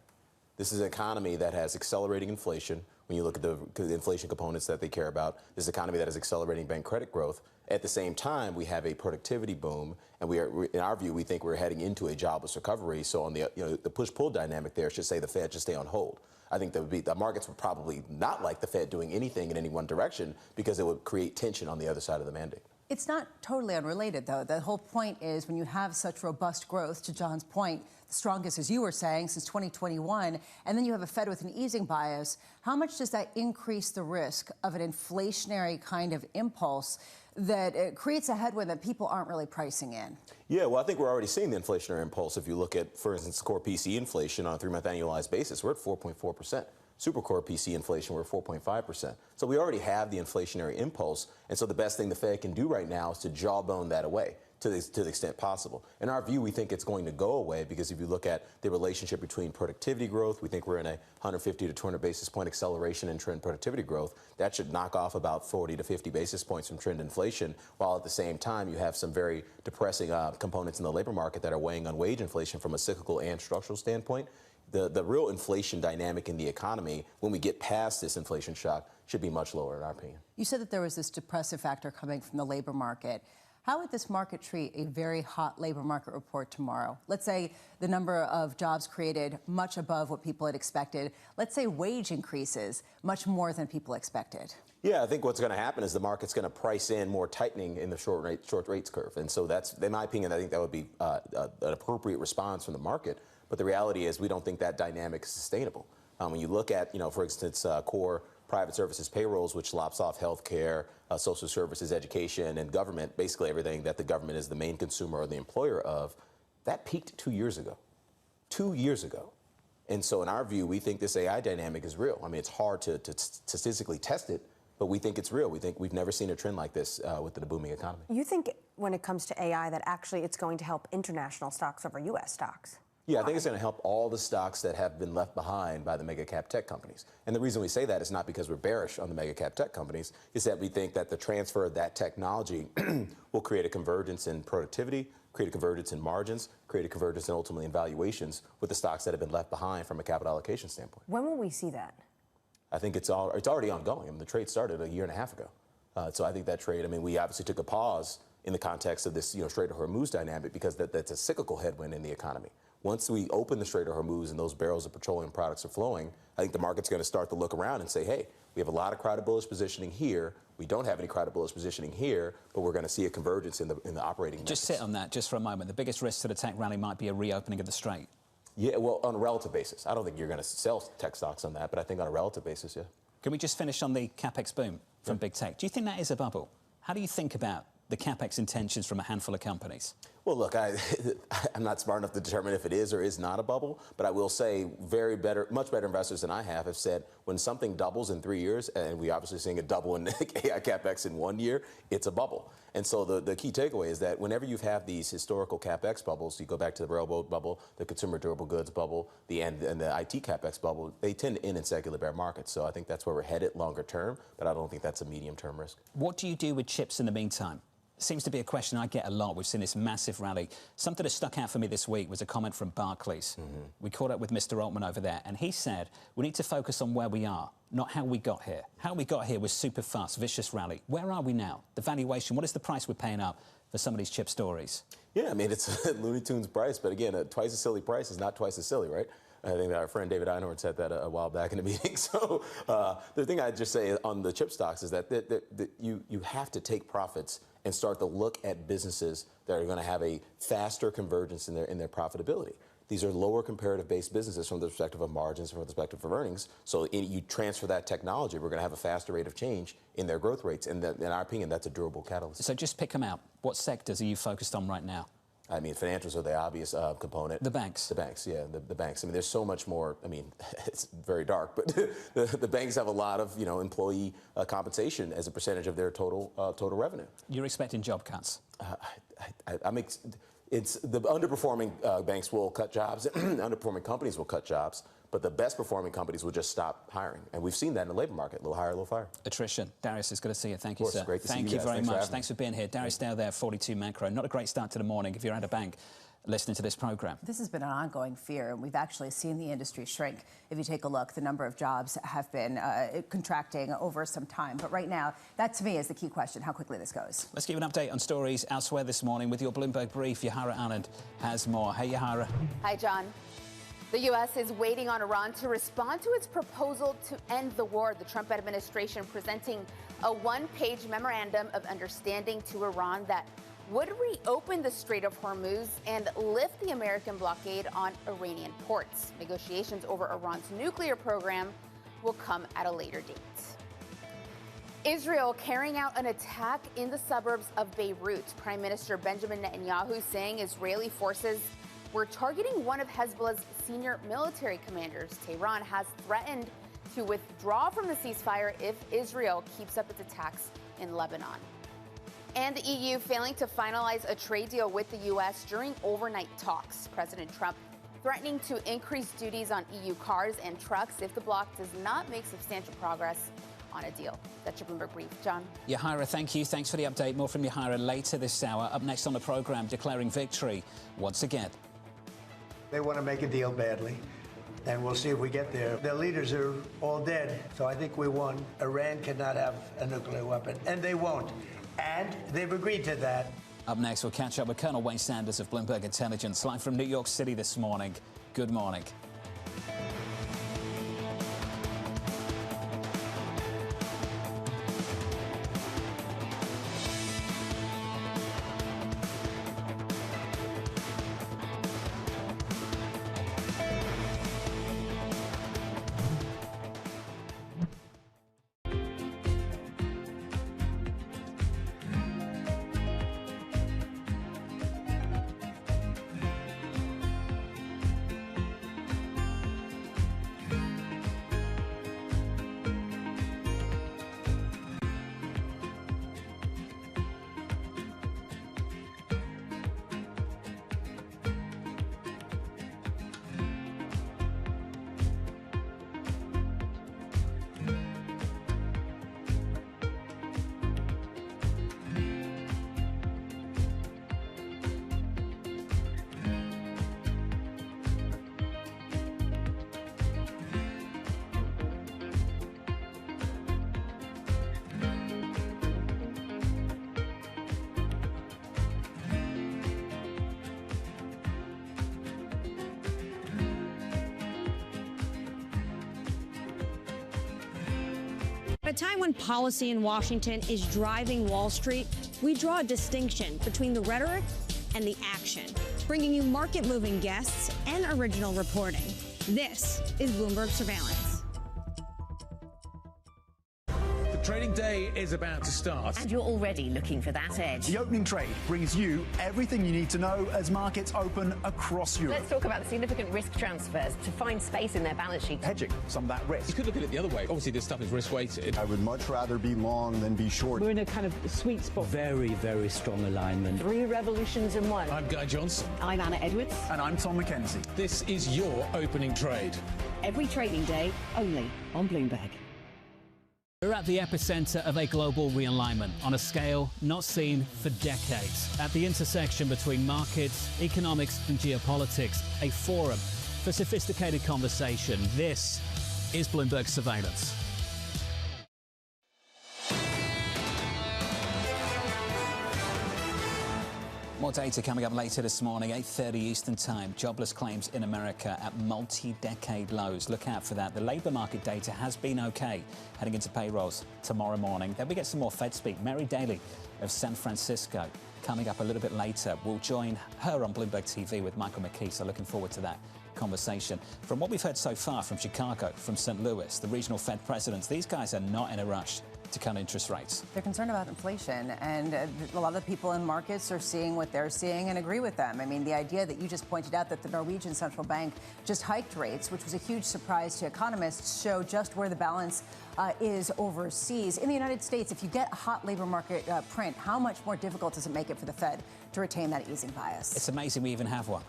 This is an economy that has accelerating inflation. When you look at the inflation components that they care about, this is an economy that has accelerating bank credit growth. At the same time, we have a productivity boom, and in our view, we think we're heading into a jobless recovery. So on the push-pull dynamic there should say the Fed should stay on hold. I think the markets would probably not like the Fed doing anything in any one direction because it would create tension on the other side of the mandate. It's not totally unrelated, though. The whole point is when you have such robust growth, to John's point, the strongest, as you were saying, since 2021, and then you have a Fed with an easing bias, how much does that increase the risk of an inflationary kind of impulse that it creates a headwind that people aren't really pricing in? Yeah, well, I think we're already seeing the inflationary impulse. If you look at, for instance, core PCE inflation on a 3-month annualized basis, we're at 4.4%. Supercore PC inflation, we're at 4.5%. So we already have the inflationary impulse. And so the best thing the Fed can do right now is to jawbone that away to the extent possible. In our view, we think it's going to go away because if you look at the relationship between productivity growth, we think we're in a 150 to 200 basis point acceleration in trend productivity growth. That should knock off about 40 to 50 basis points from trend inflation, while at the same time you have some very depressing components in the labor market that are weighing on wage inflation from a cyclical and structural standpoint. The real inflation dynamic in the economy, when we get past this inflation shock, should be much lower in our opinion. You said that there was this depressive factor coming from the labor market. How would this market treat a very hot labor market report tomorrow? Let's say the number of jobs created much above what people had expected. Let's say wage increases much more than people expected. Yeah, I think what's going to happen is the market's going to price in more tightening in the short rates curve. And so that's, in my opinion, I think that would be an appropriate response from the market. But the reality is we don't think that dynamic is sustainable. When you look at, for instance, core private services payrolls, which lops off healthcare, social services, education, and government, basically everything that the government is the main consumer or the employer of, that peaked 2 years ago. 2 years ago. And so in our view, we think this AI dynamic is real. I mean, it's hard to statistically test it, but we think it's real. We think we've never seen a trend like this with the booming economy. You think when it comes to AI that actually it's going to help international stocks over U.S. stocks? Yeah, I think it's going to help all the stocks that have been left behind by the mega cap tech companies. And the reason we say that is not because we're bearish on the mega cap tech companies, is that we think that the transfer of that technology will create a convergence in productivity, create a convergence in margins, create a convergence and ultimately in valuations with the stocks that have been left behind from a capital allocation standpoint. When will we see that? I think it's already ongoing. I mean, the trade started a year and a half ago. So I think that trade, I mean, we obviously took a pause in the context of this, Strait of Hormuz dynamic because that's a cyclical headwind in the economy. Once we open the Strait of Hormuz and those barrels of petroleum products are flowing, I think the market's going to start to look around and say, hey, we have a lot of crowded bullish positioning here. We don't have any crowded bullish positioning here, but we're going to see a convergence in the operating metrics. Just sit on that just for a moment. The biggest risk to the tech rally might be a reopening of the Strait. Yeah, well, on a relative basis. I don't think you're going to sell tech stocks on that, but I think on a relative basis, yeah. Can we just finish on the CapEx boom from big tech? Do you think that is a bubble? How do you think about the CapEx intentions from a handful of companies? Well, look, I'm not smart enough to determine if it is or is not a bubble, but I will say much better investors than I have said when something doubles in 3 years, and we're obviously seeing it double in AI CapEx in 1 year, it's a bubble. And so the key takeaway is that whenever you have these historical CapEx bubbles, you go back to the railroad bubble, the consumer durable goods bubble, and the IT CapEx bubble, they tend to end in secular bear markets. So I think that's where we're headed longer term, but I don't think that's a medium-term risk. What do you do with chips in the meantime? Seems to be a question I get a lot. We've seen this massive rally. Something that stuck out for me this week was a comment from Barclays. We caught up with Mr. Altman over there, and he said, we need to focus on where we are, not how we got here. How we got here was super fast, vicious rally. Where are we now? The valuation, what is the price we're paying up for some of these chip stories? Yeah, I mean, it's a Looney Tunes price, but again, twice as silly price is not twice as silly, right? I think our friend David Einhorn said that a while back in the meeting. So the thing I'd just say on the chip stocks is that you have to take profits and start to look at businesses that are going to have a faster convergence in their profitability. These are lower comparative-based businesses from the perspective of margins, from the perspective of earnings. So you transfer that technology, we're going to have a faster rate of change in their growth rates. And in our opinion, that's a durable catalyst. So just pick them out. What sectors are you focused on right now? I mean, financials are the obvious component. The banks. The banks, yeah, the banks. I mean, there's so much more. I mean, it's very dark, but the banks have a lot of, employee compensation as a percentage of their total revenue. You're expecting job cuts? It's the underperforming banks will cut jobs, underperforming companies will cut jobs, but the best performing companies will just stop hiring. And we've seen that in the labor market, a little hire, a little fire. Attrition. Darius, it's good to see you. Thank you, sir. Great to Thank see you you very much. Thanks for being here. Darius Dale there, 42 Macro. Not a great start to the morning if you're at a bank listening to this program. This has been an ongoing fear, and we've actually seen the industry shrink. If you take a look, the number of jobs have been contracting over some time. But right now, that to me is the key question, how quickly this goes. Let's give an update on stories elsewhere this morning with your Bloomberg Brief. Yahara Anand has more. Hey, Yahara. Hi, John. The U.S. is waiting on Iran to respond to its proposal to end the war. The Trump administration presenting a one-page memorandum of understanding to Iran that would reopen the Strait of Hormuz and lift the American blockade on Iranian ports. Negotiations over Iran's nuclear program will come at a later date. Israel carrying out an attack in the suburbs of Beirut. Prime Minister Benjamin Netanyahu saying Israeli forces were targeting one of Hezbollah's senior military commanders. Tehran has threatened to withdraw from the ceasefire if Israel keeps up its attacks in Lebanon. And the EU failing to finalize a trade deal with the U.S. during overnight talks. President Trump threatening to increase duties on EU cars and trucks if the bloc does not make substantial progress on a deal. That's your Bloomberg Brief. John? Yahara, thank you. Thanks for the update. More from Yahara later this hour. Up next on the program, declaring victory once again. They want to make a deal badly, and we'll see if we get there. Their leaders are all dead, so I think we won. Iran cannot have a nuclear weapon, and they won't. And they've agreed to that. Up next, we'll catch up with Colonel Wayne Sanders of Bloomberg Intelligence, live from New York City this morning. Good morning. At a time when policy in Washington is driving Wall Street, we draw a distinction between the rhetoric and the action, bringing you market-moving guests and original reporting. This is Bloomberg Surveillance. The trading day is about to start. And you're already looking for that edge. The opening trade brings you everything you need to know as markets open across Europe. Let's talk about the significant risk transfers to find space in their balance sheet. Hedging some of that risk. You could look at it the other way. Obviously, this stuff is risk-weighted. I would much rather be long than be short. We're in a kind of sweet spot. Very, very strong alignment. 3 revolutions in 1. I'm Guy Johnson. I'm Anna Edwards. And I'm Tom McKenzie. This is your opening trade. Every trading day, only on Bloomberg. We're at the epicenter of a global realignment on a scale not seen for decades. At the intersection between markets, economics and geopolitics, a forum for sophisticated conversation. This is Bloomberg Surveillance. More data coming up later this morning, 8:30 Eastern Time. Jobless claims in America at multi-decade lows. Look out for that. The labour market data has been okay heading into payrolls tomorrow morning. Then we get some more Fed speak. Mary Daly of San Francisco coming up a little bit later. We'll join her on Bloomberg TV with Michael McKee, so looking forward to that conversation. From what we've heard so far from Chicago, from St. Louis, the regional Fed presidents, these guys are not in a rush to cut interest rates. They're concerned about inflation, and a lot of the people in markets are seeing what they're seeing and agree with them. I mean, the idea that you just pointed out that the Norwegian Central Bank just hiked rates, which was a huge surprise to economists, show just where the balance is overseas. In the United States, if you get a hot labor market print, how much more difficult does it make it for the Fed to retain that easing bias? It's amazing we even have one.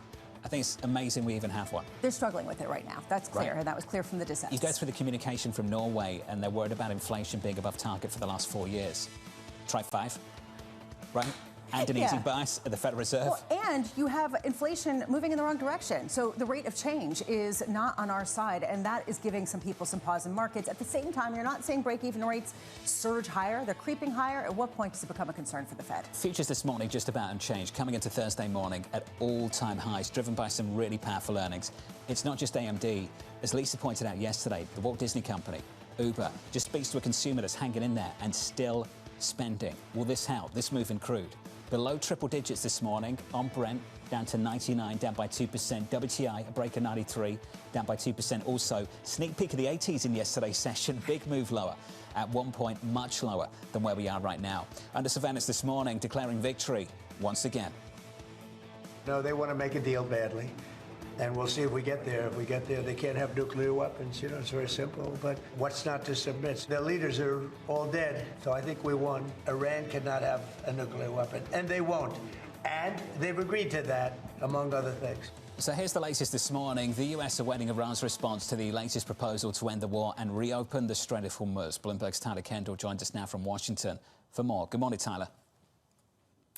I think it's amazing we even have one. They're struggling with it right now. That's clear, and that was clear from the dissent. You go through the communication from Norway, and they're worried about inflation being above target for the last 4 years. Try 5, right? And an easing bias at the Federal Reserve. Well, and you have inflation moving in the wrong direction. So the rate of change is not on our side, and that is giving some people some pause in markets. At the same time, you're not seeing break-even rates surge higher. They're creeping higher. At what point does it become a concern for the Fed? Futures this morning just about unchanged, coming into Thursday morning at all-time highs, driven by some really powerful earnings. It's not just AMD. As Lisa pointed out yesterday, the Walt Disney Company, Uber, just speaks to a consumer that's hanging in there and still spending. Will this help? This move in crude? Below triple digits this morning on Brent, down to 99, down by 2%. WTI, a break of 93, down by 2% also. Sneak peek of the 80s in yesterday's session, big move lower. At one point, much lower than where we are right now. Under surveillance this morning, declaring victory once again. No, they want to make a deal badly. And we'll see if we get there. If we get there, they can't have nuclear weapons. You know, it's very simple. But what's not to submit? Their leaders are all dead. So I think we won. Iran cannot have a nuclear weapon. And they won't. And they've agreed to that, among other things. So here's the latest this morning. The US awaiting Iran's response to the latest proposal to end the war and reopen the Strait of Hormuz. Bloomberg's Tyler Kendall joins us now from Washington for more. Good morning, Tyler.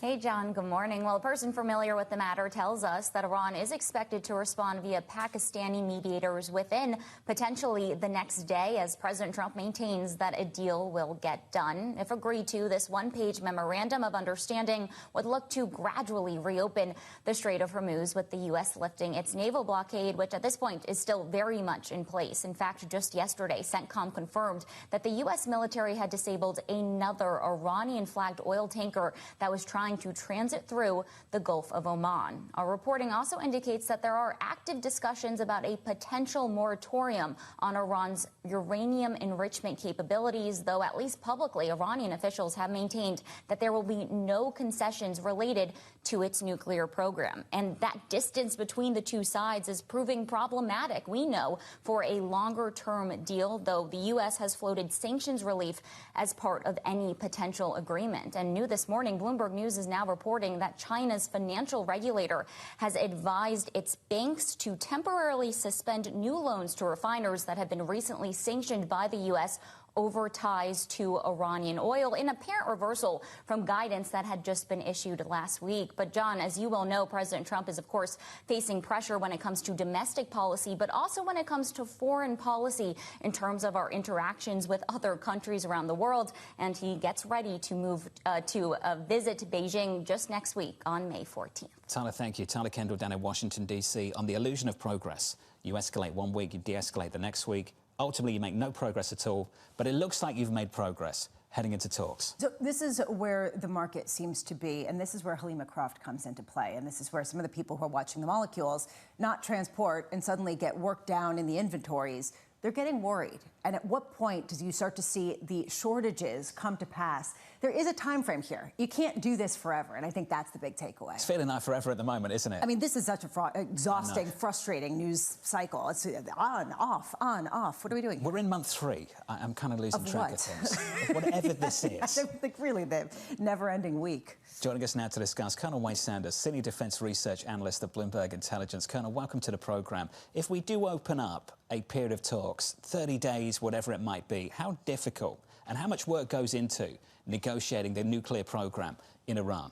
Hey, John, good morning. Well, a person familiar with the matter tells us that Iran is expected to respond via Pakistani mediators within potentially the next day, as President Trump maintains that a deal will get done. If agreed to, this one-page memorandum of understanding would look to gradually reopen the Strait of Hormuz, with the U.S. lifting its naval blockade, which at this point is still very much in place. In fact, just yesterday, CENTCOM confirmed that the U.S. military had disabled another Iranian-flagged oil tanker that was trying to transit through the Gulf of Oman. Our reporting also indicates that there are active discussions about a potential moratorium on Iran's uranium enrichment capabilities, though at least publicly, Iranian officials have maintained that there will be no concessions related to its nuclear program. And that distance between the two sides is proving problematic, we know, for a longer-term deal, though the U.S. has floated sanctions relief as part of any potential agreement. And new this morning, Bloomberg News is now reporting that China's financial regulator has advised its banks to temporarily suspend new loans to refiners that have been recently sanctioned by the U.S. over ties to Iranian oil, in apparent reversal from guidance that had just been issued last week. But, John, as you well know, President Trump is, of course, facing pressure when it comes to domestic policy, but also when it comes to foreign policy in terms of our interactions with other countries around the world. And he gets ready to move to visit Beijing just next week on May 14th. Tyler, thank you. Tyler Kendall down in Washington, D.C. On the illusion of progress. You escalate one week, you de-escalate the next week. ultimately you make no progress at all, but it looks like you've made progress heading into talks. So this is where the market seems to be, and this is where Halima Croft comes into play, and this is where some of the people who are watching the molecules not transport and suddenly get worked down in the inventories, they're getting worried. And at what point do you start to see the shortages come to pass? There is a time frame here. You can't do this forever, and I think that's the big takeaway. It's feeling like forever at the moment, isn't it? I mean, this is such a exhausting, frustrating news cycle. It's on, off, on, off. What are we doing? We're in month 3. I'm kind of losing track of things. Whatever this is. I don't think really the never-ending week. Joining us now to discuss, Colonel Wayne Sanders, Senior Defence Research Analyst at Bloomberg Intelligence. Colonel, welcome to the programme. If we do open up a period of talks, 30 days, whatever it might be, how difficult and how much work goes into negotiating the nuclear programme in Iran?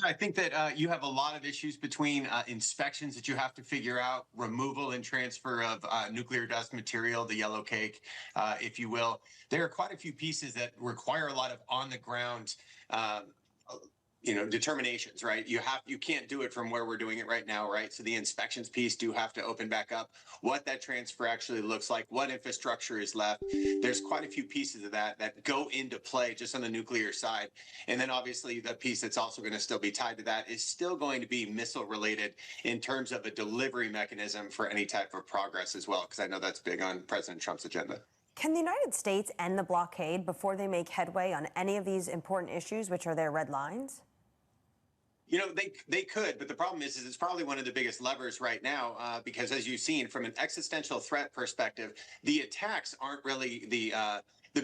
I think that you have a lot of issues between inspections that you have to figure out, removal and transfer of nuclear dust material, the yellow cake, if you will. There are quite a few pieces that require a lot of on-the-ground determinations, right? You can't do it from where we're doing it right now, right? So the inspections piece do have to open back up. What that transfer actually looks like, what infrastructure is left. There's quite a few pieces of that go into play just on the nuclear side. And then obviously the piece that's also going to still be tied to that is still going to be missile related in terms of a delivery mechanism for any type of progress as well, because I know that's big on President Trump's agenda. Can the United States end the blockade before they make headway on any of these important issues, which are their red lines? You know, they could, but the problem is it's probably one of the biggest levers right now because, as you've seen, from an existential threat perspective, the attacks aren't really the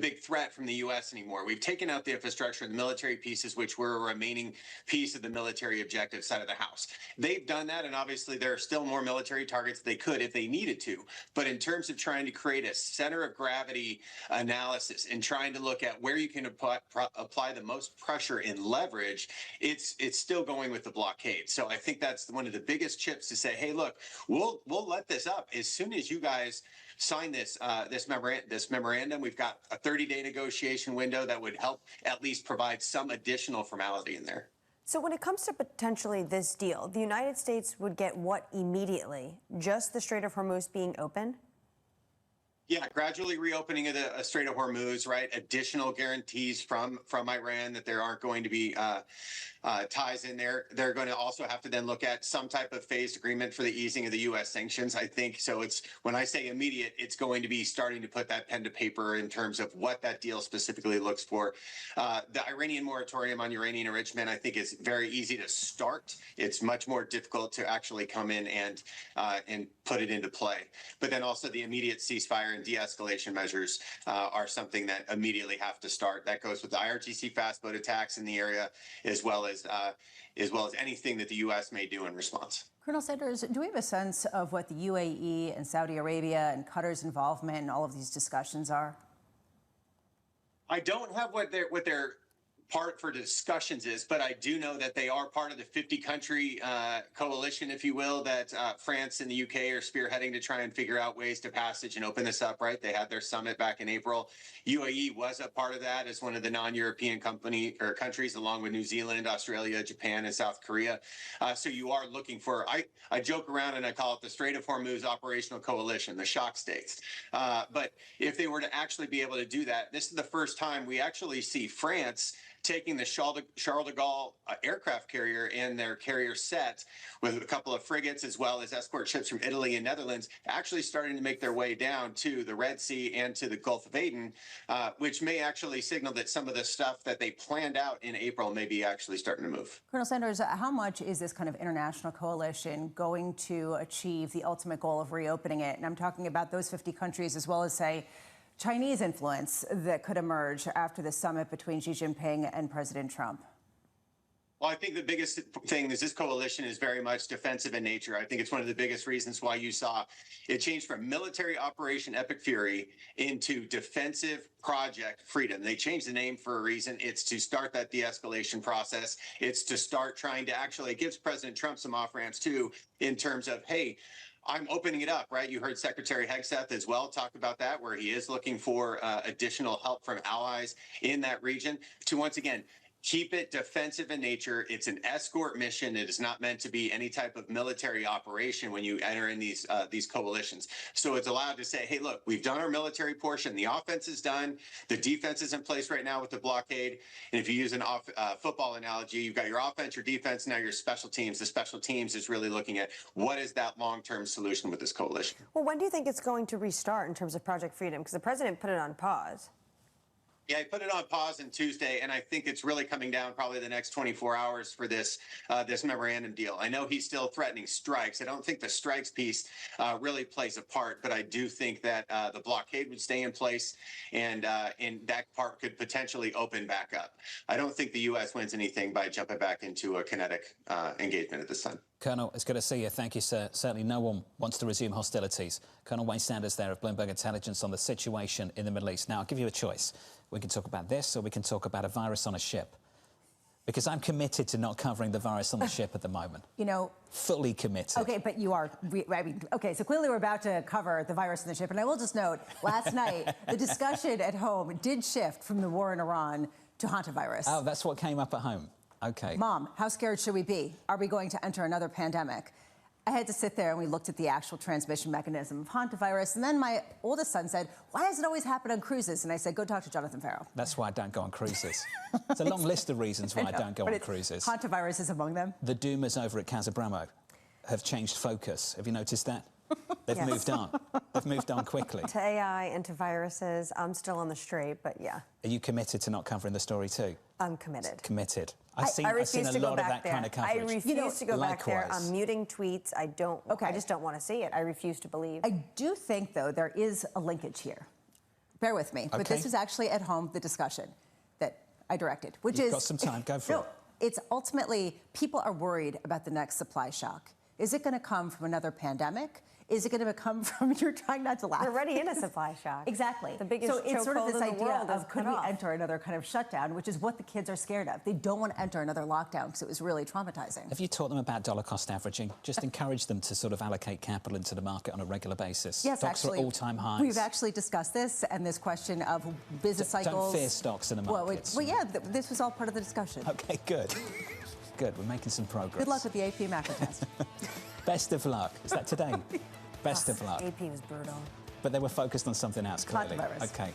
big threat from the U.S. anymore. We've taken out the infrastructure, the military pieces, which were a remaining piece of the military objective side of the house. They've done that, and obviously there are still more military targets they could if they needed to. But in terms of trying to create a center of gravity analysis and trying to look at where you can apply the most pressure and leverage, it's still going with the blockade. So I think that's one of the biggest chips to say, hey, look, we'll let this up as soon as you guys sign this memorandum. We've got a 30-day negotiation window that would help at least provide some additional formality in there. So when it comes to potentially this deal, the United States would get what immediately? Just the Strait of Hormuz being open? Yeah, gradually reopening of the Strait of Hormuz, right? Additional guarantees from Iran that there aren't going to be ties in there. They're going to also have to then look at some type of phased agreement for the easing of the U.S. sanctions, I think. So it's, when I say immediate, it's going to be starting to put that pen to paper in terms of what that deal specifically looks for. The Iranian moratorium on uranium enrichment, I think, is very easy to start. It's much more difficult to actually come in and put it into play. But then also the immediate ceasefire and de-escalation measures are something that immediately have to start. That goes with the IRGC fast boat attacks in the area, as well as anything that the U.S. may do in response. Colonel Sanders, do we have a sense of what the UAE and Saudi Arabia and Qatar's involvement in all of these discussions are? I don't have what their part for discussions is, but I do know that they are part of the 50-country coalition, if you will, that France and the UK are spearheading to try and figure out ways to passage and open this up, right? They had their summit back in April. UAE was a part of that as one of the non-European countries, along with New Zealand, Australia, Japan, and South Korea. So you are looking for, I joke around and I call it the Strait of Hormuz Operational Coalition, the shock states. But if they were to actually be able to do that, this is the first time we actually see France taking the Charles de Gaulle aircraft carrier and their carrier set with a couple of frigates as well as escort ships from Italy and Netherlands actually starting to make their way down to the Red Sea and to the Gulf of Aden, which may actually signal that some of the stuff that they planned out in April may be actually starting to move. Colonel Sanders, how much is this kind of international coalition going to achieve the ultimate goal of reopening it? And I'm talking about those 50 countries as well as, say, Chinese influence that could emerge after the summit between Xi Jinping and President Trump? Well, I think the biggest thing is this coalition is very much defensive in nature. I think it's one of the biggest reasons why you saw it change from military Operation Epic Fury into Defensive Project Freedom. They changed the name for a reason. It's to start that de-escalation process. It's to start trying to actually, it gives President Trump some off-ramps too in terms of, hey, I'm opening it up, right? You heard Secretary Hegseth as well talk about that, where he is looking for additional help from allies in that region to, once again, Keep it defensive in nature. It's an escort mission. It is not meant to be any type of military operation when you enter in these coalitions. So it's allowed to say, hey, look, we've done our military portion. The offense is done. The defense is in place right now with the blockade. And if you use an football analogy, you've got your offense, your defense, now your special teams. The special teams is really looking at what is that long-term solution with this coalition. Well, when do you think it's going to restart in terms of Project Freedom? Because the president put it on pause. Yeah, I put it on pause on Tuesday, and I think it's really coming down probably the next 24 hours for this memorandum deal. I know he's still threatening strikes. I don't think the strikes piece really plays a part, but I do think that the blockade would stay in place, and that part could potentially open back up. I don't think the U.S. wins anything by jumping back into a kinetic engagement at this time. Colonel, it's good to see you. Thank you, sir. Certainly no one wants to resume hostilities. Colonel Wayne Sanders there of Bloomberg Intelligence on the situation in the Middle East. Now, I'll give you a choice. We can talk about this or we can talk about a virus on a ship. Because I'm committed to not covering the virus on the ship at the moment. You know... Fully committed. Okay, but you are... okay, so clearly we're about to cover the virus on the ship. And I will just note, last night, the discussion at home did shift from the war in Iran to hantavirus. Oh, that's what came up at home. Okay. Mom, how scared should we be? Are we going to enter another pandemic? I had to sit there and we looked at the actual transmission mechanism of hantavirus. And then my oldest son said, why does it always happen on cruises? And I said, go talk to Jonathan Farrell. That's why I don't go on cruises. It's a long list of reasons why I don't go on cruises. Hantavirus is among them. The doomers over at Casabramo have changed focus. Have you noticed that? They've moved on. They've moved on quickly. To AI and to viruses, I'm still on the straight, but yeah. Are you committed to not covering the story too? I'm committed. Committed. I refuse to go back there. Kind of coverage. I refuse to go back there. I'm muting tweets. I just don't want to see it. I refuse to believe. I do think, though, there is a linkage here. Bear with me. Okay. But this was actually at home, the discussion that I directed, which You've got some time. Go for it. It's ultimately, people are worried about the next supply shock. Is it going to come from another pandemic? Is it going to come from, you're trying not to laugh. We're already in a supply shock. Exactly. The biggest so it's sort of this idea of could we off. enter another kind of shutdown, which is what the kids are scared of. They don't want to enter another lockdown because it was really traumatizing. Have you taught them about dollar cost averaging? Just encourage them to sort of allocate capital into the market on a regular basis. Yes, stocks actually. Are at all-time highs. We've actually discussed this and this question of business cycles. Don't fear stocks in the markets. Well, yeah, this was all part of the discussion. Okay, good. Good, we're making some progress. Good luck with the AP macro test. Best of luck. Is that today? Best of luck. AP was brutal. But they were focused on something else, clearly. Hantavirus. Okay.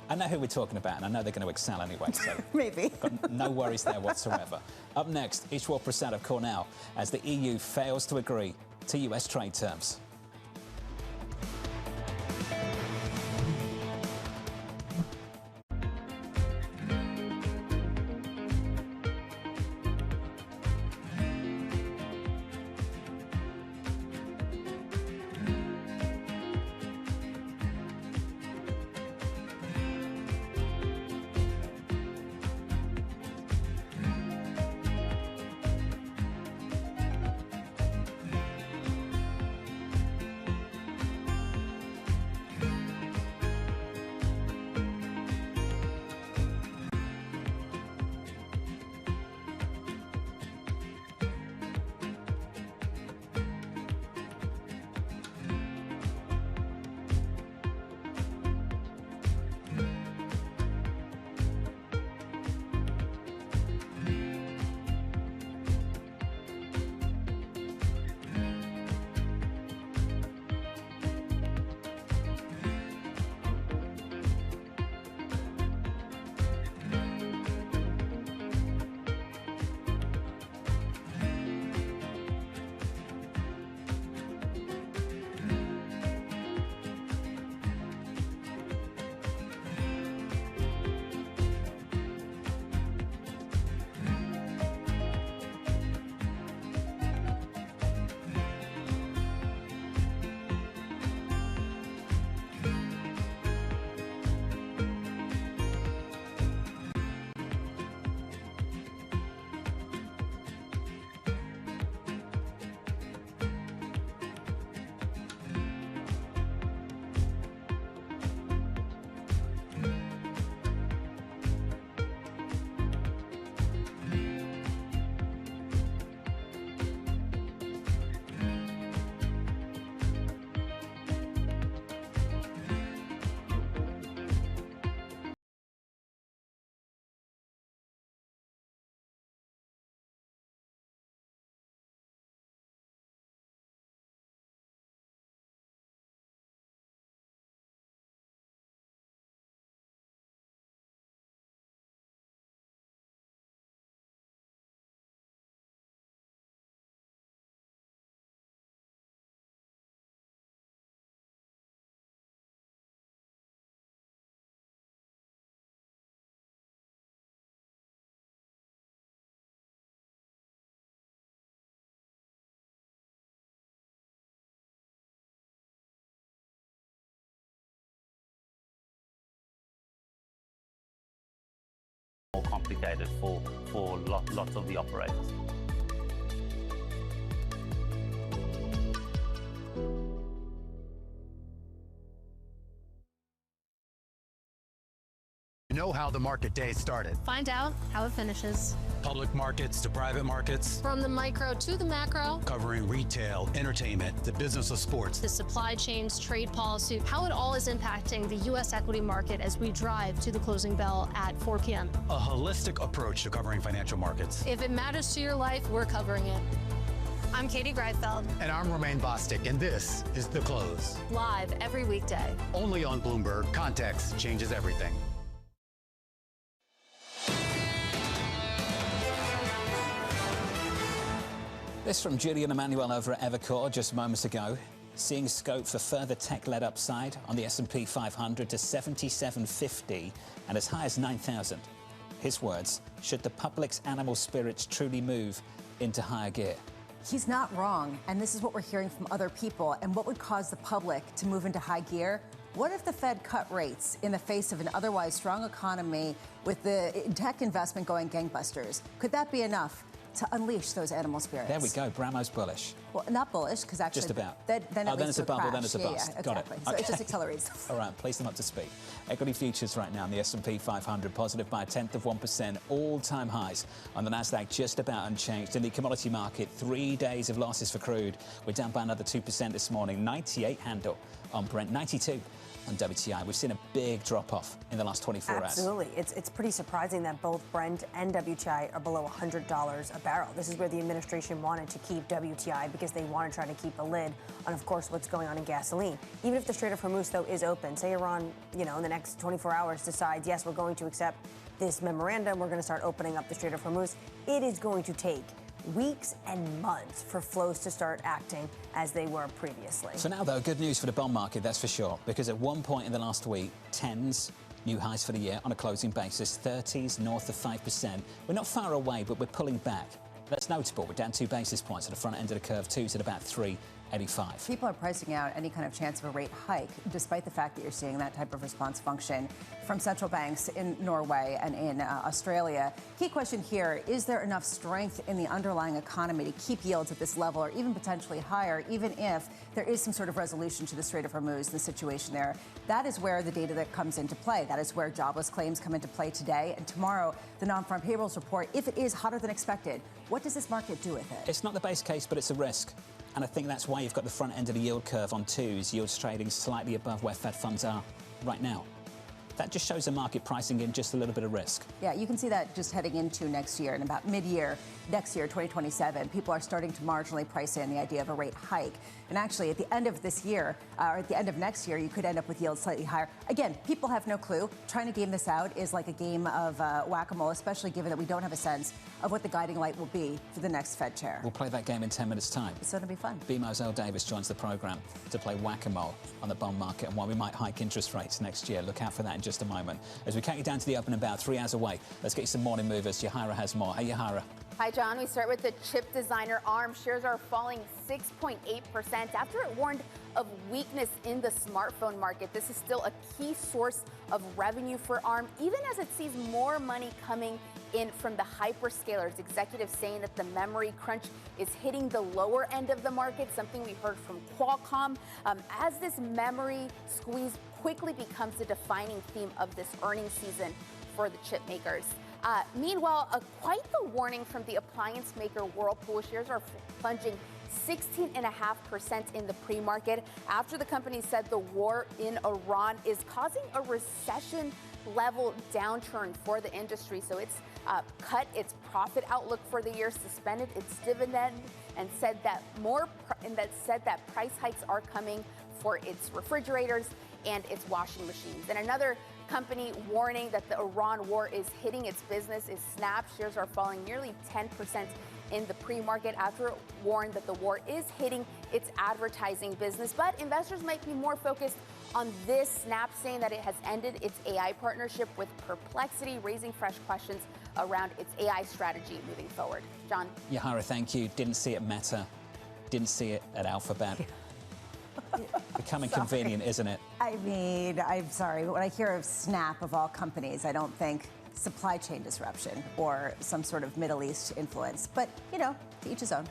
I know who we're talking about, and I know they're going to excel anyway, so... Maybe. Got no worries there whatsoever. Up next, Ishwar Prasad of Cornell, as the EU fails to agree to US trade terms. more complicated for lots of the operators. Know how the market day started. Find out how it finishes. Public markets to private markets. From the micro to the macro. Covering retail, entertainment, the business of sports. The supply chains, trade policy, how it all is impacting the U.S. equity market as we drive to the closing bell at 4 p.m. A holistic approach to covering financial markets. If it matters to your life, we're covering it. I'm Katie Greifeld. And I'm Romaine Bostic, and this is The Close. Live every weekday. Only on Bloomberg. Context changes everything. This from Julian Emmanuel over at Evercore just moments ago. Seeing scope for further tech-led upside on the S&P 500 to 7750 and as high as 9,000. His words, should the public's animal spirits truly move into higher gear? He's not wrong, and this is what we're hearing from other people. And what would cause the public to move into high gear? What if the Fed cut rates in the face of an otherwise strong economy with the tech investment going gangbusters? Could that be enough to unleash those animal spirits? There we go. Bramo's bullish. Well, not bullish, because actually... Just about. Then it's a bubble, then it's a bust. Yeah, Got exactly. it. So Okay. it just accelerates. All right, place them up to speed. Equity futures right now in the S&P 500 positive by 1/10%, all-time highs. On the Nasdaq, just about unchanged. In the commodity market, 3 days of losses for crude. We're down by another 2% this morning. 98 handle on Brent, 92 on WTI. We've seen a big drop-off in the last 24 hours. Absolutely. It's pretty surprising that both Brent and WTI are below $100 a barrel. This is where the administration wanted to keep WTI because they want to try to keep a lid on, of course, what's going on in gasoline. Even if the Strait of Hormuz, though, is open, say Iran, in the next 24 hours decides, yes, we're going to accept this memorandum, we're going to start opening up the Strait of Hormuz, it is going to take weeks and months for flows to start acting as they were previously. So now, though, good news for the bond market, that's for sure, because at one point in the last week, 10s, new highs for the year on a closing basis, 30s north of 5%. We're not far away, but we're pulling back. That's notable. We're down 2 basis points at the front end of the curve. 2's at about 3.85. People are pricing out any kind of chance of a rate hike, despite the fact that you're seeing that type of response function from central banks in Norway and in Australia. Key question here, is there enough strength in the underlying economy to keep yields at this level or even potentially higher, even if there is some sort of resolution to the Strait of Hormuz, the situation there? That is where the data that comes into play. That is where jobless claims come into play today. And tomorrow, the non-farm payrolls report, if it is hotter than expected, what does this market do with it? It's not the base case, but it's a risk. And I think that's why you've got the front end of the yield curve on 2s, yields trading slightly above where Fed funds are right now. That just shows the market pricing in just a little bit of risk. Yeah, you can see that just heading into next year and about mid-year next year, 2027, people are starting to marginally price in the idea of a rate hike. And actually, at the end of this year, or at the end of next year, you could end up with yields slightly higher. Again, people have no clue. Trying to game this out is like a game of whack-a-mole, especially given that we don't have a sense of what the guiding light will be for the next Fed chair. We'll play that game in 10 minutes' time. It's going to be fun. BMO's Earl Davis joins the programme to play whack-a-mole on the bond market and why we might hike interest rates next year. Look out for that in just a moment. As we count you down to the open about 3 hours away, let's get you some morning movers. Yahara has more. Hey, Yahara. Hi, John. We start with the chip designer ARM. Shares are falling 6.8% after it warned of weakness in the smartphone market. This is still a key source of revenue for ARM, even as it sees more money coming in from the hyperscalers. Executives saying that the memory crunch is hitting the lower end of the market, something we heard from Qualcomm. As this memory squeeze quickly becomes the defining theme of this earnings season for the chip makers. Meanwhile, quite the warning from the appliance maker Whirlpool. Shares are plunging 16.5% in the pre-market after the company said the war in Iran is causing a recession-level downturn for the industry. So it's cut its profit outlook for the year, suspended its dividend, and said that price hikes are coming for its refrigerators and its washing machines. And another company warning that the Iran war is hitting its business is Snap. Shares are falling nearly 10% in the pre-market after it warned that the war is hitting its advertising business. But investors might be more focused on this. Snap saying that it has ended its AI partnership with Perplexity, raising fresh questions around its AI strategy moving forward. John? Yahara, thank you. Didn't see it Meta. Didn't see it at Alphabet. Becoming convenient, isn't it? I mean, I'm sorry, but when I hear of Snap, of all companies, I don't think supply chain disruption or some sort of Middle East influence. But, you know, to each his own.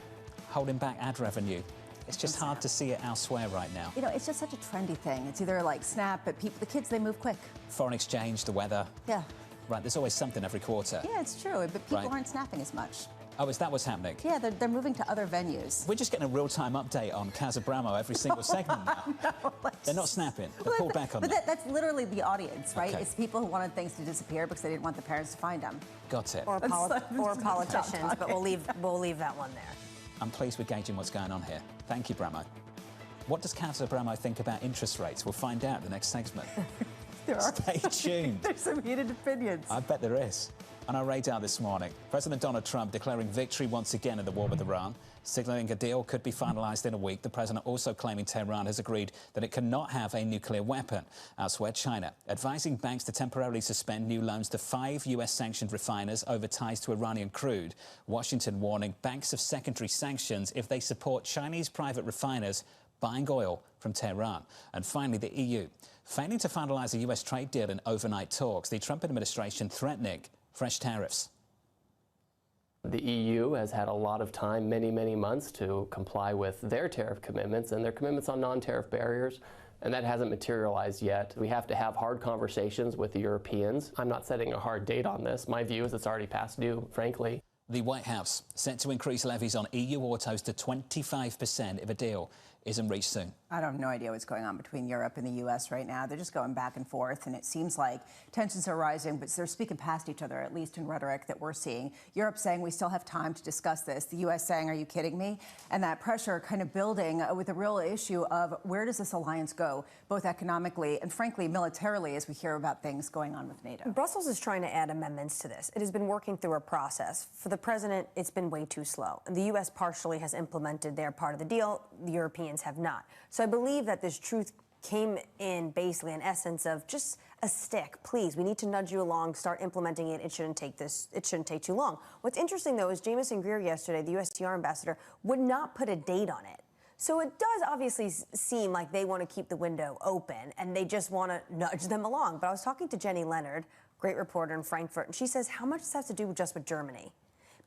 Holding back ad revenue. It's just hard to see it elsewhere right now. You know, it's just such a trendy thing. It's either like Snap, but the kids, they move quick. Foreign exchange, the weather. Yeah. Right, there's always something every quarter. Yeah, it's true, but people aren't snapping as much. Oh, is that what's happening? Yeah, they're moving to other venues. We're just getting a real-time update on Casa Bramo every single segment now. No, they're not snapping. They're pulled back on But that. that's literally the audience, right? Okay. It's people who wanted things to disappear because they didn't want the parents to find them. Got it. Or politicians, but we'll leave that one there. I'm pleased with gauging what's going on here. Thank you, Bramo. What does Casa Bramo think about interest rates? We'll find out in the next segment. Stay tuned. There's some heated opinions. I bet there is. On our radar this morning, President Donald Trump declaring victory once again in the war with Iran, signalling a deal could be finalised in a week. The president also claiming Tehran has agreed that it cannot have a nuclear weapon. Elsewhere, China advising banks to temporarily suspend new loans to 5 US-sanctioned refiners over ties to Iranian crude. Washington warning banks of secondary sanctions if they support Chinese private refiners buying oil from Tehran. And finally, the EU failing to finalise a US trade deal in overnight talks. The Trump administration threatening fresh tariffs. The EU has had a lot of time, many, many months, to comply with their tariff commitments and their commitments on non-tariff barriers, and that hasn't materialized yet. We have to have hard conversations with the Europeans. I'm not setting a hard date on this. My view is it's already past due, frankly. The White House set to increase levies on EU autos to 25% if a deal isn't reached soon. I don't have no idea what's going on between Europe and the U.S. right now. They're just going back and forth, and it seems like tensions are rising, but they're speaking past each other, at least in rhetoric that we're seeing. Europe saying we still have time to discuss this. The U.S. saying, are you kidding me? And that pressure kind of building with the real issue of where does this alliance go, both economically and, frankly, militarily, as we hear about things going on with NATO. Brussels is trying to add amendments to this. It has been working through a process. For the president, it's been way too slow. And the U.S. partially has implemented their part of the deal. The Europeans have not. So I believe that this truth came in basically in essence of just a stick. Please, we need to nudge you along, start implementing it. It shouldn't take too long. What's interesting, though, is Jamieson Greer yesterday, the USTR ambassador, would not put a date on it. So it does obviously seem like they want to keep the window open and they just want to nudge them along. But I was talking to Jenny Leonard, great reporter in Frankfurt, and she says, how much does that have to do just with Germany?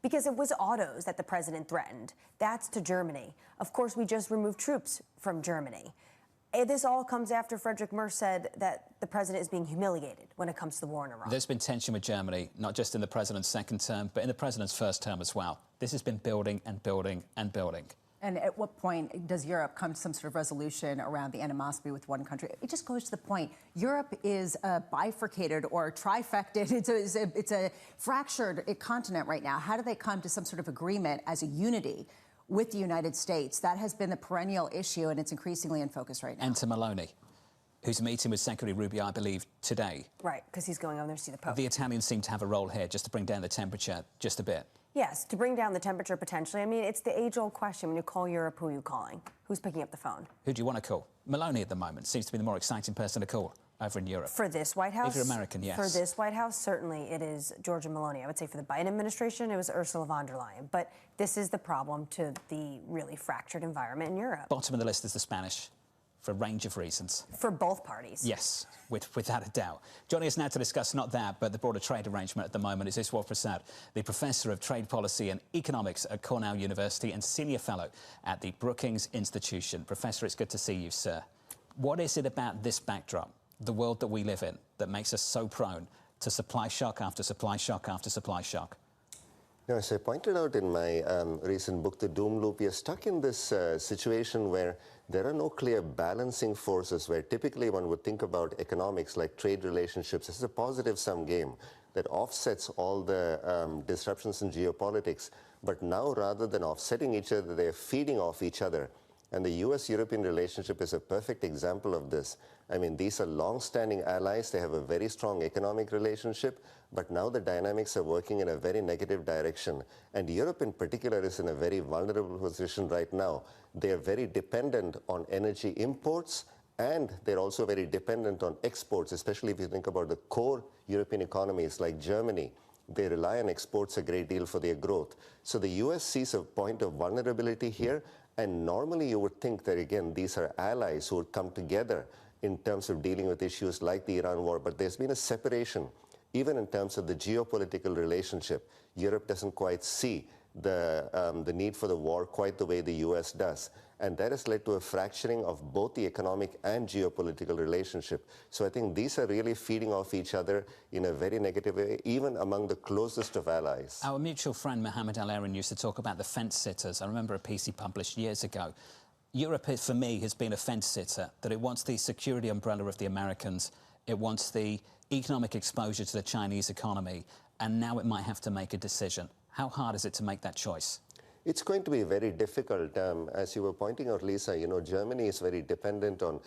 Because it was autos that the president threatened. That's to Germany. Of course, we just removed troops from Germany. And this all comes after Friedrich Merz said that the president is being humiliated when it comes to the war in Iran. There's been tension with Germany, not just in the president's second term, but in the president's first term as well. This has been building and building and building. And at what point does Europe come to some sort of resolution around the animosity with one country? It just goes to the point. Europe is bifurcated or trifected. It's a fractured continent right now. How do they come to some sort of agreement as a unity with the United States? That has been the perennial issue, and it's increasingly in focus right now. And to Maloney, who's meeting with Secretary Rubio, I believe, today. Right, because he's going over there to see the Pope. The Italians seem to have a role here just to bring down the temperature just a bit. Yes, to bring down the temperature potentially. I mean, it's the age-old question. When you call Europe, who are you calling? Who's picking up the phone? Who do you want to call? Maloney at the moment seems to be the more exciting person to call over in Europe. For this White House? If you're American, yes. For this White House, certainly it is Giorgia Maloney. I would say for the Biden administration, it was Ursula von der Leyen. But this is the problem to the really fractured environment in Europe. Bottom of the list is the Spanish, for a range of reasons. For both parties. Yes, without a doubt. Joining us now to discuss not that, but the broader trade arrangement at the moment is Xauusd Prasad, the Professor of Trade Policy and Economics at Cornell University and Senior Fellow at the Brookings Institution. Professor, it's good to see you, sir. What is it about this backdrop, the world that we live in, that makes us so prone to supply shock after supply shock after supply shock? As I pointed out in my recent book, The Doom Loop, we are stuck in this situation where there are no clear balancing forces, where typically one would think about economics like trade relationships as a positive-sum game that offsets all the disruptions in geopolitics. But now, rather than offsetting each other, they are feeding off each other. And the US-European relationship is a perfect example of this. I mean, these are long-standing allies. They have a very strong economic relationship, but now the dynamics are working in a very negative direction. And Europe in particular is in a very vulnerable position right now. They are very dependent on energy imports, and they're also very dependent on exports, especially if you think about the core European economies like Germany. They rely on exports a great deal for their growth. So the US sees a point of vulnerability here, And normally you would think that, again, these are allies who would come together in terms of dealing with issues like the Iran war, but there's been a separation, even in terms of the geopolitical relationship. Europe doesn't quite see the need for the war quite the way the US does. And that has led to a fracturing of both the economic and geopolitical relationship. So I think these are really feeding off each other in a very negative way, even among the closest of allies. Our mutual friend Mohammed Al-Erin used to talk about the fence sitters. I remember a piece he published years ago. Europe, for me, has been a fence sitter, that it wants the security umbrella of the Americans, it wants the economic exposure to the Chinese economy, and now it might have to make a decision. How hard is it to make that choice? It's going to be very difficult. As you were pointing out, Lisa, you know, Germany is very dependent on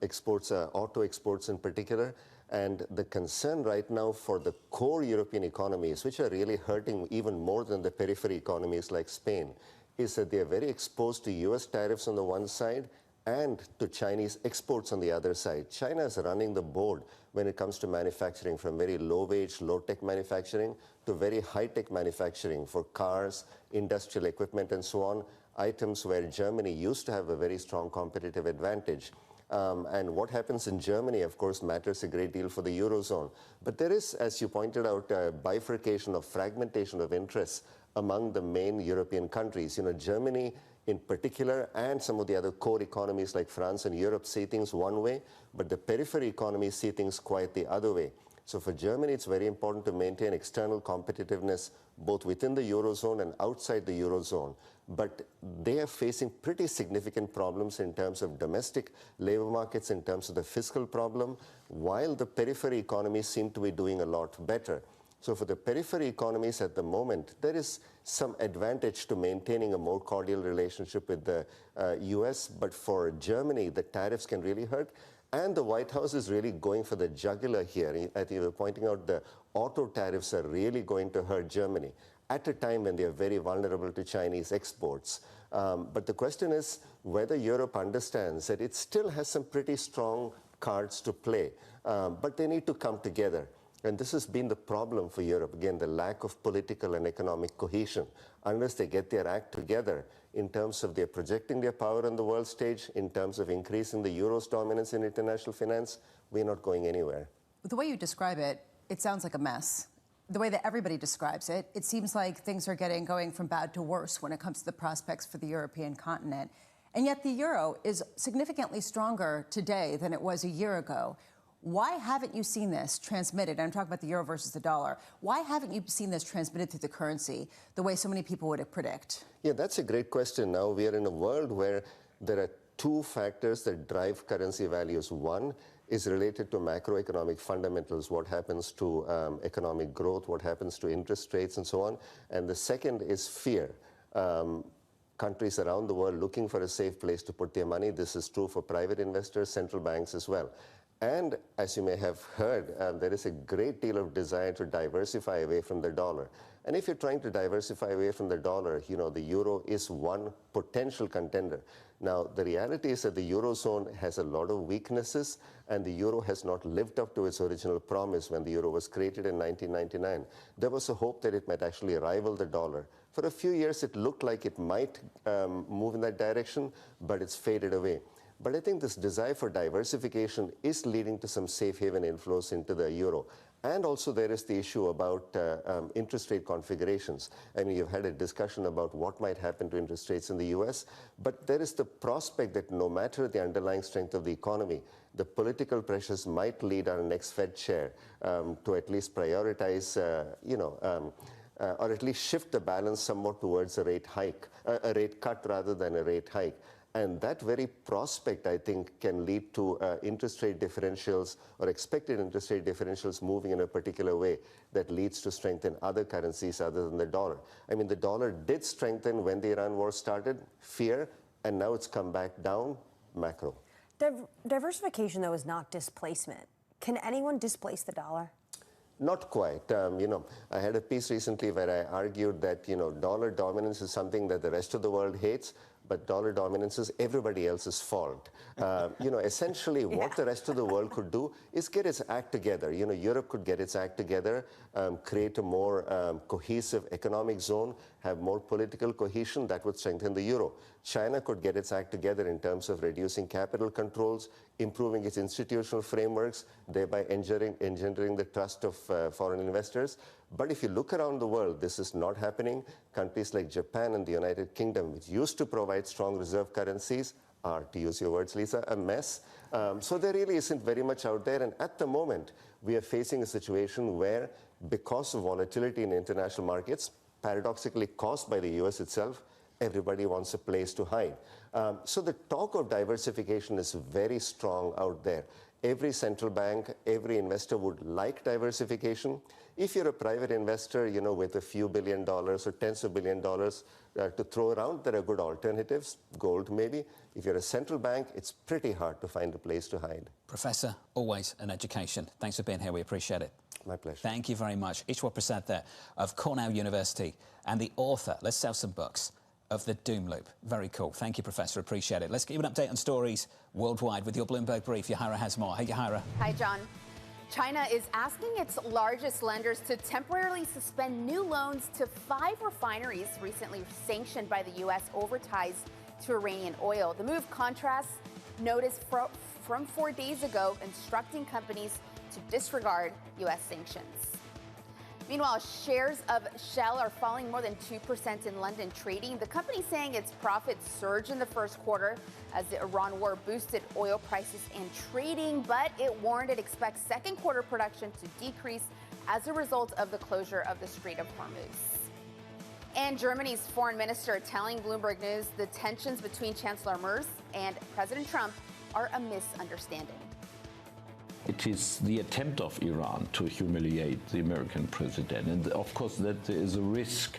exports, auto exports in particular. And the concern right now for the core European economies, which are really hurting even more than the periphery economies like Spain, is that they are very exposed to US tariffs on the one side and to Chinese exports on the other side. China is running the board when it comes to manufacturing, from very low-wage, low-tech manufacturing to very high-tech manufacturing for cars, industrial equipment, and so on, items where Germany used to have a very strong competitive advantage. And what happens in Germany, of course, matters a great deal for the Eurozone. But there is, as you pointed out, a bifurcation of fragmentation of interests among the main European countries. You know, Germany in particular, and some of the other core economies like France and Europe see things one way, but the periphery economies see things quite the other way. So for Germany, it's very important to maintain external competitiveness both within the Eurozone and outside the Eurozone. But they are facing pretty significant problems in terms of domestic labor markets, in terms of the fiscal problem, while the periphery economies seem to be doing a lot better. So for the periphery economies at the moment, there is some advantage to maintaining a more cordial relationship with the US. But for Germany, the tariffs can really hurt. And the White House is really going for the jugular here. I think you were pointing out the auto tariffs are really going to hurt Germany at a time when they are very vulnerable to Chinese exports. But the question is whether Europe understands that it still has some pretty strong cards to play, but they need to come together. And this has been the problem for Europe, again, the lack of political and economic cohesion. Unless they get their act together in terms of their projecting their power on the world stage, in terms of increasing the euro's dominance in international finance, we're not going anywhere. The way you describe it, it sounds like a mess. The way that everybody describes it, it seems like things are going from bad to worse when it comes to the prospects for the European continent. And yet the euro is significantly stronger today than it was a year ago. Why haven't you seen this transmitted? I'm talking about the euro versus the dollar. Why haven't you seen this transmitted through the currency the way so many people would predict? Yeah, that's a great question. Now we are in a world where there are two factors that drive currency values. One is related to macroeconomic fundamentals, what happens to economic growth, what happens to interest rates, and so on. And the second is fear. Countries around the world looking for a safe place to put their money. This is true for private investors, central banks as well. And as you may have heard, there is a great deal of desire to diversify away from the dollar. And if you're trying to diversify away from the dollar, you know, the euro is one potential contender. Now, the reality is that the Eurozone has a lot of weaknesses, and the euro has not lived up to its original promise when the euro was created in 1999. There was a hope that it might actually rival the dollar. For a few years, it looked like it might move in that direction, but it's faded away. But I think this desire for diversification is leading to some safe haven inflows into the euro. And also there is the issue about interest rate configurations. I mean, you've had a discussion about what might happen to interest rates in the US, but there is the prospect that no matter the underlying strength of the economy, the political pressures might lead our next Fed chair to at least prioritize, or at least shift the balance somewhat towards a rate cut rather than a rate hike. And that very prospect, I think, can lead to interest rate differentials or expected interest rate differentials moving in a particular way that leads to strength in other currencies other than the dollar. I mean, the dollar did strengthen when the Iran war started, fear, and now it's come back down, macro. Diversification, though, is not displacement. Can anyone displace the dollar? Not quite. I had a piece recently where I argued that, dollar dominance is something that the rest of the world hates, but dollar dominance is everybody else's fault. Essentially what the rest of the world could do is get its act together. Europe could get its act together, create a more cohesive economic zone, have more political cohesion. That would strengthen the euro. China could get its act together in terms of reducing capital controls, improving its institutional frameworks, thereby engendering the trust of foreign investors. But if you look around the world, this is not happening. Countries like Japan and the United Kingdom, which used to provide strong reserve currencies, are, to use your words, Lisa, a mess. So there really isn't very much out there. And at the moment, we are facing a situation where, because of volatility in international markets, paradoxically caused by the US itself, everybody wants a place to hide. So the talk of diversification is very strong out there. Every central bank, every investor would like diversification. If you're a private investor, with a few $1 billion or tens of $1 billion to throw around, there are good alternatives, gold maybe. If you're a central bank, it's pretty hard to find a place to hide. Professor, always an education. Thanks for being here. We appreciate it. My pleasure. Thank you very much. Ishwar Prasad there of Cornell University and the author, let's sell some books, of the Doom Loop. Very cool. Thank you, Professor. Appreciate it. Let's give you an update on stories worldwide with your Bloomberg Brief. Yahira has more. Hey, Yahira. Hi, John. China is asking its largest lenders to temporarily suspend new loans to 5 refineries recently sanctioned by the U.S. over ties to Iranian oil. The move contrasts notice from 4 days ago instructing companies to disregard U.S. sanctions. Meanwhile, shares of Shell are falling more than 2% in London trading. The company saying its profits surged in the first quarter as the Iran war boosted oil prices and trading, but it warned it expects second quarter production to decrease as a result of the closure of the Strait of Hormuz. And Germany's foreign minister telling Bloomberg News the tensions between Chancellor Merz and President Trump are a misunderstanding. It is the attempt of Iran to humiliate the American president. And of course, that there is a risk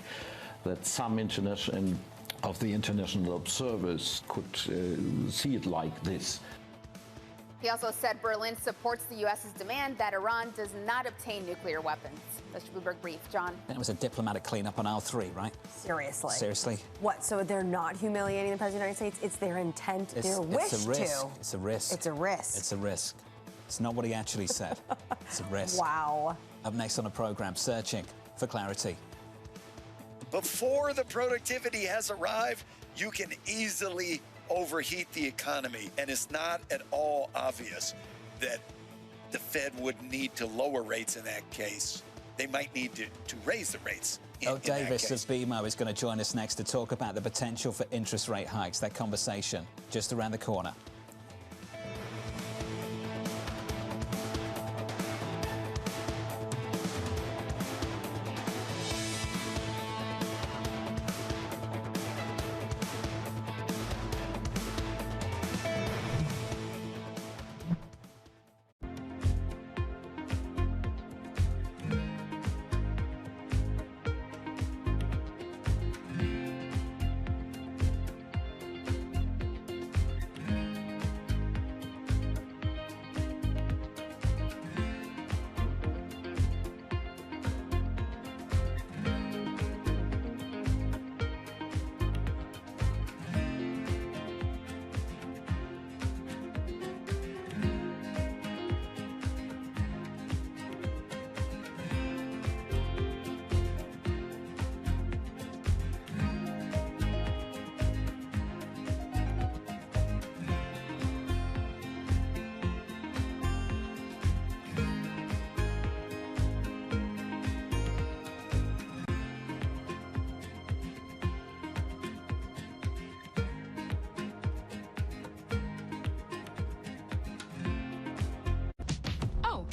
that some of the international observers could see it like this. He also said Berlin supports the U.S.'s demand that Iran does not obtain nuclear weapons. That's your Bloomberg Brief. John? That was a diplomatic cleanup on aisle 3, right? Seriously. Seriously? What, so they're not humiliating the President of the United States? It's their intent, their wish to. It's a risk. It's a risk. It's a risk. It's a risk. It's not what he actually said. It's a risk. Wow. Up next on the program, searching for clarity. Before the productivity has arrived, you can easily overheat the economy. And it's not at all obvious that the Fed would need to lower rates in that case. They might need to raise the rates. Davis of BMO is going to join us next to talk about the potential for interest rate hikes. That conversation just around the corner.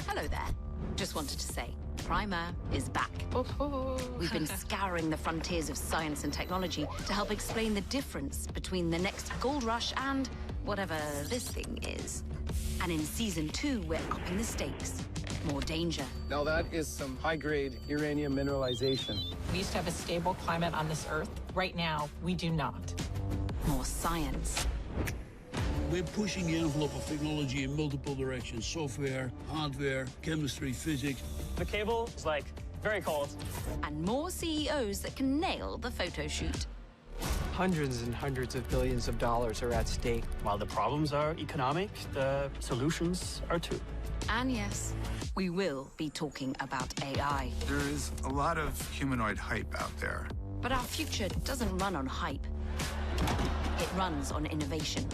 Hello there. Just wanted to say, Primer is back. We've been scouring the frontiers of science and technology to help explain the difference between the next gold rush and whatever this thing is. And in Season 2, we're upping the stakes. More danger. Now that is some high-grade uranium mineralization. We used to have a stable climate on this Earth. Right now, we do not. More science. We're pushing the envelope of technology in multiple directions. Software, hardware, chemistry, physics. The cable is, very cold. And more CEOs that can nail the photo shoot. Hundreds and hundreds of billions of dollars are at stake. While the problems are economic, the solutions are too. And yes, we will be talking about AI. There is a lot of humanoid hype out there. But our future doesn't run on hype. It runs on innovation.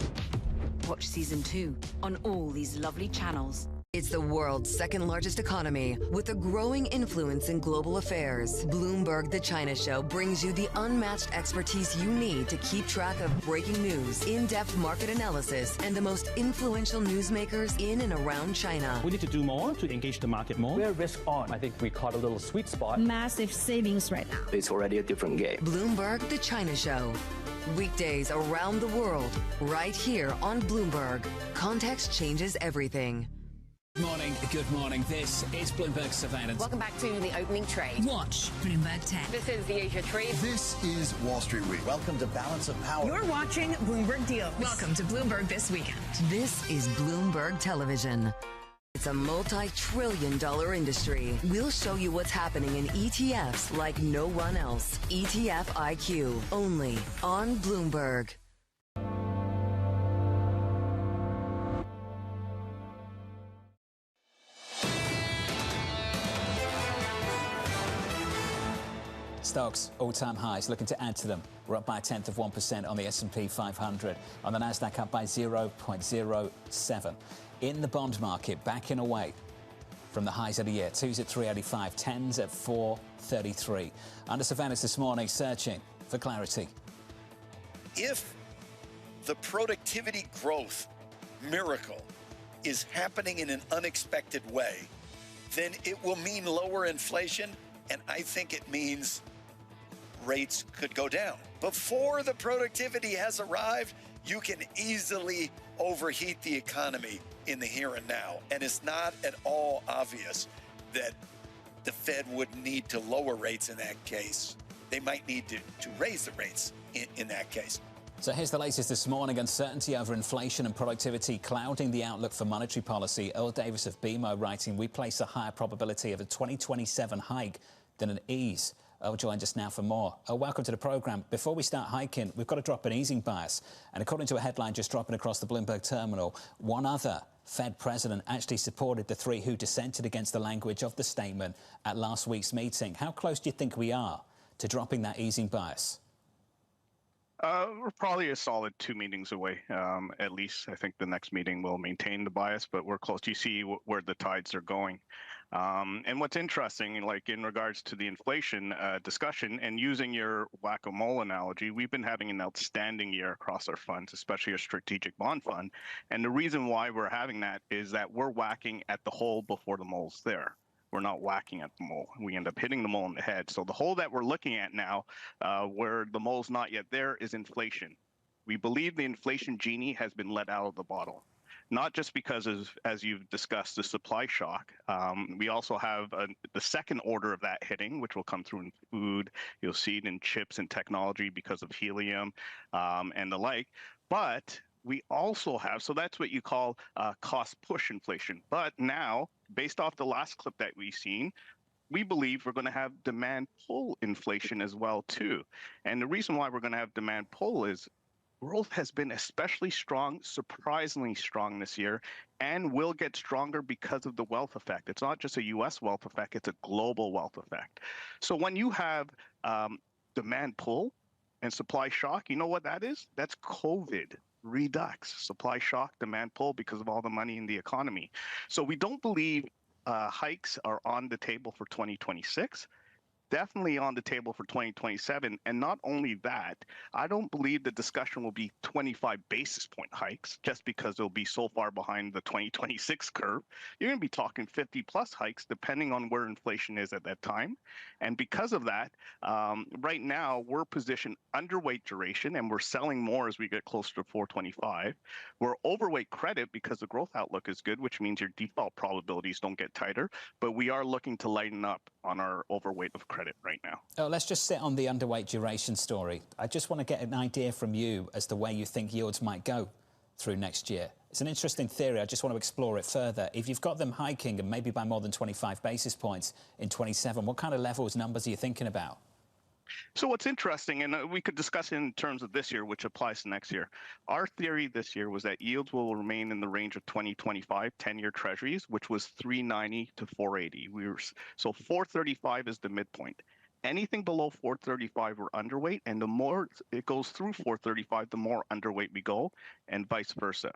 Watch season 2 on all these lovely channels. It's the world's second largest economy with a growing influence in global affairs. Bloomberg The China Show brings you the unmatched expertise you need to keep track of breaking news, in-depth market analysis, and the most influential newsmakers in and around China. We need to do more to engage the market more. We're risk on. I think we caught a little sweet spot. Massive savings right now. It's already a different game. Bloomberg The China Show. Weekdays around the world, right here on Bloomberg. Context changes everything. Good morning. This is Bloomberg Surveillance. Welcome back to the opening trade. Watch Bloomberg 10. This is the Asia trade. This is Wall Street Week. Welcome to Balance of Power. You're watching Bloomberg Deals. Welcome to Bloomberg This Weekend. This is Bloomberg Television. It's a multi-trillion-dollar industry. We'll show you what's happening in ETFs like no one else. ETF IQ, only on Bloomberg. Stocks, all-time highs, looking to add to them. We're up by 1/10 of 1% on the S&P 500. On the Nasdaq, up by 0.07. In the bond market, backing away from the highs of the year. 2s at 385, 10s at 433. Under surveillance this morning, searching for clarity. If the productivity growth miracle is happening in an unexpected way, then it will mean lower inflation, and I think it means rates could go down. Before the productivity has arrived, you can easily overheat the economy in the here and now. And it's not at all obvious that the Fed would need to lower rates in that case. They might need to raise the rates in that case. So here's the latest this morning. Uncertainty over inflation and productivity clouding the outlook for monetary policy. Earl Davis of BMO writing, we place a higher probability of a 2027 hike than an ease. Earl joined us now for more. Welcome to the programme. Before we start hiking, we've got to drop an easing bias. And according to a headline just dropping across the Bloomberg terminal, one other Fed president actually supported the three who dissented against the language of the statement at last week's meeting. How close do you think we are to dropping that easing bias? We're probably a solid 2 meetings away, at least. I think the next meeting will maintain the bias, but we're close. You see where the tides are going. And what's interesting, like in regards to the inflation discussion, and using your whack-a-mole analogy, we've been having an outstanding year across our funds, especially our strategic bond fund. And the reason why we're having that is that we're whacking at the hole before the mole's there. We're not whacking at the mole. We end up hitting the mole in the head. So the hole that we're looking at now, where the mole's not yet there, is inflation. We believe the inflation genie has been let out of the bottle. Not just because, as you've discussed, the supply shock. We also have the second order of that hitting, which will come through in food. You'll see it in chips and technology because of helium and the like. But we also have, so that's what you call cost push inflation. But now, based off the last clip that we've seen, we believe we're going to have demand pull inflation as well, too. And the reason why we're going to have demand pull is growth has been especially strong, surprisingly strong this year, and will get stronger because of the wealth effect. It's not just a U.S. wealth effect, it's a global wealth effect. So when you have demand pull and supply shock, you know what that is? That's COVID redux, supply shock, demand pull, because of all the money in the economy. So we don't believe hikes are on the table for 2026. Definitely on the table for 2027. And not only that, I don't believe the discussion will be 25 basis point hikes just because they'll be so far behind the 2026 curve. You're going to be talking 50 plus hikes depending on where inflation is at that time. And because of that, right now we're positioned underweight duration and we're selling more as we get closer to 425. We're overweight credit because the growth outlook is good, which means your default probabilities don't get tighter. But we are looking to lighten up on our overweight of credit right now. Oh, let's just sit on the underweight duration story. I just want to get an idea from you as to where you think yields might go through next year. It's an interesting theory. I just want to explore it further. If you've got them hiking and maybe by more than 25 basis points in 27, what kind of levels, numbers are you thinking about? So what's interesting, and we could discuss it in terms of this year, which applies to next year. Our theory this year was that yields will remain in the range of 2025 10-year treasuries, which was 390 to 480. So 435 is the midpoint. Anything below 435 we're underweight, and the more it goes through 435, the more underweight we go, and vice versa.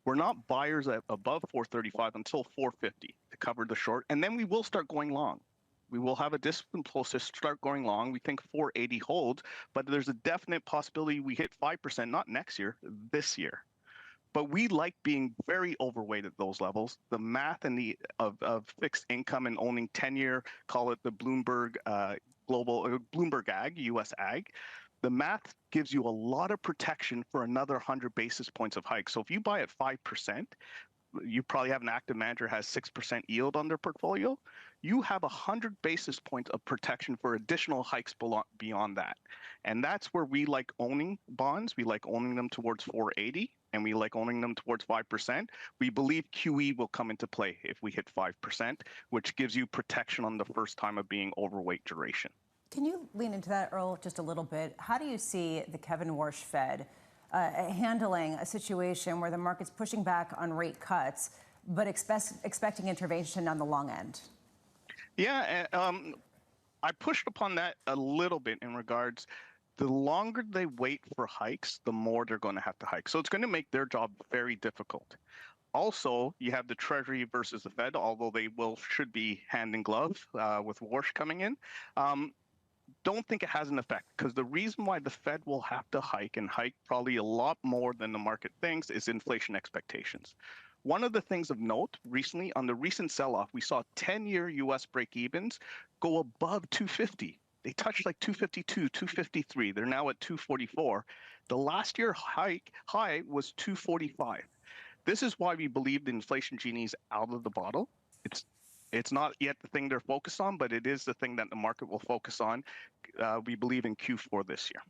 We're not buyers at above 435 until 450 to cover the short, and then we will start going long. We will have a disciplined process start going long. We think 480 holds, but there's a definite possibility we hit 5%, not next year, this year. But we like being very overweight at those levels. The math and the of fixed income and owning 10-year, call it the Bloomberg Bloomberg Ag, US Ag. The math gives you a lot of protection for another 100 basis points of hike. So if you buy at 5%, you probably have an active manager has 6% yield on their portfolio. You have 100 basis points of protection for additional hikes beyond that. And that's where we like owning bonds. We like owning them towards 480, and we like owning them towards 5%. We believe QE will come into play if we hit 5%, which gives you protection on the first time of being overweight duration. Can you lean into that, Earl, just a little bit? How do you see the Kevin Warsh Fed handling a situation where the market's pushing back on rate cuts, but expecting intervention on the long end? Yeah, I pushed upon that a little bit in regards, the longer they wait for hikes, the more they're going to have to hike. So it's going to make their job very difficult. Also, you have the Treasury versus the Fed, although they should be hand in glove with Warsh coming in. Don't think it has an effect, because the reason why the Fed will have to hike, and hike probably a lot more than the market thinks, is inflation expectations. One of the things of note recently, on the recent sell-off, we saw 10-year U.S. break-evens go above 250. They touched like 252, 253. They're now at 244. The last year high was 245. This is why we believe the inflation genie is out of the bottle. It's not yet the thing they're focused on, but it is the thing that the market will focus on, we believe, in Q4 this year.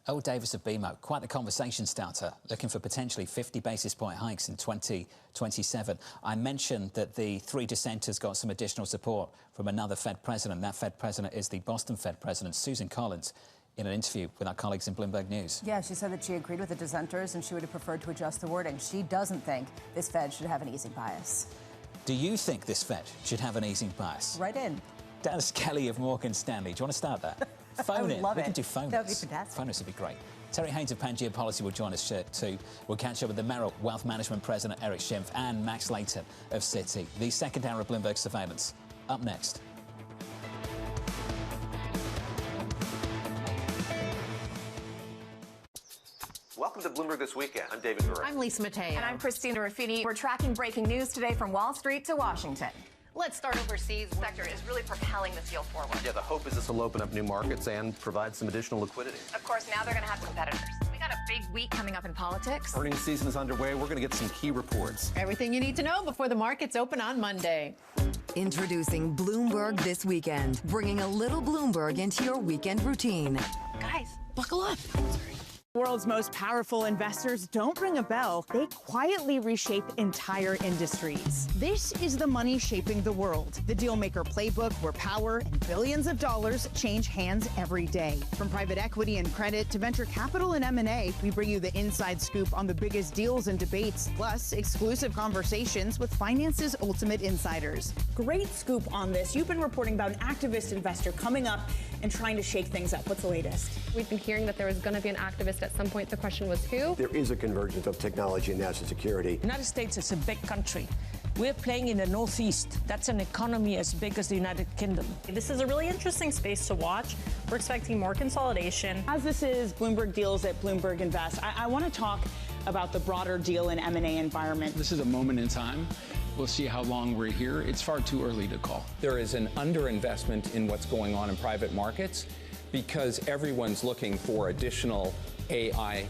Oh, Davis of BMO, quite the conversation starter, looking for potentially 50 basis point hikes in 2027. I mentioned that the three dissenters got some additional support from another Fed president. That Fed president is the Boston Fed president, Susan Collins, in an interview with our colleagues in Bloomberg News. Yeah, she said that she agreed with the dissenters and she would have preferred to adjust the wording. She doesn't think this Fed should have an easing bias. Do you think this Fed should have an easing bias? Right in. Dennis Kelly of Morgan Stanley. Do you want to start that? Phone in. Love we it. can do phone That would be fantastic. Phone would be great. Terry Haynes of Pangea Policy will join us too. We'll catch up with the Merrill Wealth Management President Eric Schimpf and Max Layton of Citi. The second hour of Bloomberg Surveillance. Up next. Welcome to Bloomberg This Weekend. I'm David Gura. I'm Lisa Mateo. And I'm Christina Ruffini. We're tracking breaking news today from Wall Street to Washington. Let's start overseas. The sector is really propelling this deal forward. Yeah, the hope is this will open up new markets and provide some additional liquidity. Of course, now they're going to have competitors. We got a big week coming up in politics. Earnings season is underway. We're going to get some key reports. Everything you need to know before the markets open on Monday. Introducing Bloomberg This Weekend, bringing a little Bloomberg into your weekend routine. Guys, buckle up. World's most powerful investors don't ring a bell. They quietly reshape entire industries. This is the money shaping the world. The Dealmaker playbook, where power and billions of dollars change hands every day. From private equity and credit to venture capital and M&A, we bring you the inside scoop on the biggest deals and debates, plus exclusive conversations with finance's ultimate insiders. Great scoop on this. You've been reporting about an activist investor coming up and trying to shake things up. What's the latest? We've been hearing that there was going to be an activist at some point. The question was who? There is a convergence of technology and national security. The United States is a big country. We're playing in the Northeast. That's an economy as big as the United Kingdom. This is a really interesting space to watch. We're expecting more consolidation. As this is Bloomberg Deals at Bloomberg Invest, I want to talk about the broader deal and M&A environment. This is a moment in time. We'll see how long we're here. It's far too early to call. There is an underinvestment in what's going on in private markets because everyone's looking for additional AI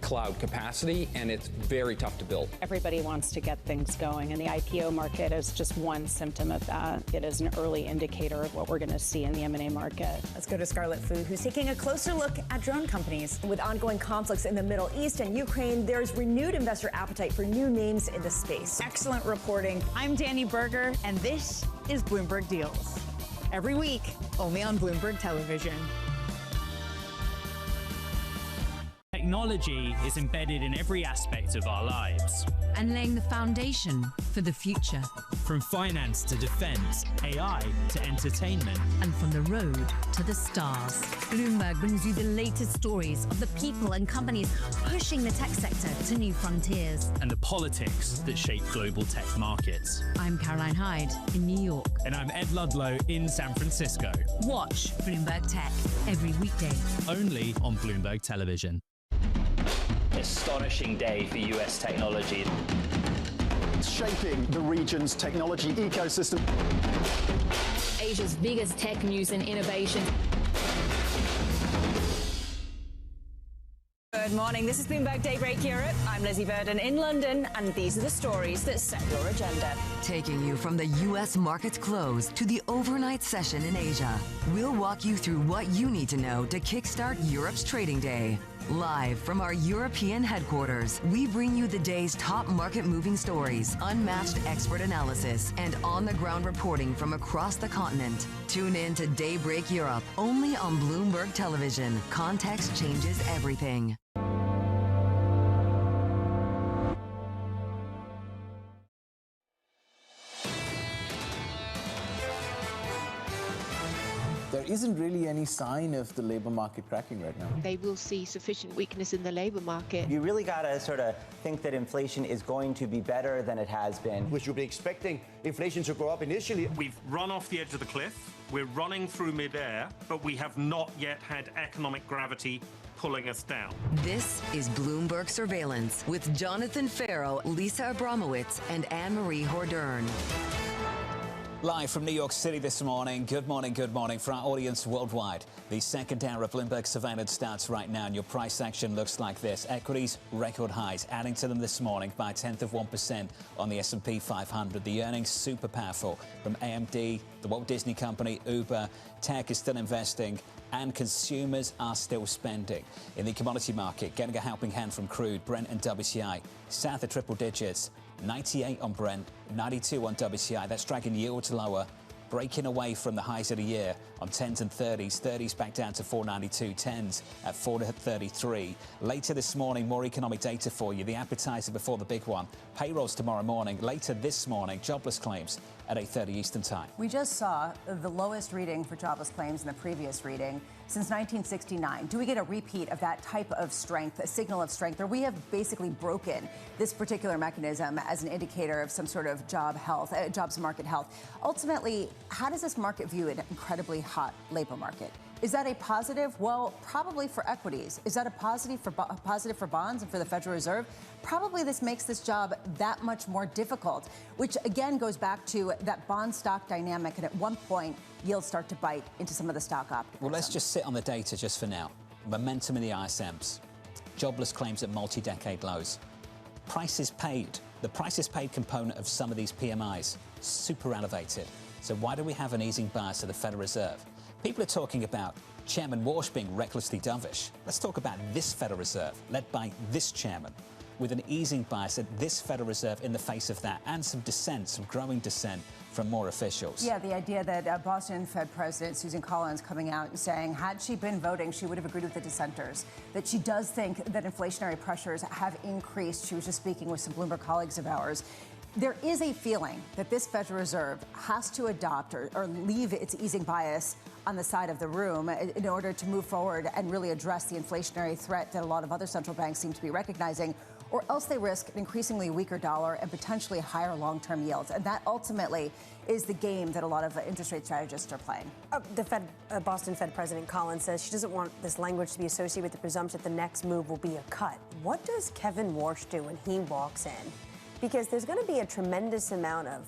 cloud capacity, and it's very tough to build. Everybody wants to get things going, and the IPO market is just one symptom of that. It is an early indicator of what we're going to see in the M&A market. Let's go to Scarlett Fu, who's taking a closer look at drone companies. With ongoing conflicts in the Middle East and Ukraine, there's renewed investor appetite for new names in the space. Excellent reporting. I'm Danny Berger, and this is Bloomberg Deals. Every week, only on Bloomberg Television. Technology is embedded in every aspect of our lives. And laying the foundation for the future. From finance to defense, AI to entertainment. And from the road to the stars. Bloomberg brings you the latest stories of the people and companies pushing the tech sector to new frontiers. And the politics that shape global tech markets. I'm Caroline Hyde in New York. And I'm Ed Ludlow in San Francisco. Watch Bloomberg Tech every weekday. Only on Bloomberg Television. Astonishing day for US technology. It's shaping the region's technology ecosystem. Asia's biggest tech news and innovation. Good morning. This is Bloomberg Daybreak Europe. I'm Lizzie Burden in London, and these are the stories that set your agenda. Taking you from the U.S. market's close to the overnight session in Asia, we'll walk you through what you need to know to kickstart Europe's trading day. Live from our European headquarters, we bring you the day's top market-moving stories, unmatched expert analysis, and on-the-ground reporting from across the continent. Tune in to Daybreak Europe, only on Bloomberg Television. Context changes everything. There isn't really any sign of the labor market cracking right now. They will see sufficient weakness in the labor market. You really got to sort of think that inflation is going to be better than it has been. We should be expecting inflation to go up initially. We've run off the edge of the cliff. We're running through midair, but we have not yet had economic gravity pulling us down. This is Bloomberg Surveillance with Jonathan Farrow, Lisa Abramowitz, and Anne-Marie Hordern. Live from New York City this morning. Good morning for our audience worldwide. The second hour of Bloomberg Surveillance starts right now, and your price action looks like this. Equities, record highs, adding to them this morning by 0.1% on the S&P 500. The earnings super powerful from AMD, the Walt Disney Company, Uber. Tech is still investing, and consumers are still spending. In the commodity market, getting a helping hand from crude, Brent and WTI, south of triple digits. 98 on Brent, 92 on WTI. That's dragging yields lower, breaking away from the highs of the year on 10s and 30s. 30s back down to 492, 10s at 433. Later this morning, more economic data for you. The appetizer before the big one. Payrolls tomorrow morning. Later this morning, jobless claims at 8:30 Eastern Time. We just saw the lowest reading for jobless claims in the previous reading since 1969. Do we get a repeat of that type of strength, a signal of strength, or we have basically broken this particular mechanism as an indicator of some sort of job health, jobs market health? Ultimately, how does this market view an incredibly hot labor market? Is that a positive? Well, probably for equities. Is that a positive for bonds and for the Federal Reserve? Probably this makes this job that much more difficult, which again goes back to that bond stock dynamic. And at one point, yields start to bite into some of the stock optimism. Well, let's just sit on the data just for now. Momentum in the ISMs. Jobless claims at multi-decade lows. Prices paid. The prices paid component of some of these PMIs, super elevated. So why do we have an easing bias of the Federal Reserve? People are talking about Chairman Walsh being recklessly dovish. Let's talk about this Federal Reserve, led by this chairman, with an easing bias at this Federal Reserve in the face of that, and some dissent, some growing dissent from more officials. Yeah, the idea that Boston Fed President Susan Collins coming out and saying, had she been voting, she would have agreed with the dissenters, that she does think that inflationary pressures have increased. She was just speaking with some Bloomberg colleagues of ours. There is a feeling that this Federal Reserve has to adopt or leave its easing bias on the side of the room in order to move forward and really address the inflationary threat that a lot of other central banks seem to be recognizing, or else they risk an increasingly weaker dollar and potentially higher long-term yields. And that ultimately is the game that a lot of interest rate strategists are playing. Boston Fed President Collins says she doesn't want this language to be associated with the presumption that the next move will be a cut. What does Kevin Warsh do when he walks in? Because there's going to be a tremendous amount of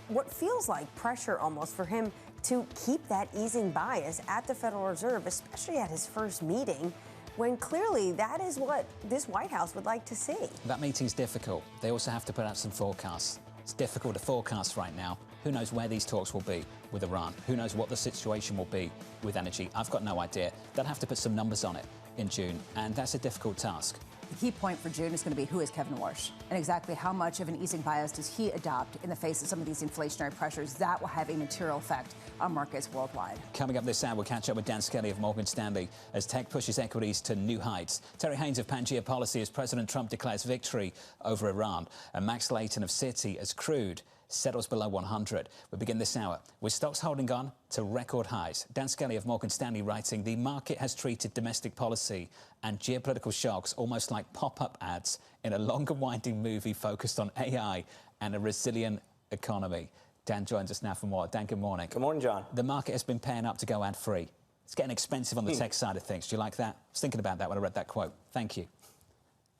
what feels like pressure almost for him to keep that easing bias at the Federal Reserve, especially at his first meeting, when clearly that is what this White House would like to see. That meeting's difficult. They also have to put out some forecasts. It's difficult to forecast right now. Who knows where these talks will be with Iran? Who knows what the situation will be with energy? I've got no idea. They'll have to put some numbers on it in June, and that's a difficult task. The key point for June is going to be who is Kevin Warsh and exactly how much of an easing bias does he adopt in the face of some of these inflationary pressures. That will have a material effect on markets worldwide. Coming up this hour, we'll catch up with Dan Skelly of Morgan Stanley as tech pushes equities to new heights. Terry Haynes of Pangea Policy as President Trump declares victory over Iran. And Max Layton of Citi as crude settles below 100. We begin this hour with stocks holding on to record highs. Dan Skelly of Morgan Stanley writing, the market has treated domestic policy and geopolitical shocks almost like pop-up ads in a longer winding movie focused on AI and a resilient economy. Dan joins us now for more. Dan, good morning. Good morning, John. The market has been paying up to go ad-free. It's getting expensive on the tech side of things. Do you like that? I was thinking about that when I read that quote. Thank you.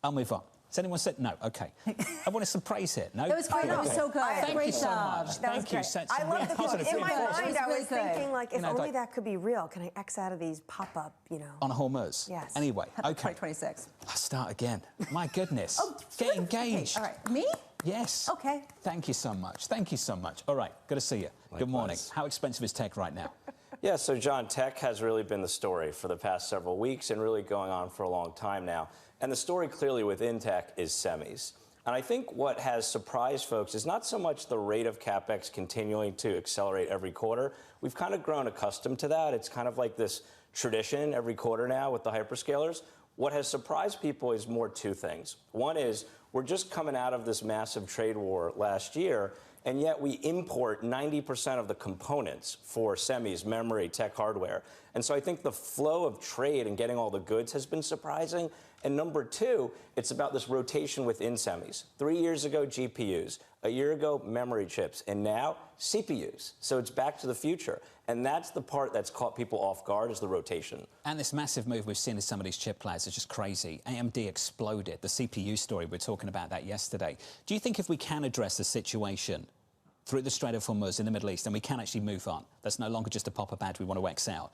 I'll move on. Has anyone said no? Okay. I wanted some praise here. No? That was great. That was so good. Thank you so much. Thank you. I love the positive in my reinforcement. mind, I was thinking, like, if only like, that could be real. Can I X out of these pop-up, On Hormuz? Yes. Anyway, okay. 2026. I'll start again. My goodness. Get engaged. Okay. All right. Me? Yes. Okay. Thank you so much. Thank you so much. All right. Good to see you. Likewise. Good morning. How expensive is tech right now? Yeah, so John, tech has really been the story for the past several weeks and really going on for a long time now. And the story clearly within tech is semis. And I think what has surprised folks is not so much the rate of CapEx continuing to accelerate every quarter. We've kind of grown accustomed to that. It's kind of like this tradition every quarter now with the hyperscalers. What has surprised people is more two things. One is we're just coming out of this massive trade war last year, and yet we import 90% of the components for semis, memory, tech hardware. And so I think the flow of trade and getting all the goods has been surprising. And number two, it's about this rotation within semis. 3 years ago, GPUs. A year ago, memory chips. And now, CPUs. So it's back to the future. And that's the part that's caught people off guard, is the rotation. And this massive move we've seen in some of these chip players is just crazy. AMD exploded. The CPU story, we were talking about that yesterday. Do you think if we can address the situation through the Strait of Hormuz in the Middle East and we can actually move on, that's no longer just a pop-up ad we want to X out,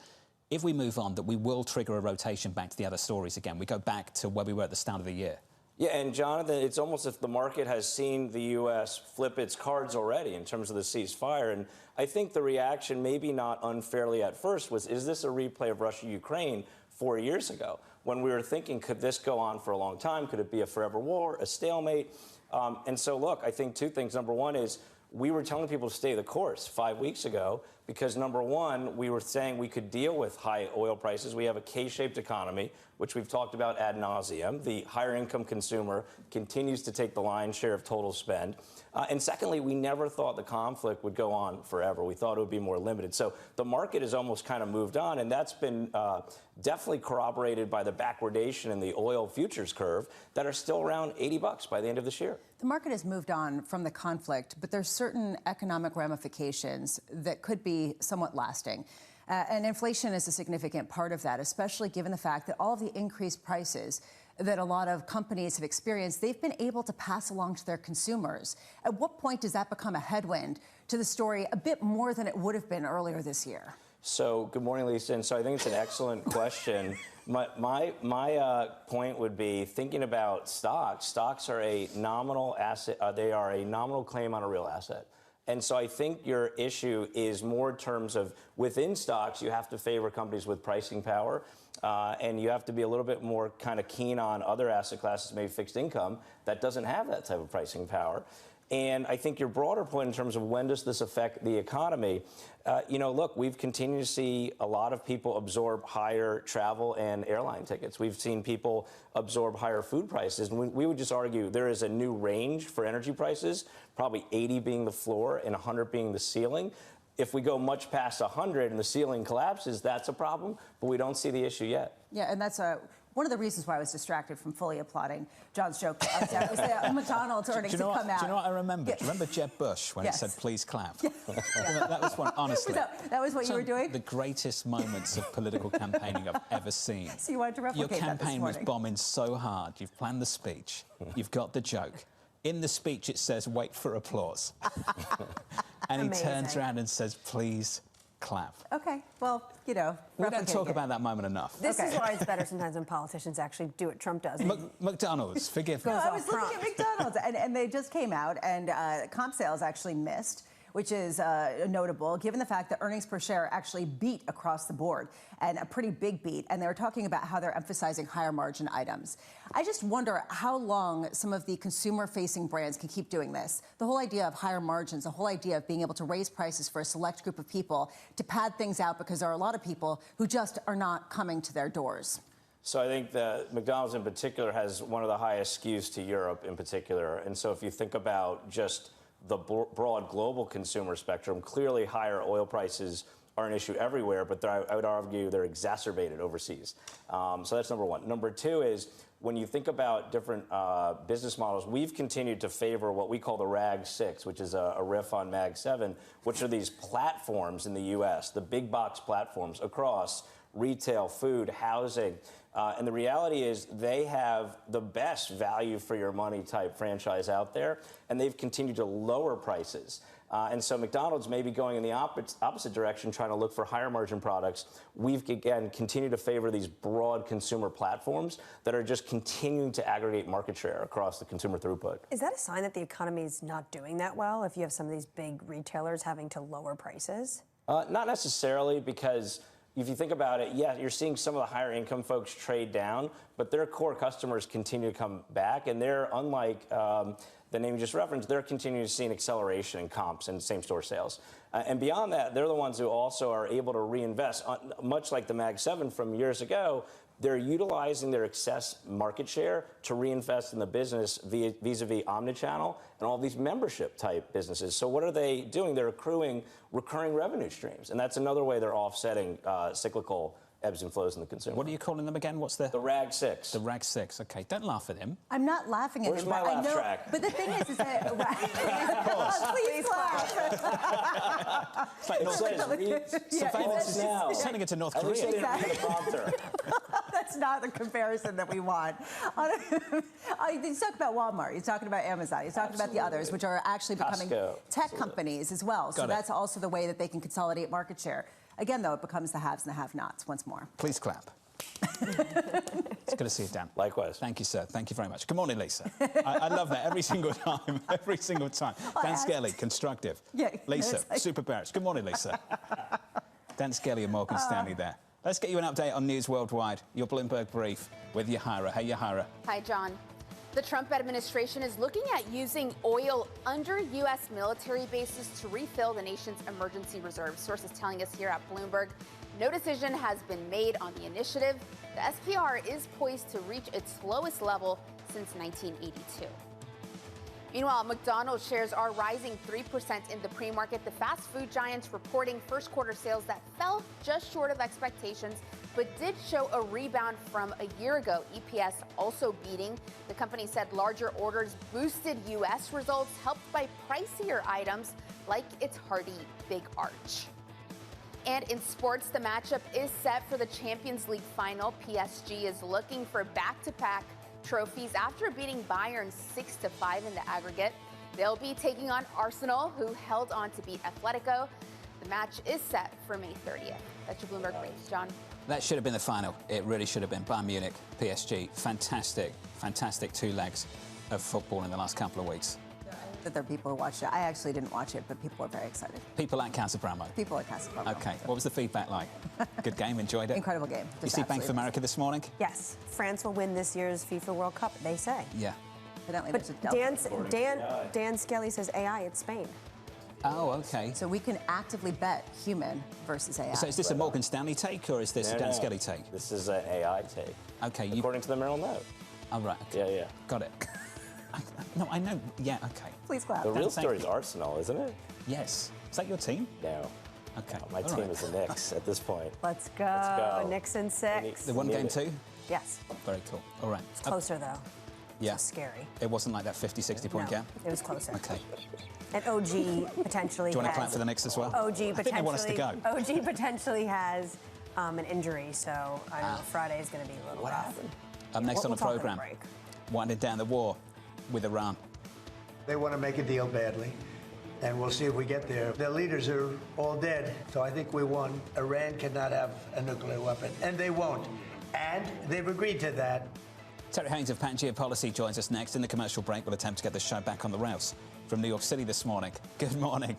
if we move on, that we will trigger a rotation back to the other stories again? We go back to where we were at the start of the year. Yeah, and Jonathan, it's almost as if the market has seen the U.S. flip its cards already in terms of the ceasefire. And I think the reaction, maybe not unfairly at first, was, is this a replay of Russia-Ukraine 4 years ago? When we were thinking, could this go on for a long time? Could it be a forever war, a stalemate? And so, look, I think two things. Number one is, we were telling people to stay the course 5 weeks ago because, number one, we were saying we could deal with high oil prices. We have a K-shaped economy, which we've talked about ad nauseum. The higher income consumer continues to take the lion's share of total spend. And secondly, we never thought the conflict would go on forever. We thought it would be more limited. So the market has almost kind of moved on, and that's been definitely corroborated by the backwardation in the oil futures curve that are still around $80 by the end of this year. The market has moved on from the conflict, but there's certain economic ramifications that could be somewhat lasting. And inflation is a significant part of that, especially given the fact that all of the increased prices that a lot of companies have experienced, they've been able to pass along to their consumers. At what point does that become a headwind to the story a bit more than it would have been earlier this year? So, good morning, Lisa. And so I think it's an excellent question. My point would be thinking about stocks. Stocks are a nominal asset. They are a nominal claim on a real asset. And so I think your issue is more in terms of within stocks, you have to favor companies with pricing power. And you have to be a little bit more kind of keen on other asset classes, maybe fixed income, that doesn't have that type of pricing power. And I think your broader point in terms of when does this affect the economy, look, we've continued to see a lot of people absorb higher travel and airline tickets. We've seen people absorb higher food prices. And we would just argue there is a new range for energy prices, probably 80 being the floor and 100 being the ceiling. If we go much past 100 and the ceiling collapses, that's a problem, but we don't see the issue yet. Yeah, and that's one of the reasons why I was distracted from fully applauding John's joke. Was the McDonald's earnings to come out. Do you know what I remember? Yeah. Do you remember Jeb Bush when he said, please clap? Yeah. That was one, honestly. That was what you were doing? The greatest moments of political campaigning I've ever seen. So you wanted to replicate that this morning. Your campaign was bombing so hard. You've planned the speech. You've got the joke. In the speech, it says, wait for applause. And he turns around and says, please clap. Okay, well, we don't talk about that moment enough. This is why it's better sometimes when politicians actually do what Trump does. McDonald's, forgive me. No, I was looking at McDonald's, and they just came out, and comp sales actually missed, which is notable given the fact that earnings per share actually beat across the board, and a pretty big beat. And they were talking about how they're emphasizing higher margin items. I just wonder how long some of the consumer-facing brands can keep doing this. The whole idea of higher margins, the whole idea of being able to raise prices for a select group of people to pad things out because there are a lot of people who just are not coming to their doors. So I think that McDonald's in particular has one of the highest skews to Europe in particular. And so if you think about just the broad global consumer spectrum, clearly higher oil prices are an issue everywhere, but I would argue they're exacerbated overseas. So that's number one. Number two is when you think about different business models, we've continued to favor what we call the RAG 6, which is a riff on MAG 7, which are these platforms in the U.S., the big box platforms across retail, food, housing. And the reality is they have the best value for your money type franchise out there, and they've continued to lower prices. And so McDonald's may be going in the opposite direction, trying to look for higher margin products. We've, again, continued to favor these broad consumer platforms that are just continuing to aggregate market share across the consumer throughput. Is that a sign that the economy is not doing that well if you have some of these big retailers having to lower prices? Not necessarily, because if you think about it, yeah, you're seeing some of the higher income folks trade down, but their core customers continue to come back, and they're unlike the name you just referenced, they're continuing to see an acceleration in comps and same-store sales. And beyond that, they're the ones who also are able to reinvest, much like the MAG 7 from years ago. They're utilizing their excess market share to reinvest in the business vis-a-vis omnichannel and all these membership-type businesses. So what are they doing? They're accruing recurring revenue streams, and that's another way they're offsetting cyclical ebbs and flows in the consumer. What are you calling them again? What's the RAG 6? The RAG 6. Okay, don't laugh at him. I'm not laughing at Where's him, my but I laugh know. track? But the thing is that please clap. It's like surveillance now. It's turning into North Korea. Exactly. That's not the comparison that we want. You talk about Walmart. You're talking about Amazon. You're talking about the others, which are actually becoming tech companies as well. So that's also the way that they can consolidate market share. Again, though, it becomes the haves and the have-nots once more. Please clap. It's good to see you, Dan. Likewise. Thank you, sir. Thank you very much. Good morning, Lisa. I love that every single time. Every single time. Dan Skelly, constructive. Yeah, Lisa, super bearish. Good morning, Lisa. Dan Skelly and Morgan Stanley there. Let's get you an update on news worldwide. Your Bloomberg brief with Yahira. Hey, Yahira. Hi, John. The Trump administration is looking at using oil under U.S. military bases to refill the nation's emergency reserves. Sources telling us here at Bloomberg, no decision has been made on the initiative. The SPR is poised to reach its lowest level since 1982. Meanwhile, McDonald's shares are rising 3% in the pre-market. The fast food giants reporting first quarter sales that fell just short of expectations, but did show a rebound from a year ago. EPS also beating. The company said larger orders boosted U.S. results, helped by pricier items like its hearty Big Arch. And in sports, the matchup is set for the Champions League final. PSG is looking for back-to-back trophies after beating Bayern 6-5 in the aggregate. They'll be taking on Arsenal, who held on to beat Atletico. The match is set for May 30th. That's your Bloomberg brief, John. That should have been the final. It really should have been. Bayern Munich, PSG. Fantastic, fantastic two legs of football in the last couple of weeks. That there are people who watched it. I actually didn't watch it, but people are very excited. People at Casa Bramo. People at Casa Bramo. Okay. What was the feedback like? Good game? Enjoyed it? Incredible game. You see Bank of America this morning? Yes. France will win this year's FIFA World Cup, they say. Yeah. But Dan Skelly says AI, it's Spain. Oh, okay. So we can actively bet human versus AI. So is this a Morgan Stanley take, or is this a Dan Skelly take? This is an AI take. Okay. According to the Merrill Note. Oh, right. Okay. Yeah. Got it. No, I know. Yeah, okay. Please clap. The real story is Arsenal, isn't it? Yes. Is that your team? No. Okay. My team is the Knicks at this point. Let's go. Knicks in 6. The one game too? Yes. Very cool. All right. It's closer, though. Yeah. It's scary. It wasn't like that 50, 60-point gap? It was closer. Okay. And OG potentially Do you want to clap for the Knicks as well? OG potentially, I think they want us to go. OG potentially has an injury, so I know Friday is going to be a little rough. Up next on the program, break. winding down the war with Iran. They want to make a deal badly, and we'll see if we get there. Their leaders are all dead, so I think we won. Iran cannot have a nuclear weapon, and they won't. And they've agreed to that. Terry Haynes of Pangea Policy joins us next. In the commercial break, we'll attempt to get the show back on the rails from New York City this morning. Good morning.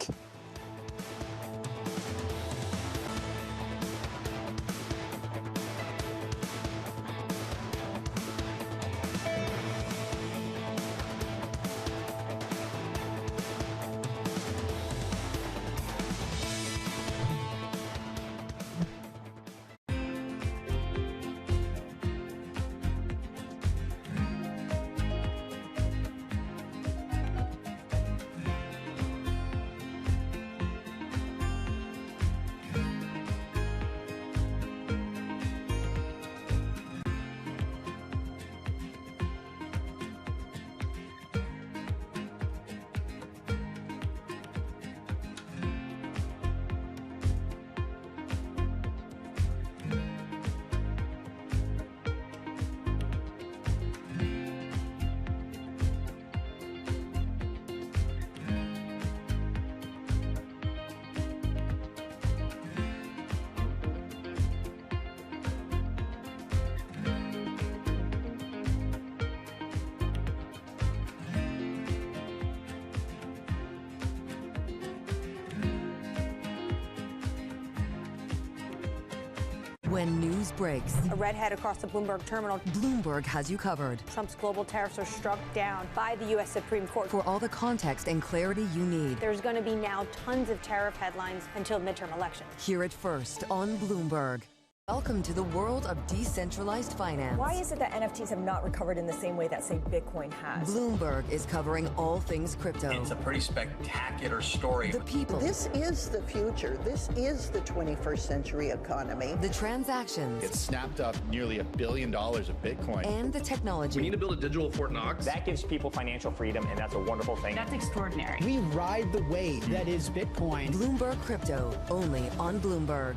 When news breaks, A redhead across the Bloomberg terminal. Bloomberg has you covered. Trump's global tariffs are struck down by the U.S. Supreme Court. For all the context and clarity you need, There's going to be now tons of tariff headlines until midterm elections. hear it first on Bloomberg. Welcome to the world of decentralized finance. Why is it that NFTs have not recovered in the same way that, say, Bitcoin has? Bloomberg is covering all things crypto. It's a pretty spectacular story. The people. This is the future. This is the 21st century economy. The transactions. It snapped up nearly $1 billion of Bitcoin. And the technology. We need to build a digital Fort Knox. That gives people financial freedom, and that's a wonderful thing. That's extraordinary. We ride the wave that is Bitcoin. Bloomberg Crypto, only on Bloomberg.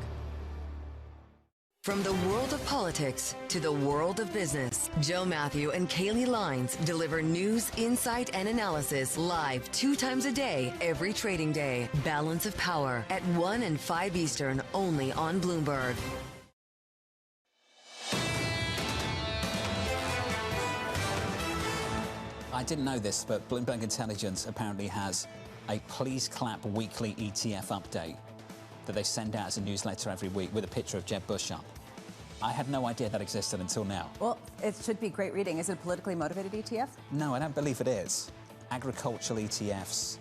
From the world of politics to the world of business, Joe Matthew and Kaylee Lines deliver news, insight, and analysis live 2 times a day, every trading day. Balance of Power at 1 and 5 Eastern, only on Bloomberg. I didn't know this, but Bloomberg Intelligence apparently has a Please Clap weekly ETF update that they send out as a newsletter every week with a picture of Jeb Bush up. I had no idea that existed until now. Well, it should be great reading. Is it a politically motivated ETF? No, I don't believe it is. Agricultural ETFs.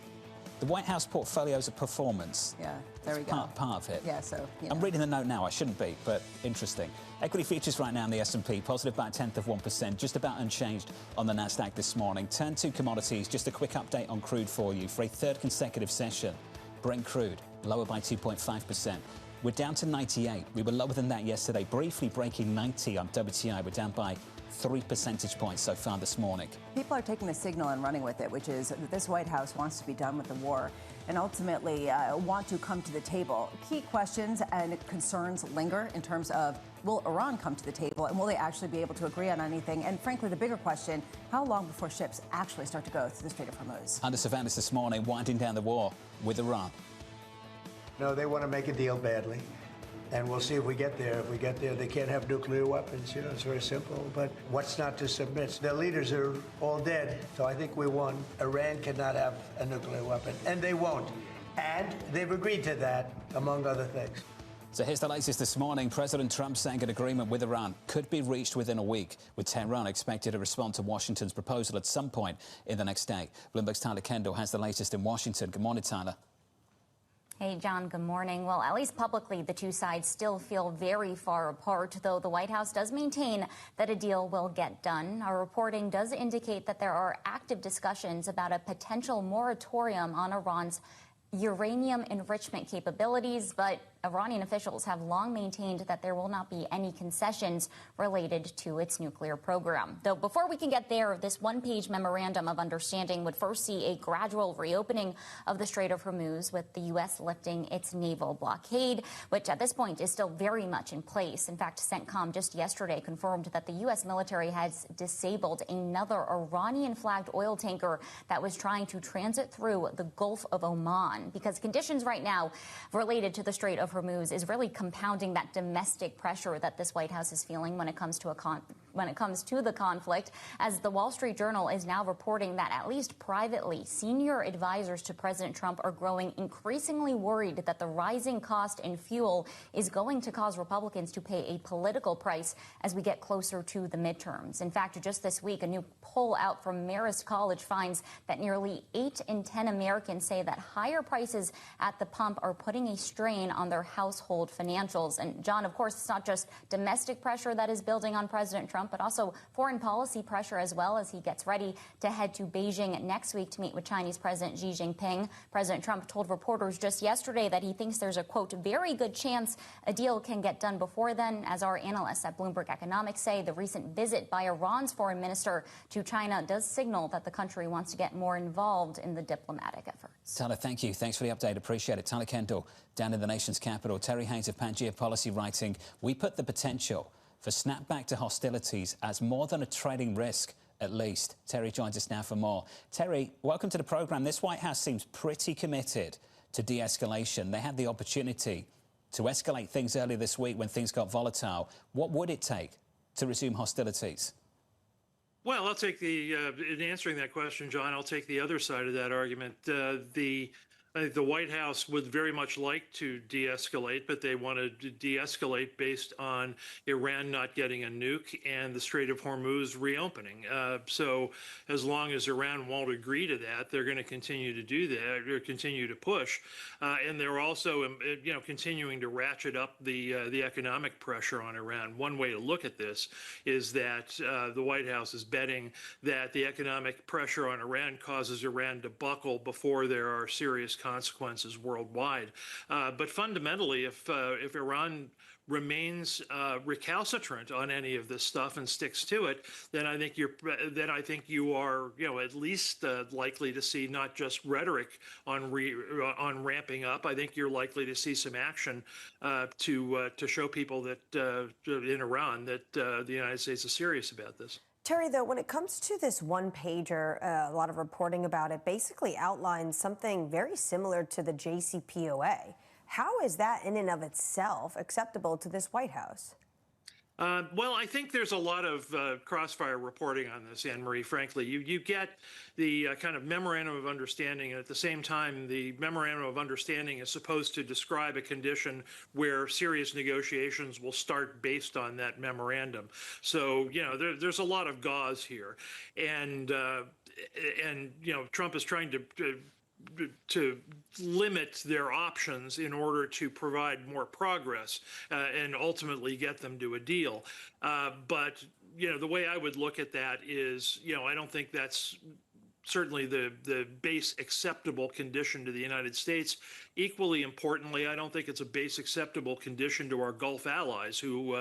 The White House portfolios of performance. Yeah, there we go. Part of it. Yeah, so, I'm reading the note now. I shouldn't be, but interesting. Equity futures right now in the S&P, positive by 0.1%, just about unchanged on the Nasdaq this morning. Turn to commodities. Just a quick update on crude for you. For a third consecutive session, Brent crude lower by 2.5%. We're down to 98. We were lower than that yesterday, briefly breaking 90 on WTI. We're down by 3 percentage points so far this morning. People are taking the signal and running with it, which is that this White House wants to be done with the war and ultimately want to come to the table. Key questions and concerns linger in terms of, will Iran come to the table and will they actually be able to agree on anything? And frankly, the bigger question, how long before ships actually start to go through the Strait of Hormuz? Under surveillance this morning, winding down the war with Iran. No, they want to make a deal badly. And we'll see if we get there. If we get there, they can't have nuclear weapons. You know, it's very simple. But what's not to submit? Their leaders are all dead. So I think we won. Iran cannot have a nuclear weapon. And they won't. And they've agreed to that, among other things. So here's the latest this morning. President Trump saying an agreement with Iran could be reached within a week, with Tehran expected to respond to Washington's proposal at some point in the next day. Bloomberg's Tyler Kendall has the latest in Washington. Good morning, Tyler. Hey, John, good morning. Well, at least publicly, the two sides still feel very far apart, though the White House does maintain that a deal will get done. Our reporting does indicate that there are active discussions about a potential moratorium on Iran's uranium enrichment capabilities, but Iranian officials have long maintained that there will not be any concessions related to its nuclear program. Though before we can get there, this one-page memorandum of understanding would first see a gradual reopening of the Strait of Hormuz, with the U.S. lifting its naval blockade, which at this point is still very much in place. In fact, CENTCOM just yesterday confirmed that the U.S. military has disabled another Iranian-flagged oil tanker that was trying to transit through the Gulf of Oman, because conditions right now related to the Strait of Hormuz is really compounding that domestic pressure that this White House is feeling when it comes to the conflict, as the Wall Street Journal is now reporting that at least privately, senior advisors to President Trump are growing increasingly worried that the rising cost in fuel is going to cause Republicans to pay a political price as we get closer to the midterms. In fact, just this week, a new poll out from Marist College finds that nearly 8 in 10 Americans say that higher prices at the pump are putting a strain on their household financials. And John, of course, it's not just domestic pressure that is building on President Trump, but also foreign policy pressure as well, as he gets ready to head to Beijing next week to meet with Chinese President Xi Jinping. President Trump told reporters just yesterday that he thinks there's a, quote, very good chance a deal can get done before then. As our analysts at Bloomberg Economics say, the recent visit by Iran's foreign minister to China does signal that the country wants to get more involved in the diplomatic efforts. Tyler, thank you. Thanks for the update. Appreciate it. Tyler Kendall, down in the nation's capital. Terry Haynes of Pangea Policy writing, we put the potential for snapback to hostilities as more than a trading risk, at least. Terry joins us now for more. Terry, welcome to the program. This White House seems pretty committed to de-escalation. They had the opportunity to escalate things earlier this week when things got volatile. What would it take to resume hostilities? Well, I'll take in answering that question, John, I'll take the other side of that argument. The I think the White House would very much like to de-escalate, but they want to de-escalate based on Iran not getting a nuke and the Strait of Hormuz reopening. So as long as Iran won't agree to that, they're going to continue to do that, or continue to push. And they're also, continuing to ratchet up the economic pressure on Iran. One way to look at this is that the White House is betting that the economic pressure on Iran causes Iran to buckle before there are serious consequences worldwide. But fundamentally, if Iran remains recalcitrant on any of this stuff and sticks to it, then I think you are at least likely to see not just rhetoric on ramping up. I think you're likely to see some action to show people that in Iran that the United States is serious about this. Terry, though, when it comes to this one-pager, a lot of reporting about it basically outlines something very similar to the JCPOA. How is that in and of itself acceptable to this White House? Well, I think there's a lot of crossfire reporting on this, Anne-Marie, frankly. You get the kind of memorandum of understanding, and at the same time, the memorandum of understanding is supposed to describe a condition where serious negotiations will start based on that memorandum. So, there's a lot of gauze here. And Trump is trying to limit their options in order to provide more progress and ultimately get them to a deal. But the way I would look at that is, I don't think that's certainly the base acceptable condition to the United States. Equally importantly, I don't think it's a base acceptable condition to our Gulf allies who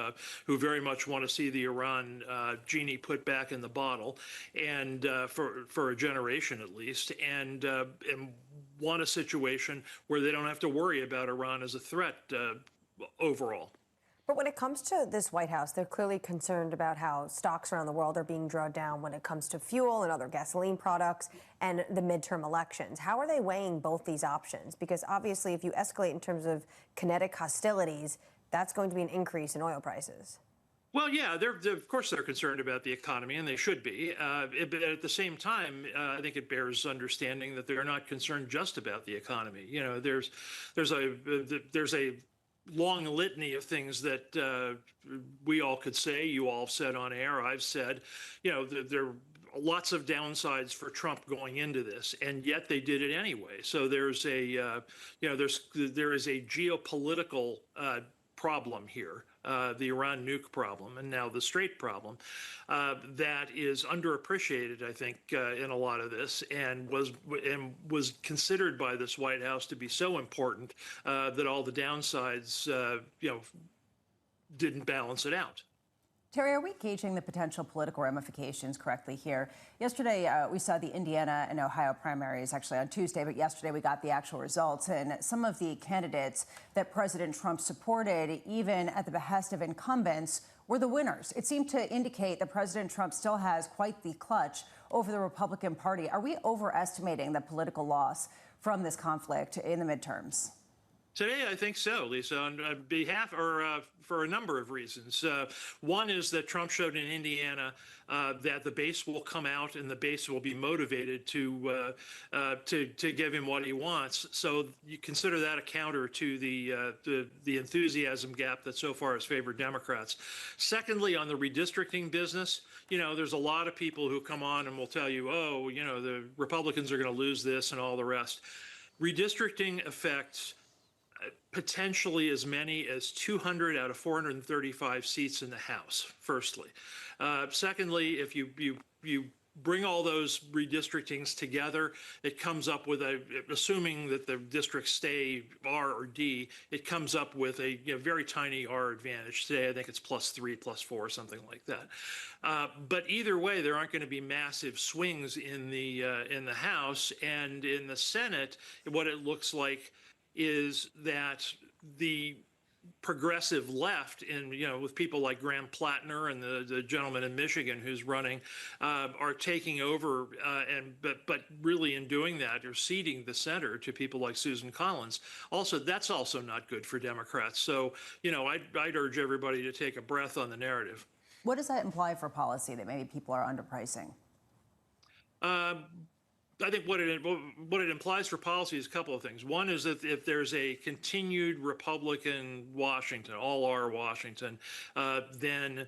very much want to see the Iran genie put back in the bottle, and for a generation at least, and want a situation where they don't have to worry about Iran as a threat overall. But when it comes to this White House, they're clearly concerned about how stocks around the world are being drawn down when it comes to fuel and other gasoline products and the midterm elections. How are they weighing both these options? Because obviously, if you escalate in terms of kinetic hostilities, that's going to be an increase in oil prices. Well, yeah, of course they're concerned about the economy, and they should be. But at the same time, I think it bears understanding that they're not concerned just about the economy. There's a long litany of things that we all could say, you all said on air, I've said, there are lots of downsides for Trump going into this, and yet they did it anyway. So there is a geopolitical problem here, the Iran nuke problem, and now the Strait problem, that is underappreciated, I think, in a lot of this, and was considered by this White House to be so important that all the downsides, didn't balance it out. Terry, are we gauging the potential political ramifications correctly here? Yesterday, we saw the Indiana and Ohio primaries, actually on Tuesday, but yesterday we got the actual results. And some of the candidates that President Trump supported, even at the behest of incumbents, were the winners. It seemed to indicate that President Trump still has quite the clutch over the Republican Party. Are we overestimating the political loss from this conflict in the midterms? Today, I think so, Lisa, on behalf or for a number of reasons. One is that Trump showed in Indiana that the base will come out and the base will be motivated to give him what he wants. So you consider that a counter to the enthusiasm gap that so far has favored Democrats. Secondly, on the redistricting business, there's a lot of people who come on and will tell you, oh, the Republicans are going to lose this and all the rest. Redistricting affects potentially as many as 200 out of 435 seats in the House, firstly. Secondly, if you bring all those redistrictings together, it comes up with assuming that the districts stay R or D, it comes up with a very tiny R advantage. Today, I think it's +3, +4, something like that. But either way, there aren't going to be massive swings in the House, and in the Senate, what it looks like is that the progressive left, with people like Graham Plattner and the gentleman in Michigan who's running, are taking over, but really in doing that, are ceding the center to people like Susan Collins. Also, that's also not good for Democrats. So, I'd urge everybody to take a breath on the narrative. What does that imply for policy that maybe people are underpricing? I think what it implies for policy is a couple of things. One is that if there's a continued Republican Washington, all R Washington, then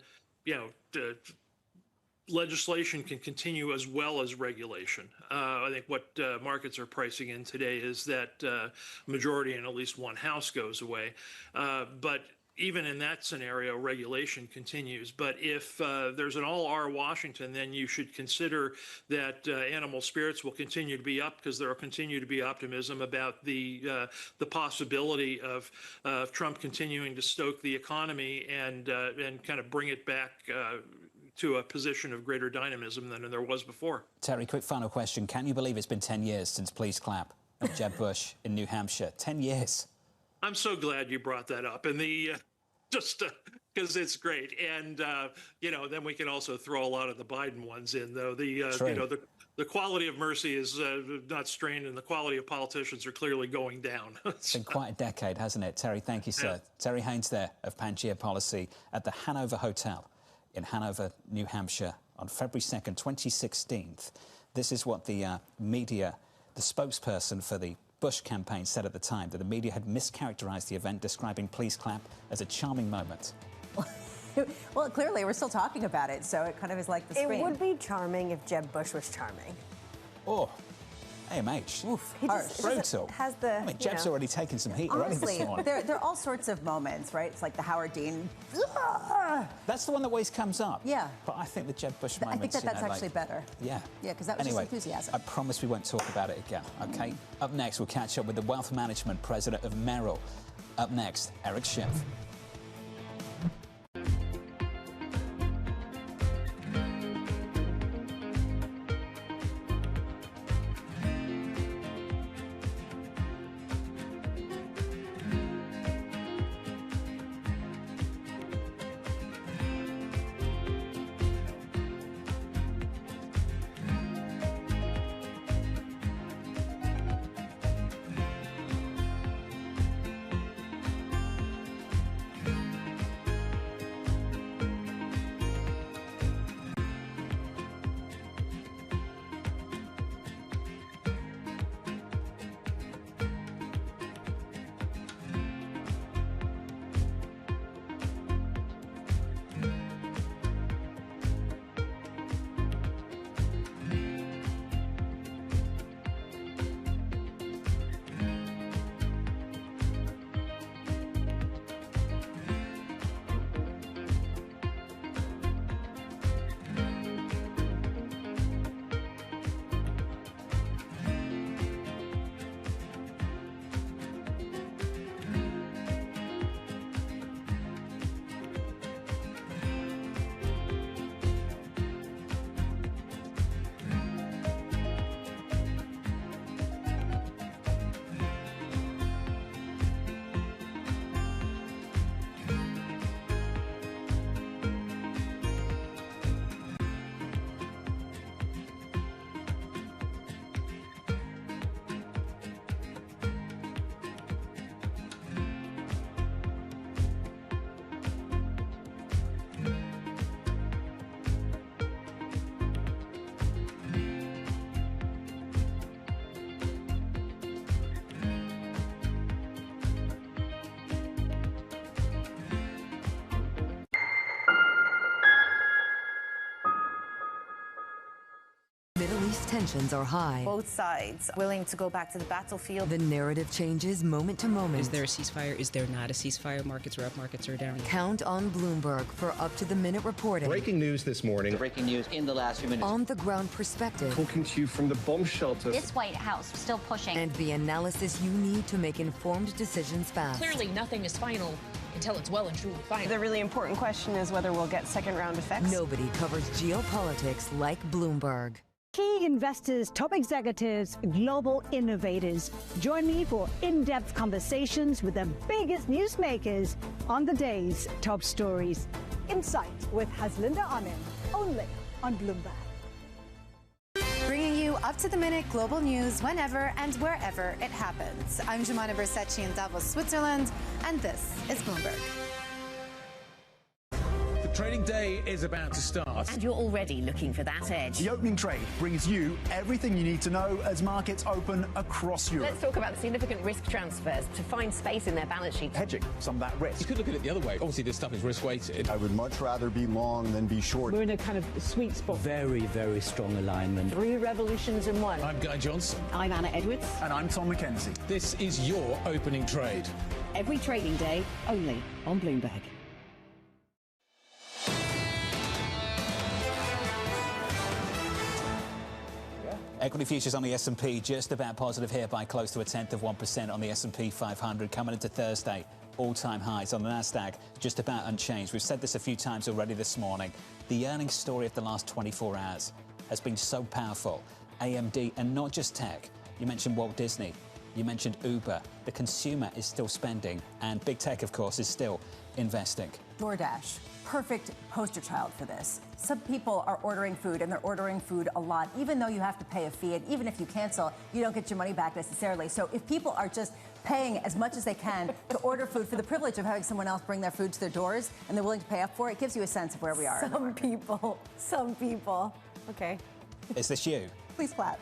legislation can continue as well as regulation. I think what markets are pricing in today is that majority in at least one house goes away. But even in that scenario, regulation continues. But if there's an all-R Washington, then you should consider that animal spirits will continue to be up because there will continue to be optimism about the possibility of Trump continuing to stoke the economy and kind of bring it back to a position of greater dynamism than there was before. Terry, quick final question. Can you believe it's been 10 years since Please Clap of Jeb Bush in New Hampshire? 10 years. I'm so glad you brought that up, and just because it's great. And then we can also throw a lot of the Biden ones in, though. The quality of mercy is not strained, and the quality of politicians are clearly going down. It's been quite a decade, hasn't it? Terry, thank you, sir. Yeah. Terry Haynes there of Pangea Policy at the Hanover Hotel in Hanover, New Hampshire on February 2nd, 2016. This is what the media, the spokesperson for the Bush campaign said at the time, that the media had mischaracterized the event, describing Please Clap as a charming moment. Well, clearly we're still talking about it, so it kind of is like the screen. It would be charming if Jeb Bush was charming. Oh, AMH. Oof, brutal. I mean, Jeb's already taken some heat already this morning. There are all sorts of moments, right? It's like the Howard Dean. That's the one that always comes up. Yeah. But I think the Jeb Bush moment. I think that's actually better. Yeah. Yeah, because that was just enthusiasm. I promise we won't talk about it again, okay? Up next, we'll catch up with the wealth management president of Merrill. Up next, Eric Schiff. Middle East tensions are high. Both sides willing to go back to the battlefield. The narrative changes moment to moment. Is there a ceasefire? Is there not a ceasefire? Markets are up, markets are down. Count on Bloomberg for up-to-the-minute reporting. Breaking news this morning. Breaking news in the last few minutes. On-the-ground perspective. Talking to you from the bomb shelter. This White House still pushing. And the analysis you need to make informed decisions fast. Clearly, nothing is final until it's well and truly final. The really important question is whether we'll get second-round effects. Nobody covers geopolitics like Bloomberg. Key investors, top executives, global innovators. Join me for in-depth conversations with the biggest newsmakers on the day's top stories. Insight with Haslinda Anim, only on Bloomberg. Bringing you up-to-the-minute global news whenever and wherever it happens. I'm Jumana Bersecci in Davos, Switzerland, and this is Bloomberg. The Trading day is about to start. And you're already looking for that edge. The opening trade brings you everything you need to know as markets open across Europe. Let's talk about the significant risk transfers to find space in their balance sheet. Hedging some of that risk. You could look at it the other way. Obviously, this stuff is risk-weighted. I would much rather be long than be short. We're in a kind of sweet spot. Very, very strong alignment. 3 revolutions in one. I'm Guy Johnson. I'm Anna Edwards. And I'm Tom McKenzie. This is your opening trade. Every trading day, only on Bloomberg. Equity futures on the S&P just about positive here by close to 0.1% on the S&P 500 coming into Thursday. All-time highs on the Nasdaq, just about unchanged. We've said this a few times already this morning. The earnings story of the last 24 hours has been so powerful. AMD, and not just tech. You mentioned Walt Disney. You mentioned Uber. The consumer is still spending, and big tech, of course, is still investing. DoorDash, perfect poster child for this. Some people are ordering food, and they're ordering food a lot, even though you have to pay a fee, and even if you cancel, you don't get your money back necessarily. So if people are just paying as much as they can to order food for the privilege of having someone else bring their food to their doors, and they're willing to pay up for it, it gives you a sense of where we are. Some people. Okay. Is this you? Please clap.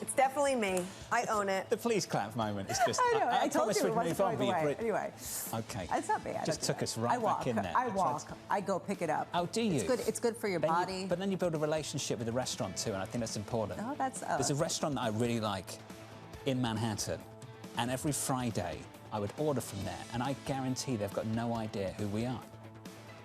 It's definitely me. I own it. The please clap moment is just... I know. I told promise you we'd it wasn't move on, going but away. you Anyway. Okay. It's not me. I Just don't do took that. us right back in there. I walk. I go pick it up. Oh, do you? It's good for your body. But then you build a relationship with the restaurant too, and I think that's important. Oh, that's... There's a restaurant that I really like in Manhattan, and every Friday I would order from there, and I guarantee they've got no idea who we are.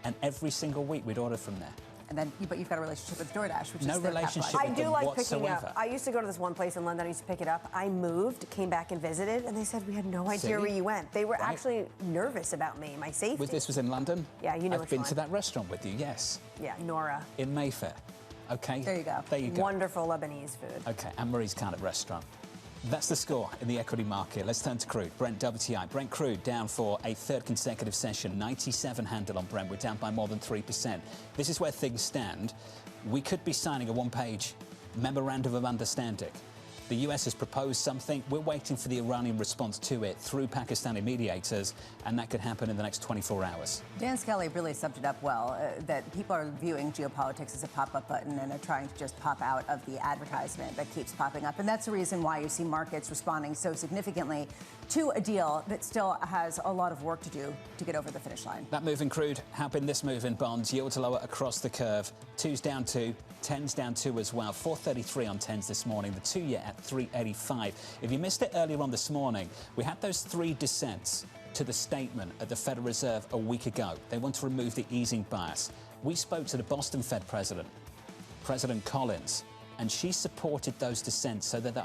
And every single week we'd order from there. And then, but you've got a relationship with DoorDash, which no is their relationship. capitalized. I do like whatsoever. picking up. I used to go to this one place in London. I used to pick it up. I moved, came back and visited, and they said we had no idea where you went. They were actually nervous about me, my safety. This was in London? Yeah, you know I've which been one. to that restaurant with you, yes. Yeah, Nora. In Mayfair. Okay. There you go. There you go. Wonderful Lebanese food. Okay, and Marie's Carnet restaurant. That's the score in the equity market. Let's turn to crude. Brent WTI. Brent crude down for a third consecutive session. 97 handle on Brent. We're down by more than 3%. This is where things stand. We could be signing a one-page memorandum of understanding. The US has proposed something. We're waiting for the Iranian response to it through Pakistani mediators, and that could happen in the next 24 hours. Dan Skelly really summed it up well, that people are viewing geopolitics as a pop-up button and are trying to just pop out of the advertisement that keeps popping up. And that's the reason why you see markets responding so significantly to a deal that still has a lot of work to do to get over the finish line. That move in crude, how been this move in bonds? Yields lower across the curve. 2's down 2, 10's down 2 as well. 433 on 10s this morning. The 2-year at 385. If you missed it earlier on this morning, we had those 3 dissents to the statement at the Federal Reserve a week ago. They want to remove the easing bias. We spoke to the Boston Fed president, President Collins, and she supported those dissents, so that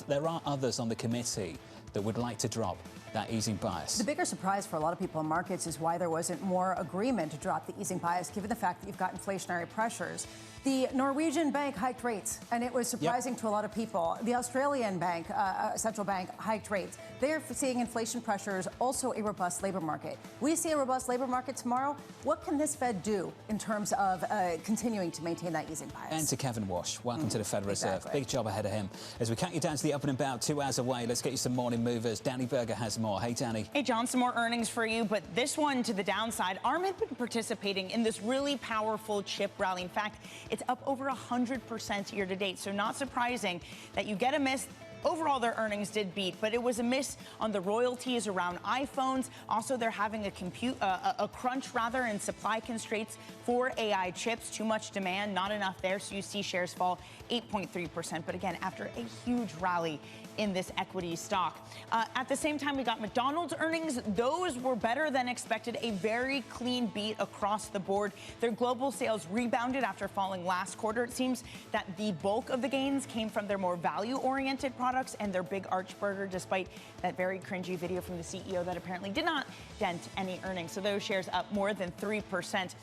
there are others on the committee that would like to drop that easing bias. The bigger surprise for a lot of people in markets is why there wasn't more agreement to drop the easing bias, given the fact that you've got inflationary pressures. The Norwegian bank hiked rates, and it was surprising to a lot of people. The Australian bank, central bank, hiked rates. They're seeing inflation pressures, also a robust labor market. We see a robust labor market tomorrow. What can this Fed do in terms of continuing to maintain that easing bias? And to Kevin Walsh, welcome to the Federal Reserve. Exactly. Big job ahead of him. As we count you down to the opening bout, 2 hours away, let's get you some morning movers. Danny Berger has more. Hey, Danny. Hey, John, some more earnings for you, but this one to the downside. ARM had been participating in this really powerful chip rally. In fact, it's up over 100% year to date, so not surprising that you get a miss. Overall, their earnings did beat, but it was a miss on the royalties around iPhones. Also, they're having a crunch in supply constraints for AI chips. Too much demand, not enough there, so you see shares fall 8.3%. But again, after a huge rally in this equity stock. At the same time, we got McDonald's earnings. Those were better than expected, a very clean beat across the board. Their global sales rebounded after falling last quarter. It seems that the bulk of the gains came from their more value-oriented products and their Big Arch Burger, despite that very cringy video from the CEO that apparently did not dent any earnings. So those shares up more than 3%.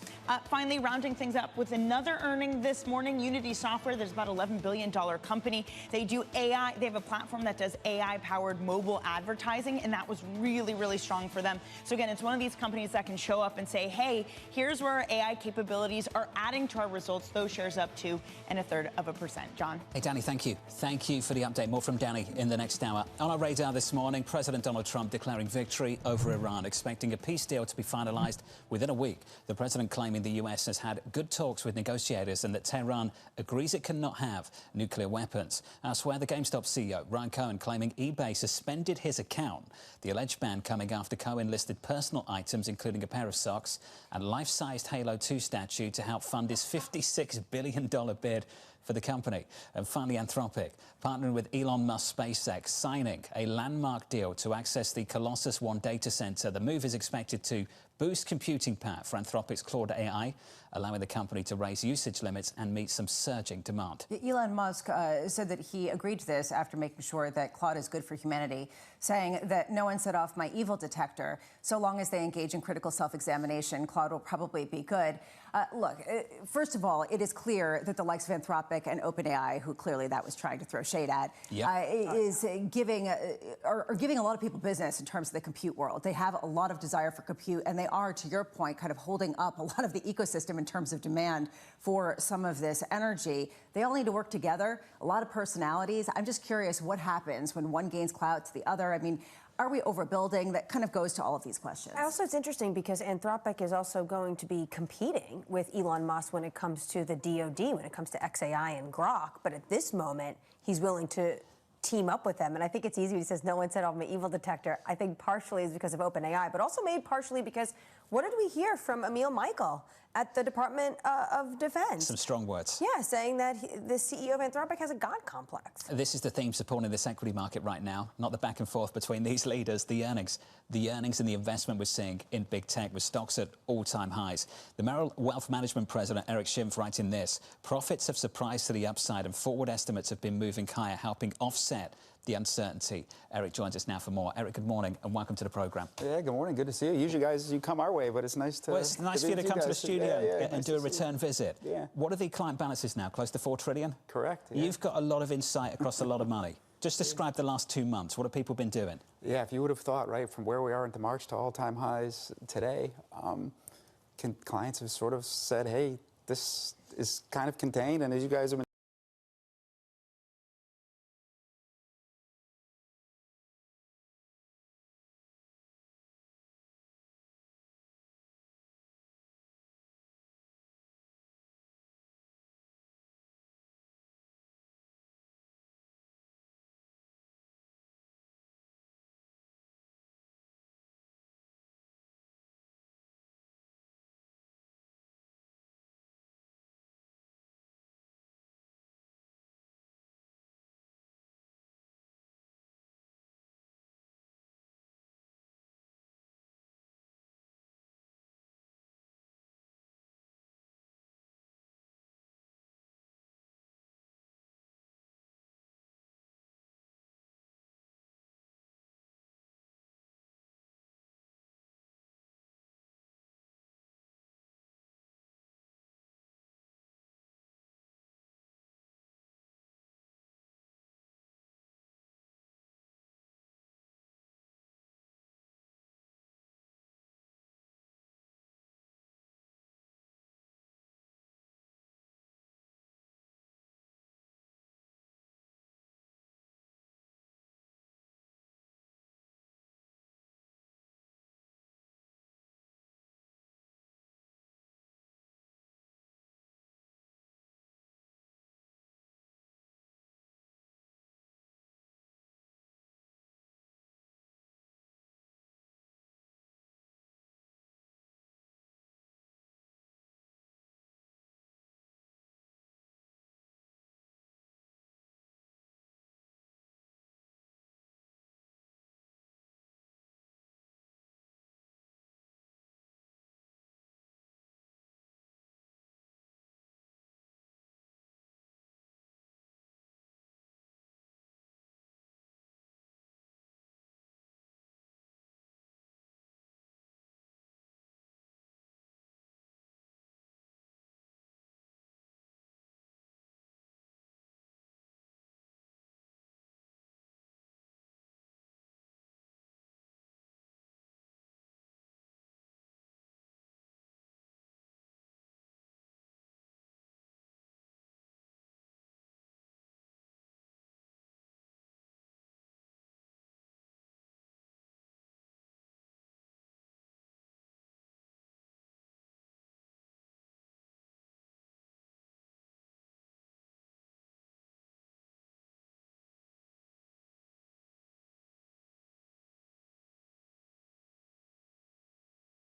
Finally, rounding things up with another earning this morning, Unity Software. There's about $11 billion company. They do AI. They have a platform that does AI-powered mobile advertising, and that was really, really strong for them. So again, it's one of these companies that can show up and say, hey, here's where our AI capabilities are adding to our results. Those shares up 2 1/3%. John. Hey, Danny, thank you. Thank you for the update. More from Danny in the next hour. On our radar this morning, President Donald Trump declaring victory over Iran, expecting a peace deal to be finalized within a week. The president claiming the U.S. has had good talks with negotiators and that Tehran agrees it cannot have nuclear weapons. Elsewhere, the GameStop CEO, Ryan Cohen, claiming eBay suspended his account. The alleged ban coming after Cohen listed personal items, including a pair of socks and life-sized Halo 2 statue, to help fund his $56 billion bid for the company. And finally, Anthropic, partnering with Elon Musk's SpaceX, signing a landmark deal to access the Colossus One data center. The move is expected to boost computing power for Anthropic's Claude AI, allowing the company to raise usage limits and meet some surging demand. Elon Musk said that he agreed to this after making sure that Claude is good for humanity, saying that no one set off my evil detector. So long as they engage in critical self-examination, Claude will probably be good. Look, first of all, it is clear that the likes of Anthropic and OpenAI, who clearly that was trying to throw shade at, is giving a lot of people business in terms of the compute world. They have a lot of desire for compute, and they are, to your point, kind of holding up a lot of the ecosystem in terms of demand for some of this energy. They all need to work together, a lot of personalities. I'm just curious what happens when one gains clout to the other. I mean, are we overbuilding? That kind of goes to all of these questions. Also, it's interesting because Anthropic is also going to be competing with Elon Musk when it comes to the DoD, when it comes to XAI and Grok. But at this moment, he's willing to team up with them. And I think it's easy. He says, no one set off my evil detector. I think partially is because of OpenAI, but also maybe partially because what did we hear from Emil Michael at the Department of Defense? Some strong words. Yeah, saying that the CEO of Anthropic has a God complex. This is the theme supporting this equity market right now, not the back and forth between these leaders, the earnings. The earnings and the investment we're seeing in big tech with stocks at all-time highs. The Merrill Wealth Management President, Eric Schimpf, writing this: profits have surprised to the upside and forward estimates have been moving higher, helping offset the uncertainty. Eric joins us now for more. Eric, good morning and welcome to the program. Yeah, good morning. Good to see you. Usually, guys, you come our way, but it's nice to. Well, it's nice for you to come to the studio and nice do a return visit. Yeah. What are the client balances now? Close to $4 trillion? Correct. Yeah. You've got a lot of insight across a lot of money. Just describe the last 2 months. What have people been doing? Yeah, if you would have thought, right, from where we are into March to all-time highs today, clients have sort of said, hey, this is kind of contained, and as you guys have been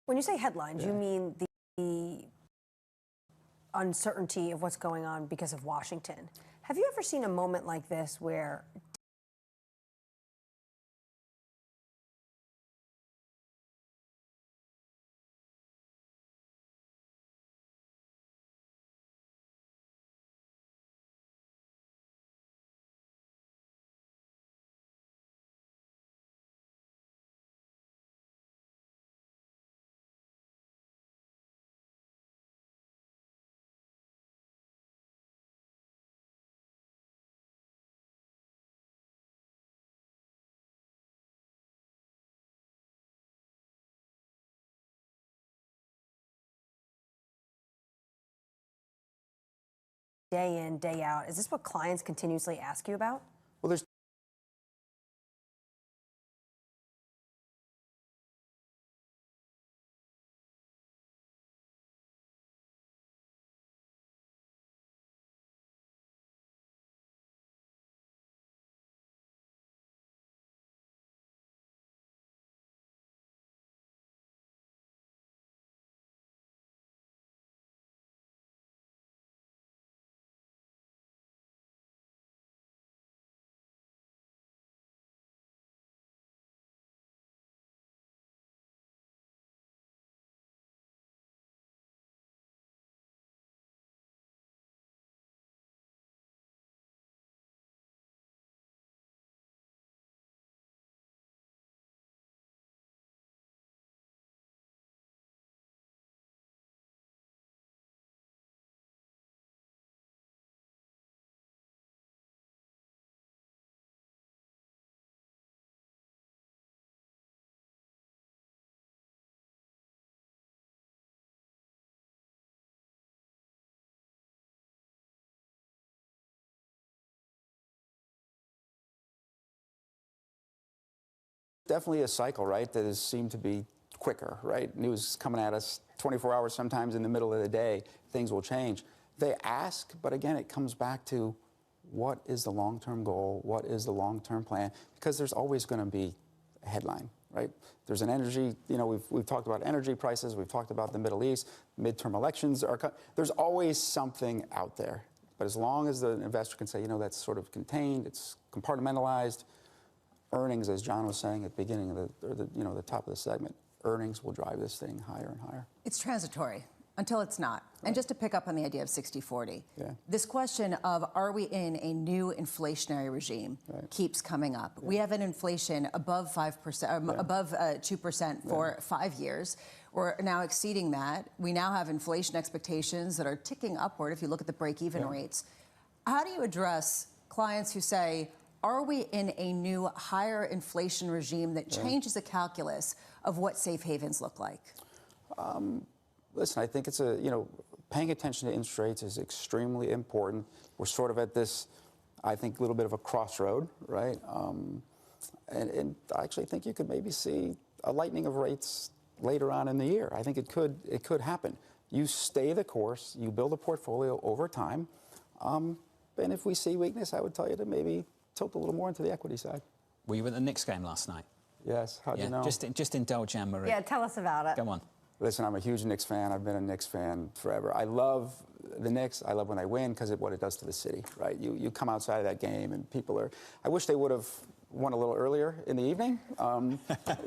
When you say headlines, you mean the uncertainty of what's going on because of Washington. Have you ever seen a moment like this where day in, day out, is this what clients continuously ask you about? Well, there's definitely a cycle, right, that has seemed to be quicker, right? News coming at us 24 hours, sometimes in the middle of the day, things will change. They ask, but again, it comes back to what is the long-term goal? What is the long-term plan? Because there's always going to be a headline, right? There's an energy, you know, we've talked about energy prices, we've talked about the Middle East, midterm elections, there's always something out there. But as long as the investor can say, you know, that's sort of contained, it's compartmentalized, earnings, as John was saying at the beginning of the top of the segment, earnings will drive this thing higher and higher. It's transitory until it's not. Right. And just to pick up on the idea of 60-40, this question of are we in a new inflationary regime keeps coming up. We have an inflation above 5%, above 2% for 5 years. We're now exceeding that. We now have inflation expectations that are ticking upward if you look at the break-even rates. How do you address clients who say, are we in a new higher inflation regime that changes the calculus of what safe havens look like? Listen, I think it's paying attention to interest rates is extremely important. We're sort of at this, I think, little bit of a crossroad, right? And I actually think you could maybe see a lightening of rates later on in the year. I think it could happen. You stay the course, you build a portfolio over time, and if we see weakness, I would tell you to maybe tilt a little more into the equity side. Were you at the Knicks game last night? Yes. How'd you know? Just indulge Anne-Marie. Yeah, tell us about it. Come on. Listen, I'm a huge Knicks fan. I've been a Knicks fan forever. I love the Knicks. I love when they win because of what it does to the city, right? You come outside of that game and people are... I wish they would have won a little earlier in the evening. You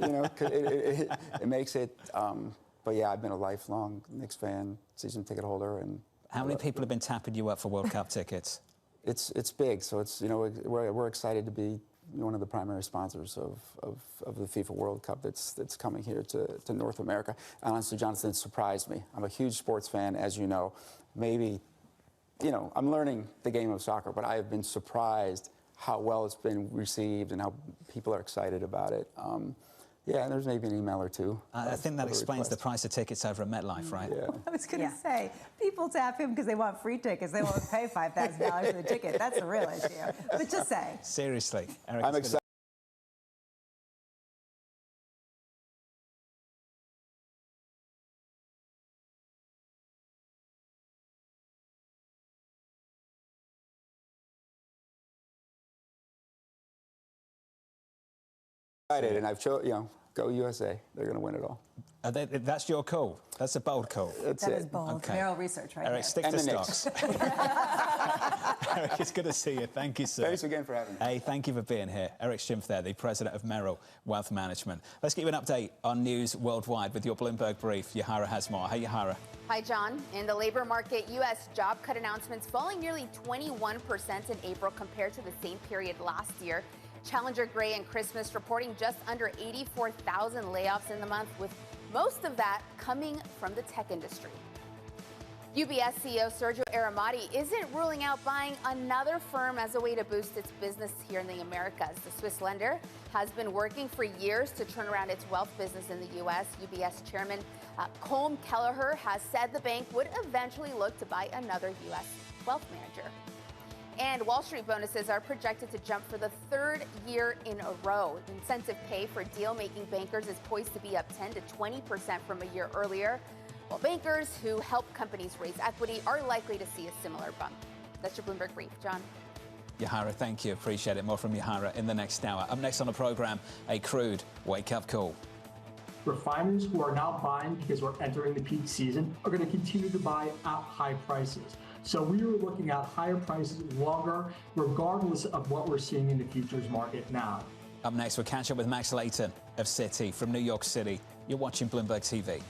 know, 'cause it makes it... but yeah, I've been a lifelong Knicks fan, season ticket holder. And how many people have been tapping you up for World Cup tickets? It's big, so it's, you know, we're excited to be one of the primary sponsors of the FIFA World Cup that's coming here to North America. Honestly, Jonathan, it surprised me. I'm a huge sports fan, as you know. Maybe, you know, I'm learning the game of soccer, but I have been surprised how well it's been received and how people are excited about it. Yeah, and there's maybe an email or two. I think that explains the price of tickets over at MetLife, right? Yeah. I was going to say, people tap him because they want free tickets. They won't pay $5,000 for the ticket. That's the real issue. But just say. Seriously. Eric, I'm excited. And I've chosen, you know, Go USA. They're going to win it all. That's your call. That's a bold call. That's That it. is bold. Okay. Merrill Research, right Eric, there. stick And to the Knicks. stocks. Eric, it's good to see you. Thank you, sir. Thanks again for having me. Hey, thank you for being here. Eric Schimpf there, the president of Merrill Wealth Management. Let's give you an update on news worldwide with your Bloomberg brief. Yahara has more. Hey, Yahara. Hi, John. In the labor market, U.S. job cut announcements falling nearly 21% in April compared to the same period last year. Challenger Gray and Christmas reporting just under 84,000 layoffs in the month, with most of that coming from the tech industry. UBS CEO Sergio Aramati isn't ruling out buying another firm as a way to boost its business here in the Americas. The Swiss lender has been working for years to turn around its wealth business in the U.S. UBS chairman Colm Kelleher has said the bank would eventually look to buy another U.S. wealth manager. And Wall Street bonuses are projected to jump for the third year in a row. Incentive pay for deal-making bankers is poised to be up 10 to 20% from a year earlier, while bankers who help companies raise equity are likely to see a similar bump. That's your Bloomberg Brief. John. Yahara, thank you. Appreciate it. More from Yahara in the next hour. Up next on the program, a crude wake-up call. Refiners who are now buying because we're entering the peak season are going to continue to buy at high prices. So we are looking at higher prices longer, regardless of what we're seeing in the futures market now. Up next, we'll catch up with Max Layton of Citi from New York City. You're watching Bloomberg TV.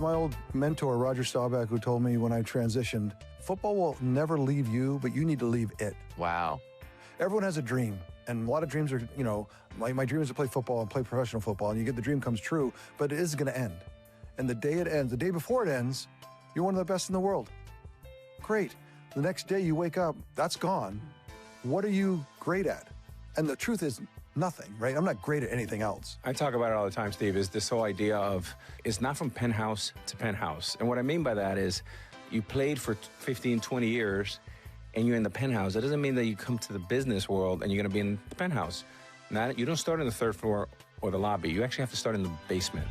My old mentor, Roger Staubach, who told me when I transitioned, football will never leave you, but you need to leave it. Wow. Everyone has a dream, and a lot of dreams are, you know, my dream is to play football and play professional football, and you get the dream comes true, but it is going to end. And the day it ends, the day before it ends, you're one of the best in the world. Great. The next day you wake up, that's gone. What are you great at? And the truth is, nothing, right? I'm not great at anything else. I talk about it all the time, Steve, is this whole idea of it's not from penthouse to penthouse. And what I mean by that is you played for 15, 20 years and you're in the penthouse. That doesn't mean that you come to the business world and you're going to be in the penthouse. You don't start on the third floor or the lobby. You actually have to start in the basement.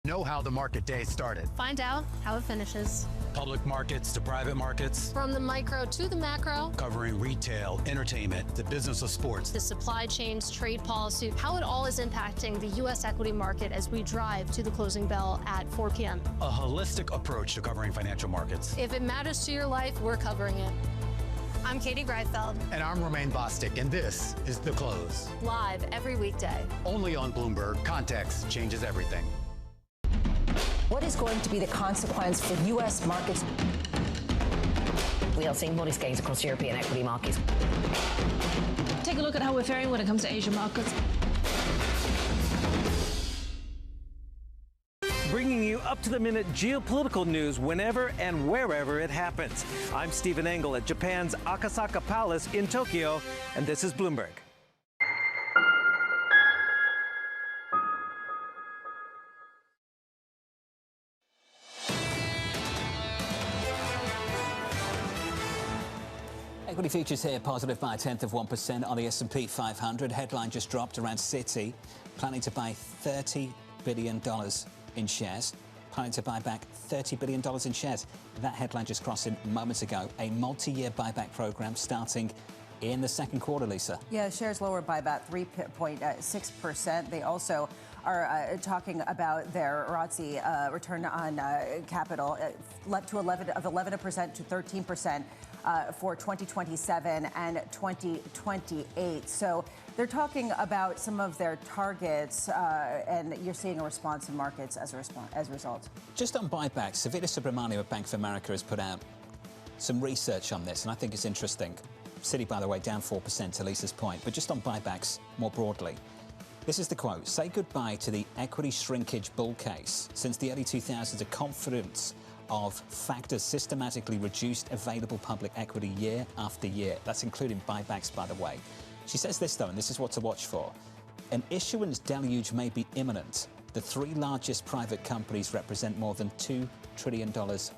Know how the market day started. Find out how it finishes. Public markets to private markets. From the micro to the macro. Covering retail, entertainment, the business of sports. The supply chains, trade policy, how it all is impacting the U.S. equity market as we drive to the closing bell at 4 p.m. A holistic approach to covering financial markets. If it matters to your life, we're covering it. I'm Katie Greifeld. And I'm Romaine Bostic, and this is The Close. Live every weekday. Only on Bloomberg. Context changes everything. What is going to be the consequence for U.S. markets? We are seeing modest gains across European equity markets. Take a look at how we're faring when it comes to Asian markets. Bringing you up-to-the-minute geopolitical news whenever and wherever it happens. I'm Stephen Engel at Japan's Akasaka Palace in Tokyo, and this is Bloomberg. Equity futures here positive by 0.1% on the S&P 500. Headline just dropped around Citi, planning to buy $30 billion in shares. Planning to buy back $30 billion in shares. That headline just crossing moments ago. A multi-year buyback program starting in the second quarter, Lisa. Yeah, shares lower by about 3.6%. They also are talking about their ROTCE, return on capital, to 11% to 13%. For 2027 and 2028. So they're talking about some of their targets, and you're seeing a response in markets as a result. Just on buybacks, Savita Subramanian of Bank of America has put out some research on this, and I think it's interesting. Citi, by the way, down 4% to Lisa's point, but just on buybacks more broadly. This is the quote: "Say goodbye to the equity shrinkage bull case. Since the early 2000s, a confidence of factors systematically reduced available public equity year after year." That's including buybacks, by the way. She says this, though, and this is what to watch for. "An issuance deluge may be imminent. The three largest private companies represent more than $2 trillion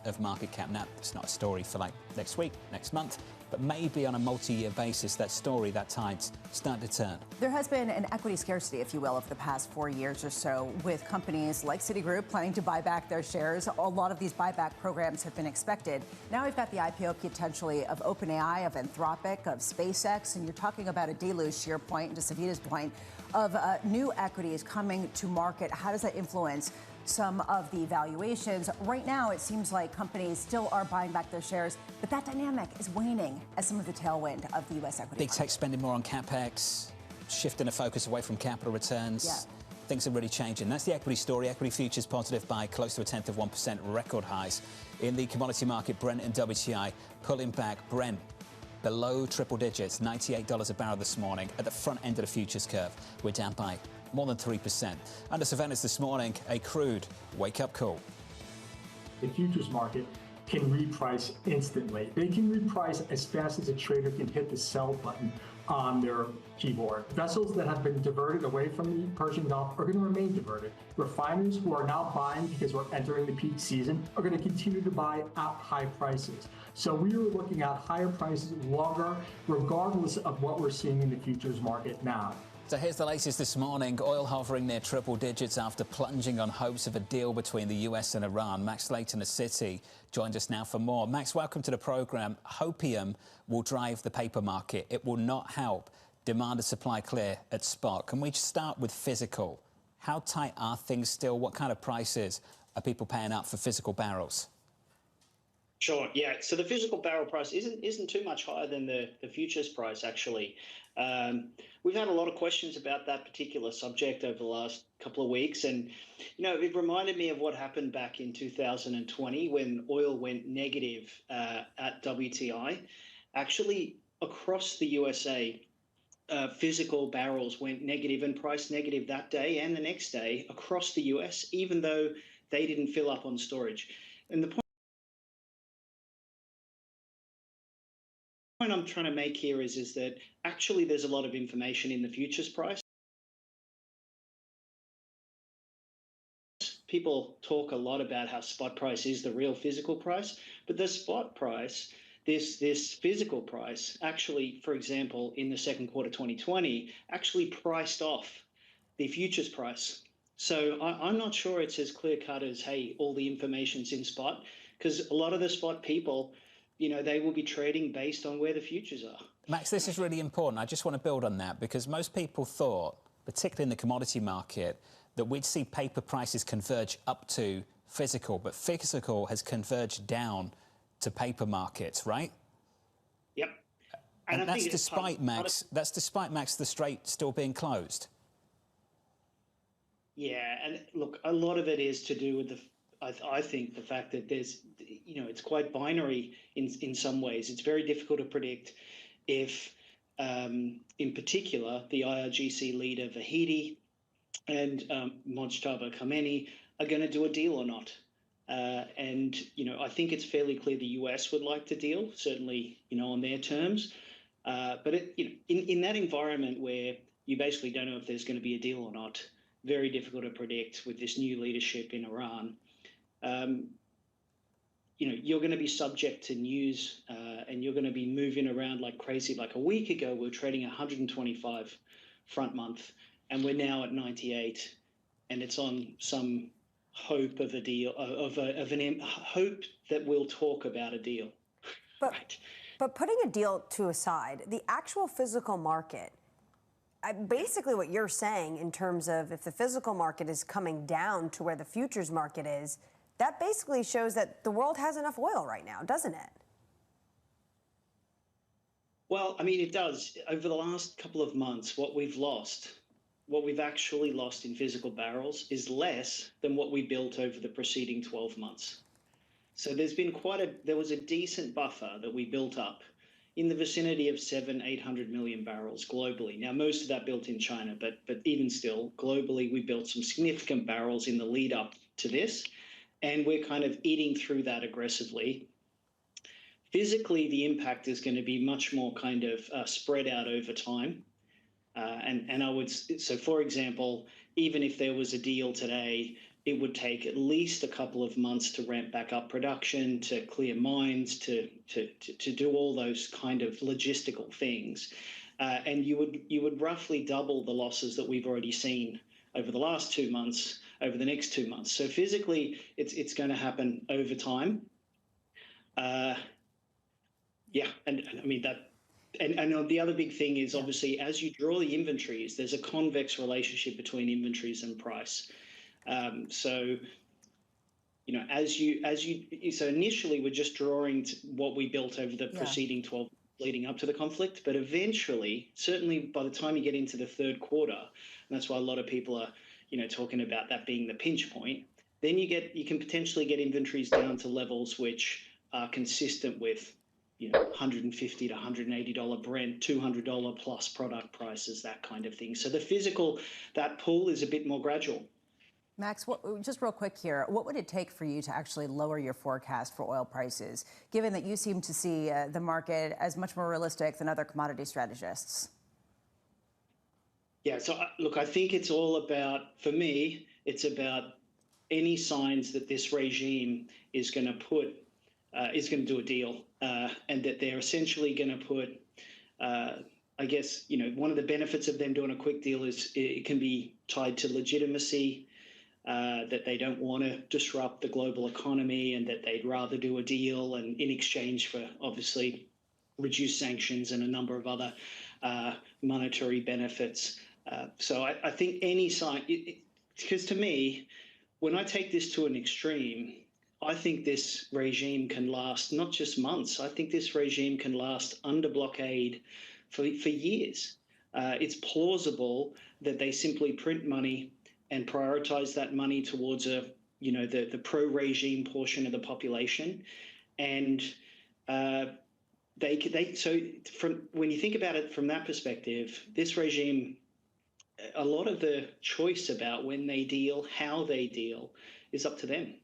of market cap." Now, it's not a story for like next week, next month, but maybe on a multi-year basis, that story, that tide's starting to turn. There has been an equity scarcity, if you will, over the past 4 years or so, with companies like Citigroup planning to buy back their shares. A lot of these buyback programs have been expected. Now we've got the IPO potentially of OpenAI, of Anthropic, of SpaceX, and you're talking about a deluge, to your point, and to Savita's point, of new equities coming to market. How does that influence some of the valuations? Right now, it seems like companies still are buying back their shares, but that dynamic is waning as some of the tailwind of the U.S. equity Big tech spending more on CapEx, shifting the focus away from capital returns. Yeah. Things are really changing. That's the equity story. Equity futures positive by close to 0.1%, record highs. In the commodity market, Brent and WTI pulling back. Brent below triple digits, $98 a barrel this morning at the front end of the futures curve. We're down by more than 3%. Under surveillance this morning, a crude wake-up call. The futures market can reprice instantly. They can reprice as fast as a trader can hit the sell button on their keyboard. Vessels that have been diverted away from the Persian Gulf are going to remain diverted. Refiners who are now buying because we're entering the peak season are going to continue to buy at high prices. So we are looking at higher prices longer, regardless of what we're seeing in the futures market now. So here's the latest this morning. Oil hovering near triple digits after plunging on hopes of a deal between the US and Iran. Max Slayton of Citi joined us now for more. Max, welcome to the program. Hopium will drive the paper market. It will not help demand and supply clear at spot. Can we start with physical? How tight are things still? What kind of prices are people paying up for physical barrels? Sure. Yeah. So the physical barrel price isn't too much higher than the futures price, actually. We've had a lot of questions about that particular subject over the last couple of weeks. And, you know, it reminded me of what happened back in 2020 when oil went negative at WTI. Actually, across the USA, physical barrels went negative and priced negative that day and the next day across the US, even though they didn't fill up on storage. And the point I'm trying to make here is that actually there's a lot of information in the futures price. People talk a lot about how spot price is the real physical price, but the spot price, this physical price, actually, for example, in the second quarter 2020, actually priced off the futures price. So I'm not sure it's as clear cut as, hey, all the information's in spot, because a lot of the spot people, you know, they will be trading based on where the futures are. Max, this is really important. I just want to build on that because most people thought, particularly in the commodity market, that we'd see paper prices converge up to physical, but physical has converged down to paper markets, right? Yep. And that's despite, Max, the Strait still being closed. Yeah, and look, a lot of it is to do with I think the fact that there's, you know, it's quite binary in some ways. It's very difficult to predict if, in particular, the IRGC leader Vahidi and Mojtaba Khamenei are going to do a deal or not. And, you know, I think it's fairly clear the US would like to deal, certainly, you know, on their terms. But it, you know, in that environment where you basically don't know if there's going to be a deal or not, very difficult to predict with this new leadership in Iran. You know, you're going to be subject to news and you're going to be moving around like crazy. Like a week ago, we were trading 125 front month, and we're now at 98, and it's on some hope of a deal, hope that we'll talk about a deal. But putting a deal to aside, the actual physical market, basically what you're saying in terms of if the physical market is coming down to where the futures market is, that basically shows that the world has enough oil right now, doesn't it? Well, I mean, it does. Over the last couple of months, what we've actually lost in physical barrels is less than what we built over the preceding 12 months. So there was a decent buffer that we built up in the vicinity of 700-800 million barrels globally. Now, most of that built in China, but even still, globally, we built some significant barrels in the lead up to this, and we're kind of eating through that aggressively. Physically, the impact is going to be much more kind of spread out over time. So for example, even if there was a deal today, it would take at least a couple of months to ramp back up production, to clear mines, to do all those kind of logistical things. And you would roughly double the losses that we've already seen over the last 2 months, over the next 2 months. So physically, it's going to happen over time. Yeah, and I mean that. And the other big thing is obviously as you draw the inventories, there's a convex relationship between inventories and price. So, you know, so initially we're just drawing what we built over the preceding 12 leading up to the conflict, but eventually, certainly by the time you get into the third quarter, and that's why a lot of people are, you know, talking about that being the pinch point, then you can potentially get inventories down to levels which are consistent with, you know, $150 to $180 Brent, $200 plus product prices, that kind of thing. So that pull is a bit more gradual. Max, just real quick here, what would it take for you to actually lower your forecast for oil prices, given that you seem to see the market as much more realistic than other commodity strategists? Yeah, so look, I think it's all about, for me, it's about any signs that this regime is going to do a deal, and that they're essentially going to put, I guess, you know, one of the benefits of them doing a quick deal is it can be tied to legitimacy, that they don't want to disrupt the global economy and that they'd rather do a deal and in exchange for obviously reduced sanctions and a number of other monetary benefits. So I think any sign, because to me, when I take this to an extreme, I think this regime can last not just months. I think this regime can last under blockade for years. It's plausible that they simply print money and prioritize that money towards the pro-regime portion of the population, and so when you think about it from that perspective, this regime, a lot of the choice about when they deal, how they deal, is up to them.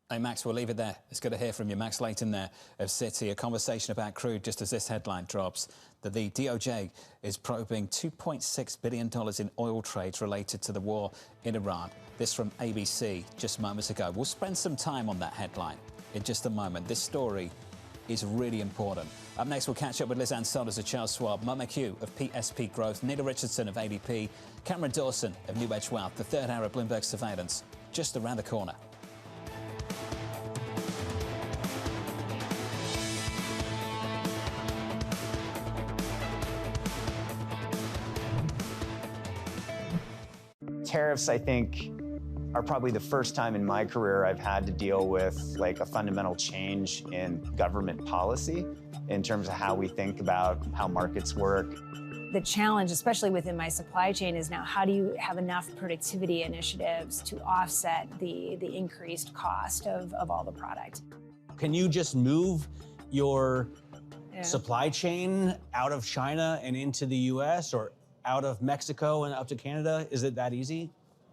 Hey, Max, we'll leave it there. It's good to hear from you. Max Layton there of Citi. A conversation about crude just as this headline drops, that the DOJ is probing $2.6 billion in oil trades related to the war in Iran. This from ABC just moments ago. We'll spend some time on that headline in just a moment. This story is really important. Up next, we'll catch up with Liz Ann Solders of Charles Schwab, Mo McHugh of PSP Growth, Nita Richardson of ADP, Cameron Dawson of New Edge Wealth. The third hour of Bloomberg Surveillance just around the corner. Tariffs, I think, are probably the first time in my career I've had to deal with like a fundamental change in government policy in terms of how we think about how markets work. The challenge, especially within my supply chain, is now how do you have enough productivity initiatives to offset the increased cost of all the product? Can you just move your supply chain out of China and into the US, or out of Mexico and up to Canada? Is it that easy?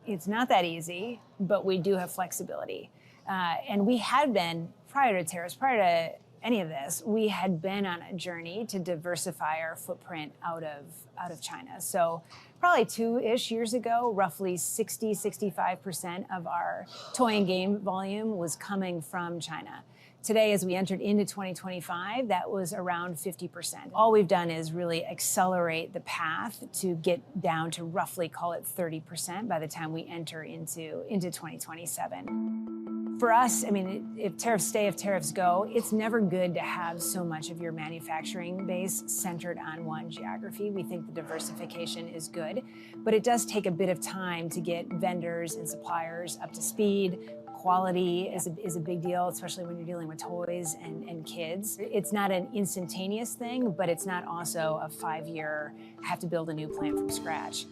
It's not that easy, but we do have flexibility. And we had been, prior to tariffs, prior to any of this, we had been on a journey to diversify our footprint out of China. So probably 2-ish years ago, roughly 65% of our toy and game volume was coming from China. Today, as we entered into 2025, that was around 50%. All we've done is really accelerate the path to get down to roughly, call it 30% by the time we enter into 2027. For us, I mean, if tariffs stay, if tariffs go, it's never good to have so much of your manufacturing base centered on one geography. We think the diversification is good, but it does take a bit of time to get vendors and suppliers up to speed. Quality is a big deal, especially when you're dealing with toys and kids. It's not an instantaneous thing, but it's not also a 5-year, have to build a new plant from scratch.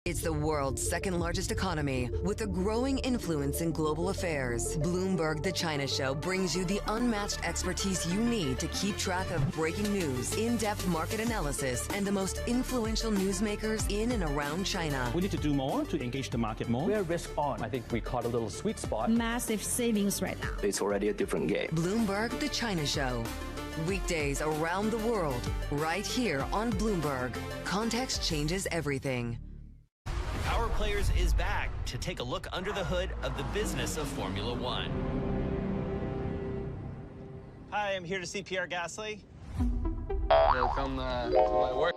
It's the world's second largest economy with a growing influence in global affairs. Bloomberg The China Show brings you the unmatched expertise you need to keep track of breaking news, in-depth market analysis, and the most influential newsmakers in and around China. We need to do more to engage the market more. We're risk on. I think we caught a little sweet spot. Massive savings right now. It's already a different game. Bloomberg The China Show. Weekdays around the world, right here on Bloomberg. Context changes everything. Power Players is back to take a look under the hood of the business of Formula One. Hi, I'm here to see Pierre Gasly. Welcome to my work.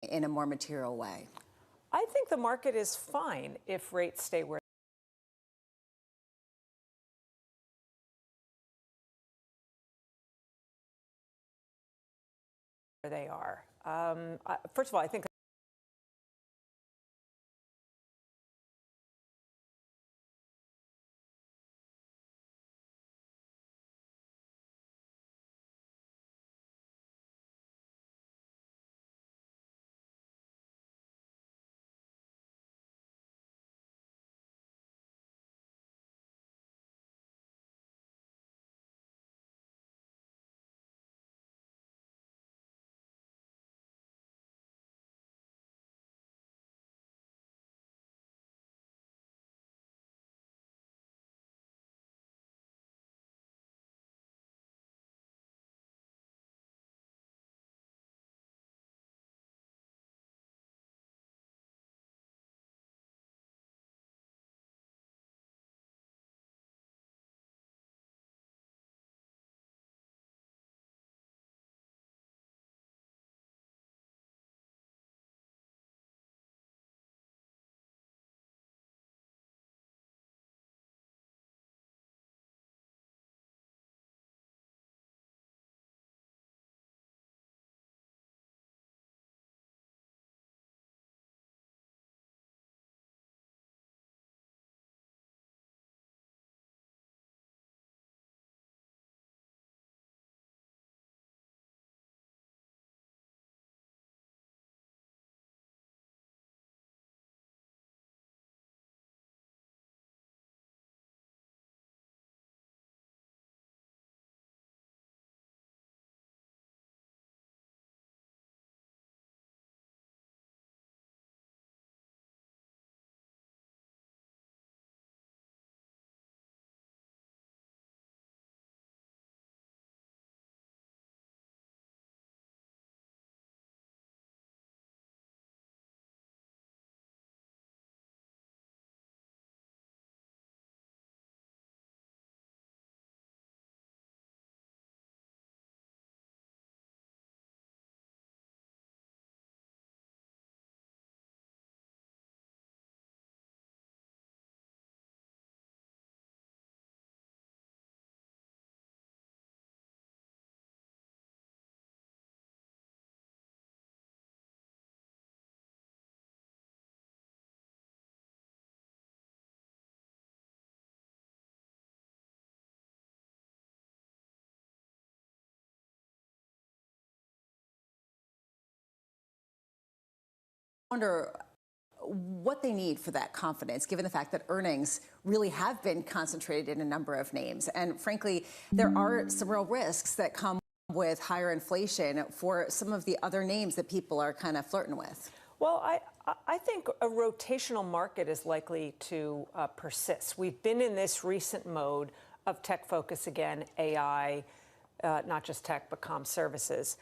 in a more material way? I think the market is fine if rates stay where they are. First of all, I think Wonder what they need for that confidence, given the fact that earnings really have been concentrated in a number of names. And frankly, there are some real risks that come with higher inflation for some of the other names that people are kind of flirting with. Well, I think a rotational market is likely to persist. We've been in this recent mode of tech focus again, AI, not just tech, but comm services.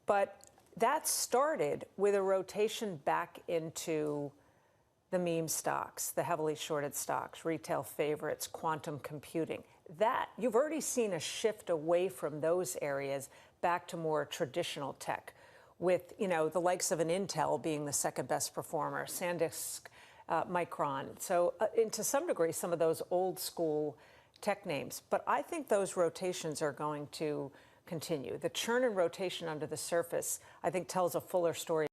But that started with a rotation back into the meme stocks, the heavily shorted stocks, retail favorites, quantum computing. That you've already seen a shift away from those areas back to more traditional tech, with the likes of an Intel being the second best performer, SanDisk, Micron. So to some degree, some of those old school tech names. But I think those rotations are going to continue. The churn and rotation under the surface, I think, tells a fuller story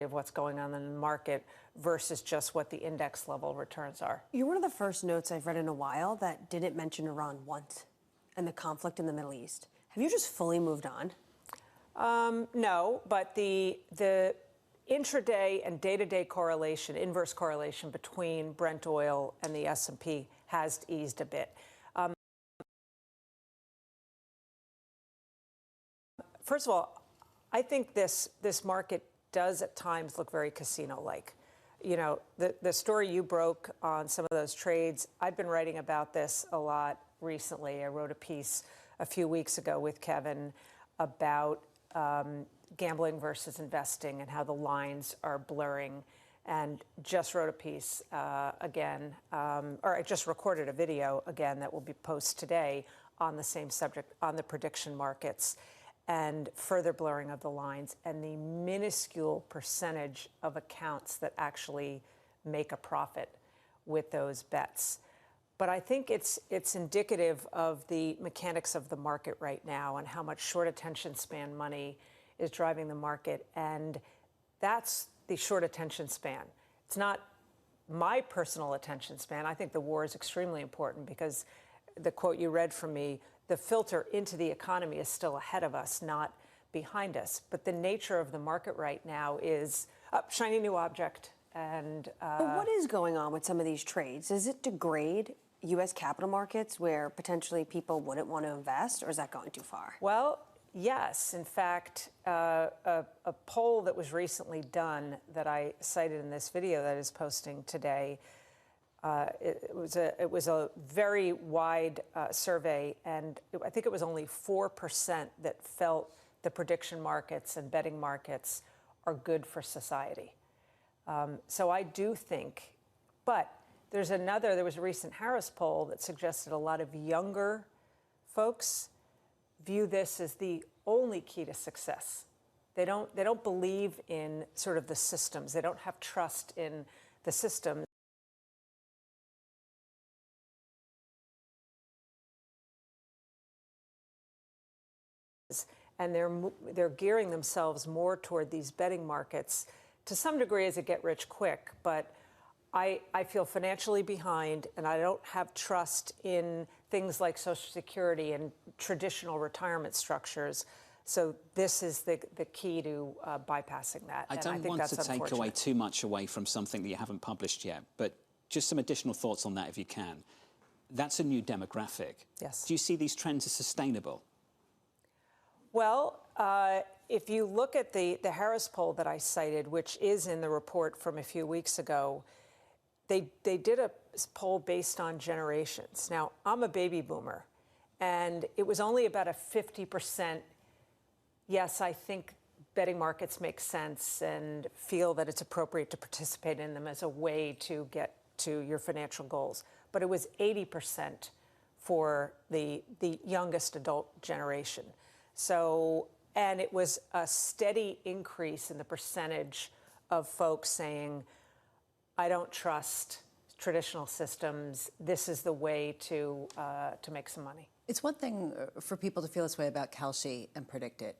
of what's going on in the market versus just what the index level returns are. You're one of the first notes I've read in a while that didn't mention Iran once and the conflict in the Middle East. Have you just fully moved on? No, but the intraday and day-to-day correlation, inverse correlation between Brent oil and the S&P has eased a bit. First of all, I think this market does at times look very casino-like. The story you broke on some of those trades, I've been writing about this a lot recently. I wrote a piece a few weeks ago with Kevin about gambling versus investing and how the lines are blurring, and just wrote a piece again, or I just recorded a video again that will be posted today on the same subject, on the prediction markets. and further blurring of the lines and the minuscule percentage of accounts that actually make a profit with those bets. But I think it's indicative of the mechanics of the market right now and how much short attention span money is driving the market. And that's the short attention span. It's not my personal attention span. I think the war is extremely important because the quote you read from me, the filter into the economy is still ahead of us, not behind us. But the nature of the market right now is shiny new object. And but what is going on with some of these trades? Does it degrade U.S. capital markets where potentially people wouldn't want to invest, or is that going too far? Well, yes. In fact, a poll that was recently done that I cited in this video that is posting today, it was a very wide survey, and I think it was only 4% that felt the prediction markets and betting markets are good for society. So I do think, but there was a recent Harris poll that suggested a lot of younger folks view this as the only key to success. They don't believe in sort of the systems. They don't have trust in the systems. And they're gearing themselves more toward these betting markets to some degree as a get rich quick, but I feel financially behind, and I don't have trust in things like Social Security and traditional retirement structures. So this is the key to bypassing that. I don't want to take away too much away from something that you haven't published yet, but just some additional thoughts on that if you can. That's a new demographic. Yes. Do you see these trends as sustainable? Well, if you look at the Harris poll that I cited, which is in the report from a few weeks ago, they did a poll based on generations. Now, I'm a baby boomer, and it was only about a 50%, yes, I think betting markets make sense and feel that it's appropriate to participate in them as a way to get to your financial goals. But it was 80% for the youngest adult generation. So, and it was a steady increase in the percentage of folks saying, I don't trust traditional systems. This is the way to make some money. It's one thing for people to feel this way about Xauusd and predict it.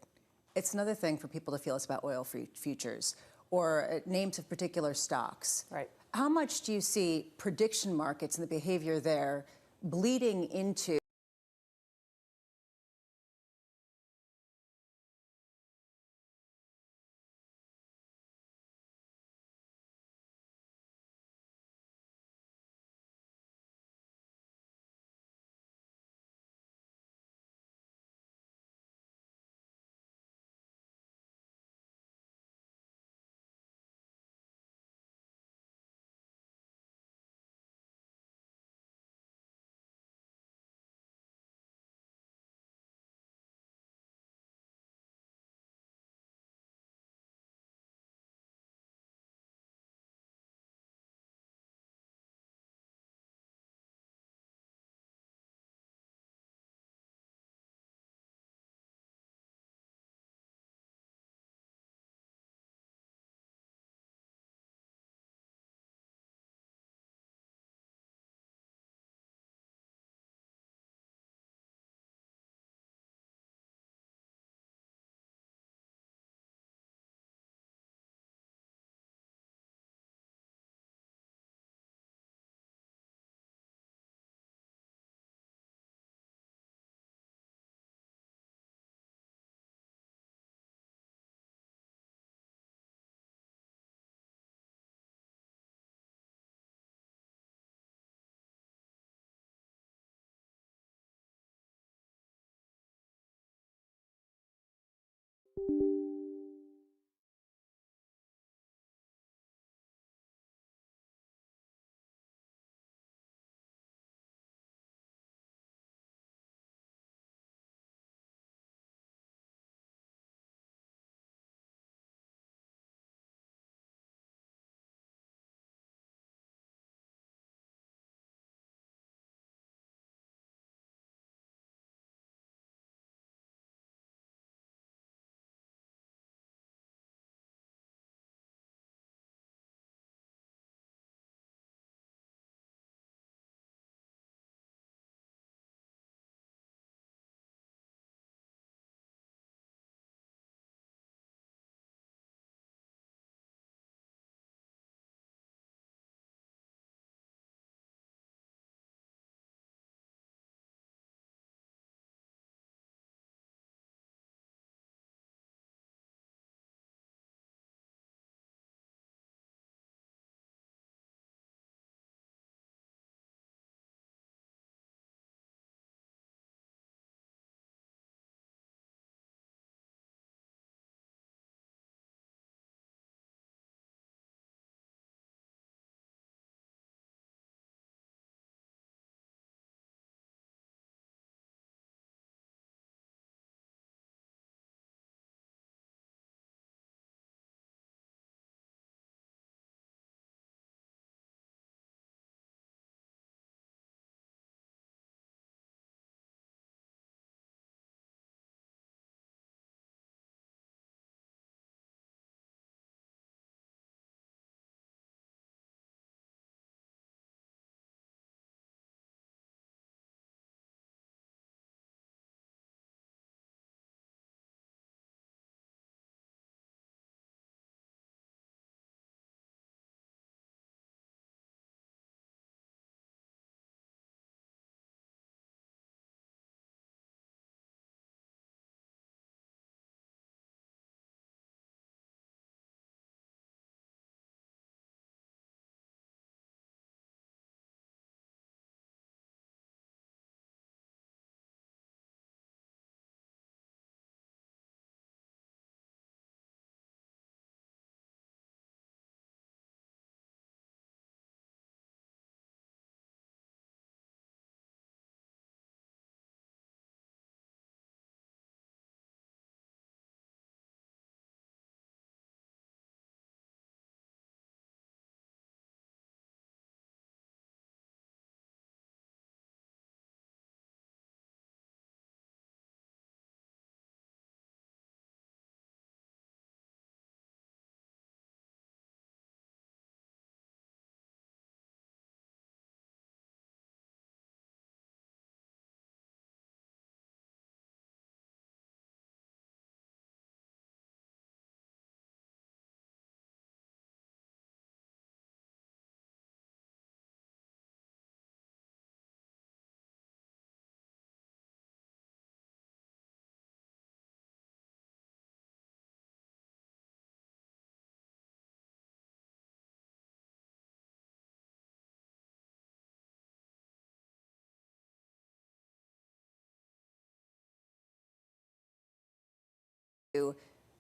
It's another thing for people to feel this about oil futures or names of particular stocks. Right. How much do you see prediction markets and the behavior there bleeding into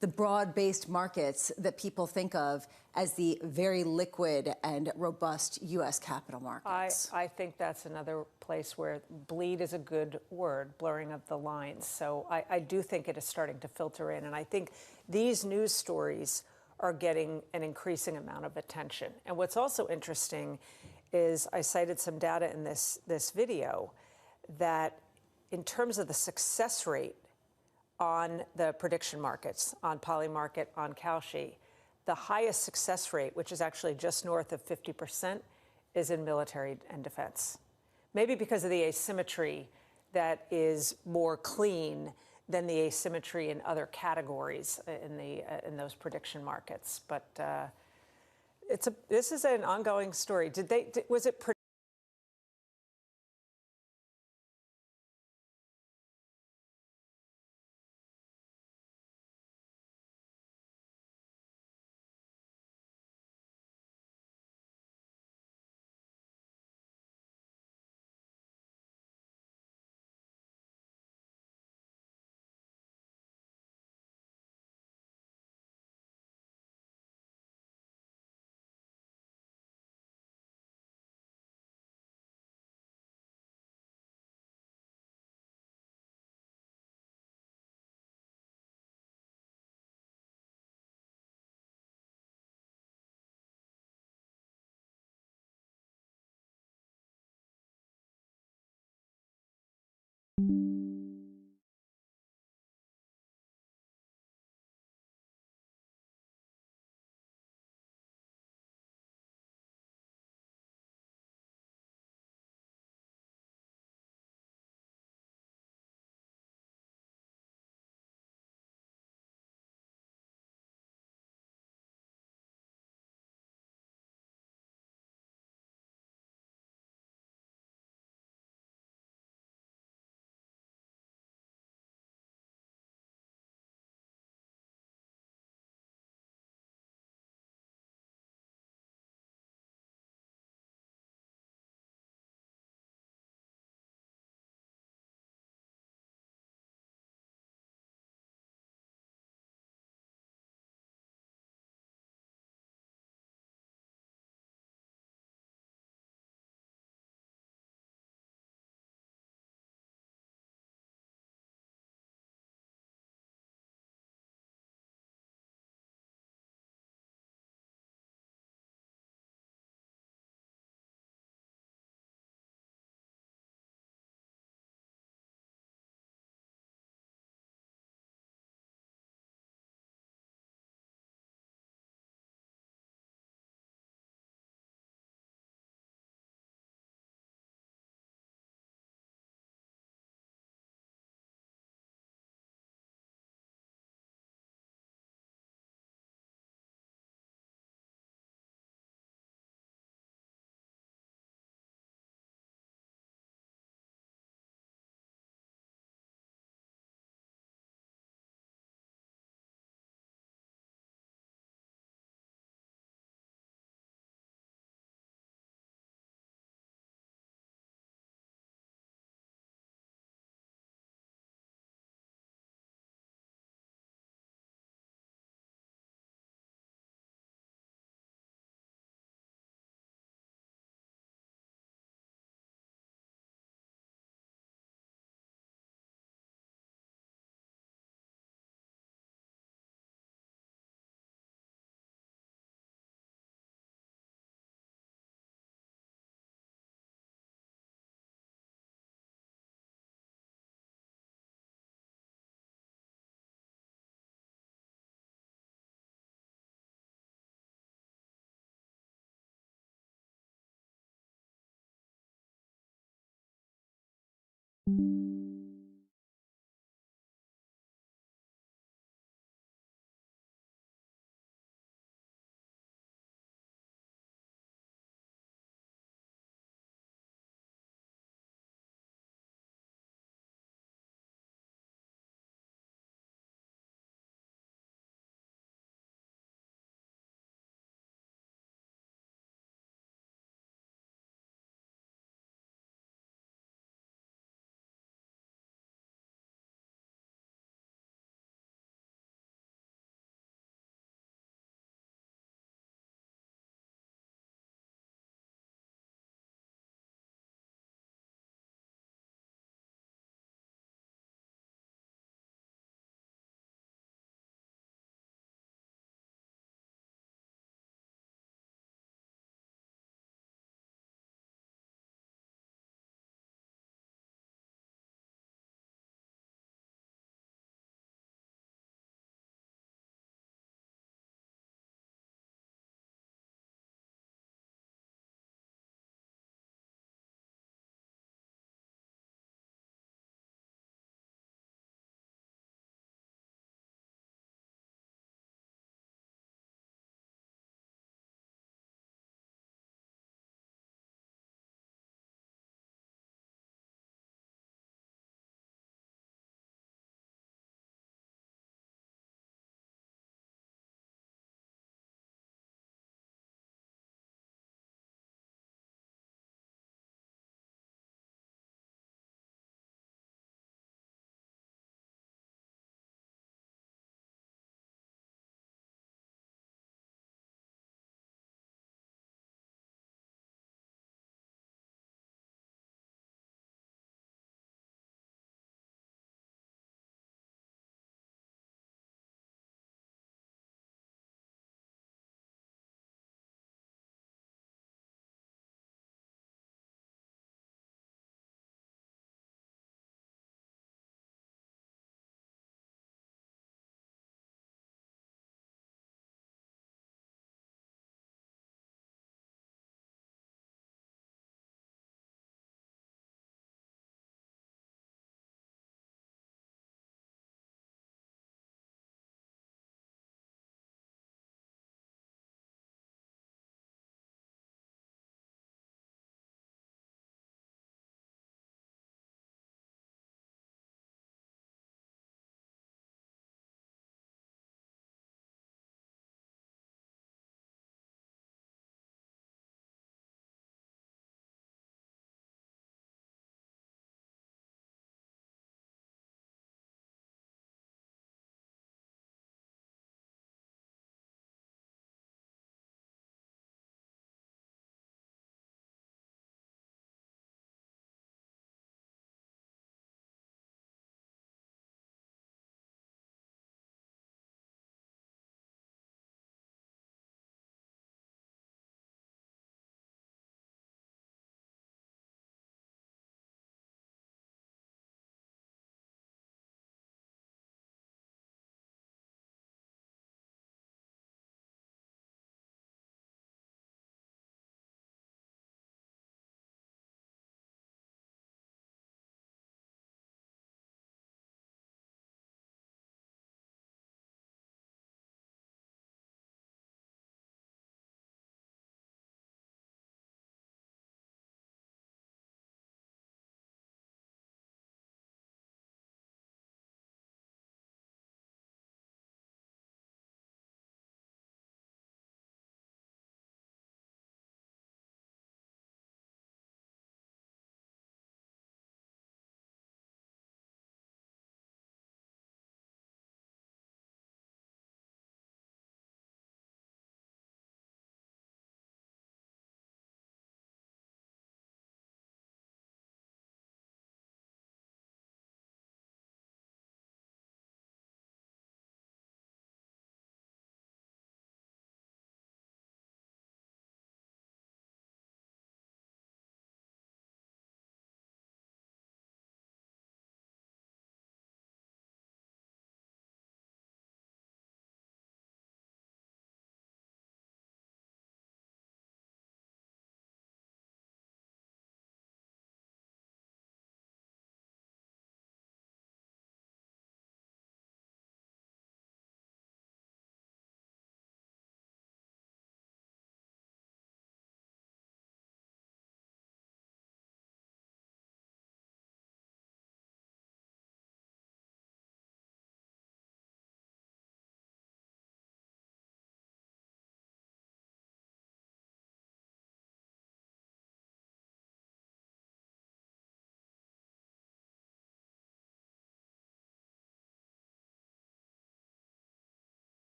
the broad-based markets that people think of as the very liquid and robust U.S. capital markets? I think that's another place where bleed is a good word, blurring of the lines. So I do think it is starting to filter in. And I think these news stories are getting an increasing amount of attention. And what's also interesting is I cited some data in this video that in terms of the success rate on the prediction markets, on Polymarket, on Xauusd, the highest success rate, which is actually just north of 50%, is in military and defense. Maybe because of the asymmetry that is more clean than the asymmetry in other categories in those prediction markets. But this is an ongoing story. Was it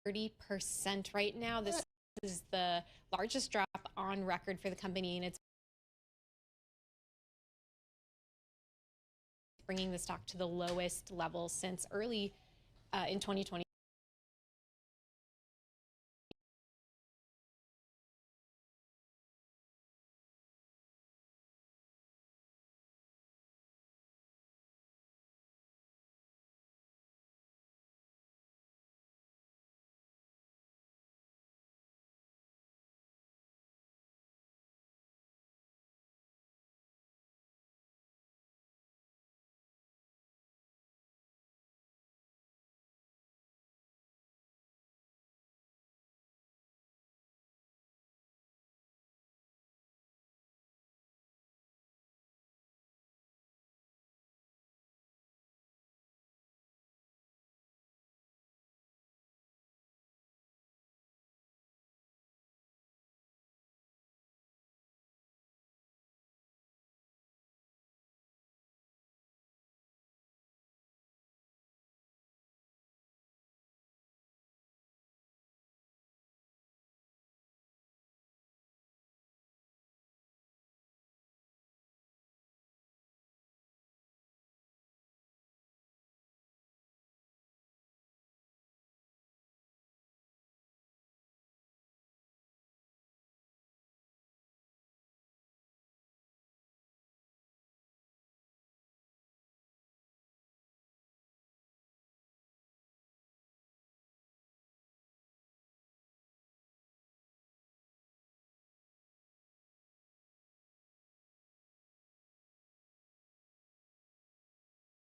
30% right now. This is the largest drop on record for the company, and it's bringing the stock to the lowest level since early in 2020.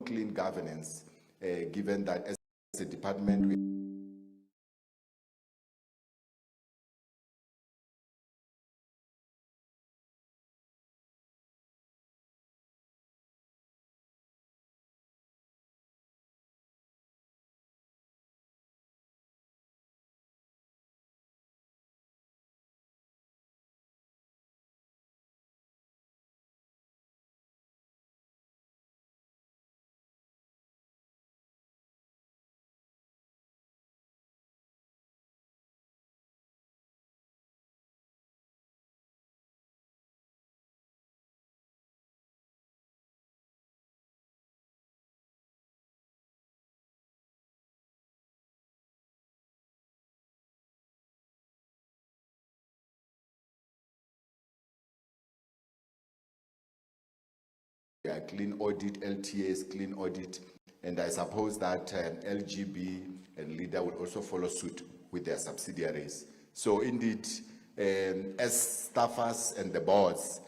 Clean governance, given that as a department we are clean audit, LTAs, clean audit, and I suppose that LGB and LEADER will also follow suit with their subsidiaries. So indeed, as staffers and the boards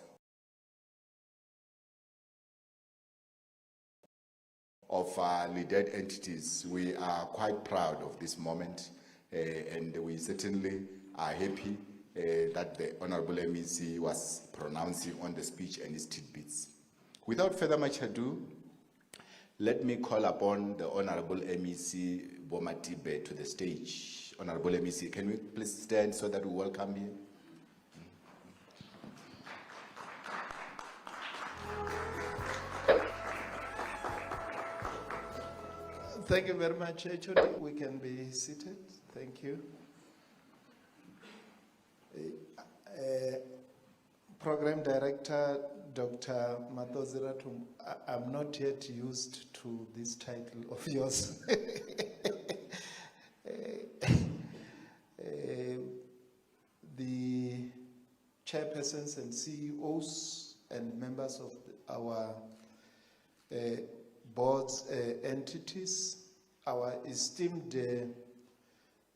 of leaded entities, we are quite proud of this moment, and we certainly are happy that the Honorable MEC was pronouncing on the speech and its tidbits. Without further much ado, let me call upon the Honorable MEC Bomatibe to the stage. Honorable MEC, can we please stand so that we welcome you? Thank you very much, HOD. We can be seated. Thank you. Program Director, Dr. Matoziratum, I'm not yet used to this title of yours. The chairpersons and CEOs and members of our boards, entities, our esteemed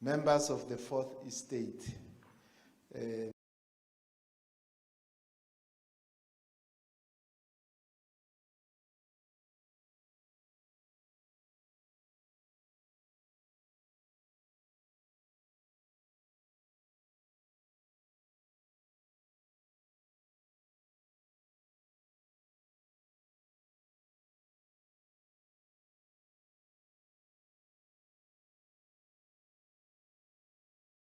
members of the Fourth Estate.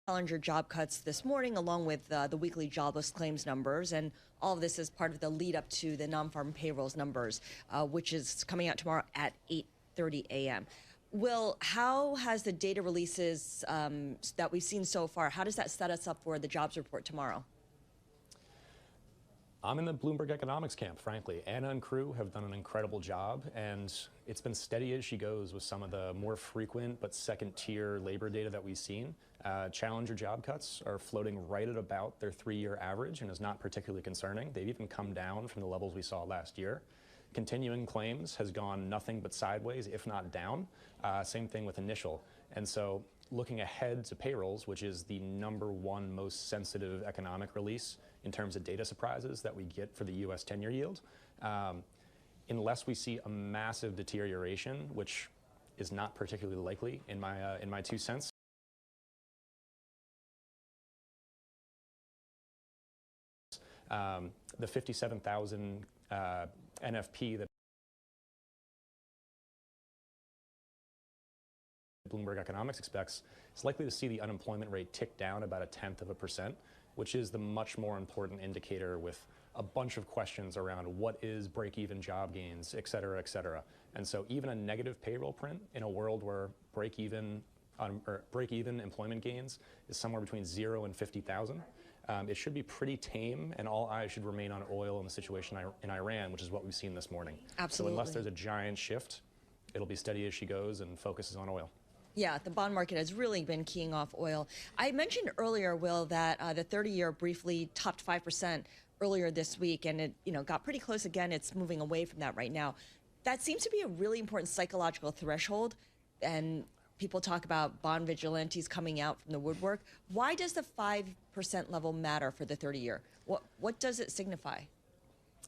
Challenger job cuts this morning, along with the weekly jobless claims numbers, and all of this is part of the lead up to the non-farm payrolls numbers, which is coming out tomorrow at 8:30 a.m. Will, how has the data releases that we've seen so far, how does that set us up for the jobs report tomorrow? I'm in the Bloomberg economics camp, frankly. Anna and crew have done an incredible job, and it's been steady as she goes with some of the more frequent but second-tier labor data that we've seen. Challenger job cuts are floating right at about their 3-year average and is not particularly concerning. They've even come down from the levels we saw last year. Continuing claims has gone nothing but sideways, if not down. Same thing with initial. And so looking ahead to payrolls, which is the #1 most sensitive economic release in terms of data surprises that we get for the U.S. 10-year yield, unless we see a massive deterioration, which is not particularly likely in my 2 cents. The 57,000 NFP that Bloomberg Economics expects is likely to see the unemployment rate tick down about 0.1%, which is the much more important indicator with a bunch of questions around what is break-even job gains, et cetera, et cetera. And so even a negative payroll print in a world where break-even employment gains is somewhere between 0 and 50,000, it should be pretty tame, and all eyes should remain on oil and the situation in Iran, which is what we've seen this morning. Absolutely. So unless there's a giant shift, it'll be steady as she goes and focuses on oil. Yeah, the bond market has really been keying off oil. I mentioned earlier, Will, that the 30-year briefly topped 5% earlier this week, and it got pretty close again. It's moving away from that right now. That seems to be a really important psychological threshold, and people talk about bond vigilantes coming out from the woodwork. Why does the 5% level matter for the 30-year? What does it signify?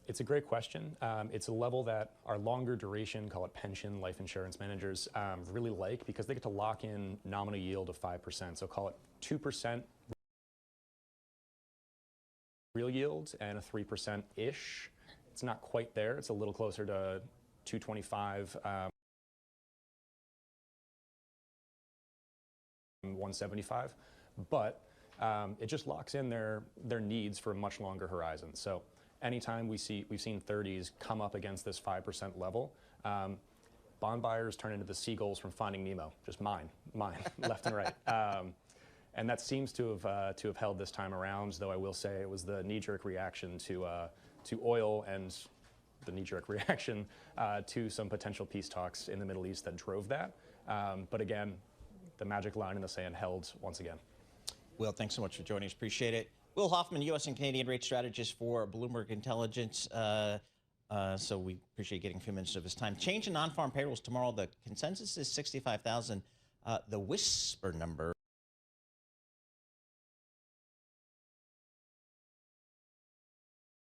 It's a great question. It's a level that our longer duration, call it pension, life insurance managers, really like because they get to lock in nominal yield of 5%. So call it 2% real yield and a 3%-ish. It's not quite there. It's a little closer to 225, 175, but it just locks in their needs for a much longer horizon. So anytime we've seen 30s come up against this 5% level, bond buyers turn into the seagulls from Finding Nemo, just mine, left and right. And that seems to have held this time around, though I will say it was the knee-jerk reaction to oil and the knee-jerk reaction to some potential peace talks in the Middle East that drove that. But again, the magic line in the sand held once again. Will, thanks so much for joining us. Appreciate it. Will Hoffman, U.S. and Canadian rate strategist for Bloomberg Intelligence. So we appreciate getting a few minutes of his time. Change in non-farm payrolls tomorrow. The consensus is 65,000. The whisper number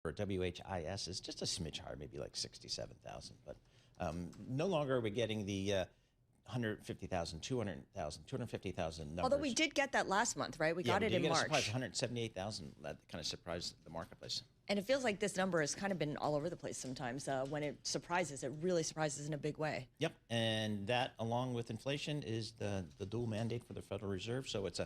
for WHIS is just a smidge higher, maybe like 67,000. But no longer are we getting the 150,000, 200,000, 250,000 numbers. Although we did get that last month, right? We got it in March. 178,000. That kind of surprised the marketplace. And it feels like this number has kind of been all over the place sometimes. When it surprises, it really surprises in a big way. Yep, and that, along with inflation, is the dual mandate for the Federal Reserve. So it's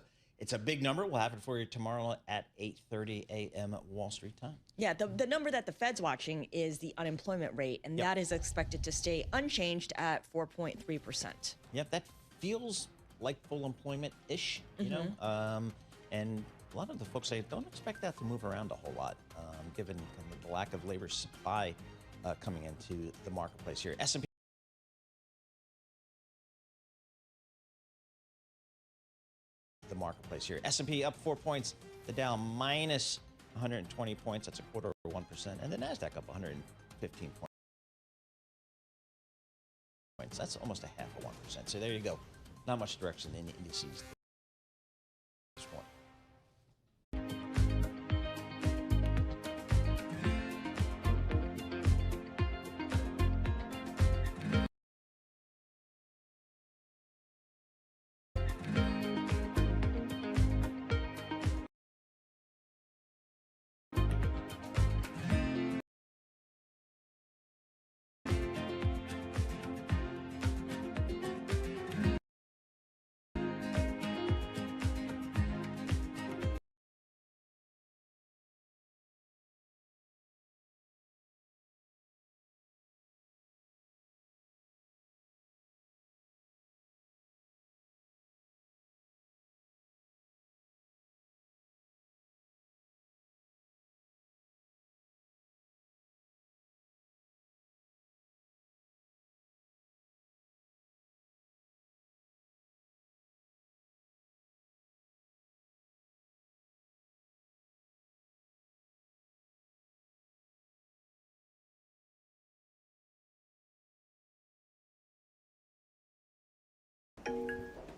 a big number. We'll have it for you tomorrow at 8:30 a.m. Wall Street time. Yeah, the number that the Fed's watching is the unemployment rate, and that is expected to stay unchanged at 4.3%. Yep, that feels like full employment-ish, you know? And a lot of the folks say don't expect that to move around a whole lot, given the lack of labor supply coming into the marketplace here. S&P S&P up 4 points, the Dow minus 120 points, that's 0.25%, and the NASDAQ up 115 points. That's almost 0.5%. So there you go. Not much direction in the indices this morning.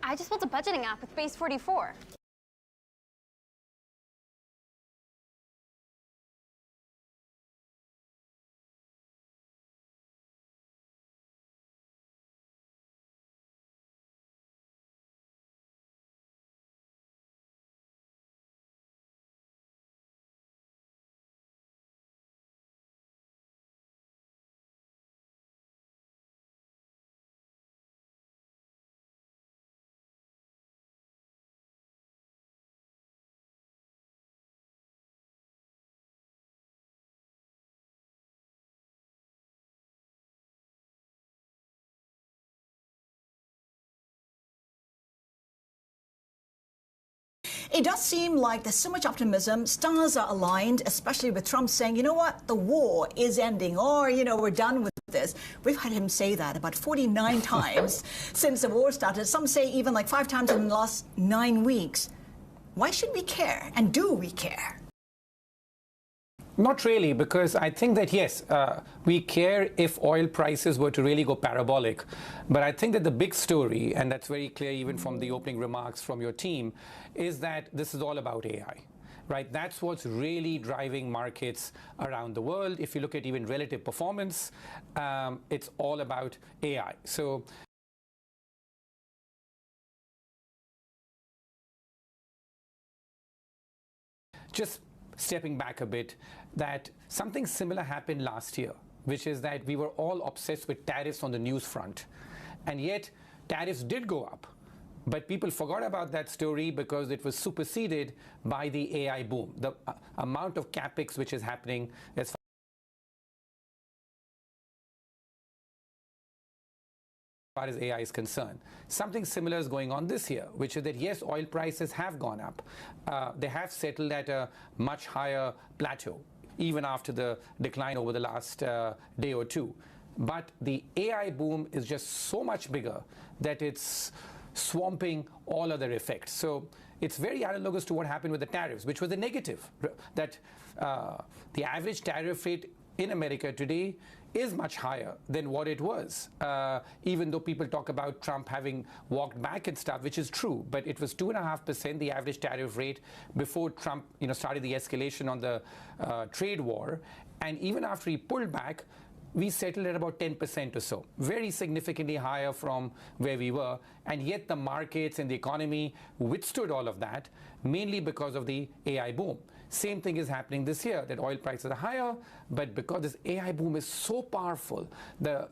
I just built a budgeting app with Base 44. It does seem like there's so much optimism. Stars are aligned, especially with Trump saying, you know what, the war is ending, or, you know, we're done with this. We've had him say that about 49 times since the war started. Some say even like 5 times in the last 9 weeks. Why should we care? And do we care? Not really, because I think that, yes, we care if oil prices were to really go parabolic. But I think that the big story, and that's very clear even from the opening remarks from your team, is that this is all about AI. Right? That's what's really driving markets around the world. If you look at even relative performance, it's all about AI. So just stepping back a bit, that something similar happened last year, which is that we were all obsessed with tariffs on the news front. And yet tariffs did go up. But people forgot about that story because it was superseded by the AI boom, the amount of capex which is happening as far as AI is concerned. Something similar is going on this year, which is that, yes, oil prices have gone up. They have settled at a much higher plateau, even after the decline over the last day or two. But the AI boom is just so much bigger that it's swamping all other effects. So it's very analogous to what happened with the tariffs, which was a negative, that the average tariff rate in America today is much higher than what it was, even though people talk about Trump having walked back and stuff, which is true. But it was 2.5%, the average tariff rate, before Trump started the escalation on the trade war. And even after he pulled back, we settled at about 10% or so, very significantly higher from where we were. And yet the markets and the economy withstood all of that, mainly because of the AI boom. Same thing is happening this year, that oil prices are higher, but because this AI boom is so powerful, the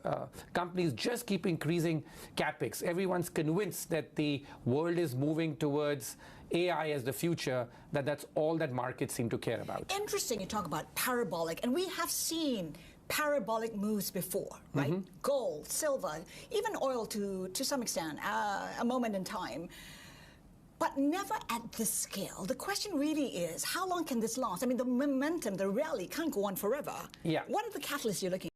companies just keep increasing capex. Everyone's convinced that the world is moving towards AI as the future, that's all that markets seem to care about. Interesting you talk about parabolic, and we have seen parabolic moves before, right? Mm-hmm. Gold, silver, even oil to some extent, a moment in time. But never at this scale. The question really is, how long can this last? I mean, the momentum, the rally can't go on forever. Yeah. What are the catalysts you're looking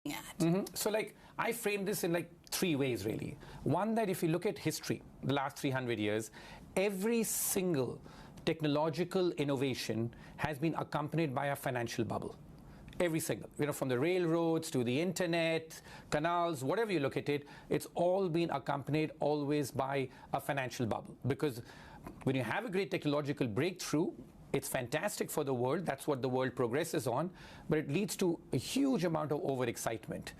at? Mm-hmm. So I frame this in 3 ways really. One, that if you look at history, the last 300 years, every single technological innovation has been accompanied by a financial bubble. Every single, from the railroads to the internet, canals, whatever you look at it, it's all been accompanied always by a financial bubble. Because when you have a great technological breakthrough, it's fantastic for the world. That's what the world progresses on. But it leads to a huge amount of overexcitement.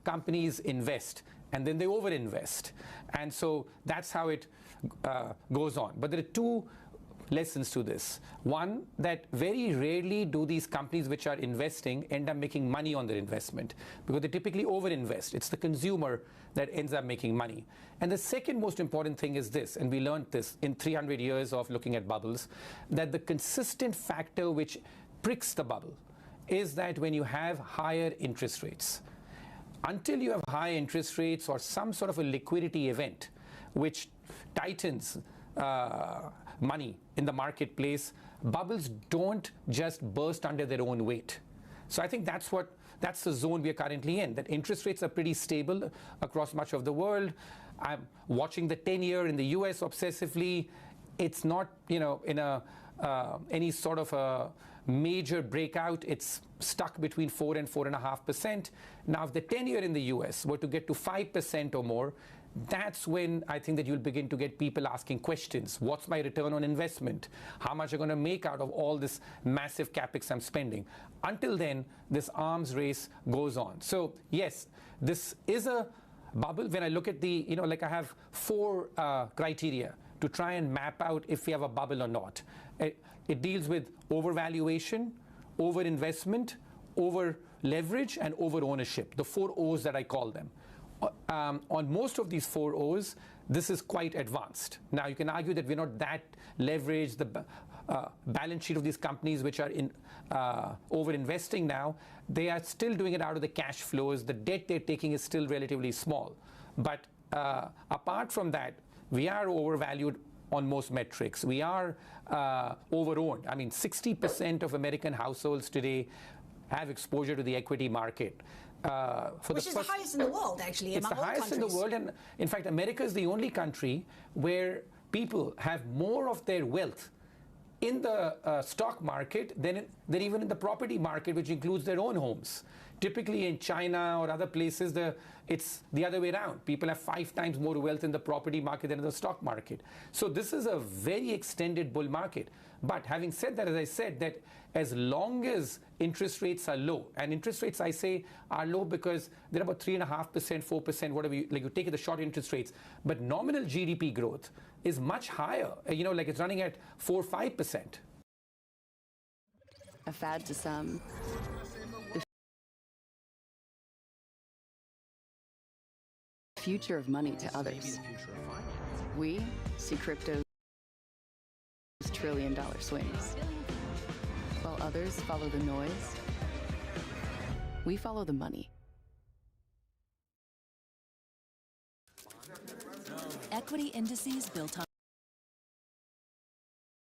Companies invest, and then they overinvest. And so that's how it goes on. But there are 2 lessons to this. One, that very rarely do these companies which are investing end up making money on their investment, because they typically overinvest. It's the consumer that ends up making money. And the second most important thing is this, and we learned this in 300 years of looking at bubbles, that the consistent factor which pricks the bubble is that when you have higher interest rates, until you have high interest rates or some sort of a liquidity event which tightens money in the marketplace, bubbles don't just burst under their own weight. So I think that's the zone we are currently in, that interest rates are pretty stable across much of the world. I'm watching the 10-year in the US obsessively. It's not, in any sort of a major breakout. It's stuck between 4 and 4.5%. Now, if the 10-year in the US were to get to 5% or more, that's when I think that you'll begin to get people asking questions. What's my return on investment? How much am I going to make out of all this massive capex I'm spending? Until then, this arms race goes on. So yes, this is a bubble. When I look at the, like I have 4 criteria to try and map out if we have a bubble or not. It deals with overvaluation, overinvestment, over leverage, and over ownership, the 4 O's that I call them. On most of these 4 O's, this is quite advanced. Now, you can argue that we're not that leveraged. The balance sheet of these companies which are over-investing now, they are still doing it out of the cash flows. The debt they're taking is still relatively small. But apart from that, we are overvalued on most metrics. We are over-owned. I mean, 60% of American households today have exposure to the equity market. Which is the highest in the world, actually, among all countries. It's the highest in the world, and in fact, America is the only country where people have more of their wealth in the stock market than even in the property market, which includes their own homes. Typically in China or other places, it's the other way around. People have 5 times more wealth in the property market than in the stock market. So this is a very extended bull market. But having said that, as I said, that as long as interest rates are low, and interest rates, I say, are low because they're about 3.5%, 4%, whatever you take the short interest rates. But nominal GDP growth is much higher. Like it's running at 4, 5%. A fad to some. The future of money to others. We see crypto's trillion-dollar swings. While others follow the noise, we follow the money. Equity indices built on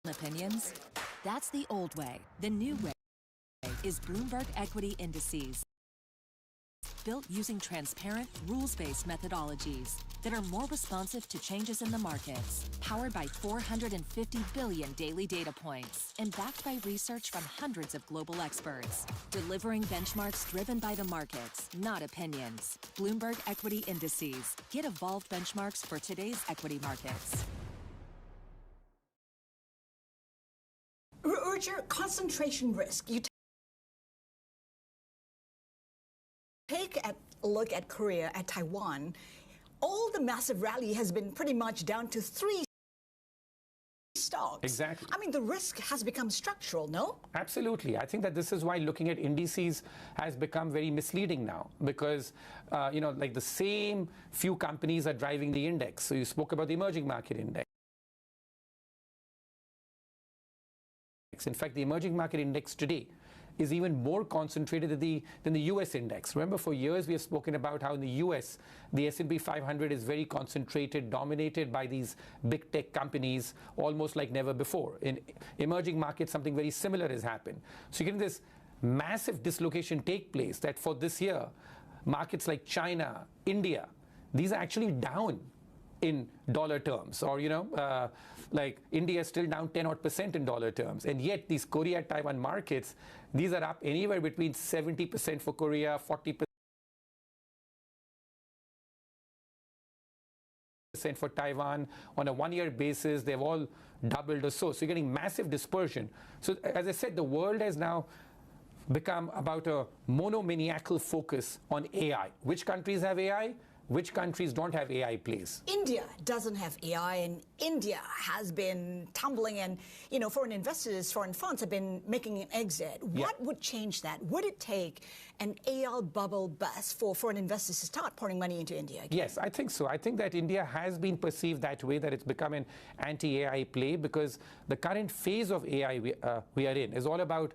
opinions? That's the old way. The new way is Bloomberg Equity Indices, built using transparent, rules-based methodologies that are more responsive to changes in the markets, powered by 450 billion daily data points, and backed by research from hundreds of global experts, delivering benchmarks driven by the markets, not opinions. Bloomberg Equity Indices. Get evolved benchmarks for today's equity markets. Roger, concentration risk. You take a look at Korea, at Taiwan, all the massive rally has been pretty much down to 3 stocks. Exactly. I mean, the risk has become structural, no? Absolutely. I think that this is why looking at indices has become very misleading now, because like the same few companies are driving the index. So you spoke about the emerging market index. In fact, the emerging market index today is even more concentrated than the US index. Remember, for years we have spoken about how in the US, the S&P 500 is very concentrated, dominated by these big tech companies, almost like never before. In emerging markets, something very similar has happened. So you're getting this massive dislocation take place that for this year, markets like China, India, these are actually down in dollar terms, or like India is still down 10% in dollar terms, and yet these Korea, Taiwan markets, these are up anywhere between 70% for Korea, 40% for Taiwan. On a one-year basis, they've all doubled or so. So you're getting massive dispersion. So as I said, the world has now become about a monomaniacal focus on AI. Which countries have AI? Which countries don't have AI plays? India doesn't have AI, and India has been tumbling, and foreign investors, foreign funds have been making an exit. What would change that? Would it take an AI bubble bust for foreign investors to start pouring money into India again? Yes, I think so. I think that India has been perceived that way, that it's become an anti-AI play, because the current phase of AI we are in is all about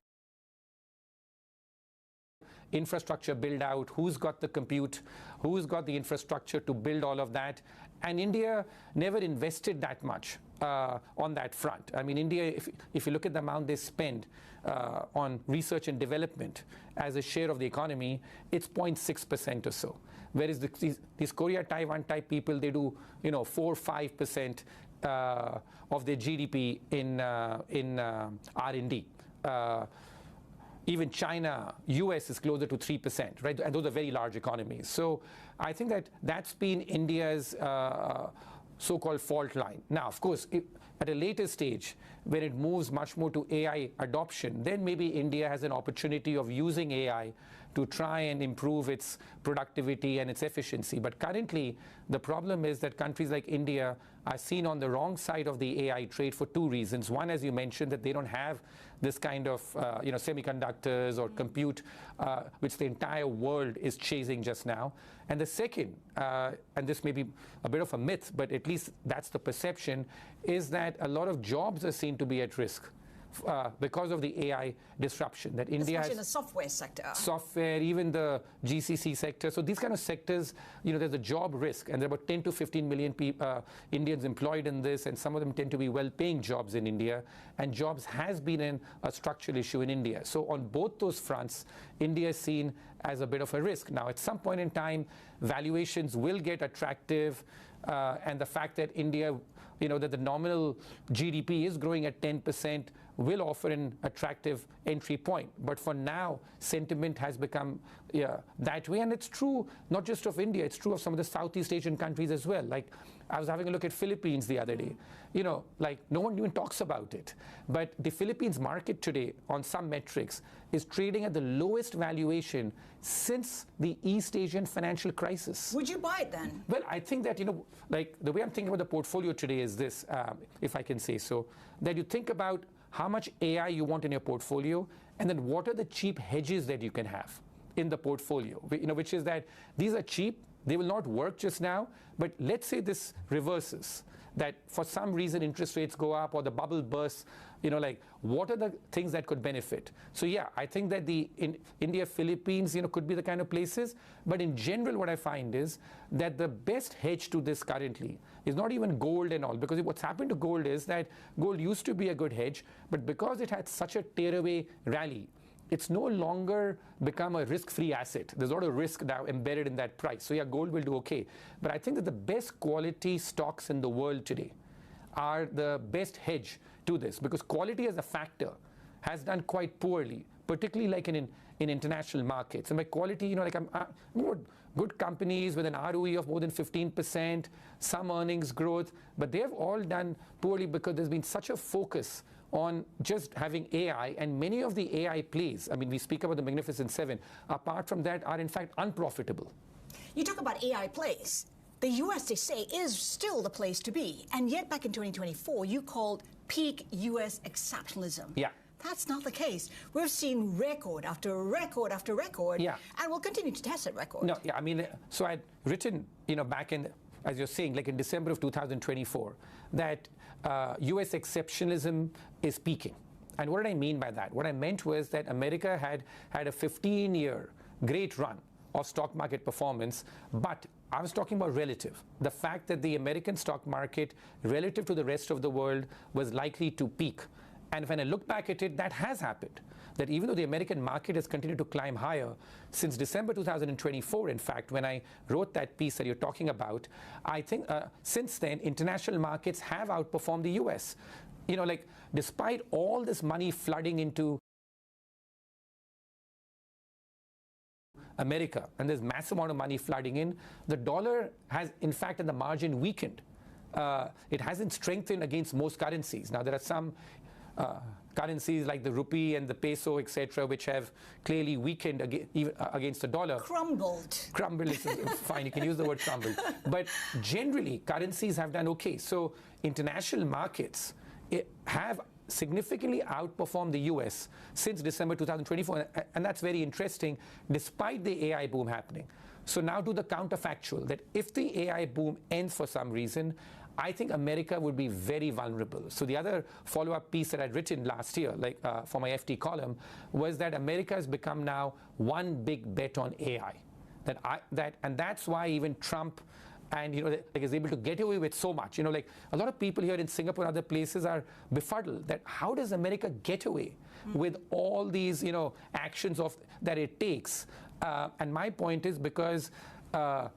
infrastructure build out, who's got the compute, who's got the infrastructure to build all of that. And India never invested that much on that front. I mean, India, if you look at the amount they spend on research and development as a share of the economy, it's 0.6% or so. Whereas these Korea, Taiwan type people, they do 4-5% of their GDP in R&D. even China, US is closer to 3%, right? And those are very large economies. So I think that that's been India's so-called fault line. Now, of course, at a later stage, when it moves much more to AI adoption, then maybe India has an opportunity of using AI to try and improve its productivity and its efficiency. But currently, the problem is that countries like India are seen on the wrong side of the AI trade for two reasons. One, as you mentioned, that they don't have this kind of semiconductors or compute, which the entire world is chasing just now. And the second, and this may be a bit of a myth, but at least that's the perception, is that a lot of jobs are seen to be at risk. Because of the AI disruption that India has. Especially in the software sector. Software, even the GCC sector. So these kind of sectors, there's a job risk, and there are about 10 to 15 million Indians employed in this, and some of them tend to be well-paying jobs in India, and jobs has been a structural issue in India. So on both those fronts, India is seen as a bit of a risk. Now, at some point in time, valuations will get attractive, and the fact that India, that the nominal GDP is growing at 10%, will offer an attractive entry point. But for now, sentiment has become that way. And it's true not just of India, it's true of some of the Southeast Asian countries as well. Like, I was having a look at Philippines the other day. Like, no one even talks about it. But the Philippines market today, on some metrics, is trading at the lowest valuation since the East Asian financial crisis. Would you buy it then? Well, I think that, like, the way I'm thinking about the portfolio today is this, if I can say so, that you think about how much AI you want in your portfolio, and then what are the cheap hedges that you can have in the portfolio, which is that these are cheap, they will not work just now, but let's say this reverses, that for some reason interest rates go up or the bubble bursts, like, what are the things that could benefit? So yeah, I think that India, Philippines, could be the kind of places, but in general what I find is that the best hedge to this currently is not even gold and all, because what's happened to gold is that gold used to be a good hedge, but because it had such a tearaway rally, it's no longer become a risk-free asset. There's a lot of risk now embedded in that price. So yeah, gold will do okay. But I think that the best quality stocks in the world today are the best hedge to this, because quality as a factor has done quite poorly, particularly like in international markets. And by quality, like good companies with an ROE of more than 15%, some earnings growth, but they have all done poorly because there's been such a focus on just having AI, and many of the AI plays, I mean, we speak about the Magnificent Seven, apart from that are in fact unprofitable. You talk about AI plays. The US, they say, is still the place to be. And yet back in 2024, you called peak US exceptionalism. Yeah. That's not the case. We've seen record after record after record, yeah, and we'll continue to test that record. No, yeah, I mean, so I'd written, back in, as you're saying, like in December of 2024, that US exceptionalism is peaking. And what did I mean by that? What I meant was that America had a 15-year great run of stock market performance, but I was talking about relative. The fact that the American stock market, relative to the rest of the world, was likely to peak. And when I look back at it, that has happened. That even though the American market has continued to climb higher, since December 2024, in fact, when I wrote that piece that you're talking about, I think since then, international markets have outperformed the US. Like, despite all this money flooding into America, and there's massive amount of money flooding in, the dollar has, in fact, at the margin weakened. It hasn't strengthened against most currencies. Now, there are some currencies like the rupee and the peso, etc., which have clearly weakened against the dollar. Crumbled. Crumbled is fine. You can use the word crumbled. But generally, currencies have done okay. So international markets have significantly outperformed the US since December 2024. And that's very interesting, despite the AI boom happening. So now to the counterfactual, that if the AI boom ends for some reason, I think America would be very vulnerable. So the other follow-up piece that I'd written last year, like for my FT column, was that America has become now one big bet on AI. And that's why even Trump and is able to get away with so much. Like a lot of people here in Singapore and other places are befuddled that how does America get away with all these actions that it takes? And my point is because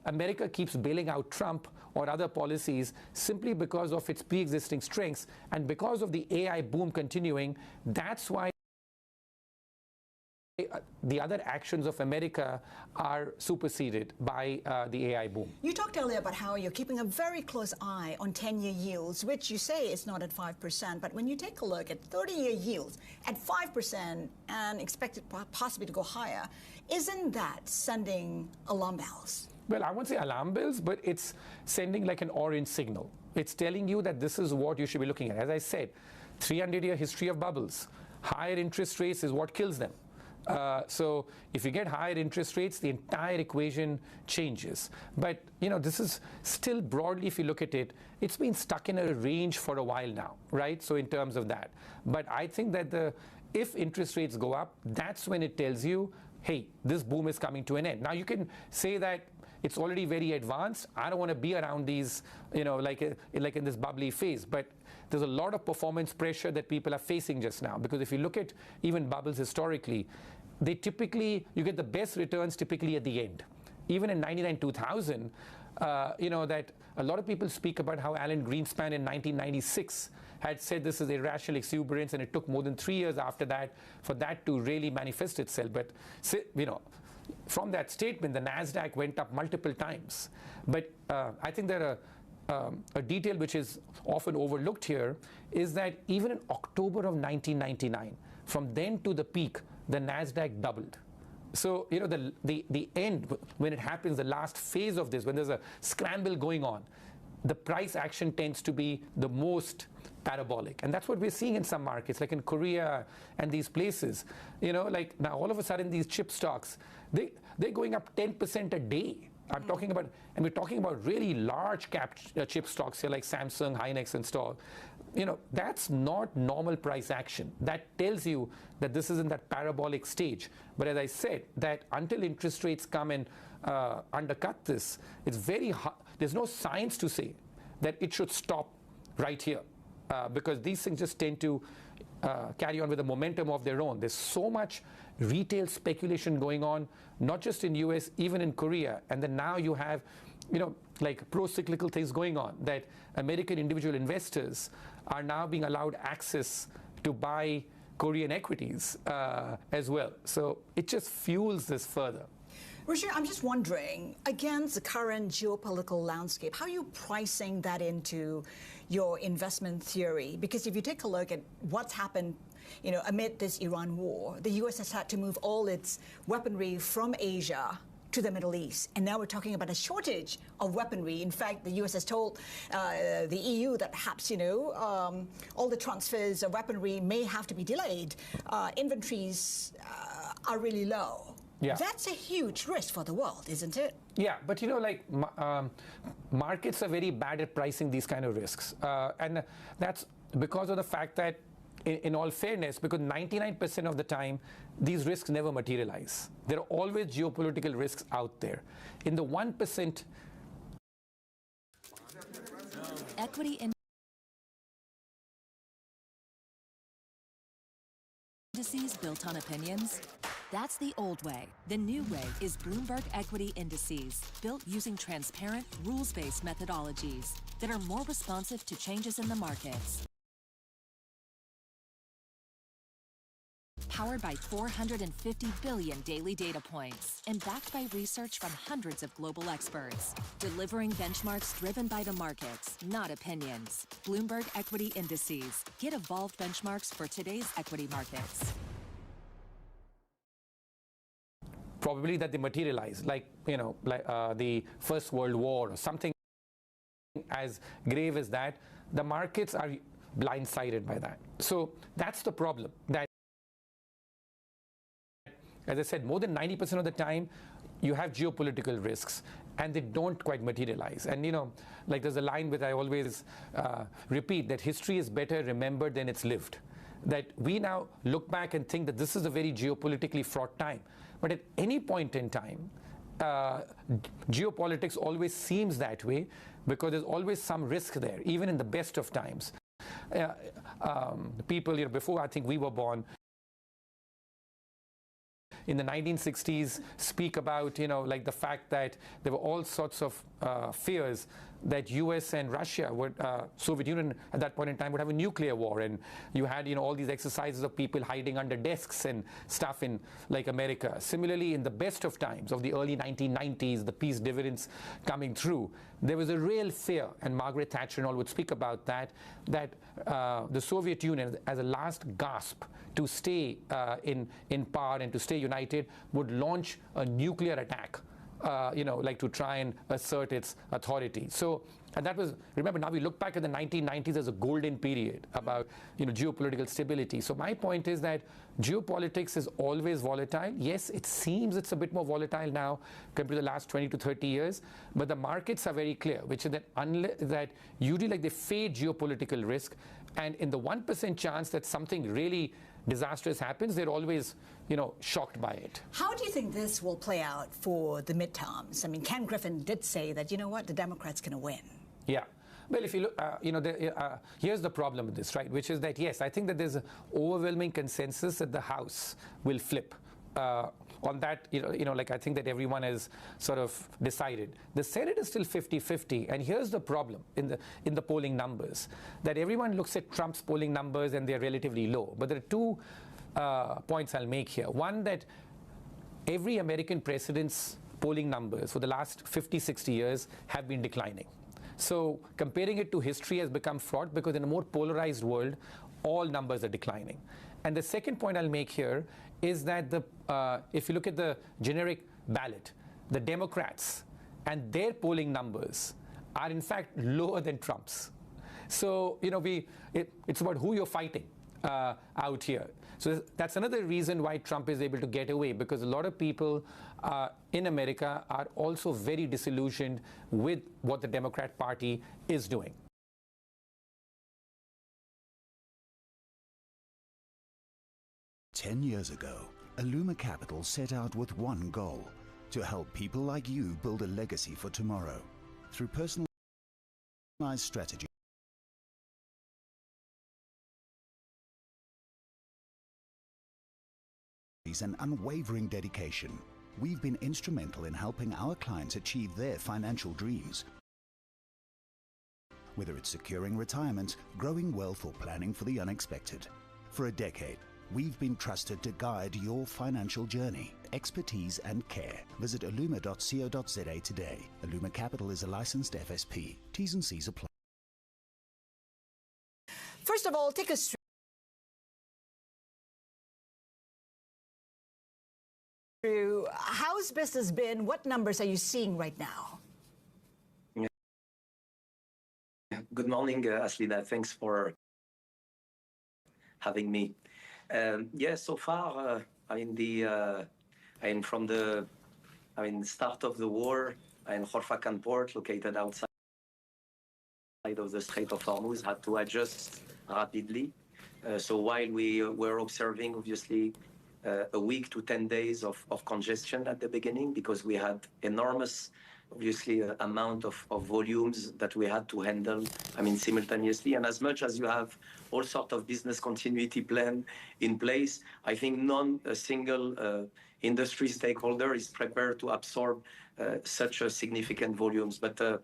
America keeps bailing out Trump or other policies simply because of its pre-existing strengths, and because of the AI boom continuing, that's why the other actions of America are superseded by the AI boom. You talked earlier about how you're keeping a very close eye on 10-year yields, which you say is not at 5%. But when you take a look at 30-year yields at 5% and expect it possibly to go higher, isn't that sending alarm bells? Well, I won't say alarm bells, but it's sending like an orange signal. It's telling you that this is what you should be looking at. As I said, 300-year history of bubbles. Higher interest rates is what kills them. So if you get higher interest rates, the entire equation changes. But, this is still broadly, if you look at it, it's been stuck in a range for a while now, right? So in terms of that. But I think that if interest rates go up, that's when it tells you, hey, this boom is coming to an end. Now, you can say that it's already very advanced. I don't want to be around these, like in this bubbly phase. But there's a lot of performance pressure that people are facing just now. Because if you look at even bubbles historically, you get the best returns typically at the end. Even in 99-2000, that a lot of people speak about how Alan Greenspan in 1996 had said this is irrational exuberance, and it took more than 3 years after that for that to really manifest itself. But, from that statement, the NASDAQ went up multiple times. But I think there are a detail which is often overlooked here is that even in October of 1999, from then to the peak, the NASDAQ doubled. So, the end, when it happens, the last phase of this, when there's a scramble going on, the price action tends to be the most parabolic. And that's what we're seeing in some markets, like in Korea and these places. Like now all of a sudden these chip stocks, they're going up 10% a day. I'm talking about, and we're talking about really large cap chip stocks here like Samsung, Hynix and Stoll. That's not normal price action. That tells you that this is in that parabolic stage. But as I said, that until interest rates come and undercut this, it's very hard. There's no science to say that it should stop right here because these things just tend to carry on with a momentum of their own. There's so much retail speculation going on, not just in US, even in Korea. And then now you have, like pro-cyclical things going on, that American individual investors are now being allowed access to buy Korean equities as well. So it just fuels this further. Ruchir, I'm just wondering, against the current geopolitical landscape, how are you pricing that into your investment theory? Because if you take a look at what's happened, amid this Iran war, the U.S. has had to move all its weaponry from Asia to the Middle East. And now we're talking about a shortage of weaponry. In fact, the U.S. has told the EU that perhaps, all the transfers of weaponry may have to be delayed. Inventories are really low. Yeah. That's a huge risk for the world, isn't it? Yeah, but markets are very bad at pricing these kind of risks. And that's because of the fact that, in all fairness, because 99% of the time, these risks never materialize. There are always geopolitical risks out there. In the 1%... Equity indices built on opinions? That's the old way. The new way is Bloomberg Equity Indices, built using transparent, rules-based methodologies that are more responsive to changes in the markets. Powered by 450 billion daily data points and backed by research from hundreds of global experts, delivering benchmarks driven by the markets, not opinions. Bloomberg Equity Indices. Get evolved benchmarks for today's equity markets. Probably that they materialize, like the First World War or something as grave as that. The markets are blindsided by that. So that's the problem. That, as I said, more than 90% of the time, you have geopolitical risks, and they don't quite materialize. And like there's a line which I always repeat, that history is better remembered than it's lived. That we now look back and think that this is a very geopolitically fraught time. But at any point in time, geopolitics always seems that way because there's always some risk there, even in the best of times. People, before I think we were born, in the 1960s, speak about, like the fact that there were all sorts of fears that US and Russia would, Soviet Union at that point in time would have a nuclear war, and you had all these exercises of people hiding under desks and stuff in like America. Similarly, in the best of times of the early 1990s, the peace dividends coming through, there was a real fear, and Margaret Thatcher and all would speak about that, that the Soviet Union, as a last gasp to stay in power and to stay united, would launch a nuclear attack. Like to try and assert its authority. So, and that was, remember, now we look back at the 1990s as a golden period about, geopolitical stability. So my point is that geopolitics is always volatile. Yes, it seems it's a bit more volatile now compared to the last 20 to 30 years, but the markets are very clear, which is that usually like they fade geopolitical risk, and in the 1% chance that something really disastrous happens, they're always, shocked by it. How do you think this will play out for the midterms? I mean, Ken Griffin did say that, the Democrats going to win. Yeah. Well, if you look, here's the problem with this, right? Which is that, yes, I think that there's an overwhelming consensus that the House will flip. On that, I think that everyone has sort of decided. The Senate is still 50-50, and here's the problem in the polling numbers, that everyone looks at Trump's polling numbers and they're relatively low. But there are two points I'll make here. One, that every American president's polling numbers for the last 50-60 years have been declining. So comparing it to history has become fraught, because in a more polarized world, all numbers are declining. And the second point I'll make here is that if you look at the generic ballot, the Democrats and their polling numbers are in fact lower than Trump's. So, it's about who you're fighting out here. So that's another reason why Trump is able to get away, because a lot of people in America are also very disillusioned with what the Democrat Party is doing. Ten years ago, Illuma Capital set out with one goal: to help people like you build a legacy for tomorrow through personalized strategy and unwavering dedication. We've been instrumental in helping our clients achieve their financial dreams. Whether it's securing retirement, growing wealth, or planning for the unexpected. For a decade, we've been trusted to guide your financial journey. Expertise and care. Visit illuma.co.za today. Illuma Capital is a licensed FSP. T's and C's apply. First of all, take us through how's business been? What numbers are you seeing right now? Good morning, Aslida. Thanks for having me. So far, from the start of the war, Horfakan port, located outside of the Strait of Hormuz, had to adjust rapidly. So while we were observing, obviously, a week to 10 days of congestion at the beginning, because we had enormous, obviously, amount of volumes that we had to handle, simultaneously. And as much as you have all sort of business continuity plan in place, I think a single industry stakeholder is prepared to absorb such a significant volumes. But the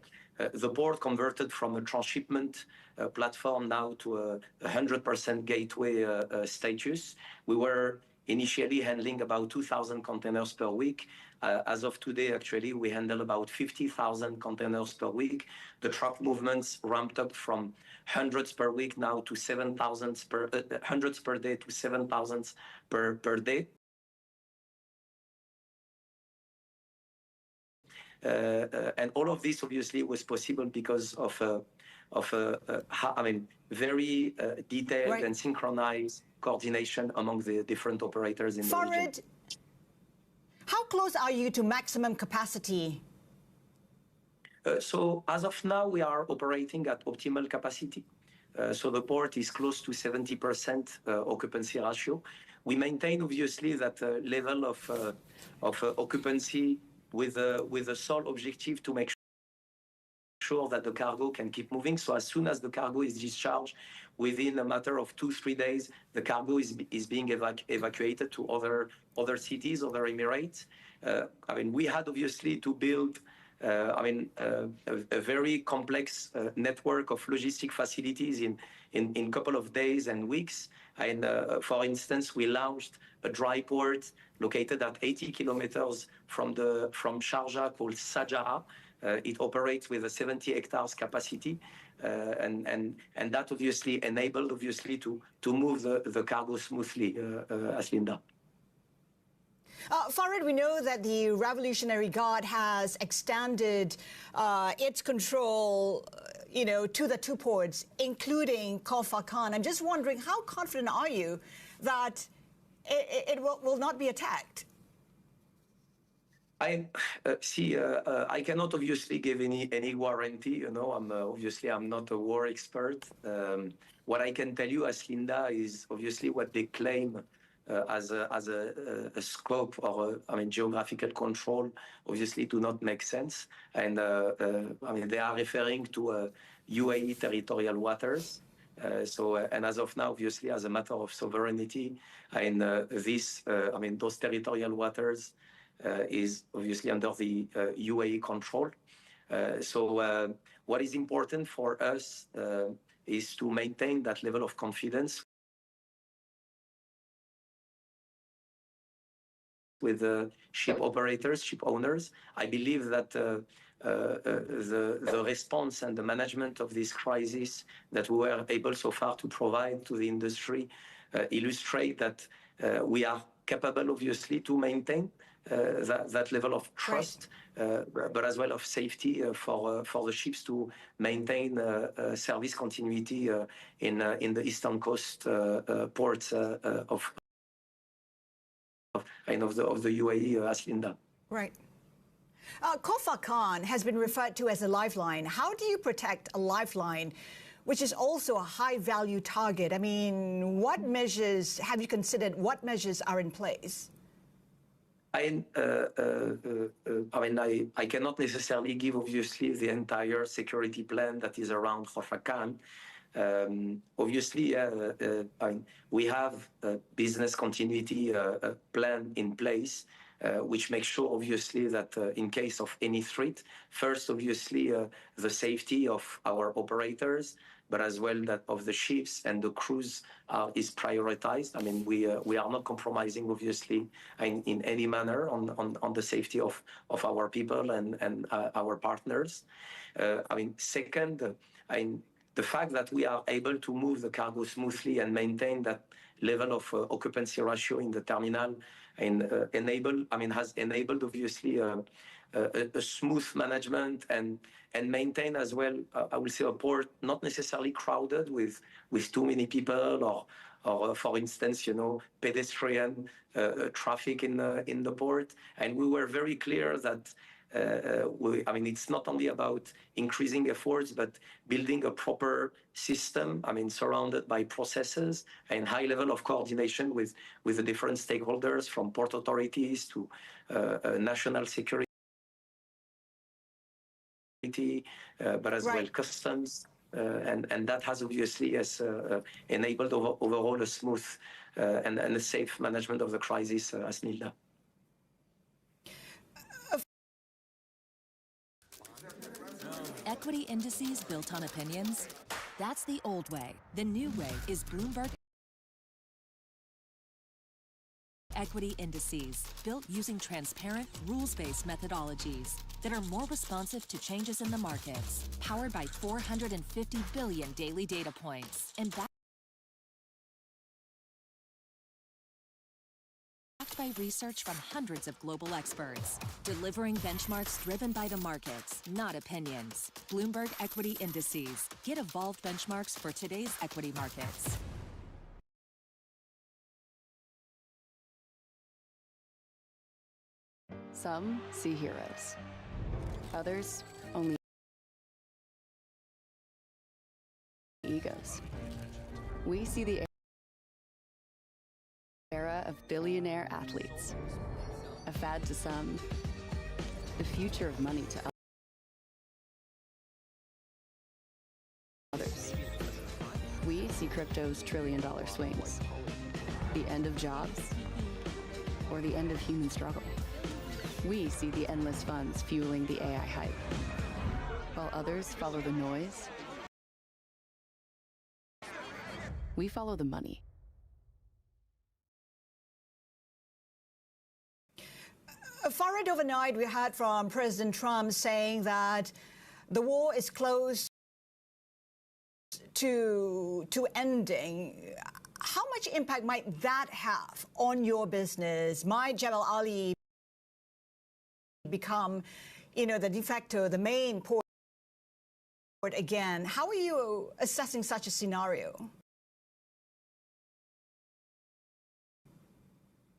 port converted from a transshipment platform now to a 100% gateway status. We were initially handling about 2,000 containers per week. As of today, actually, we handle about 50,000 containers per week. The truck movements ramped up from hundreds per week now to 7,000 hundreds per day to 7,000 per day. And all of this obviously was possible because of very detailed and synchronized coordination among the different operators in the region. How close are you to maximum capacity? So as of now, we are operating at optimal capacity. So the port is close to 70% occupancy ratio. We maintain obviously that level of occupancy with a sole objective to make sure that the cargo can keep moving. So as soon as the cargo is discharged, within a matter of 2-3 days, the cargo is being evacuated to other cities, other emirates. We had obviously to build a very complex network of logistic facilities in couple of days and weeks. And for instance, we launched a dry port located at 80 kilometers from Sharjah called Sajara. It operates with a 70 hectares capacity, and that obviously enabled to move the cargo smoothly, as Linda. Farid, we know that the Revolutionary Guard has extended its control, to the two ports, including Khor Fakkan. I'm just wondering, how confident are you that it will not be attacked? I cannot obviously give any warranty. I'm not a war expert. What I can tell you as Linda is obviously what they claim as a scope or geographical control obviously do not make sense. And they are referring to UAE territorial waters. And as of now, obviously, as a matter of sovereignty, and those territorial waters is obviously under the UAE control. What is important for us is to maintain that level of confidence with ship operators, ship owners. I believe that the response and the management of this crisis that we were able so far to provide to the industry illustrate that we are capable, obviously, to maintain that level of trust, but as well of safety for the ships to maintain service continuity in the eastern coast ports of the UAE, as Linda. Right. Khor Fakkan has been referred to as a lifeline. How do you protect a lifeline, which is also a high-value target? I mean, what measures have you considered? What measures are in place? I cannot necessarily give, obviously, the entire security plan that is around Khor Fakkan. Obviously, we have a business continuity plan in place, which makes sure, obviously, that in case of any threat, first, obviously, the safety of our operators, but as well that of the ships and the crews is prioritized. We are not compromising, obviously, in any manner on the safety of our people and our partners. Second, the fact that we are able to move the cargo smoothly and maintain that level of occupancy ratio in the terminal has enabled, obviously, a smooth management and maintain as well, I will say, a port not necessarily crowded with too many people or for instance, pedestrian traffic in the port. And we were very clear that it's not only about increasing efforts, but building a proper system, surrounded by processes and high level of coordination with the different stakeholders, from port authorities to national security, but as well customs. And that has obviously enabled overall a smooth and a safe management of the crisis, as Nilda. Equity indices built on opinions? That's the old way. The new way is Bloomberg Equity Indices, built using transparent, rules-based methodologies that are more responsive to changes in the markets, powered by 450 billion daily data points, and backed by research from hundreds of global experts, delivering benchmarks driven by the markets, not opinions. Bloomberg Equity Indices. Get evolved benchmarks for today's equity markets. Some see heroes. Others only egos. We see the era of billionaire athletes. A fad to some, the future of money to others. We see crypto's trillion-dollar swings. The end of jobs or the end of human struggle. We see the endless funds fueling the AI hype, while others follow the noise. We follow the money. Farid, overnight we heard from President Trump saying that the war is close to ending. How much impact might that have on your business? Might Jebel Ali become, the de facto, the main port again? How are you assessing such a scenario?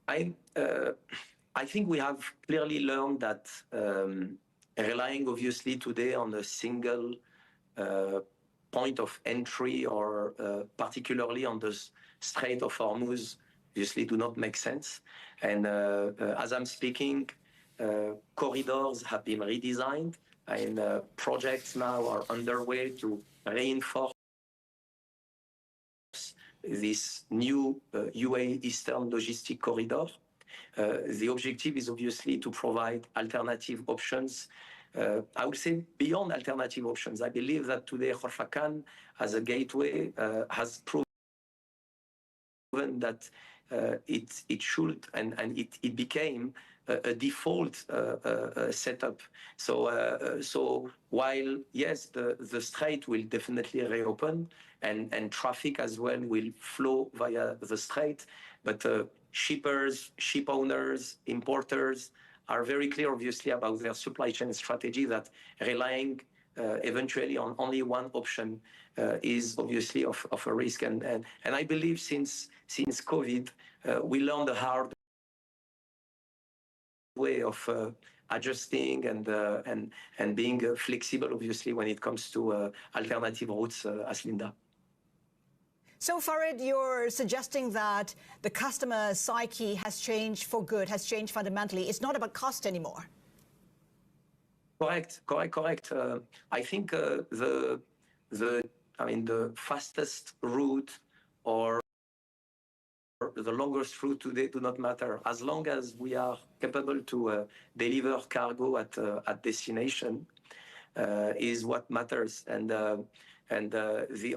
I think we have clearly learned that relying obviously today on a single point of entry or particularly on the Strait of Hormuz obviously do not make sense. And as I'm speaking, corridors have been redesigned and projects now are underway to reinforce this new UAE Eastern Logistic Corridor. The objective is obviously to provide alternative options. I would say beyond alternative options. I believe that today Khorfakan as a gateway has proven that it should and it became a default setup. So while yes, the strait will definitely reopen and traffic as well will flow via the strait, but shippers, ship owners, importers are very clear, obviously, about their supply chain strategy that relying eventually on only one option is obviously of a risk. And I believe since COVID, we learned the hard way of adjusting and being flexible, obviously, when it comes to alternative routes, as Linda. So, Farid, you're suggesting that the customer psyche has changed for good, has changed fundamentally. It's not about cost anymore. Correct. I think the fastest route or the longest route today do not matter. As long as we are capable to deliver cargo at destination is what matters. And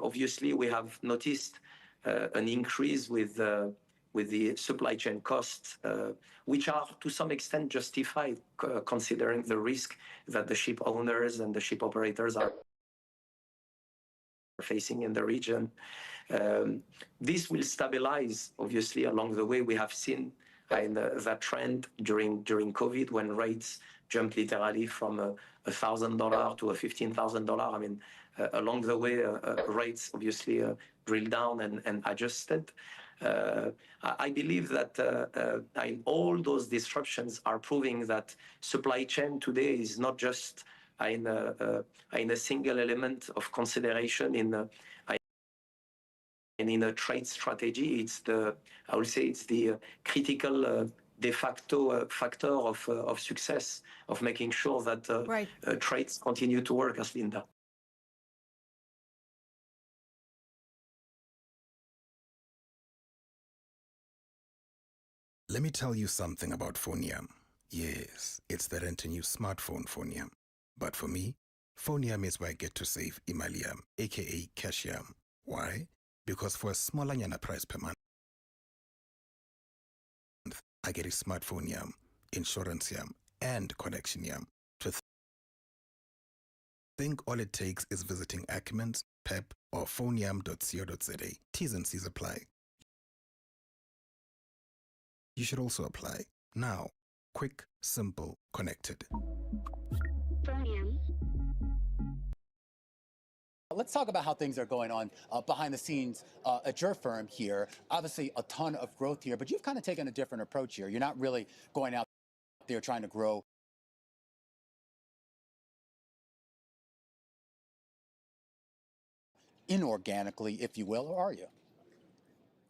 obviously we have noticed an increase with the supply chain costs, which are to some extent justified, considering the risk that the ship owners and the ship operators are facing in the region. This will stabilize, obviously, along the way. We have seen that trend during COVID when rates jumped literally from $1,000 to $15,000. I mean, along the way, rates obviously drilled down and adjusted. I believe that all those disruptions are proving that supply chain today is not just in a single element of consideration in a trade strategy. I would say it's the critical de facto factor of success of making sure that trades continue to work, as Linda. Let me tell you something about Phonium. Yes, it's the rent-a-new smartphone Phonium. But for me, Phonium is where I get to save Imalium, aka Cashium. Why? Because for a smaller Nyana price per month, I get a smartphone, insurance, and connection. To think all it takes is visiting Acumen's, PEP, or phonium.co.za. T's and C's apply. You should also apply. Now, quick, simple, connected. Let's talk about how things are going on behind the scenes at your firm here. Obviously, a ton of growth here, but you've kind of taken a different approach here. You're not really going out there trying to grow inorganically, if you will, or are you?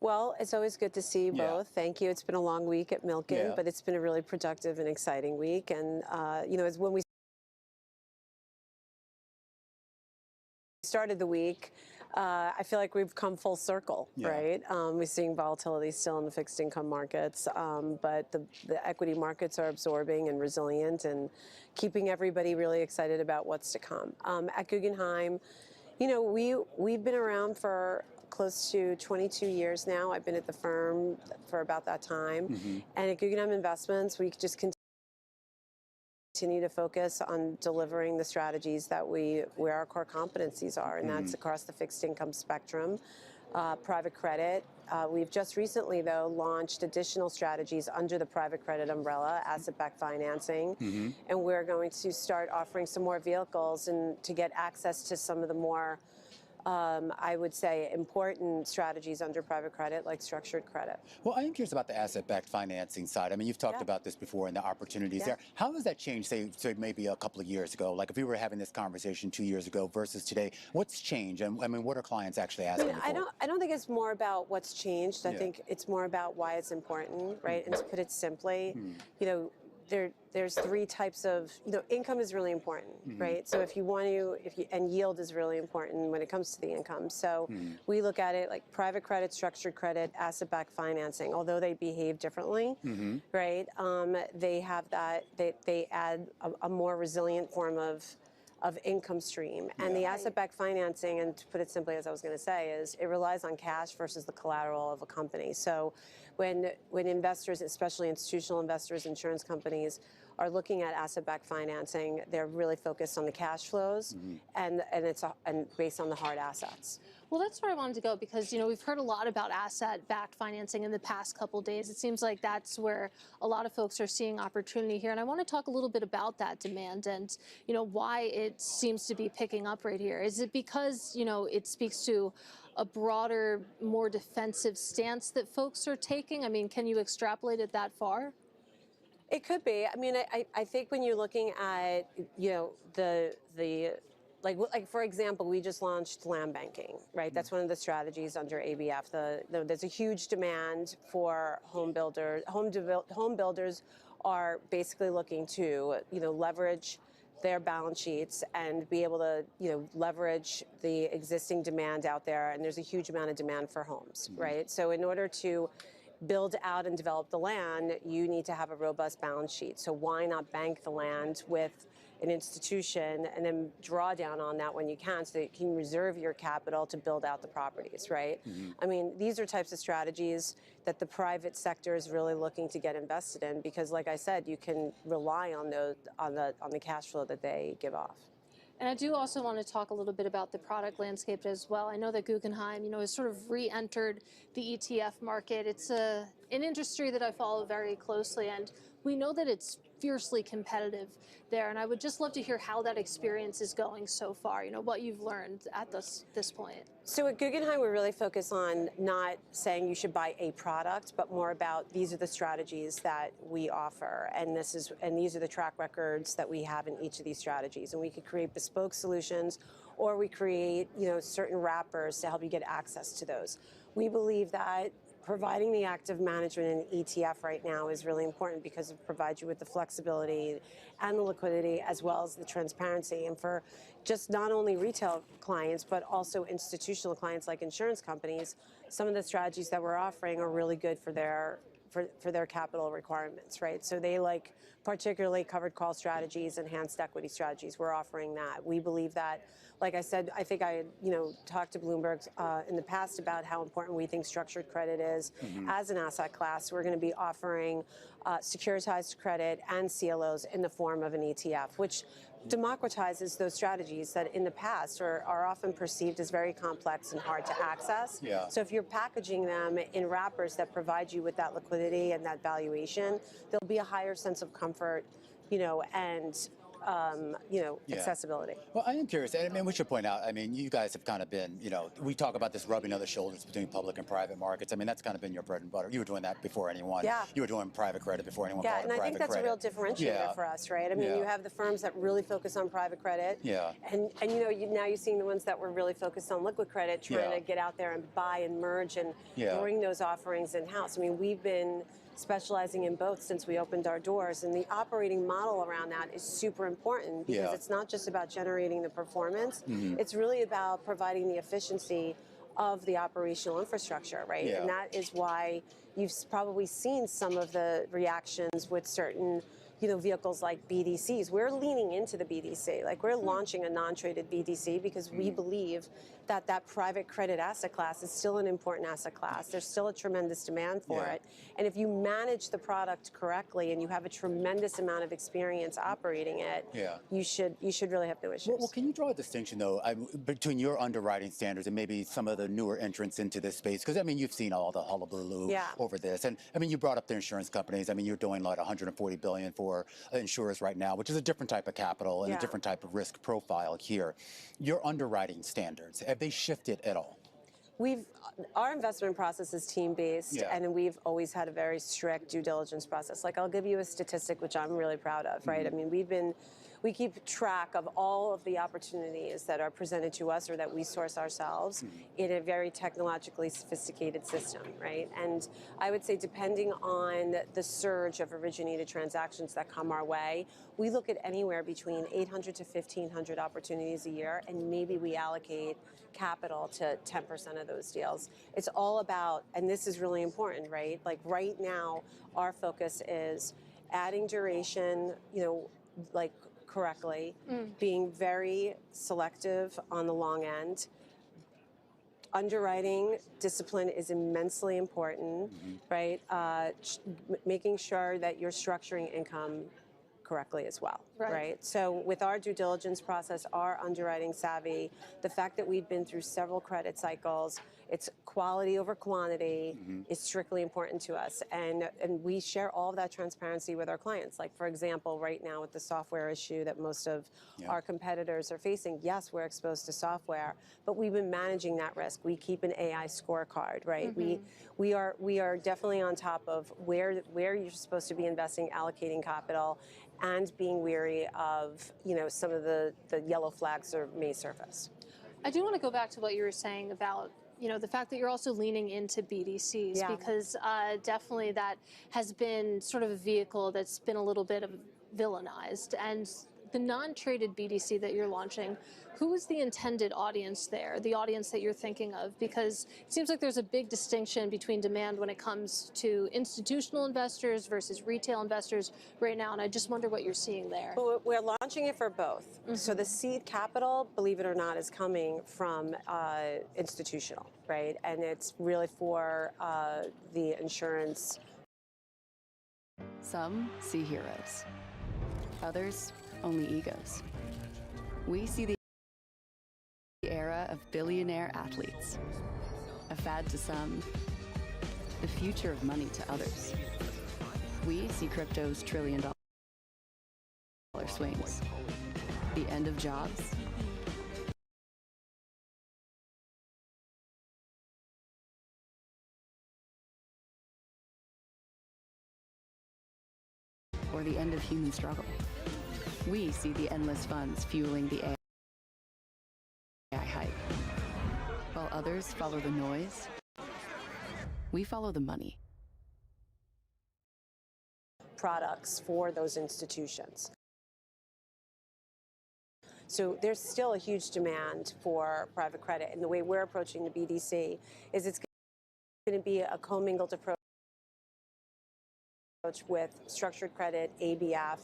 Well, it's always good to see you both. Thank you. It's been a long week at Milken, but it's been a really productive and exciting week. And, it's when we started the week, I feel like we've come full circle, right? We're seeing volatility still in the fixed income markets, but the equity markets are absorbing and resilient and keeping everybody really excited about what's to come. At Guggenheim, you know, we've been around for close to 22 years now. I've been at the firm for about that time. And at Guggenheim Investments, we just continue to focus on delivering the strategies that where our core competencies are, and that's across the fixed income spectrum, private credit. We've just recently, though, launched additional strategies under the private credit umbrella, asset-backed financing, and we're going to start offering some more vehicles and to get access to some of the more I would say, important strategies under private credit, like structured credit. Well, I am curious about the asset-backed financing side. I mean, you've talked about this before and the opportunities there. How has that changed, say maybe a couple of years ago? Like if we were having this conversation 2 years ago versus today, what's changed? And I mean, what are clients actually asking for? I don't think it's more about what's changed. I think it's more about why it's important, right? And to put it simply, you know, there's three types of, you know, income is really important, right? So if you want to, and yield is really important when it comes to the income. So we look at it like private credit, structured credit, asset-backed financing, although they behave differently, right? They have that, they add a more resilient form of income stream. And the asset-backed financing, and to put it simply as I was going to say, is it relies on cash versus the collateral of a company. So when investors, especially institutional investors, insurance companies, are looking at asset-backed financing, they're really focused on the cash flows and based on the hard assets. Well, that's where I wanted to go because, you know, we've heard a lot about asset-backed financing in the past couple days. It seems like that's where a lot of folks are seeing opportunity here. And I want to talk a little bit about that demand and, you know, why it seems to be picking up right here. Is it because, you know, it speaks to a broader, more defensive stance that folks are taking? I mean, can you extrapolate it that far? It could be. I mean, I think when you're looking at, you know, like for example, we just launched land banking, right? That's one of the strategies under ABF. There's a huge demand for home builders. Home builders are basically looking to, you know, leverage their balance sheets and be able to, you know, leverage the existing demand out there. And there's a huge amount of demand for homes, right? So in order to build out and develop the land, you need to have a robust balance sheet. So why not bank the land with an institution and then draw down on that when you can so that you can reserve your capital to build out the properties, right? I mean, these are types of strategies that the private sector is really looking to get invested in because, like I said, you can rely on those on the cash flow that they give off. And I do also want to talk a little bit about the product landscape as well. I know that Guggenheim, you know, has sort of re-entered the ETF market. It's an industry that I follow very closely, and we know that it's fiercely competitive there. And I would just love to hear how that experience is going so far, you know, what you've learned at this point. So at Guggenheim, we really focus on not saying you should buy a product, but more about these are the strategies that we offer, and these are the track records that we have in each of these strategies. And we could create bespoke solutions, or we create, you know, certain wrappers to help you get access to those. We believe that providing the active management in ETF right now is really important because it provides you with the flexibility and the liquidity as well as the transparency. And for just not only retail clients, but also institutional clients like insurance companies, some of the strategies that we're offering are really good for their capital requirements, right? So they like particularly covered call strategies, enhanced equity strategies. We're offering that. We believe that, like I said, I think I, you know, talked to Bloomberg in the past about how important we think structured credit is as an asset class. We're going to be offering securitized credit and CLOs in the form of an ETF, which democratizes those strategies that in the past are often perceived as very complex and hard to access. So if you're packaging them in wrappers that provide you with that liquidity and that valuation, there'll be a higher sense of comfort, you know, and accessibility. Well, I am curious, and I mean, we should point out, I mean, you guys have kind of been, you know, we talk about this rubbing of the shoulders between public and private markets. I mean, that's kind of been your bread and butter. You were doing that before anyone. You were doing private credit before anyone called it private credit. Yeah, and I think that's a real differentiator for us, right? I mean, you have the firms that really focus on private credit. And you know, now you're seeing the ones that were really focused on liquid credit, trying to get out there and buy and merge and bring those offerings in-house. I mean, we've been specializing in both since we opened our doors, and the operating model around that is super important because Yeah. it's not just about generating the performance. Mhm. It's really about providing the efficiency of the operational infrastructure, right? Yeah. And that is why you've probably seen some of the reactions with certain vehicles like BDCs. We're leaning into the BDC. Like we're launching a non-traded BDC because we believe that that private credit asset class is still an important asset class. There's still a tremendous demand for Yeah. it. And if you manage the product correctly and you have a tremendous amount of experience operating it, Yeah. you should really have no issues. Well, can you draw a distinction, though, between your underwriting standards and maybe some of the newer entrants into this space? Because, I mean, you've seen all the hullabaloo over this. And, I mean, you brought up the insurance companies. I mean, you're doing like $140 billion for insurers right now, which is a different type of capital and a different type of risk profile here. Your underwriting standards, have they shifted at all? Our investment process is team-based, and we've always had a very strict due diligence process. Like, I'll give you a statistic, which I'm really proud of, right? I mean, we keep track of all of the opportunities that are presented to us or that we source ourselves in a very technologically sophisticated system, right? And I would say depending on the surge of originated transactions that come our way, we look at anywhere between 800 to 1,500 opportunities a year, and maybe we allocate capital to 10% of those deals. It's all about, and this is really important, right? Like right now, our focus is adding duration, like correctly, being very selective on the long end. Underwriting discipline is immensely important, right? Making sure that you're structuring income correctly as well, right? So with our due diligence process, our underwriting savvy, the fact that we've been through several credit cycles, it's quality over quantity is strictly important to us. And we share all of that transparency with our clients. Like, for example, right now with the software issue that most of our competitors are facing, yes, we're exposed to software, but we've been managing that risk. We keep an AI scorecard, right? We are definitely on top of where you're supposed to be investing, allocating capital, and being weary of, some of the yellow flags that may surface. I do want to go back to what you were saying about the fact that you're also leaning into BDCs, because definitely that has been sort of a vehicle that's been a little bit of villainized. And the non-traded BDC that you're launching, who is the intended audience there, the audience that you're thinking of? Because it seems like there's a big distinction between demand when it comes to institutional investors versus retail investors right now, and I just wonder what you're seeing there. Well, we're launching it for both. So the seed capital, believe it or not, is coming from institutional, right? And it's really for the insurance. Some see heroes. Others, only egos. We see the era of billionaire athletes. A fad to some, the future of money to others. We see crypto's trillion-dollar swings. The end of jobs. Or the end of human struggle. We see the endless funds fueling the AI hype. While others follow the noise, we follow the money. Products for those institutions. So there's still a huge demand for private credit, and the way we're approaching the BDC is it's going to be a commingled approach with structured credit, ABF,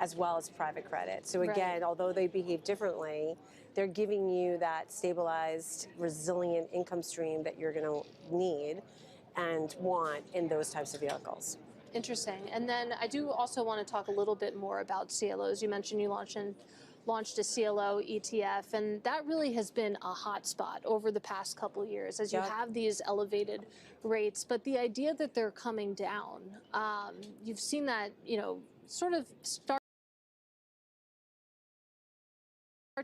as well as private credit. So again, although they behave differently, they're giving you that stabilized, resilient income stream that you're going to need and want in those types of vehicles. Interesting. And then I do also want to talk a little bit more about CLOs. You mentioned you launched a CLO ETF, and that really has been a hot spot over the past couple of years as you have these elevated rates. But the idea that they're coming down, you've seen that, sort of start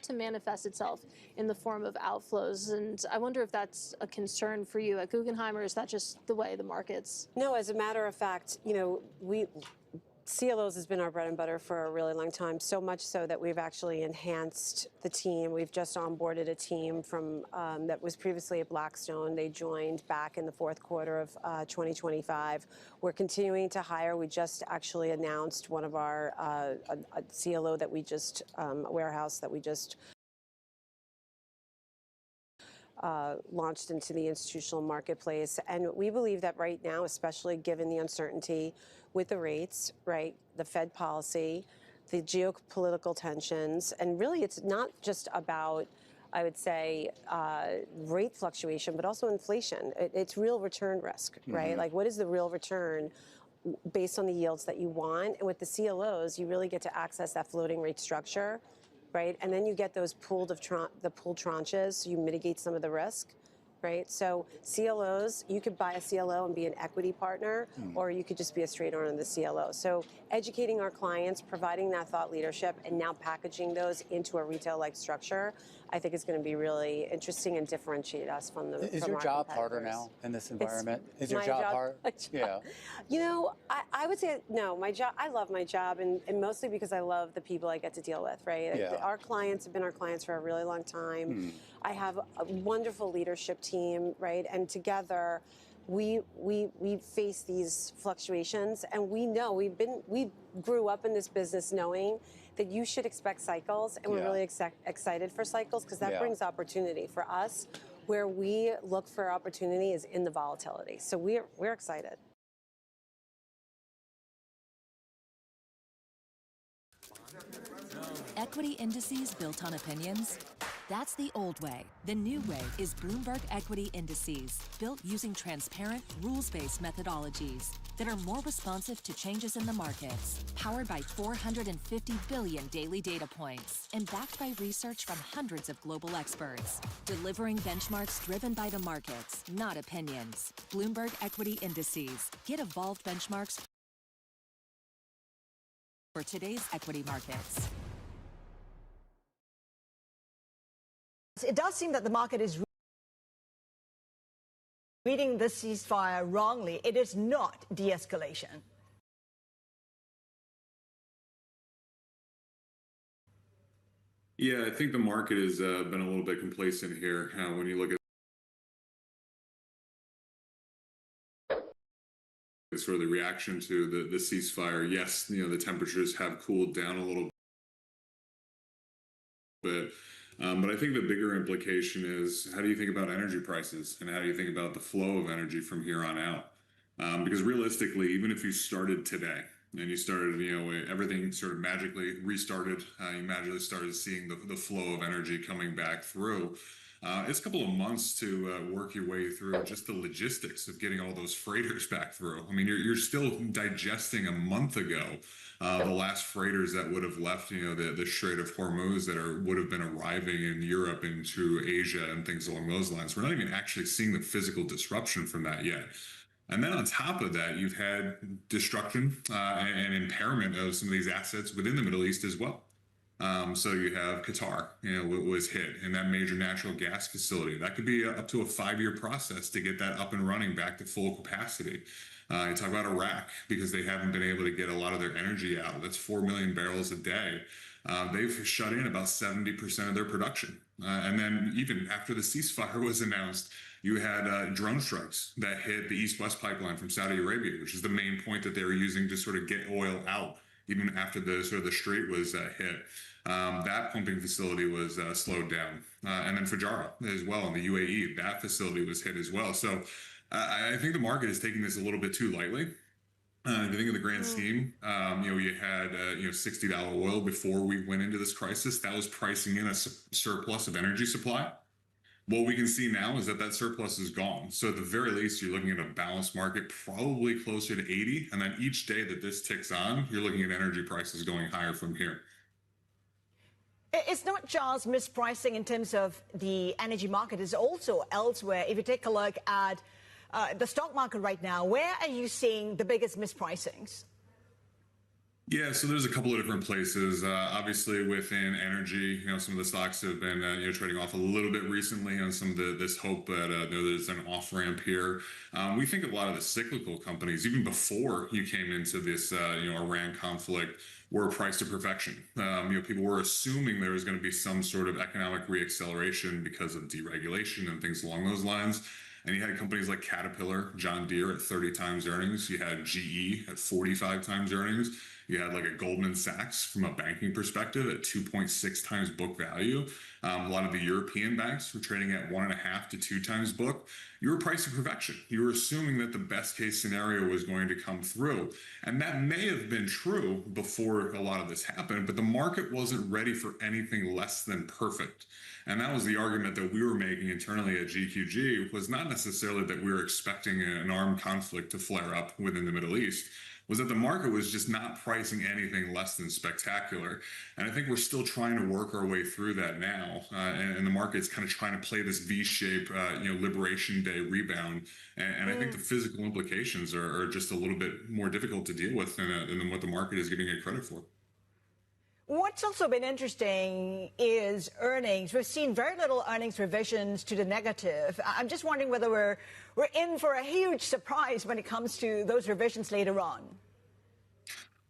to manifest itself in the form of outflows. And I wonder if that's a concern for you at Guggenheim, or is that just the way the markets? No, as a matter of fact, CLOs has been our bread and butter for a really long time, so much so that we've actually enhanced the team. We've just onboarded a team from that was previously at Blackstone. They joined back in the fourth quarter of 2025. We're continuing to hire. We just actually announced one of our a CLO that we just a warehouse that we just launched into the institutional marketplace. And we believe that right now, especially given the uncertainty with the rates, right, the Fed policy, the geopolitical tensions, and really it's not just about, I would say, rate fluctuation, but also inflation. It's real return risk, right? Like, what is the real return based on the yields that you want? And with the CLOs, you really get to access that floating rate structure, right? And then you get those pooled tranches, so you mitigate some of the risk, right? So CLOs, you could buy a CLO and be an equity partner, or you could just be a straight owner in the CLO. So educating our clients, providing that thought leadership, and now packaging those into a retail-like structure, I think is going to be really interesting and differentiate us from the. Is your job harder now in this environment? Is your job hard? Yeah. You know, I would say no. My job, I love my job, and mostly because I love the people I get to deal with. Right. Yeah. Our clients have been our clients for a really long time. I have a wonderful leadership team. Right, and together. We face these fluctuations, and we know we grew up in this business knowing that you should expect cycles, and we're really excited for cycles because that brings opportunity for us. Where we look for opportunity is in the volatility, so we're excited. Equity indices built on opinions? That's the old way. The new way is Bloomberg Equity Indices, built using transparent, rules-based methodologies that are more responsive to changes in the markets, powered by 450 billion daily data points, and backed by research from hundreds of global experts, delivering benchmarks driven by the markets, not opinions. Bloomberg Equity Indices. Get evolved benchmarks for today's equity markets. It does seem that the market is reading this ceasefire wrongly. It is not de-escalation. Yeah, I think the market has been a little bit complacent here when you look at sort of the reaction to the ceasefire. Yes, you know, the temperatures have cooled down a little bit. But I think the bigger implication is, how do you think about energy prices, and how do you think about the flow of energy from here on out? Because realistically, even if you started today and you started, you know, everything sort of magically restarted, you magically started seeing the flow of energy coming back through. It's a couple of months to work your way through just the logistics of getting all those freighters back through. I mean, you're still digesting a month ago the last freighters that would have left, you know, the Strait of Hormuz that would have been arriving in Europe into Asia and things along those lines. We're not even actually seeing the physical disruption from that yet. And then on top of that, you've had destruction and impairment of some of these assets within the Middle East as well. So you have Qatar, you know, was hit, and that major natural gas facility. That could be up to a 5-year process to get that up and running back to full capacity. You talk about Iraq, because they haven't been able to get a lot of their energy out. That's 4 million barrels a day. They've shut in about 70% of their production. And then even after the ceasefire was announced, you had drone strikes that hit the East-West pipeline from Saudi Arabia, which is the main point that they were using to sort of get oil out, even after the sort of the strait was hit. That pumping facility was slowed down. And then Fujairah as well in the UAE, that facility was hit as well. So I think the market is taking this a little bit too lightly. If you think of the grand scheme, you know, you had you know, $60 oil before we went into this crisis. That was pricing in a surplus of energy supply. What we can see now is that surplus is gone. So at the very least, you're looking at a balanced market, probably closer to 80. And then each day that this ticks on, you're looking at energy prices going higher from here. It's not just mispricing in terms of the energy market. It's also elsewhere. If you take a look at the stock market right now, where are you seeing the biggest mispricings? Yeah, so there's a couple of different places. Obviously, within energy, some of the stocks have been trading off a little bit recently on some of this hope that there's an off ramp here. We think a lot of the cyclical companies, even before you came into this Iran conflict, were priced to perfection. People were assuming there was going to be some sort of economic reacceleration because of deregulation and things along those lines. And you had companies like Caterpillar, John Deere at 30 times earnings. You had GE at 45 times earnings. You had like a Goldman Sachs from a banking perspective at 2.6 times book value. A lot of the European banks were trading at 1.5 to 2 times book. You were priced to perfection. You were assuming that the best case scenario was going to come through. And that may have been true before a lot of this happened, but the market wasn't ready for anything less than perfect. And that was the argument that we were making internally at GQG, was not necessarily that we were expecting an armed conflict to flare up within the Middle East, was that the market was just not pricing anything less than spectacular. And I think we're still trying to work our way through that now. And the market's kind of trying to play this V-shape, Liberation Day rebound. And I think the physical implications are just a little bit more difficult to deal with than what the market is giving it credit for. What's also been interesting is earnings. We've seen very little earnings revisions to the negative. I'm just wondering whether we're in for a huge surprise when it comes to those revisions later on.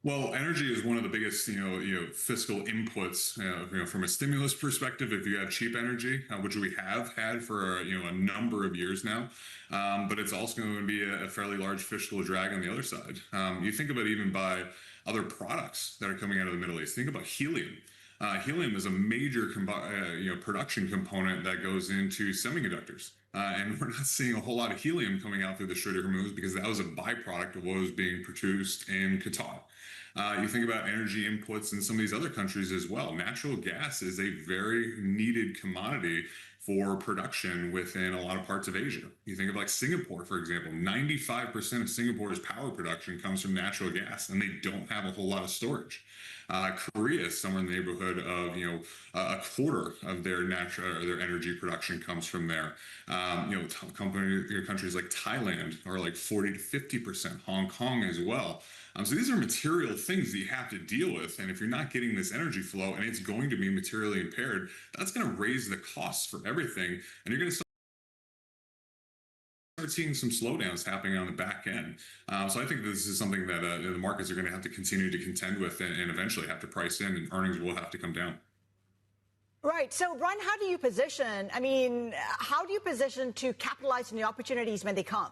Well, energy is one of the biggest, fiscal inputs, from a stimulus perspective. If you have cheap energy, which we have had for a number of years now, but it's also going to be a fairly large fiscal drag on the other side. You think about even by other products that are coming out of the Middle East. Think about helium. Helium is a major production component that goes into semiconductors. And we're not seeing a whole lot of helium coming out through the Strait of Hormuz because that was a byproduct of what was being produced in Qatar. You think about energy inputs in some of these other countries as well. Natural gas is a very needed commodity for production within a lot of parts of Asia. You think of like Singapore, for example, 95% of Singapore's power production comes from natural gas, and they don't have a whole lot of storage. Korea, somewhere in the neighborhood of a quarter of their energy production comes from there. Countries like Thailand are like 40 to 50%. Hong Kong as well. So these are material things that you have to deal with, and if you're not getting this energy flow and it's going to be materially impaired, that's going to raise the costs for everything, and you're going to start seeing some slowdowns happening on the back end. So I think this is something that the markets are going to have to continue to contend with and eventually have to price in, and earnings will have to come down. Right. So, Brian, how do you position? How do you position to capitalize on the opportunities when they come?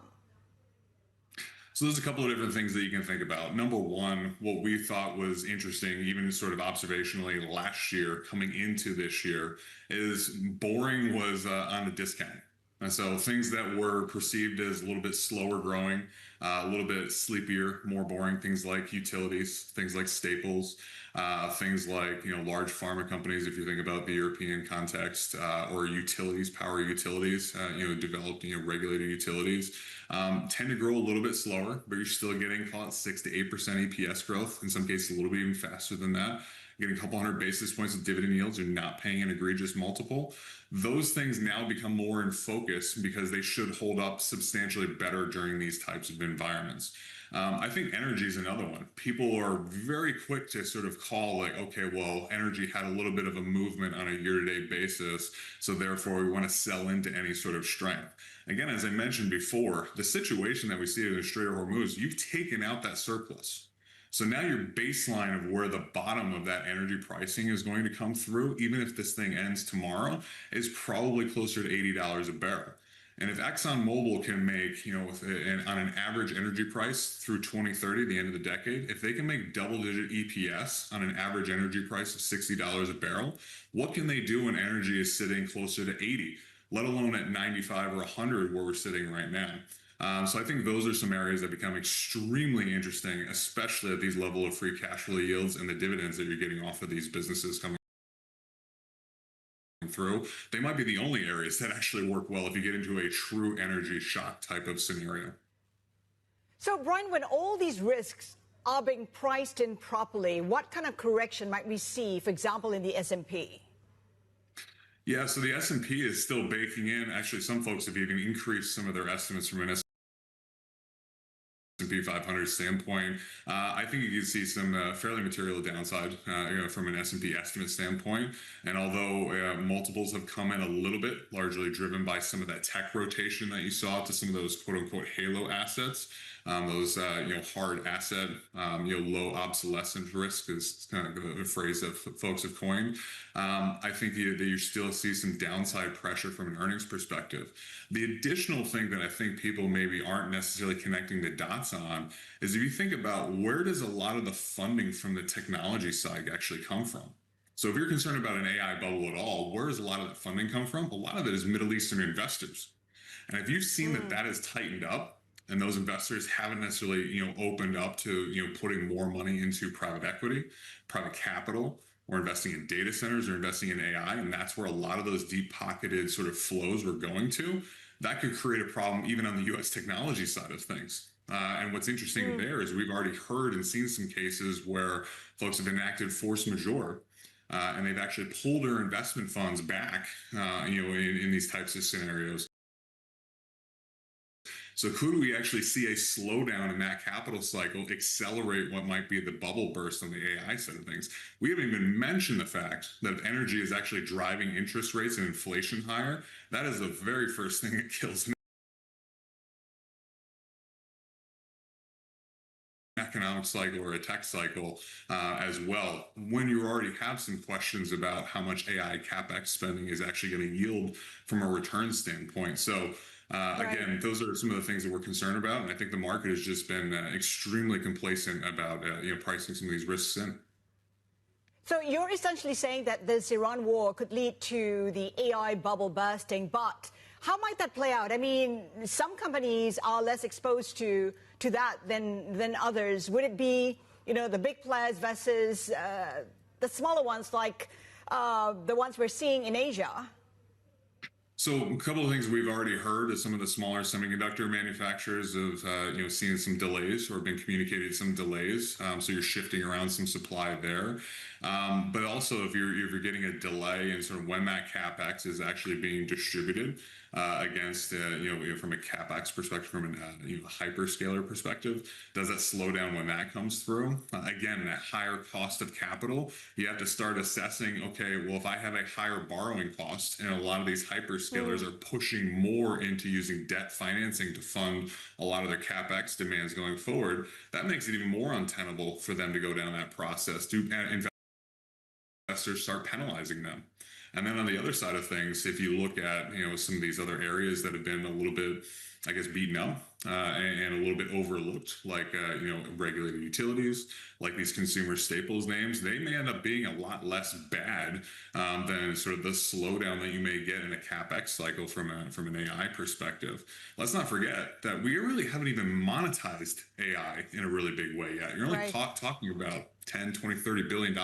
So there's a couple of different things that you can think about. Number one, what we thought was interesting, even sort of observationally last year coming into this year, is boring was on a discount. And so things that were perceived as a little bit slower growing, a little bit sleepier, more boring, things like utilities, things like staples, things like large pharma companies, if you think about the European context, or utilities, power utilities, developed regulated utilities, tend to grow a little bit slower, but you're still getting, call it 6 to 8% EPS growth. In some cases, a little bit even faster than that. Getting a couple hundred basis points of dividend yields. You're not paying an egregious multiple. Those things now become more in focus because they should hold up substantially better during these types of environments. I think energy is another one. People are very quick to sort of call like, okay, well, energy had a little bit of a movement on a year-to-date basis, so therefore we want to sell into any sort of strength. Again, as I mentioned before, the situation that we see in the Strait of Hormuz, you've taken out that surplus. So now your baseline of where the bottom of that energy pricing is going to come through, even if this thing ends tomorrow, is probably closer to $80 a barrel. And if ExxonMobil can make, on an average energy price through 2030, the end of the decade, if they can make double-digit EPS on an average energy price of $60 a barrel, what can they do when energy is sitting closer to 80, let alone at 95 or 100 where we're sitting right now? So I think those are some areas that become extremely interesting, especially at these level of free cash flow yields and the dividends that you're getting off of these businesses coming through. They might be the only areas that actually work well if you get into a true energy shock type of scenario. So, Brian, when all these risks are being priced in properly, what kind of correction might we see, for example, in the S&P? Yeah, so the S&P is still baking in. Actually, some folks have even increased some of their estimates from an S&P 500 standpoint, I think you can see some fairly material downside from an S&P estimate standpoint. And although multiples have come in a little bit, largely driven by some of that tech rotation that you saw to some of those quote unquote halo assets, those hard asset, low obsolescence risk is kind of a phrase that folks have coined. I think that you still see some downside pressure from an earnings perspective. The additional thing that I think people maybe aren't necessarily connecting the dots on is if you think about where does a lot of the funding from the technology side actually come from? So if you're concerned about an AI bubble at all, where does a lot of that funding come from? A lot of it is Middle Eastern investors. And if you've seen that has tightened up, and those investors haven't necessarily, opened up to, putting more money into private equity, private capital, or investing in data centers or investing in AI, and that's where a lot of those deep-pocketed sort of flows were going to, that could create a problem even on the U.S. technology side of things. And what's interesting there is we've already heard and seen some cases where folks have enacted force majeure, and they've actually pulled their investment funds back, in these types of scenarios. So could we actually see a slowdown in that capital cycle accelerate what might be the bubble burst on the AI side of things? We haven't even mentioned the fact that if energy is actually driving interest rates and inflation higher, that is the very first thing that kills an economic cycle or a tech cycle as well, when you already have some questions about how much AI CapEx spending is actually going to yield from a return standpoint. So again, those are some of the things that we're concerned about, and I think the market has just been extremely complacent about pricing some of these risks in. So you're essentially saying that this Iran war could lead to the AI bubble bursting, but how might that play out? I mean, some companies are less exposed to that than others. Would it be, the big players versus the smaller ones, like the ones we're seeing in Asia? So a couple of things we've already heard is some of the smaller semiconductor manufacturers have seen some delays or been communicated some delays. So you're shifting around some supply there. But also if you're getting a delay in sort of when that CapEx is actually being distributed against from a CapEx perspective, from a hyperscaler perspective, does that slow down when that comes through? Again, that higher cost of capital, you have to start assessing, okay, well, if I have a higher borrowing cost and a lot of these hyperscalers are pushing more into using debt financing to fund a lot of their CapEx demands going forward, that makes it even more untenable for them to go down that process. Investors start penalizing them. And then on the other side of things, if you look at some of these other areas that have been a little bit, I guess, beaten up and a little bit overlooked, like regulated utilities, like these consumer staples names, they may end up being a lot less bad than sort of the slowdown that you may get in a CapEx cycle from an AI perspective. Let's not forget that we really haven't even monetized AI in a really big way yet. You're only talking about $10, $20, $30 billion